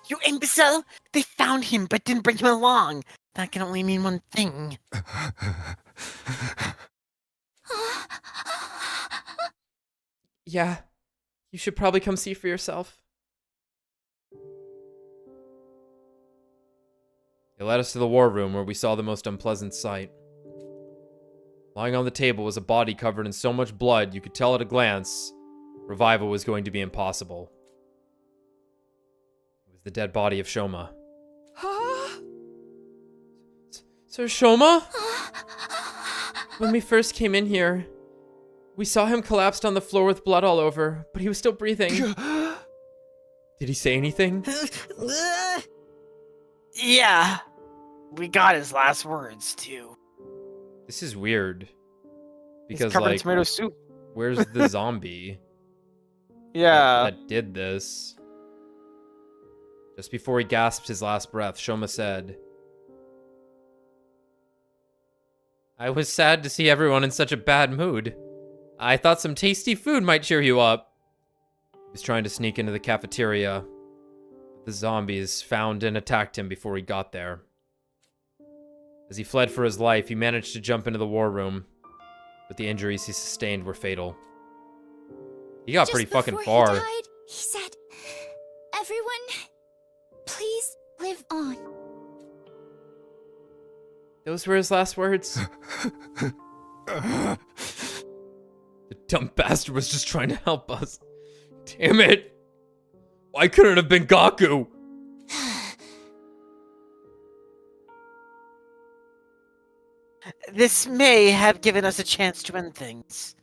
You imbecile! They found him, but didn't bring him along. That can only mean one thing. Yeah. You should probably come see for yourself. They led us to the war room where we saw the most unpleasant sight. Lying on the table was a body covered in so much blood you could tell at a glance revival was going to be impossible. It was the dead body of Shoma. So Shoma? When we first came in here, we saw him collapsed on the floor with blood all over, but he was still breathing. Did he say anything? Yeah. We got his last words, too. This is weird. Because, He's covered in like, tomato soup. Where's the zombie? Yeah. That did this. Just before he gasped his last breath, Shoma said, I was sad to see everyone in such a bad mood. I thought some tasty food might cheer you up. He was trying to sneak into the cafeteria. But the zombies found and attacked him before he got there. As he fled for his life, he managed to jump into the war room, but the injuries he sustained were fatal. He got pretty fucking far. He said, everyone, please live on. Those were his last words. The dumb bastard was just trying to help us. Damn it. Why couldn't it have been Gaku? This may have given us a chance to end things.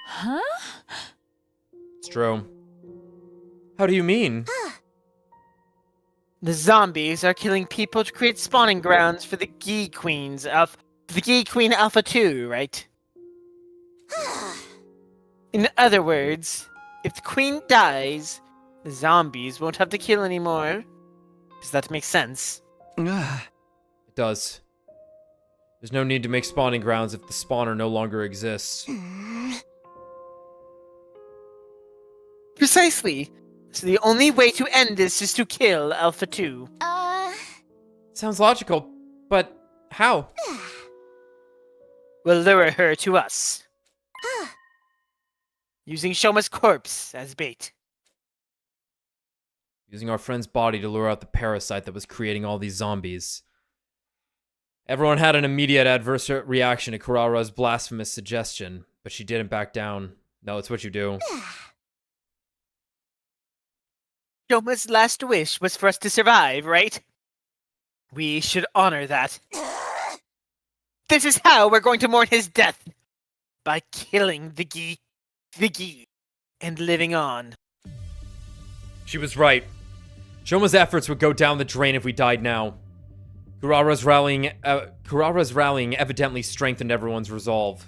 Huh? It's true. How do you mean? The zombies are killing people to create spawning grounds for the Ghee Queens of the Ghee Queen Alpha 2, right? In other words, if the queen dies, the zombies won't have to kill anymore. Does that make sense? It does. There's no need to make spawning grounds if the spawner no longer exists. Precisely. So the only way to end this is to kill Alpha 2. Sounds logical, but how? We'll lure her to us. Using Shoma's corpse as bait. Using our friend's body to lure out the parasite that was creating all these zombies. Everyone had an immediate adverse reaction to Kurara's blasphemous suggestion, but she didn't back down. No, it's what you do. Shoma's last wish was for us to survive, right? We should honor that. This is how we're going to mourn his death. By killing the Ghee, and living on. She was right. Shoma's efforts would go down the drain if we died now. Kurara's rallying evidently strengthened everyone's resolve.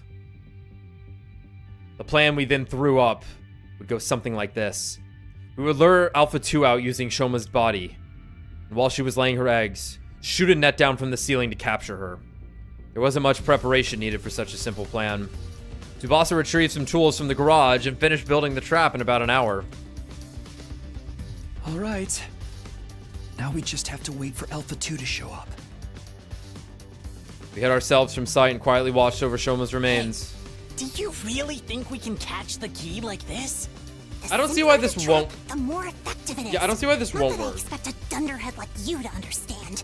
The plan we then threw up would go something like this. We would lure Alpha 2 out using Shoma's body. And while she was laying her eggs, shoot a net down from the ceiling to capture her. There wasn't much preparation needed for such a simple plan. Tsubasa retrieved some tools from the garage and finished building the trap in about an hour. All right. Now we just have to wait for Alpha 2 to show up. We hid ourselves from sight and quietly watched over Shoma's remains. Do you really think we can catch the Ghee like this? I don't see why this won't... The more effective it is. Yeah, I don't see why this won't Not that I work. expect a dunderhead like you to understand.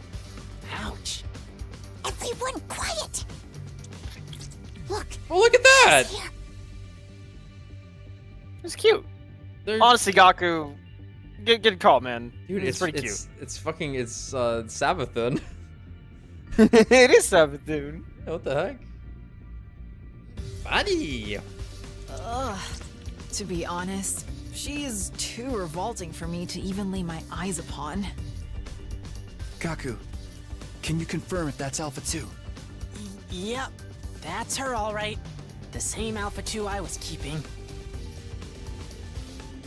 Ouch. Everyone quiet! Look. Oh, look at that! She's here. It's cute. They're- Honestly, Gaku, good call, man. Dude, it's pretty cute. It's Sabathun. It is Sabathun. What the heck? Buddy! Ugh. To be honest, she is too revolting for me to even lay my eyes upon. Gaku, can you confirm if that's Alpha 2? Yep, that's her all right. The same Alpha 2 I was keeping.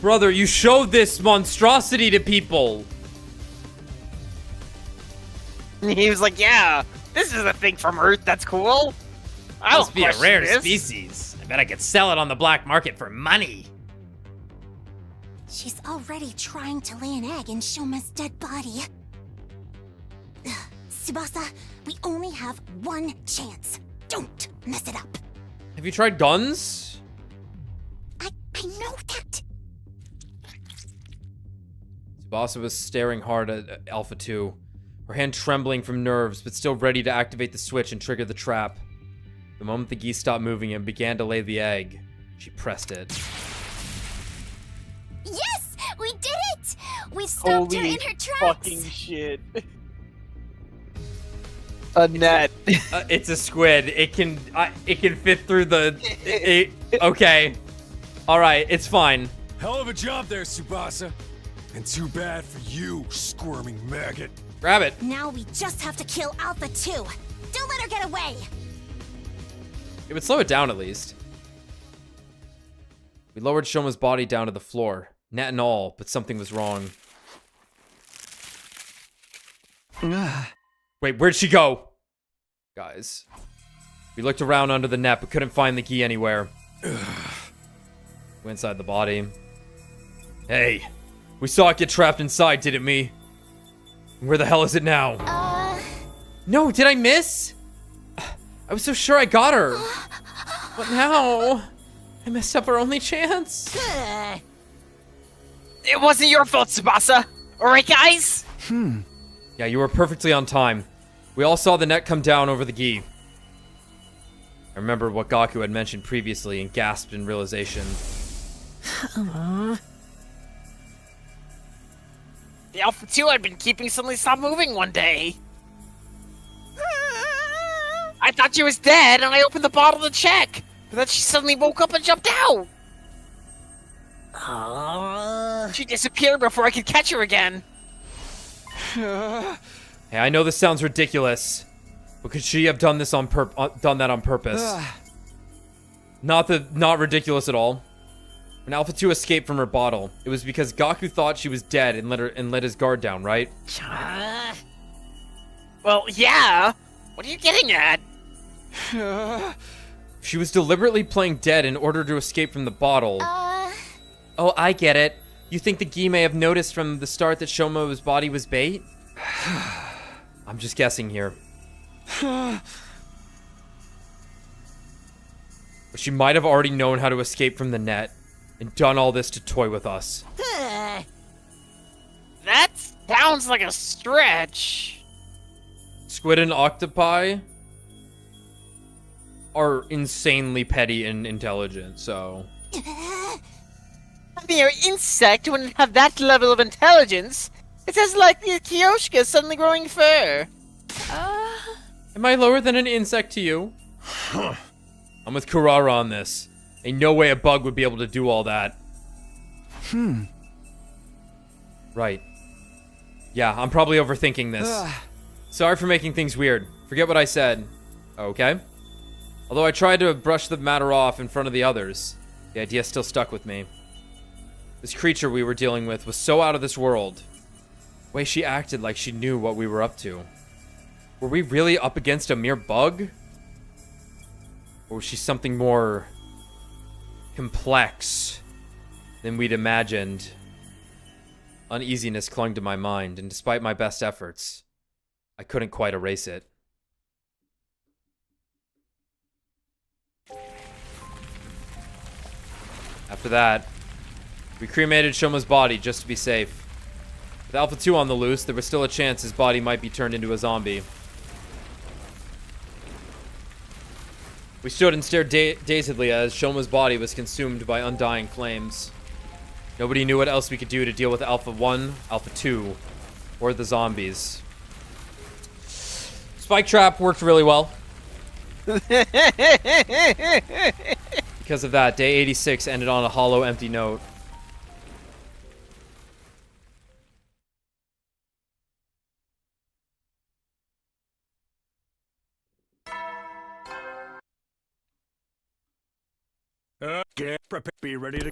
Brother, you showed this monstrosity to people! He was like, yeah, this is a thing from Earth that's cool. I Must don't be a question rare this. species. I bet I could sell it on the black market for money. She's already trying to lay an egg in Shoma's dead body. Ugh, Tsubasa, we only have one chance. Don't mess it up. Have you tried guns? I know that. Tsubasa was staring hard at Alpha 2, her hand trembling from nerves, but still ready to activate the switch and trigger the trap. The moment the Ghee stopped moving and began to lay the egg, she pressed it. Yes! We did it! We stopped her Holy in her tracks! fucking shit. A net. It's a squid. It can fit through the... okay. Alright, it's fine. Hell of a job there, Tsubasa. And too bad for you, squirming maggot. Grab it. Now we just have to kill Alpha 2. Don't let her get away! It would slow it down at least. We lowered Shoma's body down to the floor. Net and all, but something was wrong. Wait, where'd she go? Guys. We looked around under the net, but couldn't find the Ghee anywhere. We inside the body. Hey, we saw it get trapped inside, didn't we? Where the hell is it now? No, did I miss? I was so sure I got her. But now, I messed up our only chance. It wasn't your fault, Tsubasa. Alright, guys? Yeah, you were perfectly on time. We all saw the net come down over the ghee. I remember what Gaku had mentioned previously and gasped in realization. The Alpha 2 I'd been keeping suddenly stopped moving one day. I thought she was dead, and I opened the bottle to check. But then she suddenly woke up and jumped out. She disappeared before I could catch her again. Hey, I know this sounds ridiculous, but could she have done this done that on purpose? Not ridiculous at all. When Alpha 2 escaped from her bottle, it was because Gaku thought she was dead and let his guard down, right? Well, yeah. What are you getting at? She was deliberately playing dead in order to escape from the bottle. Oh, I get it. You think the ghee may have noticed from the start that Shomo's body was bait? I'm just guessing here. But she might have already known how to escape from the net and done all this to toy with us. That sounds like a stretch. Squid and octopi are insanely petty and intelligent, so... A mere insect wouldn't have that level of intelligence. It's as likely as Kyoshka suddenly growing fur. Am I lower than an insect to you? I'm with Kurara on this. Ain't no way a bug would be able to do all that. Right. Yeah, I'm probably overthinking this. Sorry for making things weird. Forget what I said. Okay? Although I tried to brush the matter off in front of the others, the idea still stuck with me. This creature we were dealing with was so out of this world. The way she acted like she knew what we were up to. Were we really up against a mere bug? Or was she something more complex than we'd imagined? Uneasiness clung to my mind, and despite my best efforts, I couldn't quite erase it. After that, we cremated Shoma's body just to be safe. With Alpha 2 on the loose, there was still a chance his body might be turned into a zombie. We stood and stared dazedly as Shoma's body was consumed by undying flames. Nobody knew what else we could do to deal with Alpha 1, Alpha 2, or the zombies. Spike Trap worked really well. Because of that, day 86 ended on a hollow, empty note. Get prepared. Be ready to...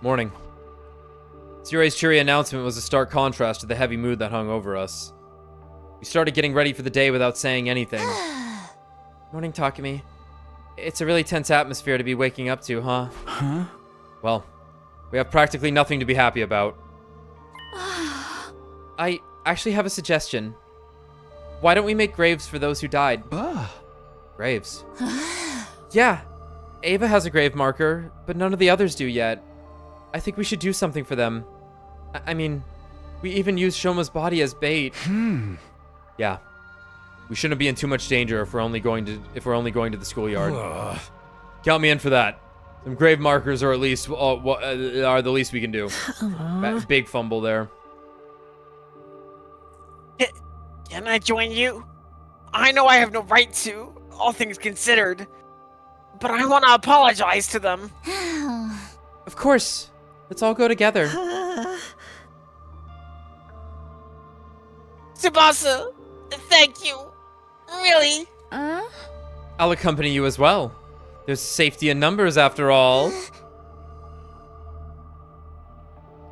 Morning. Tsurei's cheery announcement was a stark contrast to the heavy mood that hung over us. We started getting ready for the day without saying anything. Morning, Takumi. It's a really tense atmosphere to be waking up to, huh? Huh? Well, we have practically nothing to be happy about. I actually have a suggestion. Why don't we make graves for those who died? Graves? Yeah. Ava has a grave marker, but none of the others do yet. I think we should do something for them. I mean, we even used Shoma's body as bait. Yeah. We shouldn't be in too much danger if we're only going to the schoolyard. Count me in for that. Some grave markers are at least are the least we can do. Big fumble there. Can I join you? I know I have no right to, all things considered. But I want to apologize to them. Of course. Let's all go together. Tsubasa, thank you. Really? I'll accompany you as well. There's safety in numbers after all.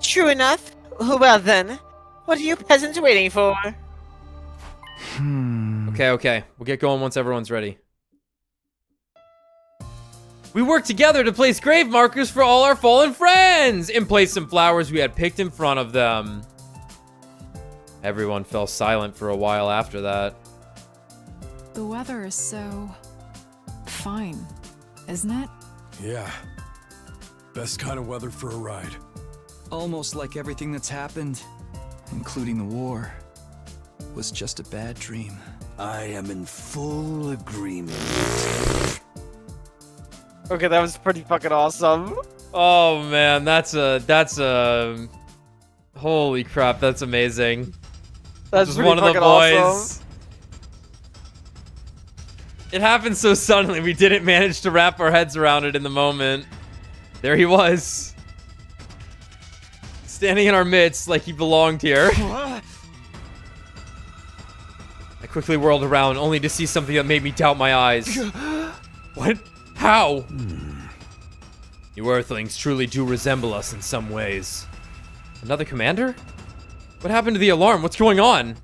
True enough. Well then, what are you peasants waiting for? Okay. We'll get going once everyone's ready. We worked together to place grave markers for all our fallen friends and place some flowers we had picked in front of them. Everyone fell silent for a while after that. The weather is so... fine, isn't it? Yeah. Best kind of weather for a ride. Almost like everything that's happened, including the war, was just a bad dream. I am in full agreement. Okay, that was pretty fucking awesome. Oh man, that's a holy crap, that's amazing. That's Just pretty one of the fucking boys. awesome. It happened so suddenly, we didn't manage to wrap our heads around it in the moment. There he was. Standing in our midst like he belonged here. I quickly whirled around, only to see something that made me doubt my eyes. What? How? You Earthlings truly do resemble us in some ways. Another commander? What happened to the alarm? What's going on?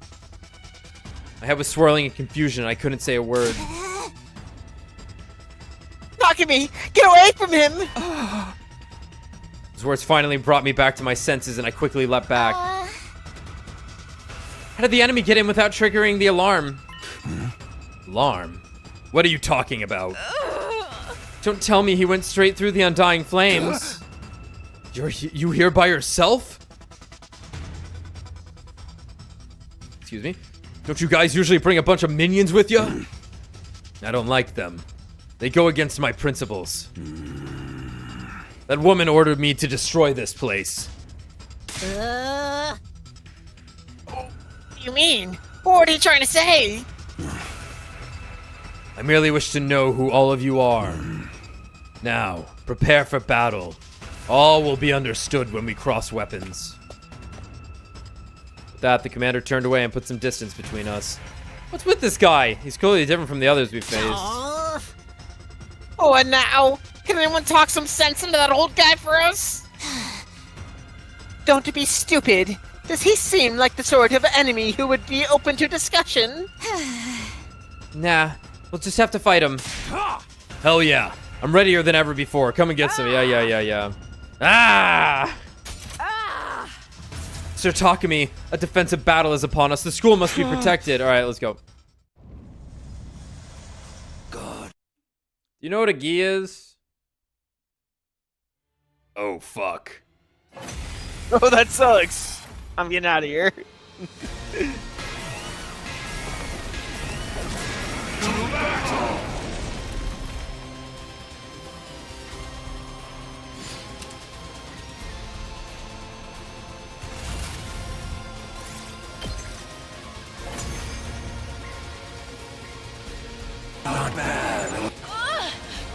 My head was swirling in confusion and I couldn't say a word. Takumi, get away from him! His words finally brought me back to my senses and I quickly leapt back. How did the enemy get in without triggering the alarm? Alarm? What are you talking about? Don't tell me he went straight through the undying flames. You here by yourself? Excuse me? Don't you guys usually bring a bunch of minions with you? I don't like them. They go against my principles. That woman ordered me to destroy this place. What do you mean? What are you trying to say? I merely wish to know who all of you are. Now, prepare for battle. All will be understood when we cross weapons. With that, the commander turned away and put some distance between us. What's with this guy? He's clearly different from the others we've faced. Oh, and now? Can anyone talk some sense into that old guy for us? Don't be stupid. Does he seem like the sort of enemy who would be open to discussion? Nah, we'll just have to fight him. Hell yeah. I'm readier than ever before. Come and get some. Yeah. Ah! Sir Takumi, a defensive battle is upon us. The school must be protected. All right, let's go. God. You know what a ghee is? Oh, fuck. Oh, that sucks. I'm getting out of here.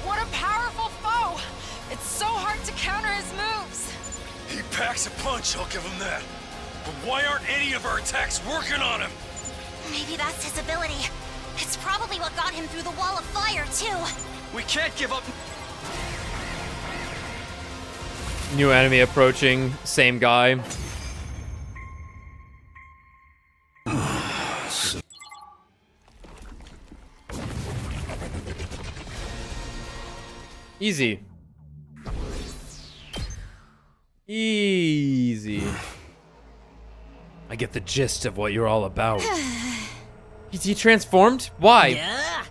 What a powerful foe! It's so hard to counter his moves. He packs a punch, I'll give him that. But why aren't any of our attacks working on him? Maybe that's his ability. It's probably what got him through the wall of fire, too. We can't give up. New enemy approaching. Same guy. Easy. Easy. I get the gist of what you're all about. Is he transformed? Why? Yeah.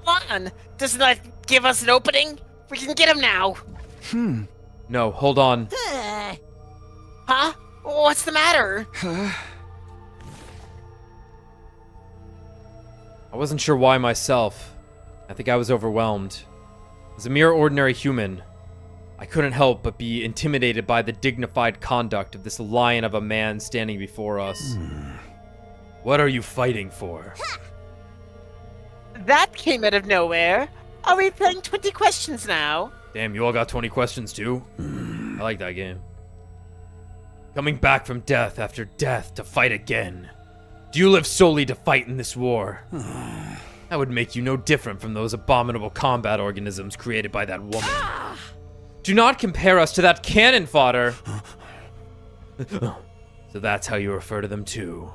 Come on. Doesn't that give us an opening? We can get him now. No, hold on. Huh? What's the matter? I wasn't sure why myself. I think I was overwhelmed. As a mere ordinary human, I couldn't help but be intimidated by the dignified conduct of this lion of a man standing before us. What are you fighting for? That came out of nowhere. Are we playing 20 questions now? Damn, you all got 20 questions too? I like that game. Coming back from death after death to fight again. Do you live solely to fight in this war? That would make you no different from those abominable combat organisms created by that woman. Do not compare us to that cannon fodder. So that's how you refer to them too.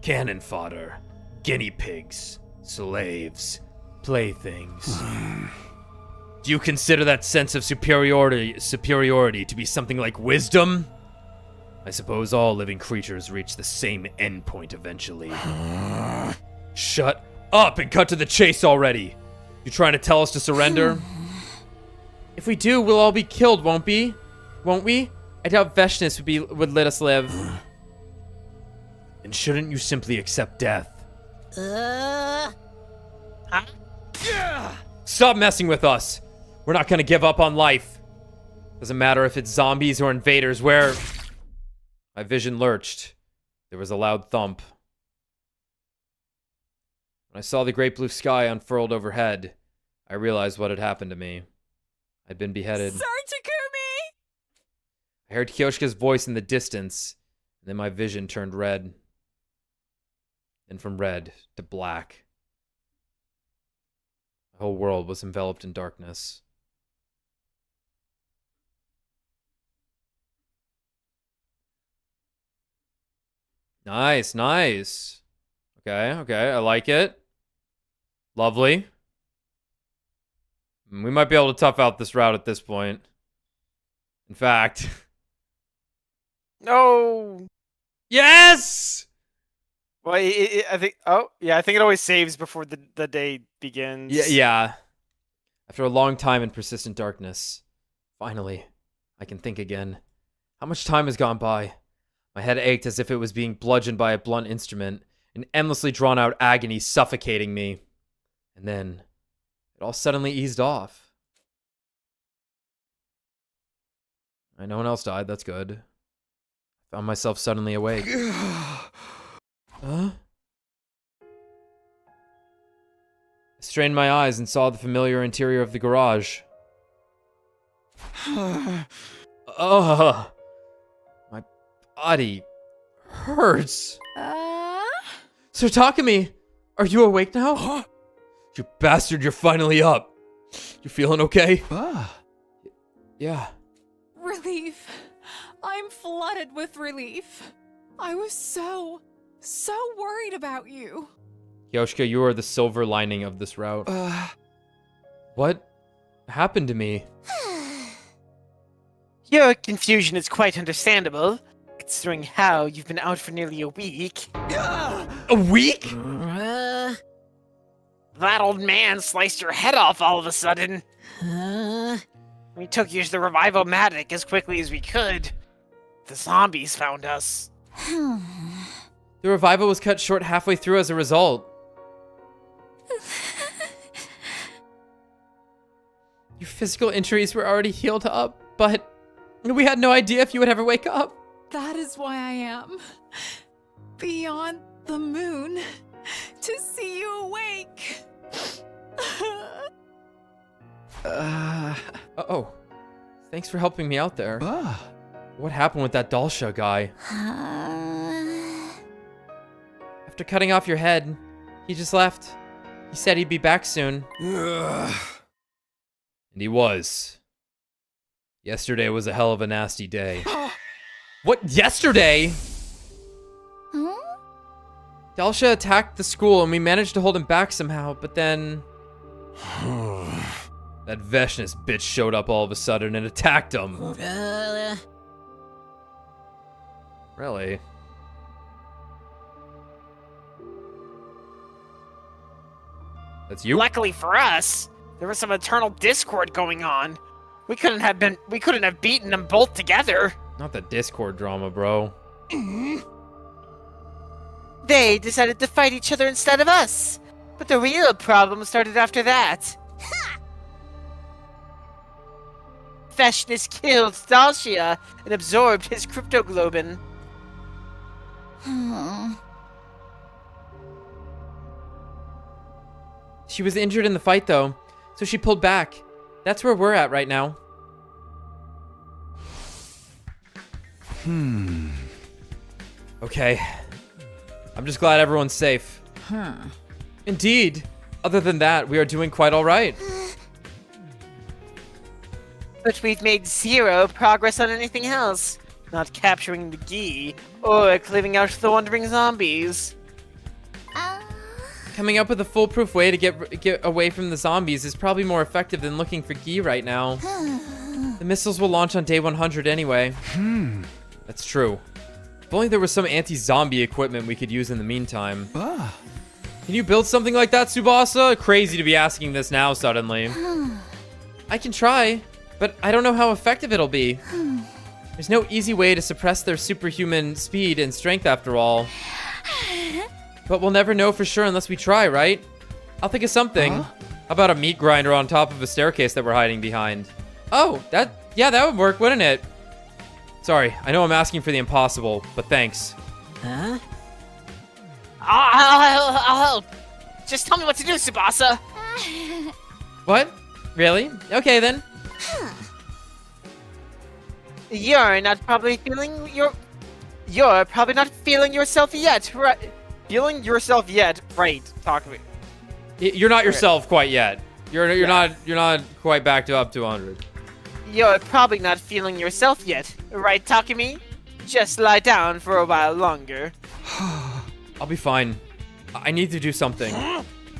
Cannon fodder, guinea pigs, slaves, playthings. Do you consider that sense of superiority to be something like wisdom? I suppose all living creatures reach the same endpoint eventually. Shut up and cut to the chase already. You trying to tell us to surrender? If we do, we'll all be killed, won't we? Won't we? I doubt Veshness would let us live. And shouldn't you simply accept death? Huh? Stop messing with us. We're not gonna give up on life. Doesn't matter if it's zombies or invaders. Where... My vision lurched. There was a loud thump. When I saw the great blue sky unfurled overhead, I realized what had happened to me. I'd been beheaded. Sir Takumi! I heard Kyoshika's voice in the distance, and then my vision turned red. Then from red to black. The whole world was enveloped in darkness. Nice, nice. Okay, I like it. Lovely. We might be able to tough out this route at this point. In fact. No. Yes! Well, I think. Oh, yeah. I think it always saves before the day begins. Yeah. After a long time in persistent darkness, finally, I can think again. How much time has gone by? My head ached as if it was being bludgeoned by a blunt instrument, an endlessly drawn-out agony suffocating me. And then, it all suddenly eased off. No one else died, that's good. I found myself suddenly awake. Huh? I strained my eyes and saw the familiar interior of the garage. Ugh. My body hurts. Sir Takumi, are you awake now? You bastard, you're finally up. You feeling okay? Yeah. Relief. I'm flooded with relief. I was so worried about you. Yoshika, you are the silver lining of this route. What happened to me? Your confusion is quite understandable, considering how you've been out for nearly a week. A week? That old man sliced your head off all of a sudden. We took you to the Revival-matic as quickly as we could. The zombies found us. The revival was cut short halfway through as a result. Your physical injuries were already healed up, but we had no idea if you would ever wake up. That is why I am beyond the moon to see you awake. Uh-oh. Thanks for helping me out there. What happened with that Dalsha guy? After cutting off your head, he just left. He said he'd be back soon. And he was. Yesterday was a hell of a nasty day. What? Yesterday? Dalsha attacked the school and we managed to hold him back somehow, but then... that Veshness bitch showed up all of a sudden and attacked him. Really? That's you? Luckily for us, there was some eternal discord going on. We couldn't have beaten them both together. Not the Discord drama, bro. They decided to fight each other instead of us. But the real problem started after that. Veshness killed Dalshia and absorbed his cryptoglobin. She was injured in the fight, though, so she pulled back. That's where we're at right now. Okay. I'm just glad everyone's safe. Indeed. Other than that, we are doing quite all right. But we've made zero progress on anything else. Not capturing the ghee, or clearing out the wandering zombies. Coming up with a foolproof way to get away from the zombies is probably more effective than looking for ghee right now. The missiles will launch on day 100 anyway. That's true. If only there was some anti-zombie equipment we could use in the meantime. Can you build something like that, Tsubasa? Crazy to be asking this now suddenly. I can try. But I don't know how effective it'll be. There's no easy way to suppress their superhuman speed and strength after all. But we'll never know for sure unless we try, right? I'll think of something. How about a meat grinder on top of a staircase that we're hiding behind? Oh, that would work, wouldn't it? Sorry, I know I'm asking for the impossible, but thanks. Huh? I'll help. Just tell me what to do, Tsubasa. What? Really? Okay then. You're probably not feeling yourself yet, right? Feeling yourself yet, right? Talk to me. You're not yourself quite yet. You're not quite back to up to 100. You're probably not feeling yourself yet, right, Takumi? Just lie down for a while longer. I'll be fine. I need to do something.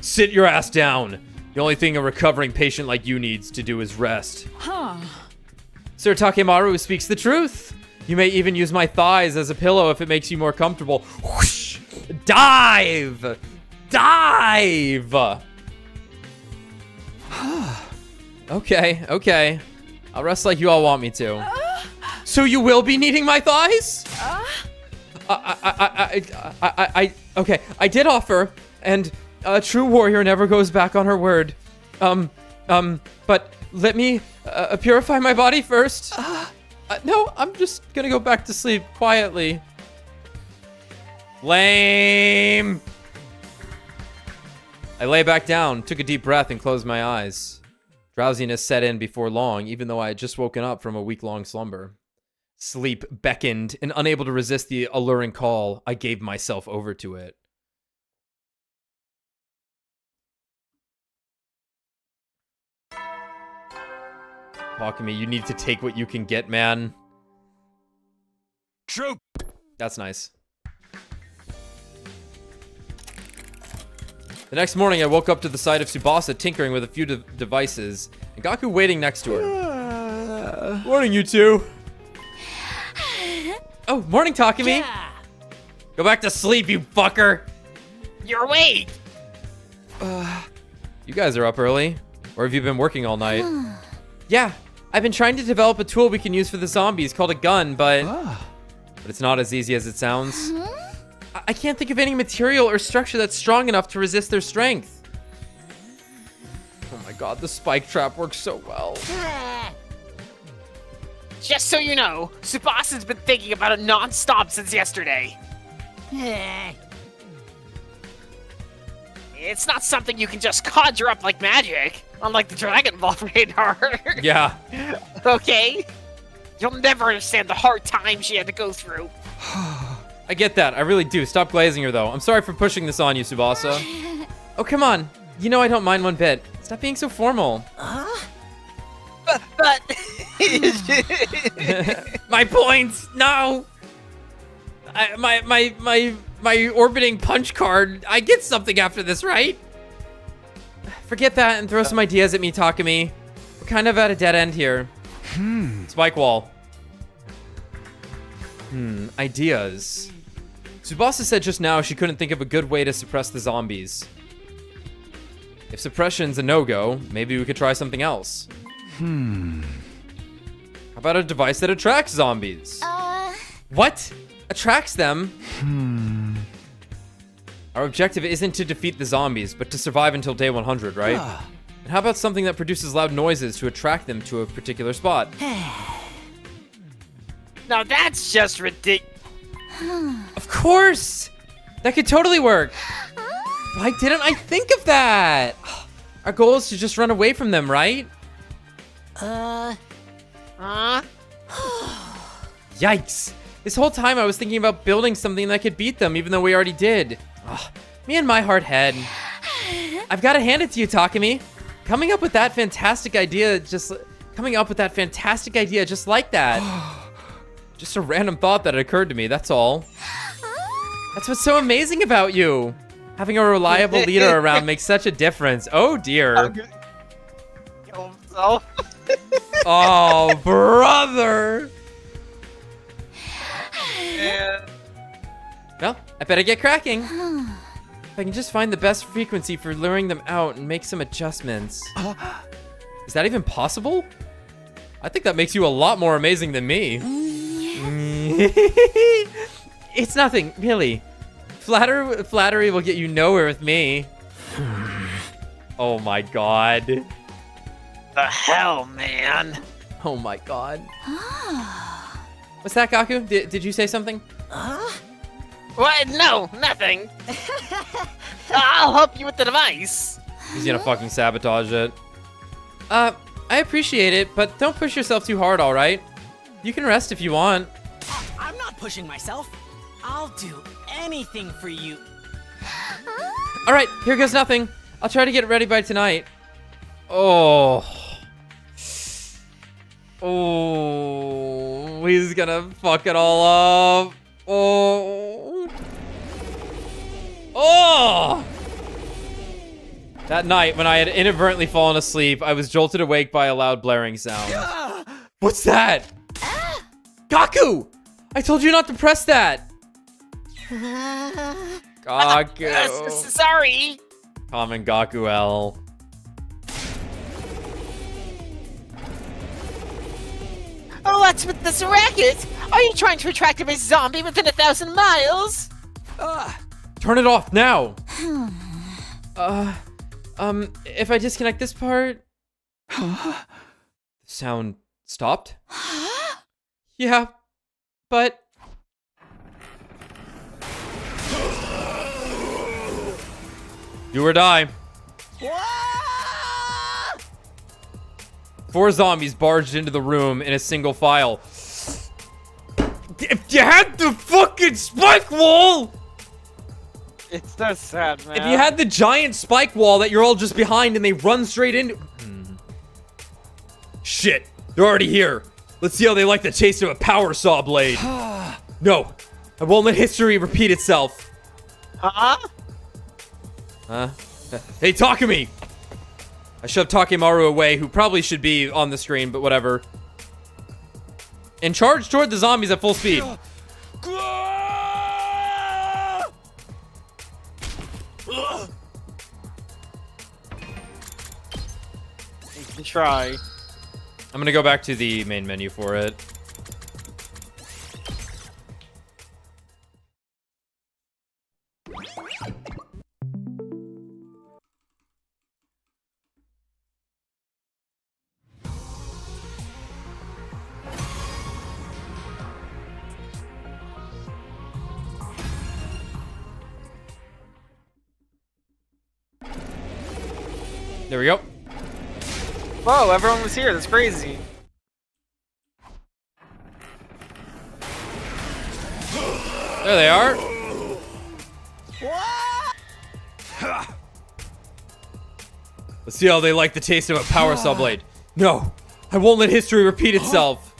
Sit your ass down. The only thing a recovering patient like you needs to do is rest. Huh. Sir Takemaru speaks the truth. You may even use my thighs as a pillow if it makes you more comfortable. Whoosh! Dive! Dive! Okay. I'll rest like you all want me to. So you will be needing my thighs? Okay, I did offer, and a true warrior never goes back on her word. But let me purify my body first. No, I'm just gonna go back to sleep quietly. Lame. I lay back down, took a deep breath, and closed my eyes. Drowsiness set in before long, even though I had just woken up from a week-long slumber. Sleep beckoned, and unable to resist the alluring call, I gave myself over to it. Takumi, you need to take what you can get, man. True. That's nice. The next morning, I woke up to the sight of Tsubasa tinkering with a few devices, and Gaku waiting next to her. Morning, you two. Oh, morning, Takumi. Yeah. Go back to sleep, you fucker. You're awake. You guys are up early. Or have you been working all night? Yeah, I've been trying to develop a tool we can use for the zombies called a gun, but it's not as easy as it sounds. I can't think of any material or structure that's strong enough to resist their strength. Oh my god, the spike trap works so well. Just so you know, Tsubasa's been thinking about it non-stop since yesterday. It's not something you can just conjure up like magic, unlike the Dragon Ball radar. Yeah. Okay? You'll never understand the hard time she had to go through. I get that, I really do. Stop glazing her, though. I'm sorry for pushing this on you, Tsubasa. Oh, come on. You know I don't mind one bit. Stop being so formal. But... My points! No! My orbiting punch card. I get something after this, right? Forget that and throw some ideas at me, Takumi. We're kind of at a dead end here. Spike wall. Ideas. Tsubasa said just now she couldn't think of a good way to suppress the zombies. If suppression's a no-go, maybe we could try something else. How about a device that attracts zombies? What? Attracts them? Our objective isn't to defeat the zombies, but to survive until day 100, right? And how about something that produces loud noises to attract them to a particular spot? Now that's just ridiculous. Of course! That could totally work. Why didn't I think of that? Our goal is to just run away from them, right? Yikes. This whole time I was thinking about building something that could beat them, even though we already did. Me and my hard head. I've got to hand it to you, Takumi. Coming up with that fantastic idea just like that. Just a random thought that occurred to me, that's all. That's what's so amazing about you. Having a reliable leader around makes such a difference. Oh dear. Oh, brother. Well, I better get cracking. If I can just find the best frequency for luring them out and make some adjustments. Is that even possible? I think that makes you a lot more amazing than me. It's nothing, really. Flattery will get you nowhere with me. Oh my god. The hell, man. Oh my god. What's that, Gaku? Did you say something? What? No, nothing. I'll help you with the device. He's gonna fucking sabotage it. I appreciate it, but don't push yourself too hard, alright? You can rest if you want. I'm not pushing myself. I'll do anything for you. Alright, here goes nothing. I'll try to get it ready by tonight. Oh. Oh. He's gonna fuck it all up. Oh. Oh! That night, when I had inadvertently fallen asleep, I was jolted awake by a loud blaring sound. What's that? Gaku! I told you not to press that! Gaku. Sorry. Common Gaku L. Oh, what's with this racket? Are you trying to attract a zombie within 1,000 miles? Turn it off now! If I disconnect this part... Sound stopped? Yeah, but... Do or die. 4 zombies barged into the room in a single file. If you had the fucking spike wall! It's so sad, man. If you had the giant spike wall that you're all just behind and they run straight into... Shit, they're already here. Let's see how they like the taste of a power saw blade. No, I won't let history repeat itself. Huh? Huh? Hey, Takumi! I shoved Takemaru away, who probably should be on the screen, but whatever. And charged toward the zombies at full speed. You can try. I'm gonna go back to the main menu for it. There we go. Whoa, everyone was here. That's crazy. There they are. Let's see how they like the taste of a power saw blade. No, I won't let history repeat itself.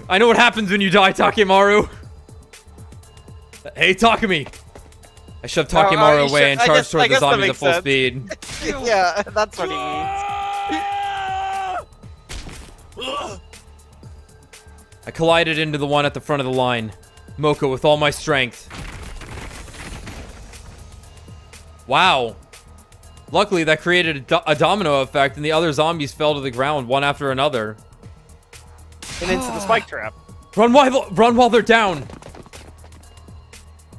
I know what happens when you die, Takemaru. Hey, Takumi. I shoved Takemaru away and charged toward the zombies at full speed. Yeah, that's what he means. I collided into the one at the front of the line. Moko with all my strength. Wow. Luckily, that created a domino effect, and the other zombies fell to the ground one after another. And into the spike trap. Run while they're down.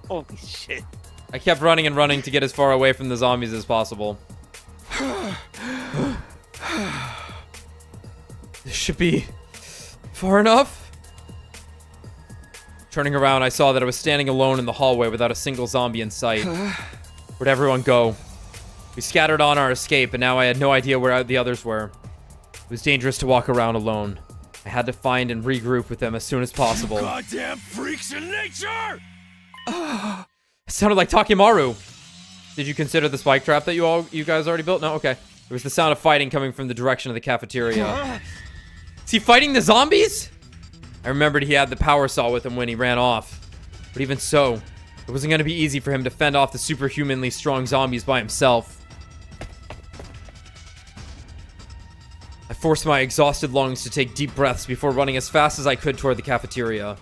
Holy shit. I kept running and running to get as far away from the zombies as possible. This should be far enough. Turning around, I saw that I was standing alone in the hallway without a single zombie in sight. Where'd everyone go? We scattered on our escape, and now I had no idea where the others were. It was dangerous to walk around alone. I had to find and regroup with them as soon as possible. Goddamn freaks in nature! It sounded like Takemaru. Did you consider the spike trap that you guys already built? No? Okay. It was the sound of fighting coming from the direction of the cafeteria. Is he fighting the zombies? I remembered he had the power saw with him when he ran off. But even so, it wasn't going to be easy for him to fend off the superhumanly strong zombies by himself. I forced my exhausted lungs to take deep breaths before running as fast as I could toward the cafeteria.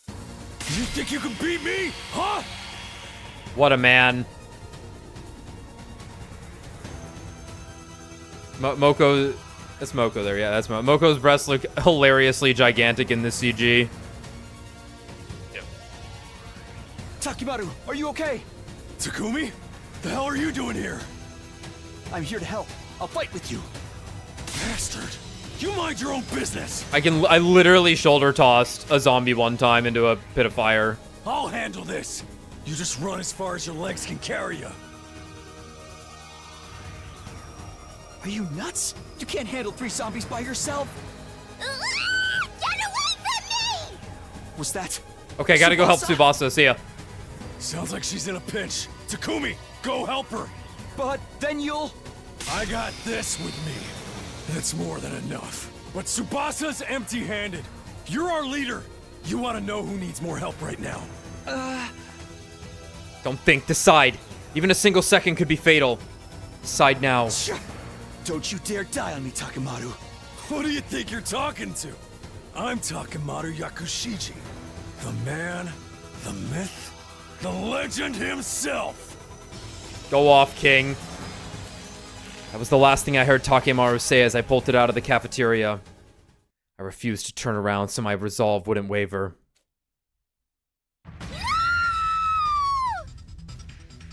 You think you can beat me? Huh? What a man. Moko That's Moko there. Yeah, that's Moko's breasts look hilariously gigantic in this CG. Takimaru, are you okay? Takumi? The hell are you doing here? I'm here to help. I'll fight with you. Bastard. You mind your own business. I literally shoulder tossed a zombie one time into a pit of fire. I'll handle this. You just run as far as your legs can carry you. Are you nuts? You can't handle 3 zombies by yourself. Get away from me! Was that... Okay, gotta go help Tsubasa. See ya. Sounds like she's in a pinch. Takumi, go help her. But then you'll... I got this with me. That's more than enough. But Tsubasa's empty-handed. You're our leader. You want to know who needs more help right now? Don't think. Decide. Even a single second could be fatal. Decide now. Don't you dare die on me, Takimaru. Who do you think you're talking to? I'm Takimaru Yakushiji. The man, the myth, the legend himself. Go off, King. That was the last thing I heard Takimaru say as I bolted out of the cafeteria. I refused to turn around so my resolve wouldn't waver.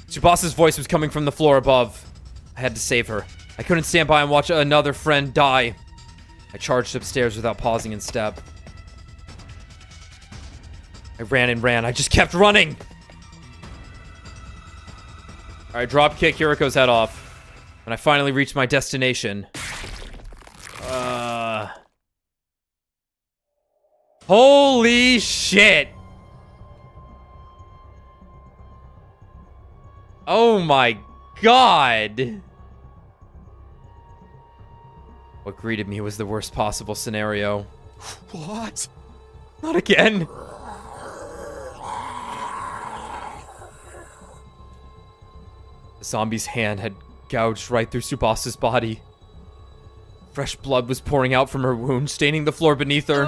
Tsubasa's voice was coming from the floor above. I had to save her. I couldn't stand by and watch another friend die. I charged upstairs without pausing in step. I ran and ran. I just kept running. Alright, drop kick Hiriko's head off. When I finally reached my destination. Holy shit! Oh my god! What greeted me was the worst possible scenario. What? Not again! The zombie's hand had gouged right through Tsubasa's body. Fresh blood was pouring out from her wound, staining the floor beneath her.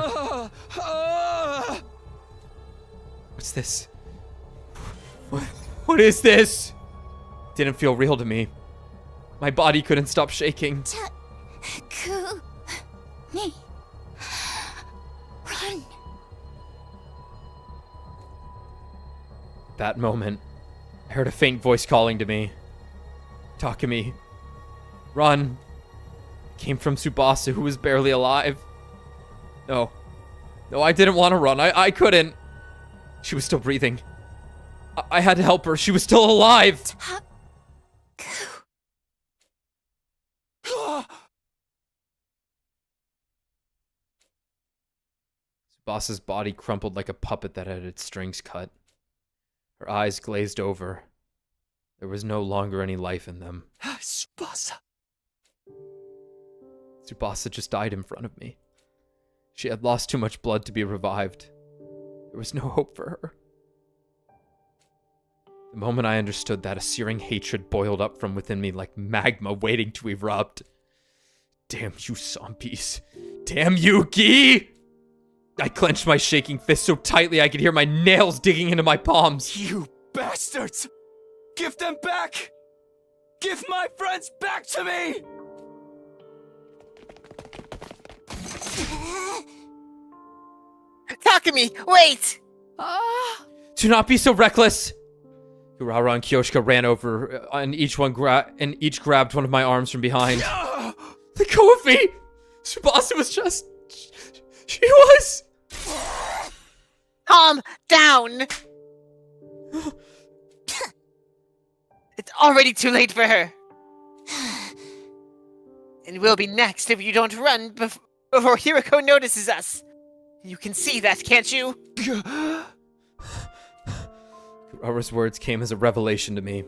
What's this? What is this? It didn't feel real to me. My body couldn't stop shaking. Me. Run. That moment, I heard a faint voice calling to me. Takumi, run. It came from Tsubasa, who was barely alive. No, I didn't want to run. I couldn't. She was still breathing. I had to help her. She was still alive. Tsubasa's body crumpled like a puppet that had its strings cut. Her eyes glazed over. There was no longer any life in them. Tsubasa. Tsubasa just died in front of me. She had lost too much blood to be revived. There was no hope for her. The moment I understood that, a searing hatred boiled up from within me like magma waiting to erupt. Damn you zombies. Damn you, ghee! I clenched my shaking fist so tightly I could hear my nails digging into my palms. You bastards! Give them back! Give my friends back to me! Takumi, wait! Do not be so reckless! Kurara and Kyoshika ran over, and each grabbed one of my arms from behind. Let go of me! Tsubasa was just... She was... Calm down! It's already too late for her. And we'll be next if you don't run before Hiriko notices us. You can see that, can't you? Kurara's words came as a revelation to me.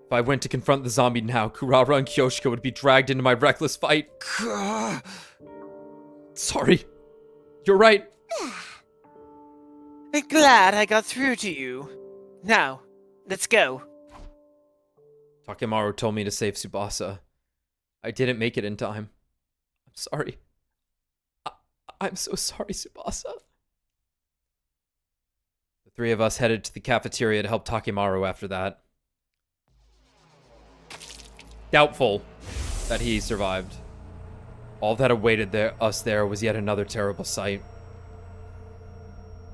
If I went to confront the zombie now, Kurara and Kyoshika would be dragged into my reckless fight. Sorry. You're right. I'm glad I got through to you. Now, let's go. Takimaru told me to save Tsubasa. I didn't make it in time. I'm sorry. I'm so sorry, Tsubasa. The three of us headed to the cafeteria to help Takimaru after that. Doubtful that he survived. All that awaited us there was yet another terrible sight.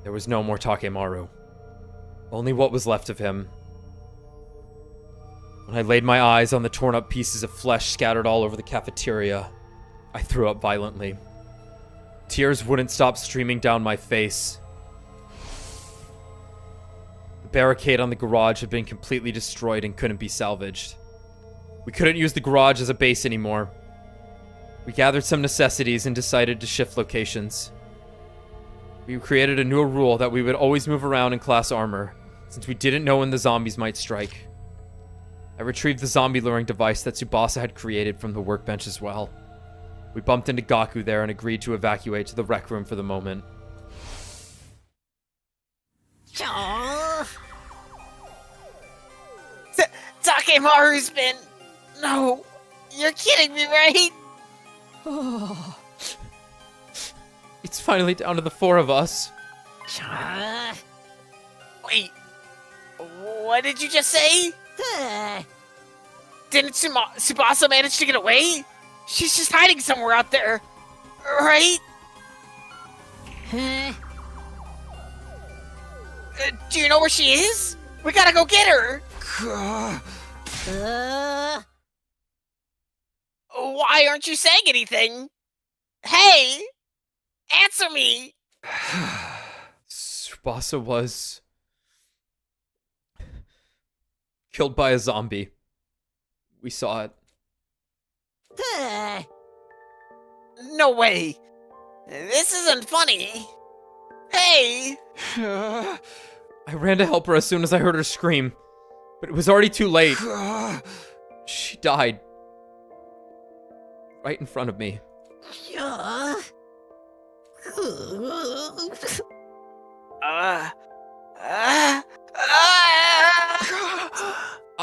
There was no more Takemaru. Only what was left of him. When I laid my eyes on the torn up pieces of flesh scattered all over the cafeteria, I threw up violently. Tears wouldn't stop streaming down my face. The barricade on the garage had been completely destroyed and couldn't be salvaged. We couldn't use the garage as a base anymore. We gathered some necessities and decided to shift locations. We created a new rule that we would always move around in class armor, since we didn't know when the zombies might strike. I retrieved the zombie luring device that Tsubasa had created from the workbench as well. We bumped into Gaku there and agreed to evacuate to the rec room for the moment. Takemaru's been... No, you're kidding me, right? It's finally down to the 4 of us. Wait, what did you just say? Didn't Tsubasa manage to get away? She's just hiding somewhere out there, right? Do you know where she is? We gotta go get her! Why aren't you saying anything? Hey! Answer me! Tsubasa was... killed by a zombie. We saw it. No way! This isn't funny! Hey! I ran to help her as soon as I heard her scream, but it was already too late. She died. Right in front of me.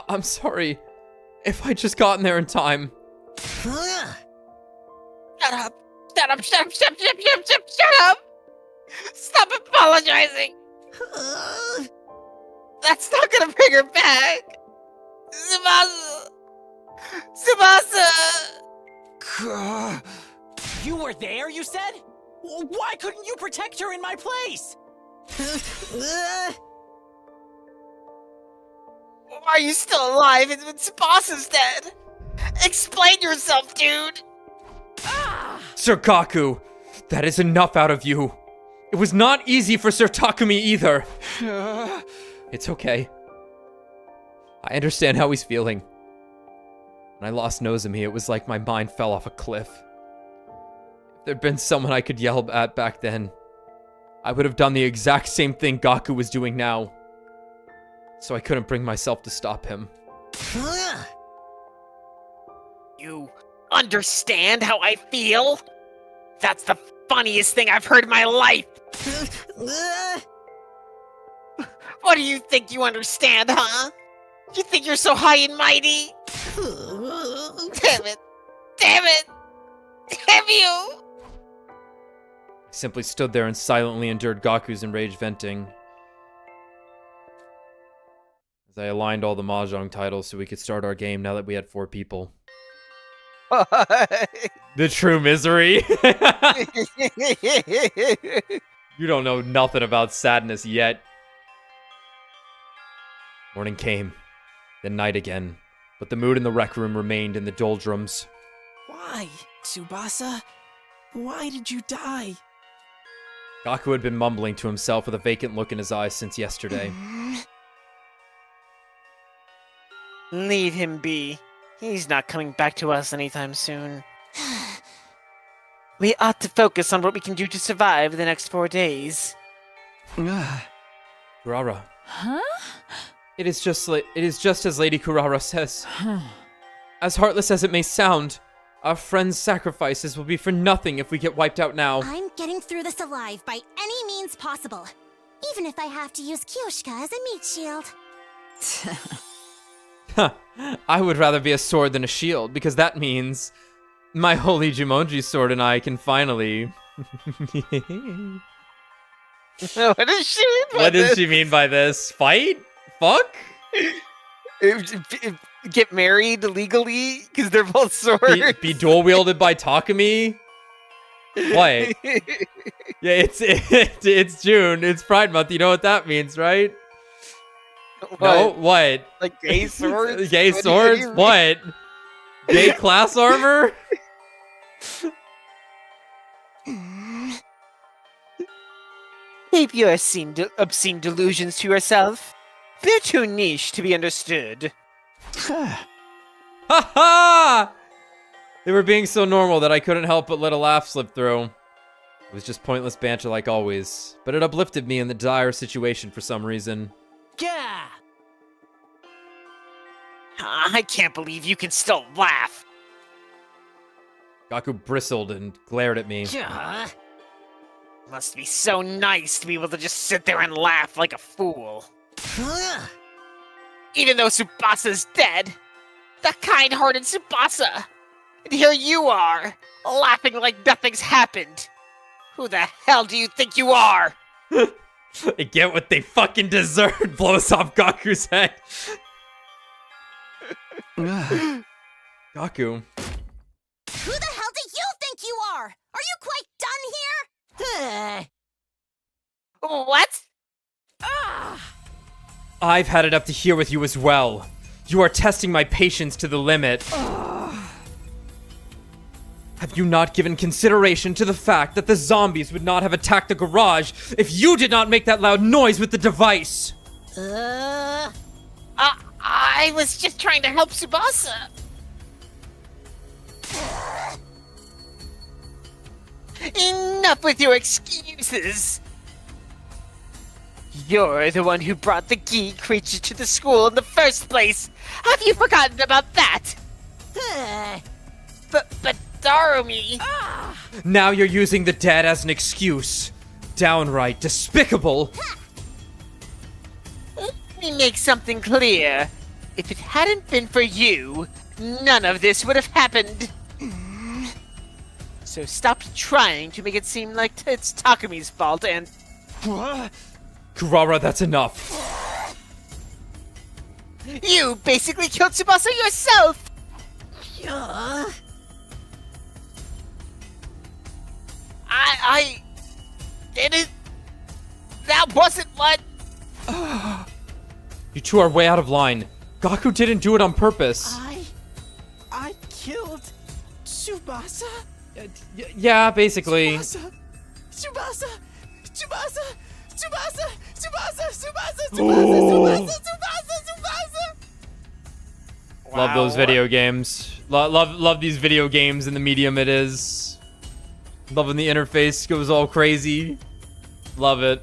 I'm sorry. If I'd just gotten there in time. Shut up! Shut up! Shut up! Shut up! Shut up! Shut up! Stop apologizing! That's not gonna bring her back! Tsubasa! Tsubasa! You were there, you said? Why couldn't you protect her in my place? Why are you still alive and Tsubasa's dead? Explain yourself, dude! Sir Gaku, that is enough out of you. It was not easy for Sir Takumi either. It's okay. I understand how he's feeling. When I lost Nozomi, it was like my mind fell off a cliff. If there'd been someone I could yell at back then, I would have done the exact same thing Gaku was doing now. So I couldn't bring myself to stop him. You understand how I feel? That's the funniest thing I've heard in my life! What do you think you understand, huh? You think you're so high and mighty? Damn it! Damn it! Damn you! I simply stood there and silently endured Gaku's enraged venting. As I aligned all the Mahjong titles so we could start our game now that we had 4 people. The true misery. You don't know nothing about sadness yet. Morning came, then night again, but the mood in the rec room remained in the doldrums. Why, Tsubasa? Why did you die? Gaku had been mumbling to himself with a vacant look in his eyes since yesterday. Leave him be. He's not coming back to us anytime soon. We ought to focus on what we can do to survive the next 4 days. Kurara. Huh? It is just as Lady Kurara says. As heartless as it may sound, our friends' sacrifices will be for nothing if we get wiped out now. I'm getting through this alive by any means possible. Even if I have to use Kyoshika as a meat shield. I would rather be a sword than a shield, because that means my holy Jumonji sword and I can finally... What does she mean by What does she mean by this? Fight? Fuck? get married legally because they're both swords. Be dual wielded by Takumi. What? Yeah, it's June. It's Pride Month. You know what that means, right? What? No, what? Like gay swords? Gay What do swords? you mean? What? Gay class armor? Keep your obscene delusions to yourself. They're too niche to be understood. Ha ha! They were being so normal that I couldn't help but let a laugh slip through. It was just pointless banter like always, but it uplifted me in the dire situation for some reason. Yeah. I can't believe you can still laugh. Gaku bristled and glared at me. Yeah. Must be so nice to be able to just sit there and laugh like a fool. Even though Tsubasa's dead. The kind-hearted Tsubasa. And here you are, laughing like nothing's happened. Who the hell do you think you are? They get what they fucking deserve, blows off Gaku's head. Gaku. Who the hell do you think you are? Are you quite done here? What? I've had it up to here with you as well. You are testing my patience to the limit. Have you not given consideration to the fact that the zombies would not have attacked the garage if you did not make that loud noise with the device? I was just trying to help Tsubasa. Enough with your excuses. You're the one who brought the ghee creature to the school in the first place. Have you forgotten about that? But Darumi. Now you're using the dead as an excuse. Downright despicable. Let me make something clear. If it hadn't been for you, none of this would have happened. So stop trying to make it seem like it's Takumi's fault and... Kurara, that's enough. You basically killed Tsubasa yourself! I didn't... That wasn't what... You two are way out of line. Gaku didn't do it on purpose. I killed Tsubasa? Yeah, basically. Tsubasa! Love those video games. Love these video games and the medium it is. Love when the interface goes all crazy. Love it.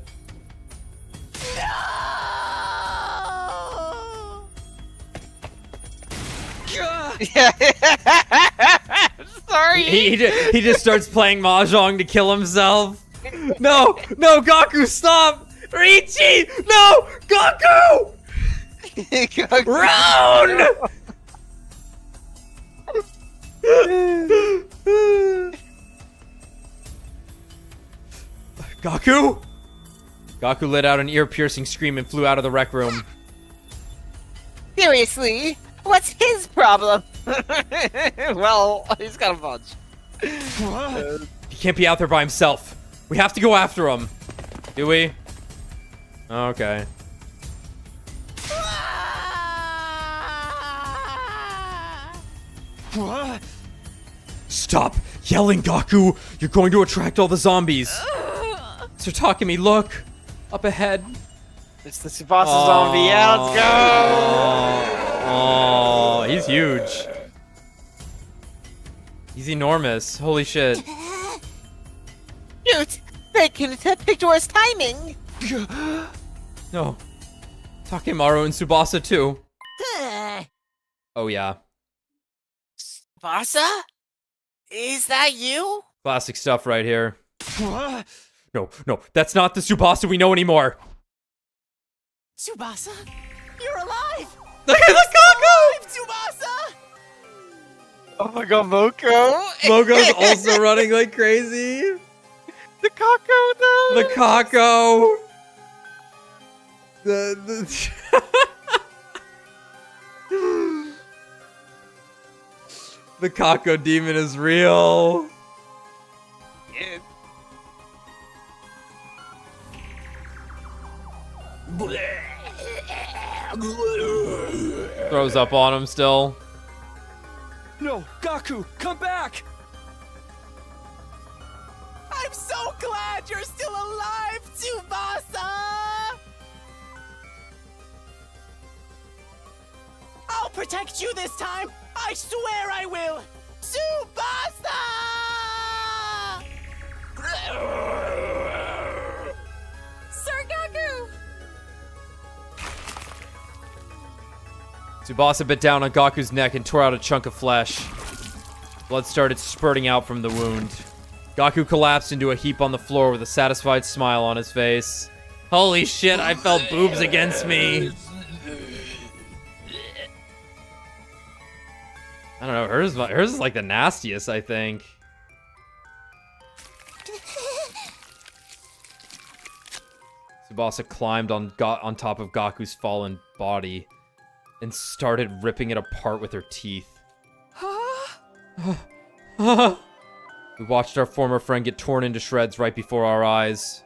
Sorry. He just starts playing mahjong to kill himself. No, Gaku, stop! Riichi, no, Gaku! Round! Gaku? Gaku let out an ear-piercing scream and flew out of the rec room. Seriously? What's his problem? Well, he's got a bunch. He can't be out there by himself. We have to go after him. Do we? Okay. Stop yelling, Gaku! You're going to attract all the zombies. Sir Takumi, look! Up ahead. It's the Tsubasa zombie. Yeah, let's go! Oh, he's huge. He's enormous. Holy shit. Shoot! They can pick worse timing! No. Takemaru and Tsubasa too. Oh yeah. Tsubasa? Is that you? Classic stuff right here. No, that's not the Tsubasa we know anymore. Tsubasa? You're alive! Look at the Gaku! Tsubasa! Oh my god, Moko! Moko's also running like crazy. The Kako, though! The Kako! The Kako demon is real. Throws up on him still. No, Gaku, come back! I'm so glad you're still alive, Tsubasa! I'll protect you this time! I swear I will! Tsubasa! Sir Gaku! Tsubasa bit down on Gaku's neck and tore out a chunk of flesh. Blood started spurting out from the wound. Gaku collapsed into a heap on the floor with a satisfied smile on his face. Holy shit, I felt boobs against me. I don't know, hers is like the nastiest, I think. Tsubasa climbed on top of Gaku's fallen body and started ripping it apart with her teeth. We watched our former friend get torn into shreds right before our eyes.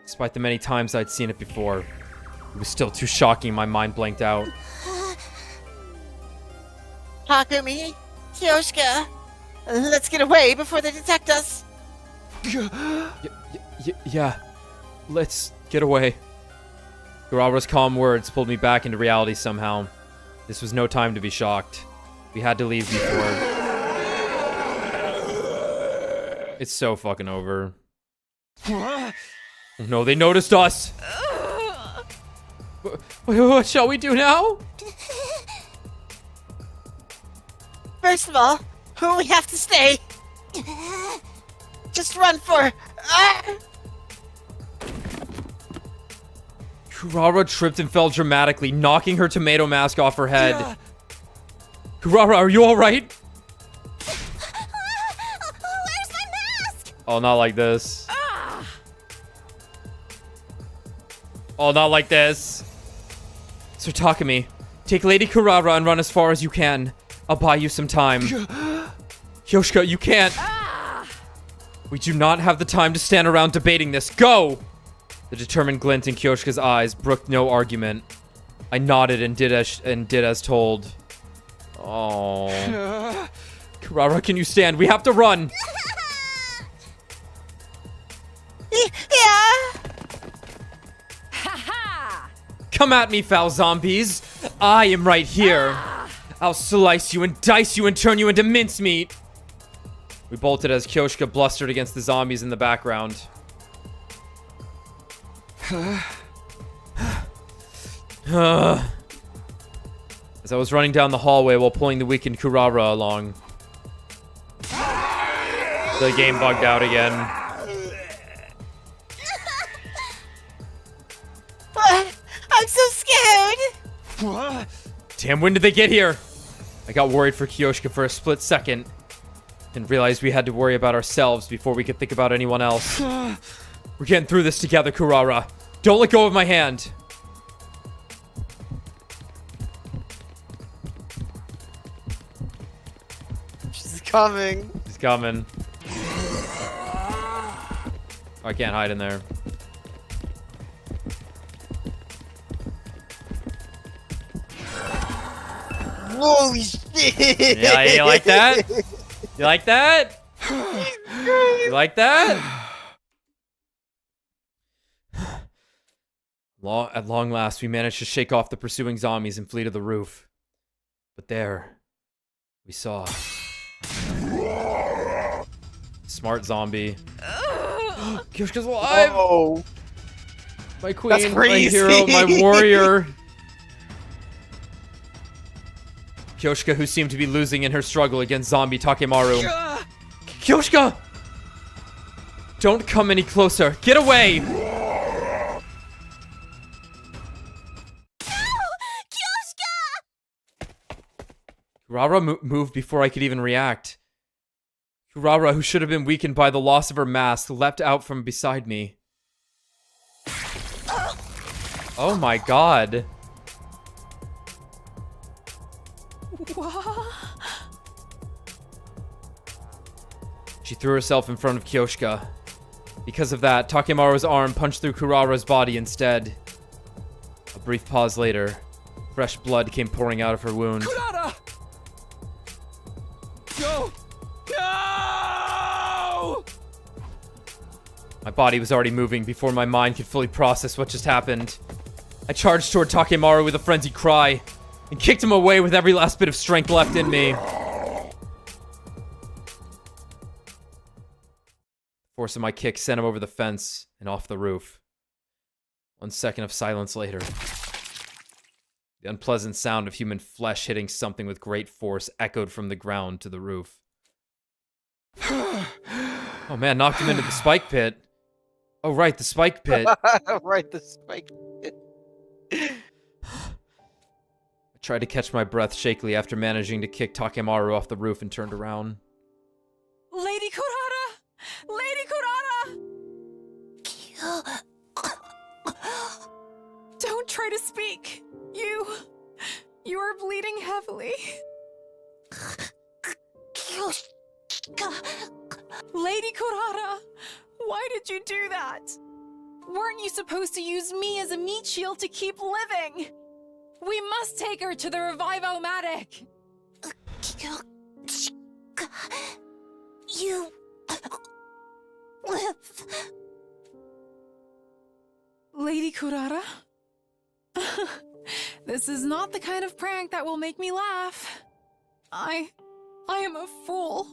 Despite the many times I'd seen it before, it was still too shocking, my mind blanked out. Takumi, Kyoshka, let's get away before they detect us. Yeah, let's get away. Kurara's calm words pulled me back into reality somehow. This was no time to be shocked. We had to leave before. It's so fucking over. No, they noticed us! What shall we do now? First of all, we have to stay. Just run for... Kurara tripped and fell dramatically, knocking her tomato mask off her head. Kurara, are you alright? Where's my mask? Oh, not like this. Oh, not like this. Sir Takumi, take Lady Kurara and run as far as you can. I'll buy you some time. Kyoshka, you can't. We do not have the time to stand around debating this. Go! The determined glint in Kyoshka's eyes brooked no argument. I nodded and did as told. Oh. Kurara, can you stand? We have to run. Yeah. Come at me, foul zombies. I am right here. I'll slice you and dice you and turn you into mincemeat. We bolted as Kyoshka blustered against the zombies in the background. As I was running down the hallway while pulling the weakened Kurara along. The game bugged out again. What? I'm so scared. Damn, when did they get here? I got worried for Kyoshka for a split second and realized we had to worry about ourselves before we could think about anyone else. We're getting through this together, Kurara. Don't let go of my hand. She's coming. She's coming. Oh, I can't hide in there. Holy shit! Yeah, you like that? You like that? You like that? At long last, we managed to shake off the pursuing zombies and flee to the roof. But there, we saw... Smart zombie. Kyoshka's alive! Oh. My queen, my hero, my warrior. Kyoshka, who seemed to be losing in her struggle against zombie Takemaru. Kyoshka! Don't come any closer. Get away! No! Kyoshka! Kurara moved before I could even react. Kurara, who should have been weakened by the loss of her mask, leapt out from beside me. Oh my god. What? She threw herself in front of Kyoshka. Because of that, Takemaru's arm punched through Kurara's body instead. A brief pause later, fresh blood came pouring out of her wound. Kurara! Go! No! My body was already moving before my mind could fully process what just happened. I charged toward Takemaru with a frenzied cry and kicked him away with every last bit of strength left in me. Force of my kick sent him over the fence and off the roof. 1 second of silence later, the unpleasant sound of human flesh hitting something with great force echoed from the ground to the roof. Oh man, knocked him into the spike pit. Oh right, the spike pit. Right, the spike. I tried to catch my breath shakily after managing to kick Takemaru off the roof and turned around. Lady Kurara! Lady Kurara! Don't try to speak. You are bleeding heavily. Lady Kurara, why did you do that? Weren't you supposed to use me as a meat shield to keep living? We must take her to the Revive-O-Matic. You live. Lady Kurara? This is not the kind of prank that will make me laugh. I am a fool.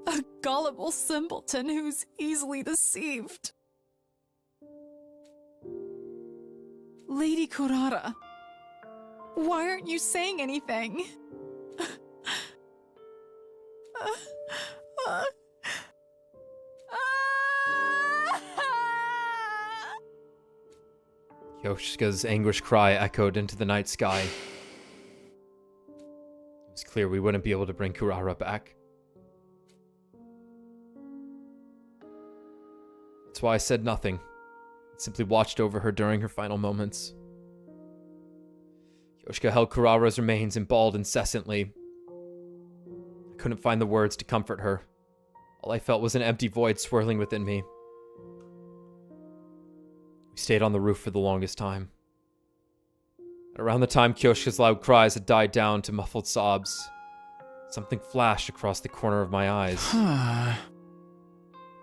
A gullible simpleton who's easily deceived. Lady Kurara, why aren't you saying anything? Yoshika's anguished cry echoed into the night sky. It was clear we wouldn't be able to bring Kurara back. That's why I said nothing. I simply watched over her during her final moments. Yoshika held Kurara's remains and bawled incessantly. I couldn't find the words to comfort her. All I felt was an empty void swirling within me. We stayed on the roof for the longest time. And around the time Kyoshika's loud cries had died down to muffled sobs, something flashed across the corner of my eyes.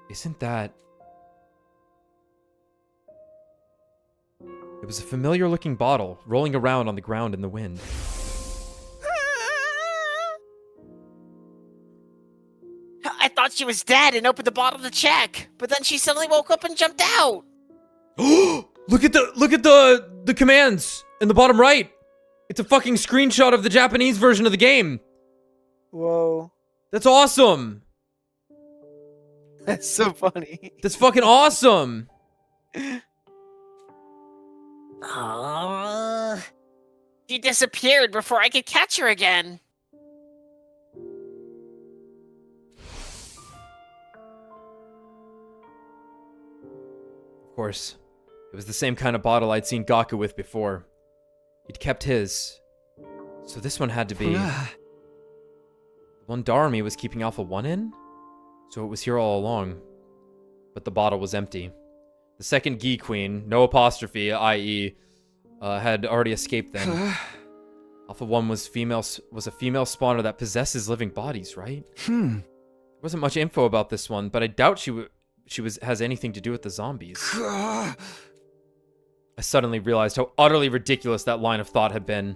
Isn't that... It was a familiar-looking bottle, rolling around on the ground in the wind. I thought she was dead and opened the bottle to check, but then she suddenly woke up and jumped out. Look at the commands in the bottom right. It's a fucking screenshot of the Japanese version of the game. Whoa. That's awesome. That's so funny. That's fucking awesome. She disappeared before I could catch her again. Of course, it was the same kind of bottle I'd seen Gaku with before. He'd kept his. So this one had to be... The one Darumi was keeping Alpha 1 in? So it was here all along. But the bottle was empty. The second Ghee Queen, no apostrophe, i.e., had already escaped then. Alpha 1 was a female spawner that possesses living bodies, right? There wasn't much info about this one, but I doubt she has anything to do with the zombies. I suddenly realized how utterly ridiculous that line of thought had been.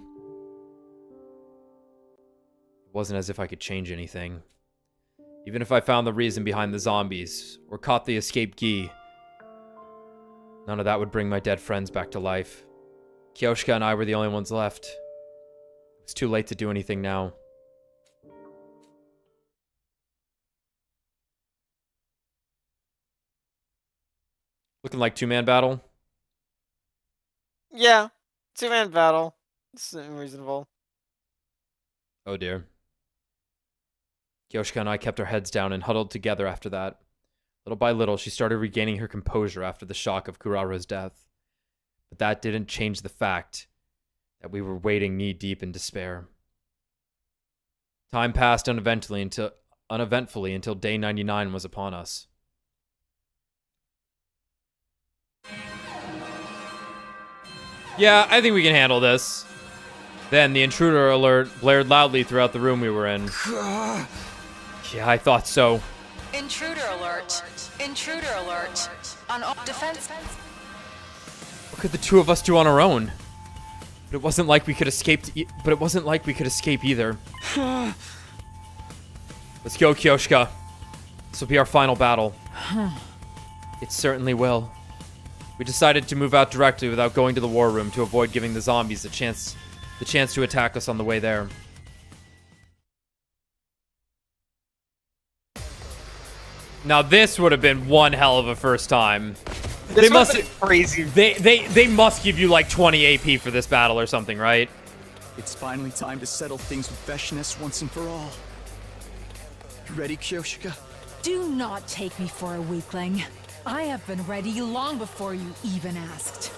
It wasn't as if I could change anything. Even if I found the reason behind the zombies, or caught the escaped Ghee, none of that would bring my dead friends back to life. Kyoshika and I were the only ones left. It was too late to do anything now. Looking like two-man battle? Yeah, two-man battle. It's reasonable. Oh dear. Kyoshika and I kept our heads down and huddled together after that. Little by little, she started regaining her composure after the shock of Kurara's death. But that didn't change the fact that we were wading knee-deep in despair. Time passed uneventfully until day 99 was upon us. Yeah, I think we can handle this. Then the intruder alert blared loudly throughout the room we were in. Yeah, I thought so. Intruder alert. Intruder alert. On all defense. What could the two of us do on our own? But it wasn't like we could escape. Either. Let's go, Kyoshka. This will be our final battle. It certainly will. We decided to move out directly without going to the war room to avoid giving the zombies the chance to attack us on the way there. Now this would have been one hell of a first time. They must crazy. They must give you like 20 AP for this battle or something, right? It's finally time to settle things with Veshness once and for all. You ready, Kyoshika? Do not take me for a weakling. I have been ready long before you even asked.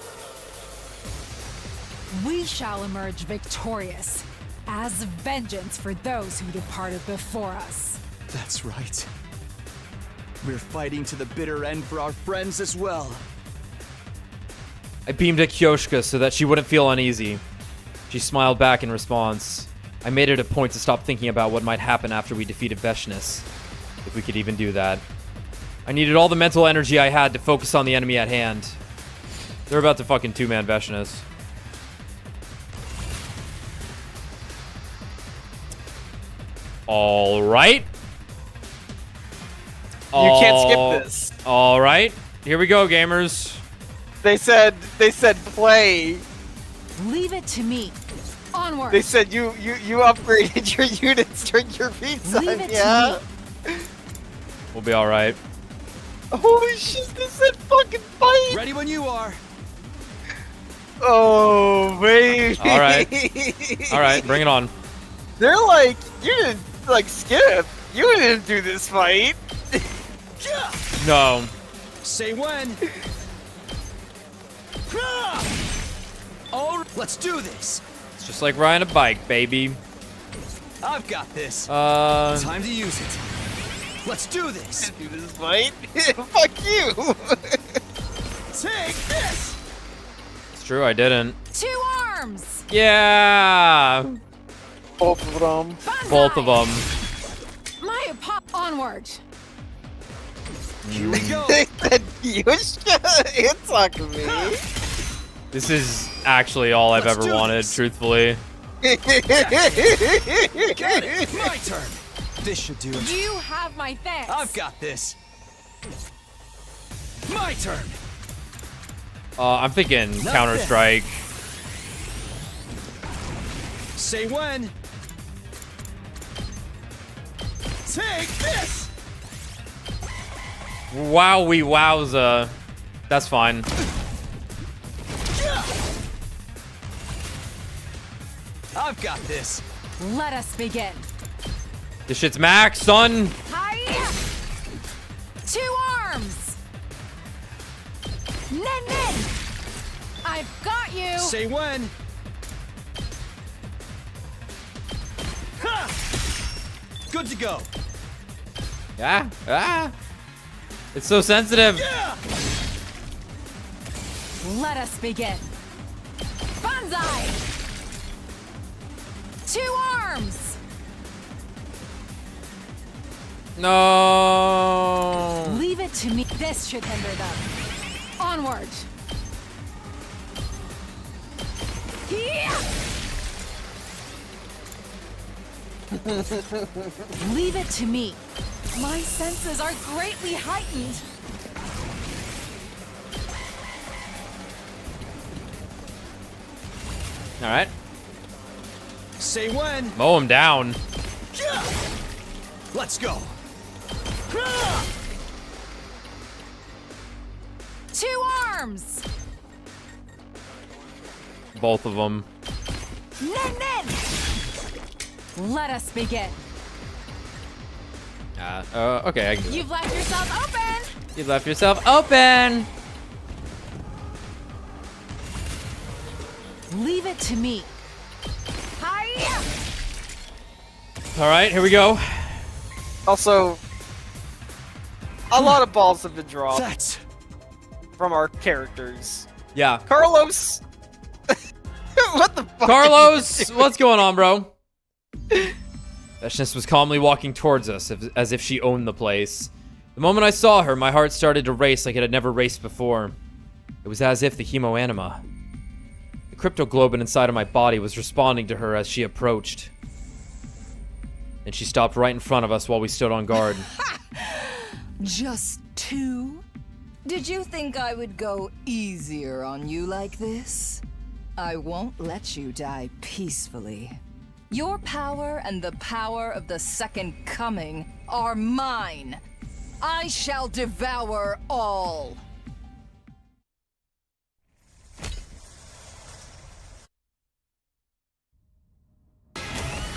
We shall emerge victorious, as vengeance for those who departed before us. That's right. We're fighting to the bitter end for our friends as well. I beamed at Kyoshka so that she wouldn't feel uneasy. She smiled back in response. I made it a point to stop thinking about what might happen after we defeated Veshness, if we could even do that. I needed all the mental energy I had to focus on the enemy at hand. They're about to fucking two-man Veshness. All right. You can't skip this. All right. Here we go, gamers. They said play. Leave it to me. Onward. They said you upgraded your units during your feed time. Leave it yeah. to me. We'll be all right. Holy shit! They said fucking fight. Ready when you are. Oh baby. All right. All right. Bring it on. They're like, you didn't like skip. You didn't do this fight. No. Say when. Oh, let's do this. It's just like riding a bike, baby. I've got this. Time to use it. Let's do this. Do this fight. Fuck you. Take this. It's true, I didn't. 2 arms. Yeah. Both of them. Banzai. Both of them. My onward. Here we go. They said Yushka. It's like me. This is actually all I've Let's ever do wanted, this. truthfully. Got it. My turn. This should do it. You have my thanks. I've got this. My turn. I'm thinking Counter-Strike. Say when. Take this. Wowie wowza. That's fine. I've got this. Let us begin. This shit's max, son. Hi. 2 arms. Nen. I've got you. Say when. Ha! Good to go. Yeah. Ah. It's so sensitive. Yeah. Let us begin. Banzai. 2 arms. No. Leave it to me. This should hinder them. Onward. Yeah. Leave it to me. My senses are greatly heightened. All right. Say when. Mow him down. Let's go. 2 arms. Both of them. Nen. Let us begin. Okay, I can do it. You've left yourself open. You left yourself open. Leave it to me. Hi. All right, here we go. Also, a lot of balls have been dropped That's from our characters. Yeah. Carlos! What the fuck? Carlos, what's going on, bro? Veshness was calmly walking towards us as if she owned the place. The moment I saw her, my heart started to race like it had never raced before. It was as if the hemoanima, the cryptoglobin inside of my body, was responding to her as she approached. And she stopped right in front of us while we stood on guard. Just 2? Did you think I would go easier on you like this? I won't let you die peacefully. Your power and the power of the Second Coming are mine. I shall devour all.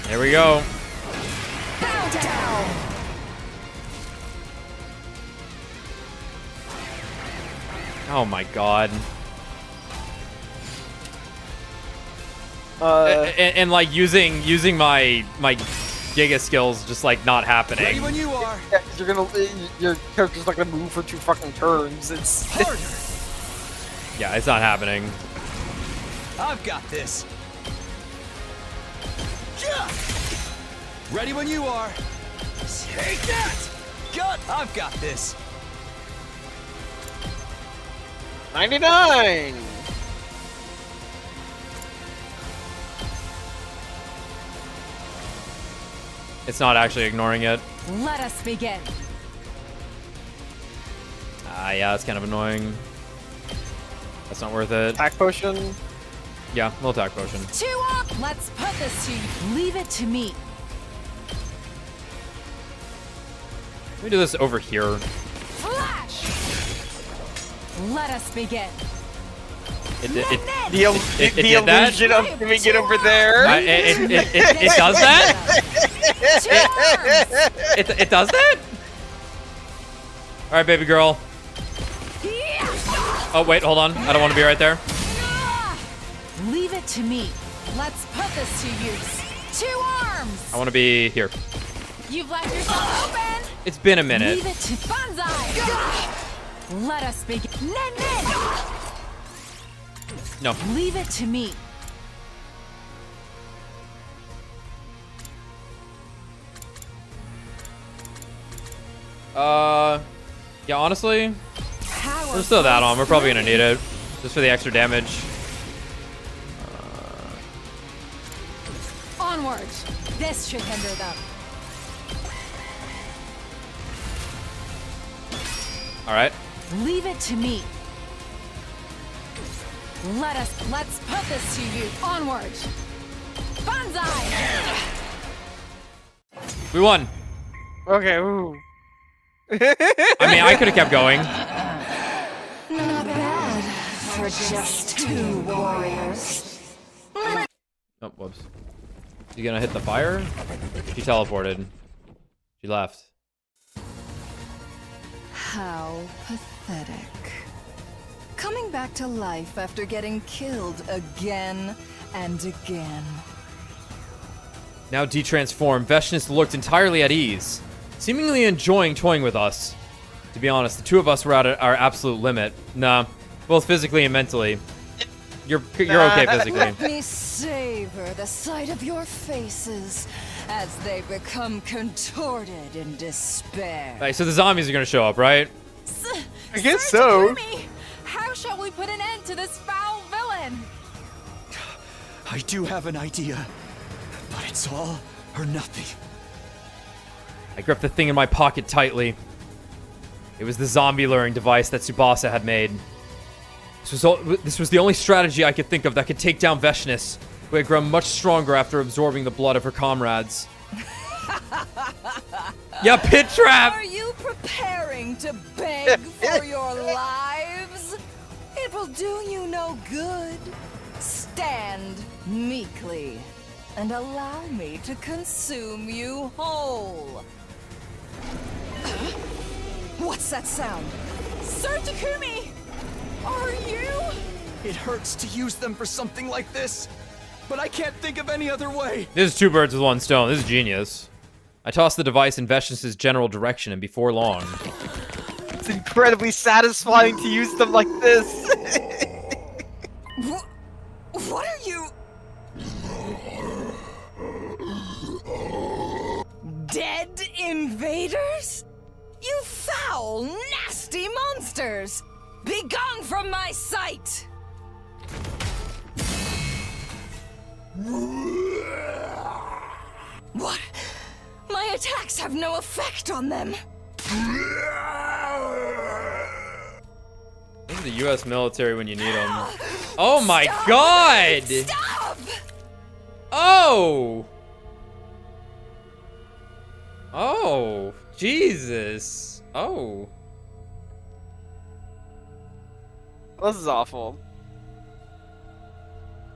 There we go. Bow down! Oh my god. And like using my Giga skills just like not happening. ready when you are. Yeah, 'cause your character's not gonna move for 2 fucking turns. It's Harder. Yeah, it's not happening. I've got this. Yeah. Ready when you are. Take that. Gut. I've got this. 99! It's not actually ignoring it. Let us begin. Yeah, it's kind of annoying. That's not worth it. Attack potion? Yeah, little attack potion. 2 up! Let's put this to you. Leave it to me. Let me do this over here. Flash! Let us begin. It The did that? illusion of doing it over there? It does that? It does that? All right, baby girl. Oh, wait, hold on. I don't want to be right there. Leave it to me. Let's put this to use. 2 arms! I want to be here. You've left yourself open! It's been a minute. Leave it to Banzai! Let us begin. Nen! No. Leave it to me. Yeah, honestly, there's still that on. We're probably gonna need it just for the extra damage. Onward. This should hinder them. All right. Leave it to me. Let's put this to you. Onward. Banzai! We won. Okay, ooh. I mean, I could have kept going. Not bad for just 2 warriors. Oh, whoops. You gonna hit the fire? She teleported. She left. How pathetic. Coming back to life after getting killed again and again. Now detransformed, Veshness looked entirely at ease, seemingly enjoying toying with us. To be honest, the 2 of us were at our absolute limit. Nah, both physically and mentally. You're okay physically. Let me savor the sight of your faces as they become contorted in despair. Right, so the zombies are gonna show up, right? I guess so. Takumi, how shall we put an end to this foul villain? I do have an idea, but it's all or nothing. I gripped the thing in my pocket tightly. It was the zombie luring device that Tsubasa had made. This was the only strategy I could think of that could take down Veshness, who had grown much stronger after absorbing the blood of her comrades. Yeah, pit trap! Are you preparing to beg for your lives? It will do you no good. Stand meekly and allow me to consume you whole. What's that sound? Sir Takumi! Are you? It hurts to use them for something like this, but I can't think of any other way. This is 2 birds with 1 stone. This is genius. I toss the device in Veshnis's general direction, and before long... It's incredibly satisfying to use them like this. What are you... Dead invaders? You foul, nasty monsters! Be gone from my sight! What? My attacks have no effect on them. This is the U.S. military when you need them. Oh my god! Stop! Oh! Oh, Jesus. Oh. This is awful.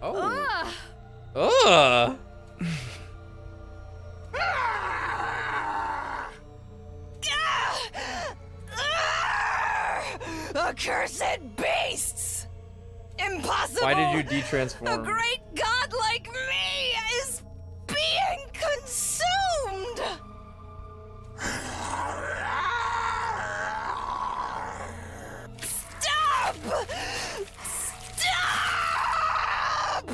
Oh. Ugh. Accursed beasts! Impossible! Why did you de-transform? A great god like me is being consumed! Stop! Stop!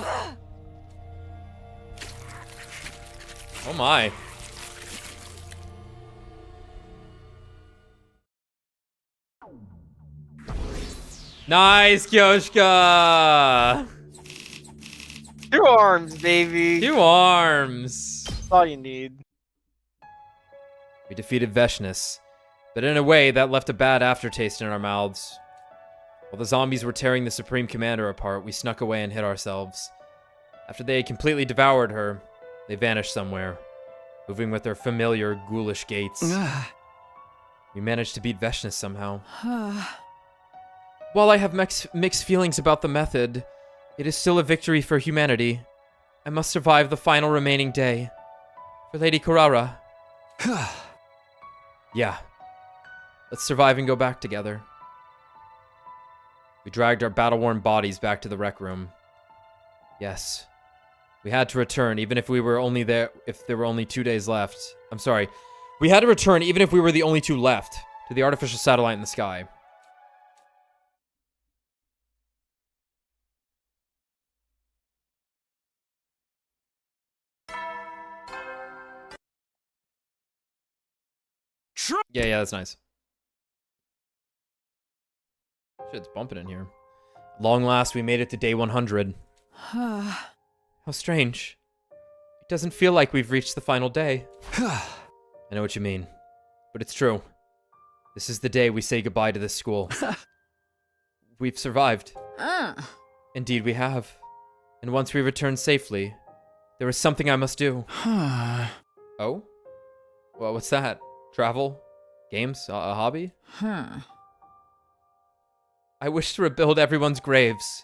Oh my. Nice, Kyoshka! 2 arms, baby. 2 arms. That's all you need. We defeated Veshnis, but in a way that left a bad aftertaste in our mouths. While the zombies were tearing the Supreme Commander apart, we snuck away and hid ourselves. After they had completely devoured her, they vanished somewhere, moving with their familiar ghoulish gaits. We managed to beat Veshnis somehow. While I have mixed feelings about the method, it is still a victory for humanity. I must survive the final remaining day. For Lady Kurara. Yeah. Let's survive and go back together. We dragged our battle-worn bodies back to the rec room. Yes. We had to return, even if we were only there, if there were only 2 days left. I'm sorry. We had to return, even if we were the only 2 left, to the artificial satellite in the sky. Yeah, that's nice. Shit, it's bumping in here. Long last, we made it to day 100. How strange. It doesn't feel like we've reached the final day. I know what you mean, but it's true. This is the day we say goodbye to this school. We've survived. Indeed we have. And once we return safely, there is something I must do. Oh? Well, what's that? Travel? Games? A hobby? I wish to rebuild everyone's graves.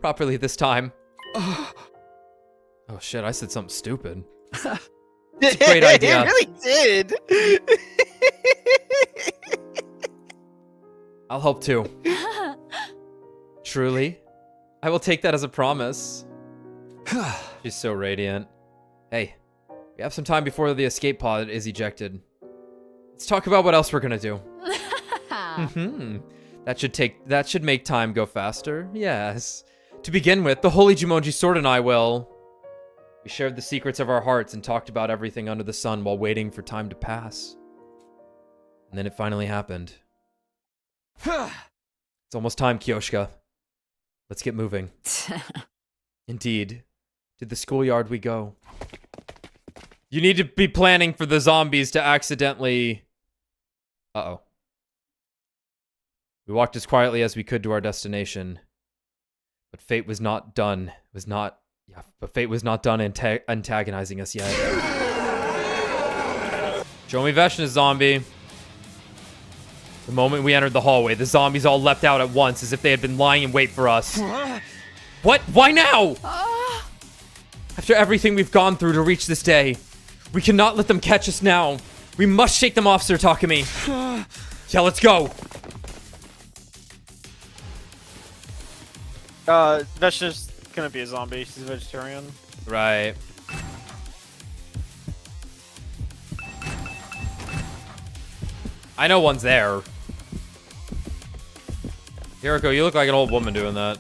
Properly this time. Oh shit, I said something stupid. It's a great idea. It really did. I'll help too. Truly? I will take that as a promise. She's so radiant. Hey, we have some time before the escape pod is ejected. Let's talk about what else we're gonna do. That should make time go faster. Yes. To begin with, the Holy Jumonji Sword and I will... We shared the secrets of our hearts and talked about everything under the sun while waiting for time to pass. And then it finally happened. It's almost time, Kyoshka. Let's get moving. Indeed. To the schoolyard we go. You need to be planning for the zombies to accidentally... Uh-oh. We walked as quietly as we could to our destination. But fate was not done. But fate was not done antagonizing us yet. Show me Veshnis, zombie. The moment we entered the hallway, the zombies all leapt out at once as if they had been lying in wait for us. What? Why now? After everything we've gone through to reach this day, we cannot let them catch us now. We must shake them off, Sir Takumi. Yeah, let's go. Veshna's gonna be a zombie. She's a vegetarian. Right. I know one's there. Hiriko, you look like an old woman doing that.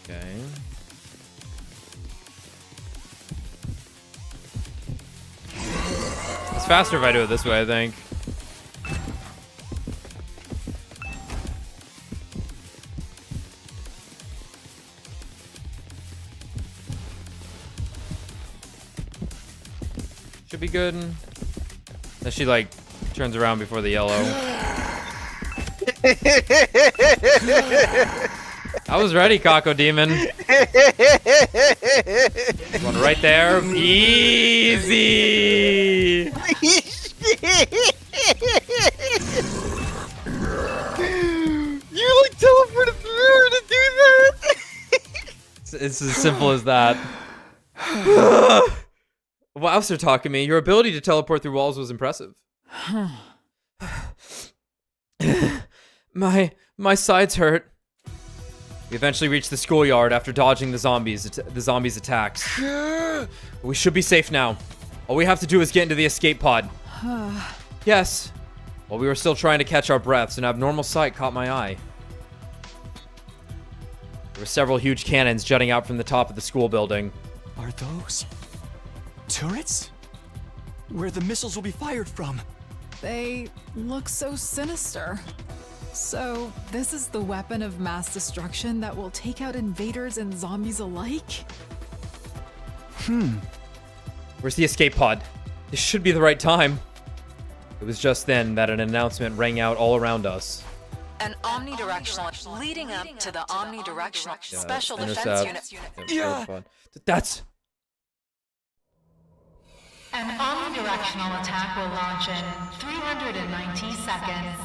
Okay. It's faster if I do it this way, I think. Should be good. Then she, like, turns around before the yellow. I was ready, Kako Demon. One right there. Easy. You like teleported through to do that? It's as simple as that. Wow, Sir Takumi, your ability to teleport through walls was impressive. My sides hurt. We eventually reached the schoolyard after dodging the zombies' attacks. We should be safe now. All we have to do is get into the escape pod. Yes. While we were still trying to catch our breaths, an abnormal sight caught my eye. There were several huge cannons jutting out from the top of the school building. Are those turrets? Where the missiles will be fired from? They look so sinister. So, this is the weapon of mass destruction that will take out invaders and zombies alike? Where's the escape pod? This should be the right time. It was just then that an announcement rang out all around us. An omnidirectional leading up to the omnidirectional special defense intercept. unit. Yeah. That's... An omnidirectional attack will launch in 390 seconds.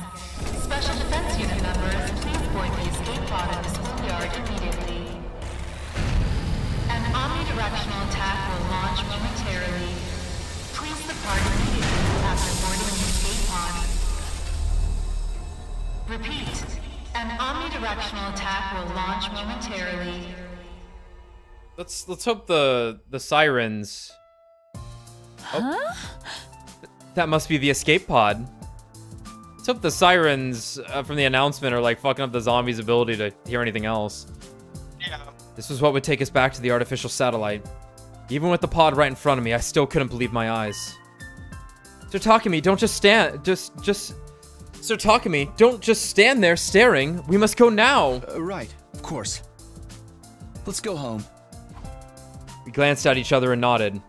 Special defense unit members, please board the escape pod in the schoolyard immediately. An omnidirectional attack will launch momentarily. Please depart immediately after boarding the escape pod. Repeat. An omnidirectional attack will launch momentarily. Let's hope the sirens... Huh? That must be the escape pod. Let's hope the sirens from the announcement are like fucking up the zombies' ability to hear anything else. Yeah. This was what would take us back to the artificial satellite. Even with the pod right in front of me, I still couldn't believe my eyes. Sir Takumi, don't just stand. Sir Takumi, don't just stand there staring. We must go now. Right, of course. Let's go home. We glanced at each other and nodded.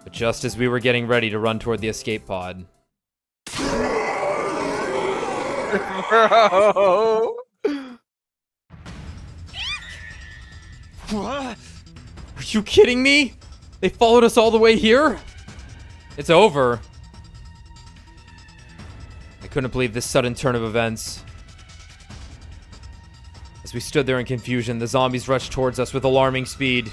But just as we were getting ready to run toward the escape pod. Bro. What? Are you kidding me? They followed us all the way here? It's over. I couldn't believe this sudden turn of events. As we stood there in confusion, the zombies rushed towards us with alarming speed.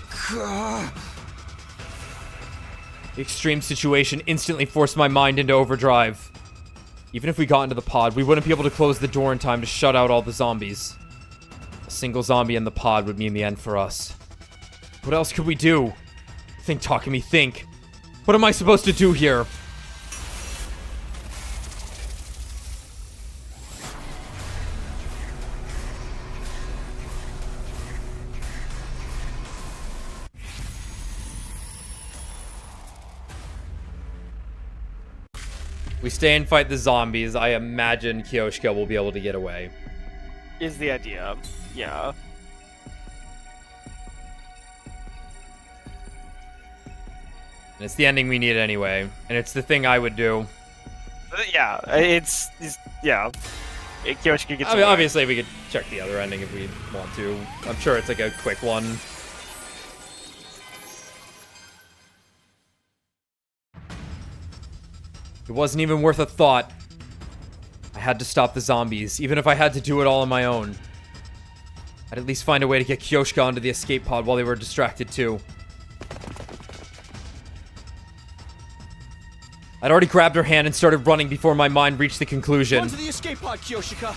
The extreme situation instantly forced my mind into overdrive. Even if we got into the pod, we wouldn't be able to close the door in time to shut out all the zombies. A single zombie in the pod would mean the end for us. What else could we do? Think, Takumi, think. What am I supposed to do here? We stay and fight the zombies. I imagine Kyoshika will be able to get away. Is the idea. Yeah. And it's the ending we need anyway. And it's the thing I would do. Yeah, it's yeah. Kyoshika gets I mean, away. obviously, we could check the other ending if we want to. I'm sure it's like a quick one. It wasn't even worth a thought. I had to stop the zombies, even if I had to do it all on my own. I'd at least find a way to get Kyoshika onto the escape pod while they were distracted too. I'd already grabbed her hand and started running before my mind reached the conclusion. Run to the escape pod, Kyoshika.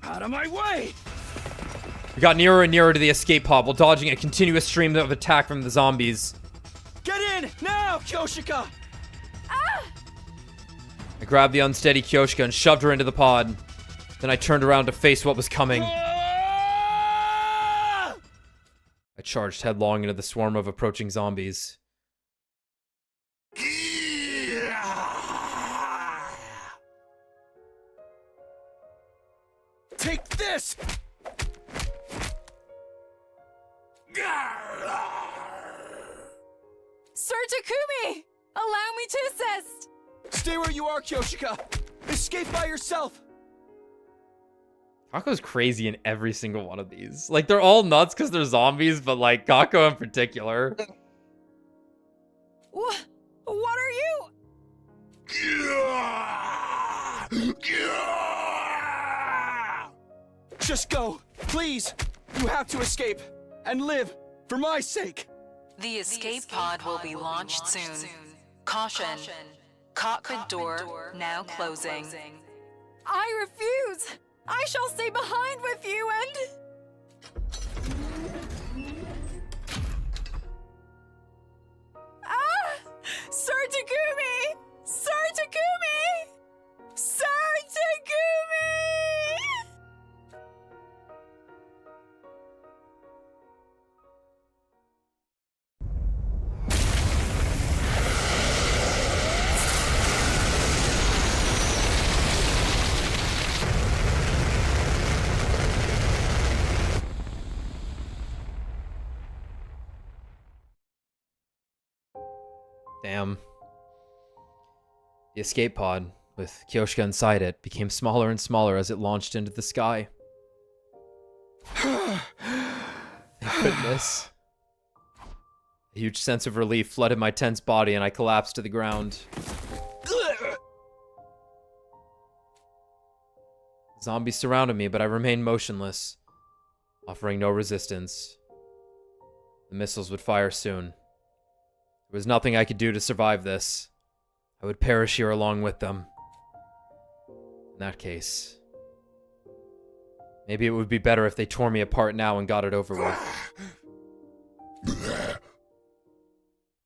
Out of my way! We got nearer and nearer to the escape pod while dodging a continuous stream of attack from the zombies. Get in! Now, Kyoshika! I grabbed the unsteady Kyoshika and shoved her into the pod. Then I turned around to face what was coming. I charged headlong into the swarm of approaching zombies. Take this! Sir Takumi! Allow me to assist! Stay where you are, Kyoshika! Escape by yourself! Gako's crazy in every single one of these. Like, they're all nuts because they're zombies, but, like, Gakko in particular. What are you? Just go, please! You have to escape, and live, for my sake! The escape pod will be launched soon. Caution. Cockpit door now closing. I refuse! I shall stay behind with you and... Sir Takumi! Sir Takumi! Sir Takumi! Damn. The escape pod, with Kyoshika inside it, became smaller and smaller as it launched into the sky. Thank goodness. A huge sense of relief flooded my tense body and I collapsed to the ground. Zombies surrounded me, but I remained motionless, offering no resistance. The missiles would fire soon. There was nothing I could do to survive this. I would perish here along with them. In that case, maybe it would be better if they tore me apart now and got it over with.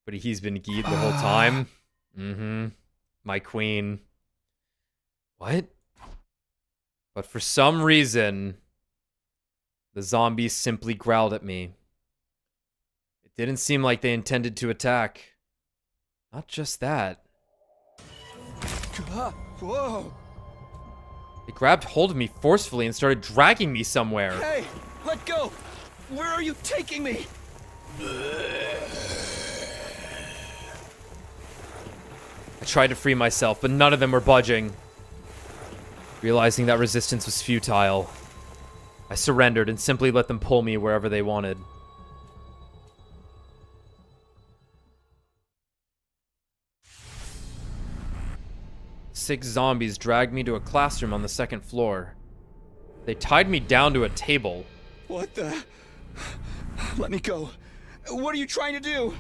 But he's been geed the whole time. My queen. What? But for some reason, the zombies simply growled at me. It didn't seem like they intended to attack. Not just that. Whoa! They grabbed hold of me forcefully and started dragging me somewhere. Hey! Let go! Where are you taking me? I tried to free myself, but none of them were budging. Realizing that resistance was futile, I surrendered and simply let them pull me wherever they wanted. Six zombies dragged me to a classroom on the second floor. They tied me down to a table. What the? Let me go. What are you trying to do?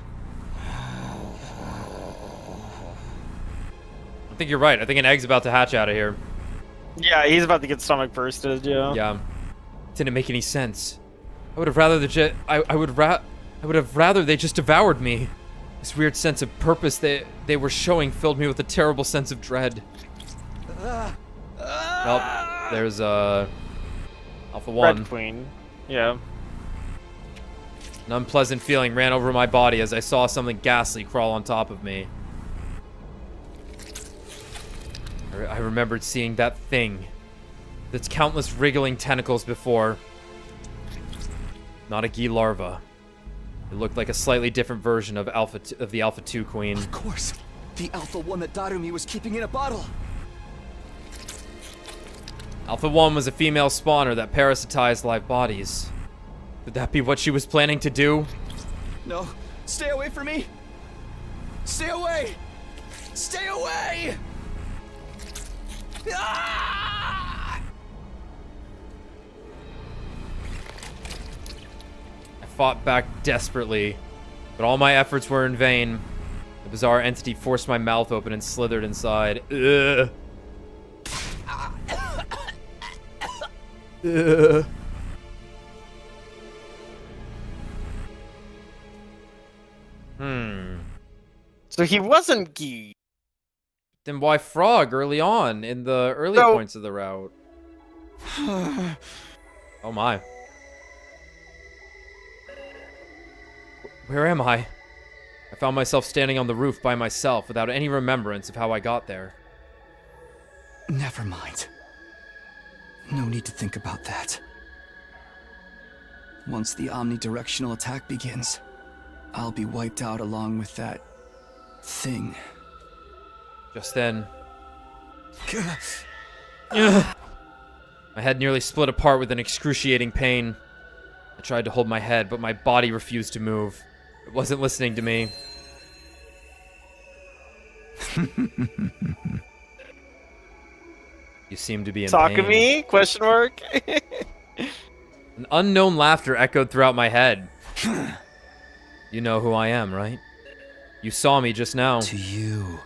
I think you're right. I think an egg's about to hatch out of here. Yeah, he's about to get stomach bursted, yeah. Yeah. It didn't make any sense. I would have rather I would have rather they just devoured me. This weird sense of purpose they were showing filled me with a terrible sense of dread. Well, there's Alpha 1. Red Queen. Yeah. An unpleasant feeling ran over my body as I saw something ghastly crawl on top of me. I remembered seeing that thing with its countless wriggling tentacles before. Not a ghee larva. It looked like a slightly different version of the Alpha 2 Queen. Of course, the Alpha 1 that Darumi was keeping in a bottle. Alpha 1 was a female spawner that parasitized live bodies. Could that be what she was planning to do? No, stay away from me. Stay away. Stay away. Ah! I fought back desperately, But all my efforts were in vain. The bizarre entity forced my mouth open and slithered inside. Ugh. Ugh. So he wasn't ghee. Then why frog early on in the early points of the route? Oh my. Where am I? I found myself standing on the roof by myself without any remembrance of how I got there. Never mind. No need to think about that. Once the omnidirectional attack begins, I'll be wiped out along with that thing. Just then, my head nearly split apart with an excruciating pain. I tried to hold my head, but my body refused to move. It wasn't listening to me. You seem to be in pain. Takumi? Question mark? An unknown laughter echoed throughout my head. You know who I am, right? You saw me just now. To you,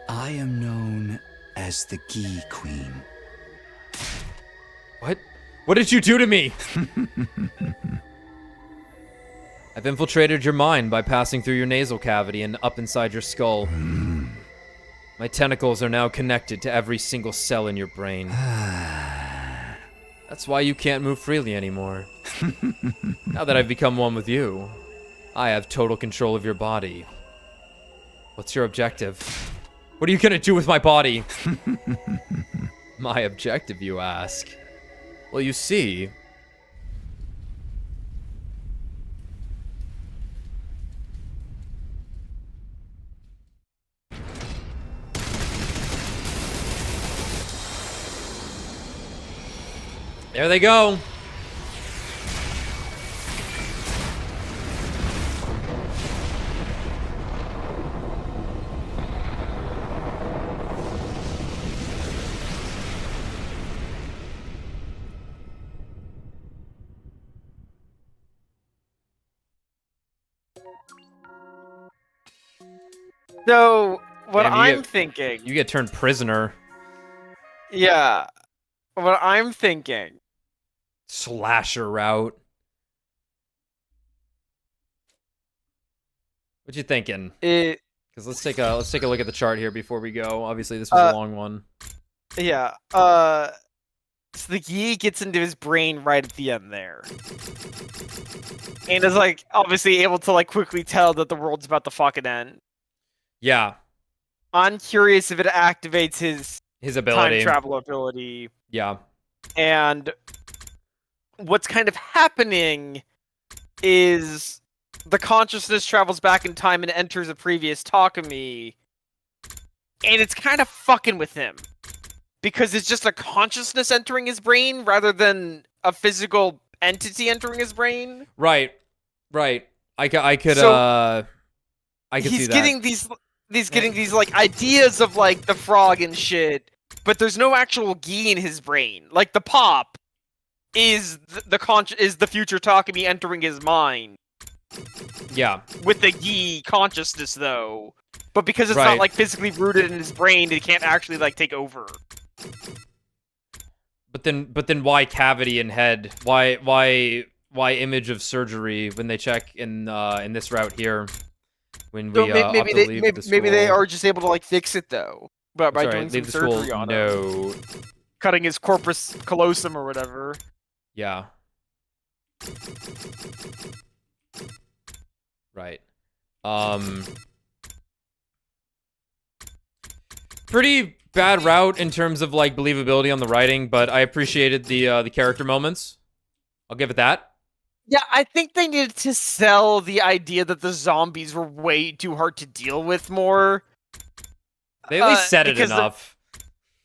I am known as the Ghee Queen. What? What did you do to me? I've infiltrated your mind by passing through your nasal cavity and up inside your skull. My tentacles are now connected to every single cell in your brain. That's why you can't move freely anymore. Now that I've become one with you, I have total control of your body. What's your objective? What are you gonna do with my body? My objective, you ask? Well, you see... There they go. So, what Damn, I'm thinking... You get turned prisoner. Yeah. What I'm thinking... Slasher route. What you thinking? Because let's take a look at the chart here before we go. Obviously, this was a long one. Yeah. So the Ghee gets into his brain right at the end there, and is like obviously able to like quickly tell that the world's about to fucking end. Yeah. I'm curious if it activates his ability, time travel ability. Yeah. And what's kind of happening is the consciousness travels back in time and enters a previous Takumi, and it's kind of fucking with him because it's just a consciousness entering his brain rather than a physical entity entering his brain. Right. I could see that. He's getting these like ideas of like the frog and shit, but there's no actual Ghee in his brain. Like the pop is the future Takumi entering his mind. Yeah. With the Ghee consciousness though. But because it's not like physically rooted in his brain, it can't actually like take over. But then why cavity and head? Why image of surgery when they check in this route here? When we maybe they are just able to like fix it though. But by doing some surgery on him. Cutting his corpus callosum or whatever. Yeah. Right. Pretty bad route in terms of like believability on the writing, but I appreciated the character moments. I'll give it that. Yeah, I think they needed to sell the idea that the zombies were way too hard to deal with more. They at least said it enough.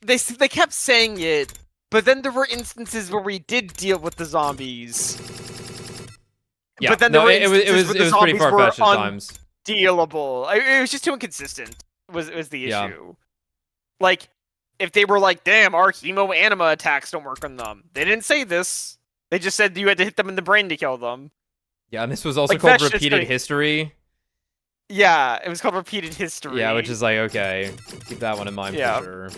They kept saying it, but then there were instances where we did deal with the zombies. Yeah, but then there were instances it was pretty far-fetched at times. Dealable. It was just too inconsistent. Was the issue? Yeah. Like, if they were like, "Damn, our hemo anima attacks don't work on them," they didn't say this. They just said you had to hit them in the brain to kill them. Yeah, and this was also called repeated history. Yeah, it was called Repeated History. Yeah, which is like, okay. Keep that one in mind Yeah. for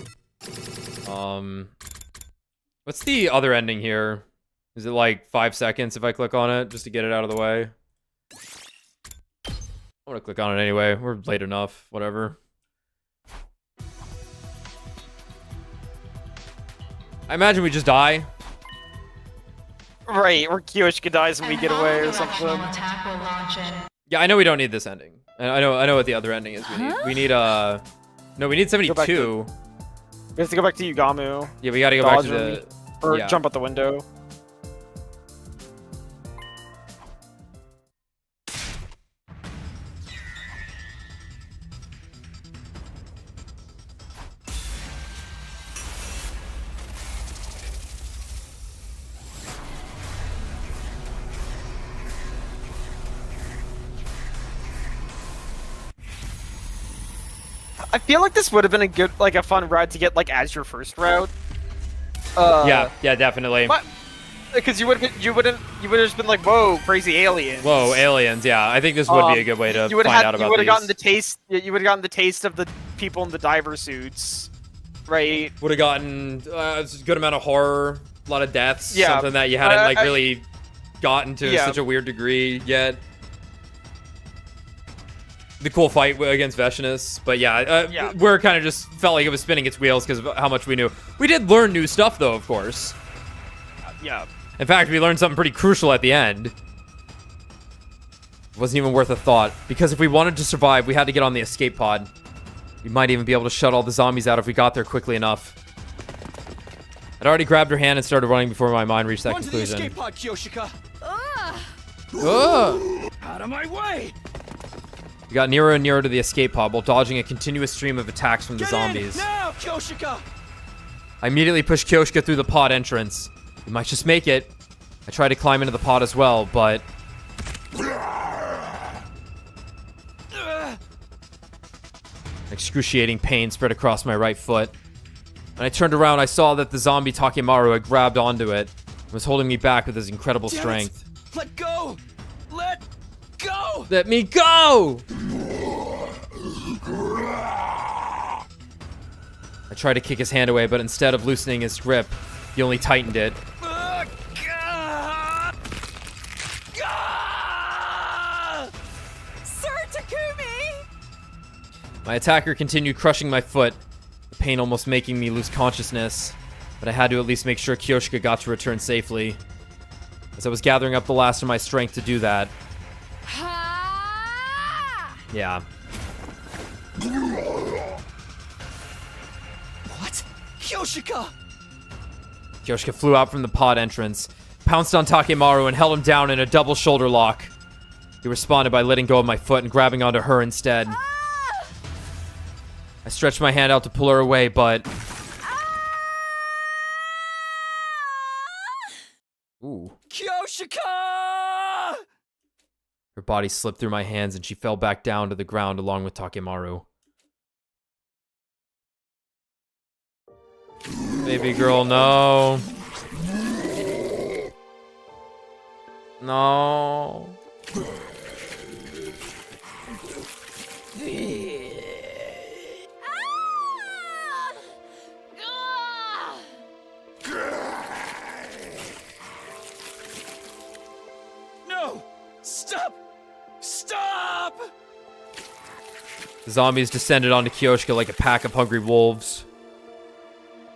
sure. What's the other ending here? Is it like 5 seconds if I click on it, just to get it out of the way? I want to click on it anyway. We're late enough. Whatever. I imagine we just die. Right, or Kyoshika dies and we get away or something. Attack will launch in. Yeah, I know we don't need this ending. And I know what the other ending is. We need no, we need 72. We have to go back to Yugamu. Yeah, we got to go back to the or jump out the window. I feel like this would have been a good, like, a fun ride to get, like, as your first route. Yeah, definitely. Because you would have just been like, whoa, crazy aliens. Whoa, aliens! Yeah, I think this would be a good way to find out about You would have these. gotten the taste. You would have gotten the taste of the people in the diver suits, right? Would have gotten a good amount of horror, a lot of deaths. Yeah, something that you hadn't like really gotten to yeah. such a weird degree yet. The cool fight against Veshinus, but yeah, we're kind of just felt like it was spinning its wheels because of how much we knew. We did learn new stuff though, of course. Yeah. In fact, we learned something pretty crucial at the end. It wasn't even worth a thought, because if we wanted to survive, we had to get on the escape pod. We might even be able to shut all the zombies out if we got there quickly enough. I'd already grabbed her hand and started running before my mind reached that conclusion. To the escape pod, Kyoshika. Out of my way! We got nearer and nearer to the escape pod while dodging a continuous stream of attacks from the zombies. Now, Kyoshika! I immediately pushed Kyoshika through the pod entrance. We might just make it. I tried to climb into the pod as well, but... excruciating pain spread across my right foot. When I turned around, I saw that the zombie Takemaru had grabbed onto it and was holding me back with his incredible strength. Let go! Let go! Let me go! I tried to kick his hand away, but instead of loosening his grip, he only tightened it. Sir Takumi! My attacker continued crushing my foot, the pain almost making me lose consciousness, but I had to at least make sure Kyoshika got to return safely. As I was gathering up the last of my strength to do that. Yeah. What? Kyoshika! Kyoshika flew out from the pod entrance, pounced on Takemaru, and held him down in a double shoulder lock. He responded by letting go of my foot and grabbing onto her instead. I stretched my hand out to pull her away, but... Ooh. Kyoshika! Her body slipped through my hands and she fell back down to the ground along with Takemaru. Baby girl, no. No. No! Stop! Stop! The zombies descended onto Kyoshika like a pack of hungry wolves.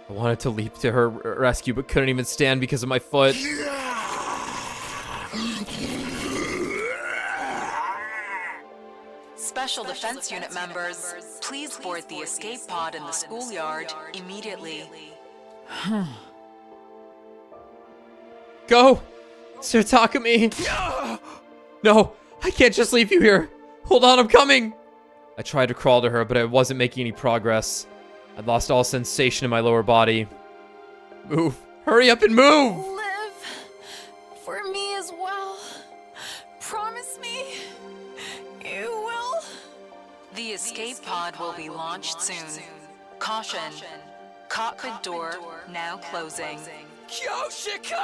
I wanted to leap to her rescue, but couldn't even stand because of my foot. Special Defense Unit members, please board the escape pod in the schoolyard immediately. Go! Sir Takumi! No! I can't just leave you here! Hold on, I'm coming! I tried to crawl to her, but I wasn't making any progress. I'd lost all sensation in my lower body. Move! Hurry up and move! Live for me as well. Promise me you will. The escape pod will be launched soon. Caution. Cockpit door now closing. Kyoshika!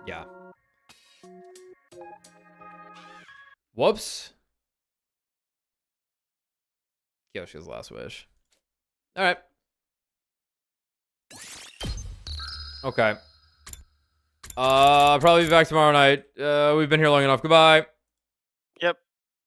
Yeah. Whoops. Kyoshi's last wish. All right. Okay. Probably be back tomorrow night. We've been here long enough. Goodbye.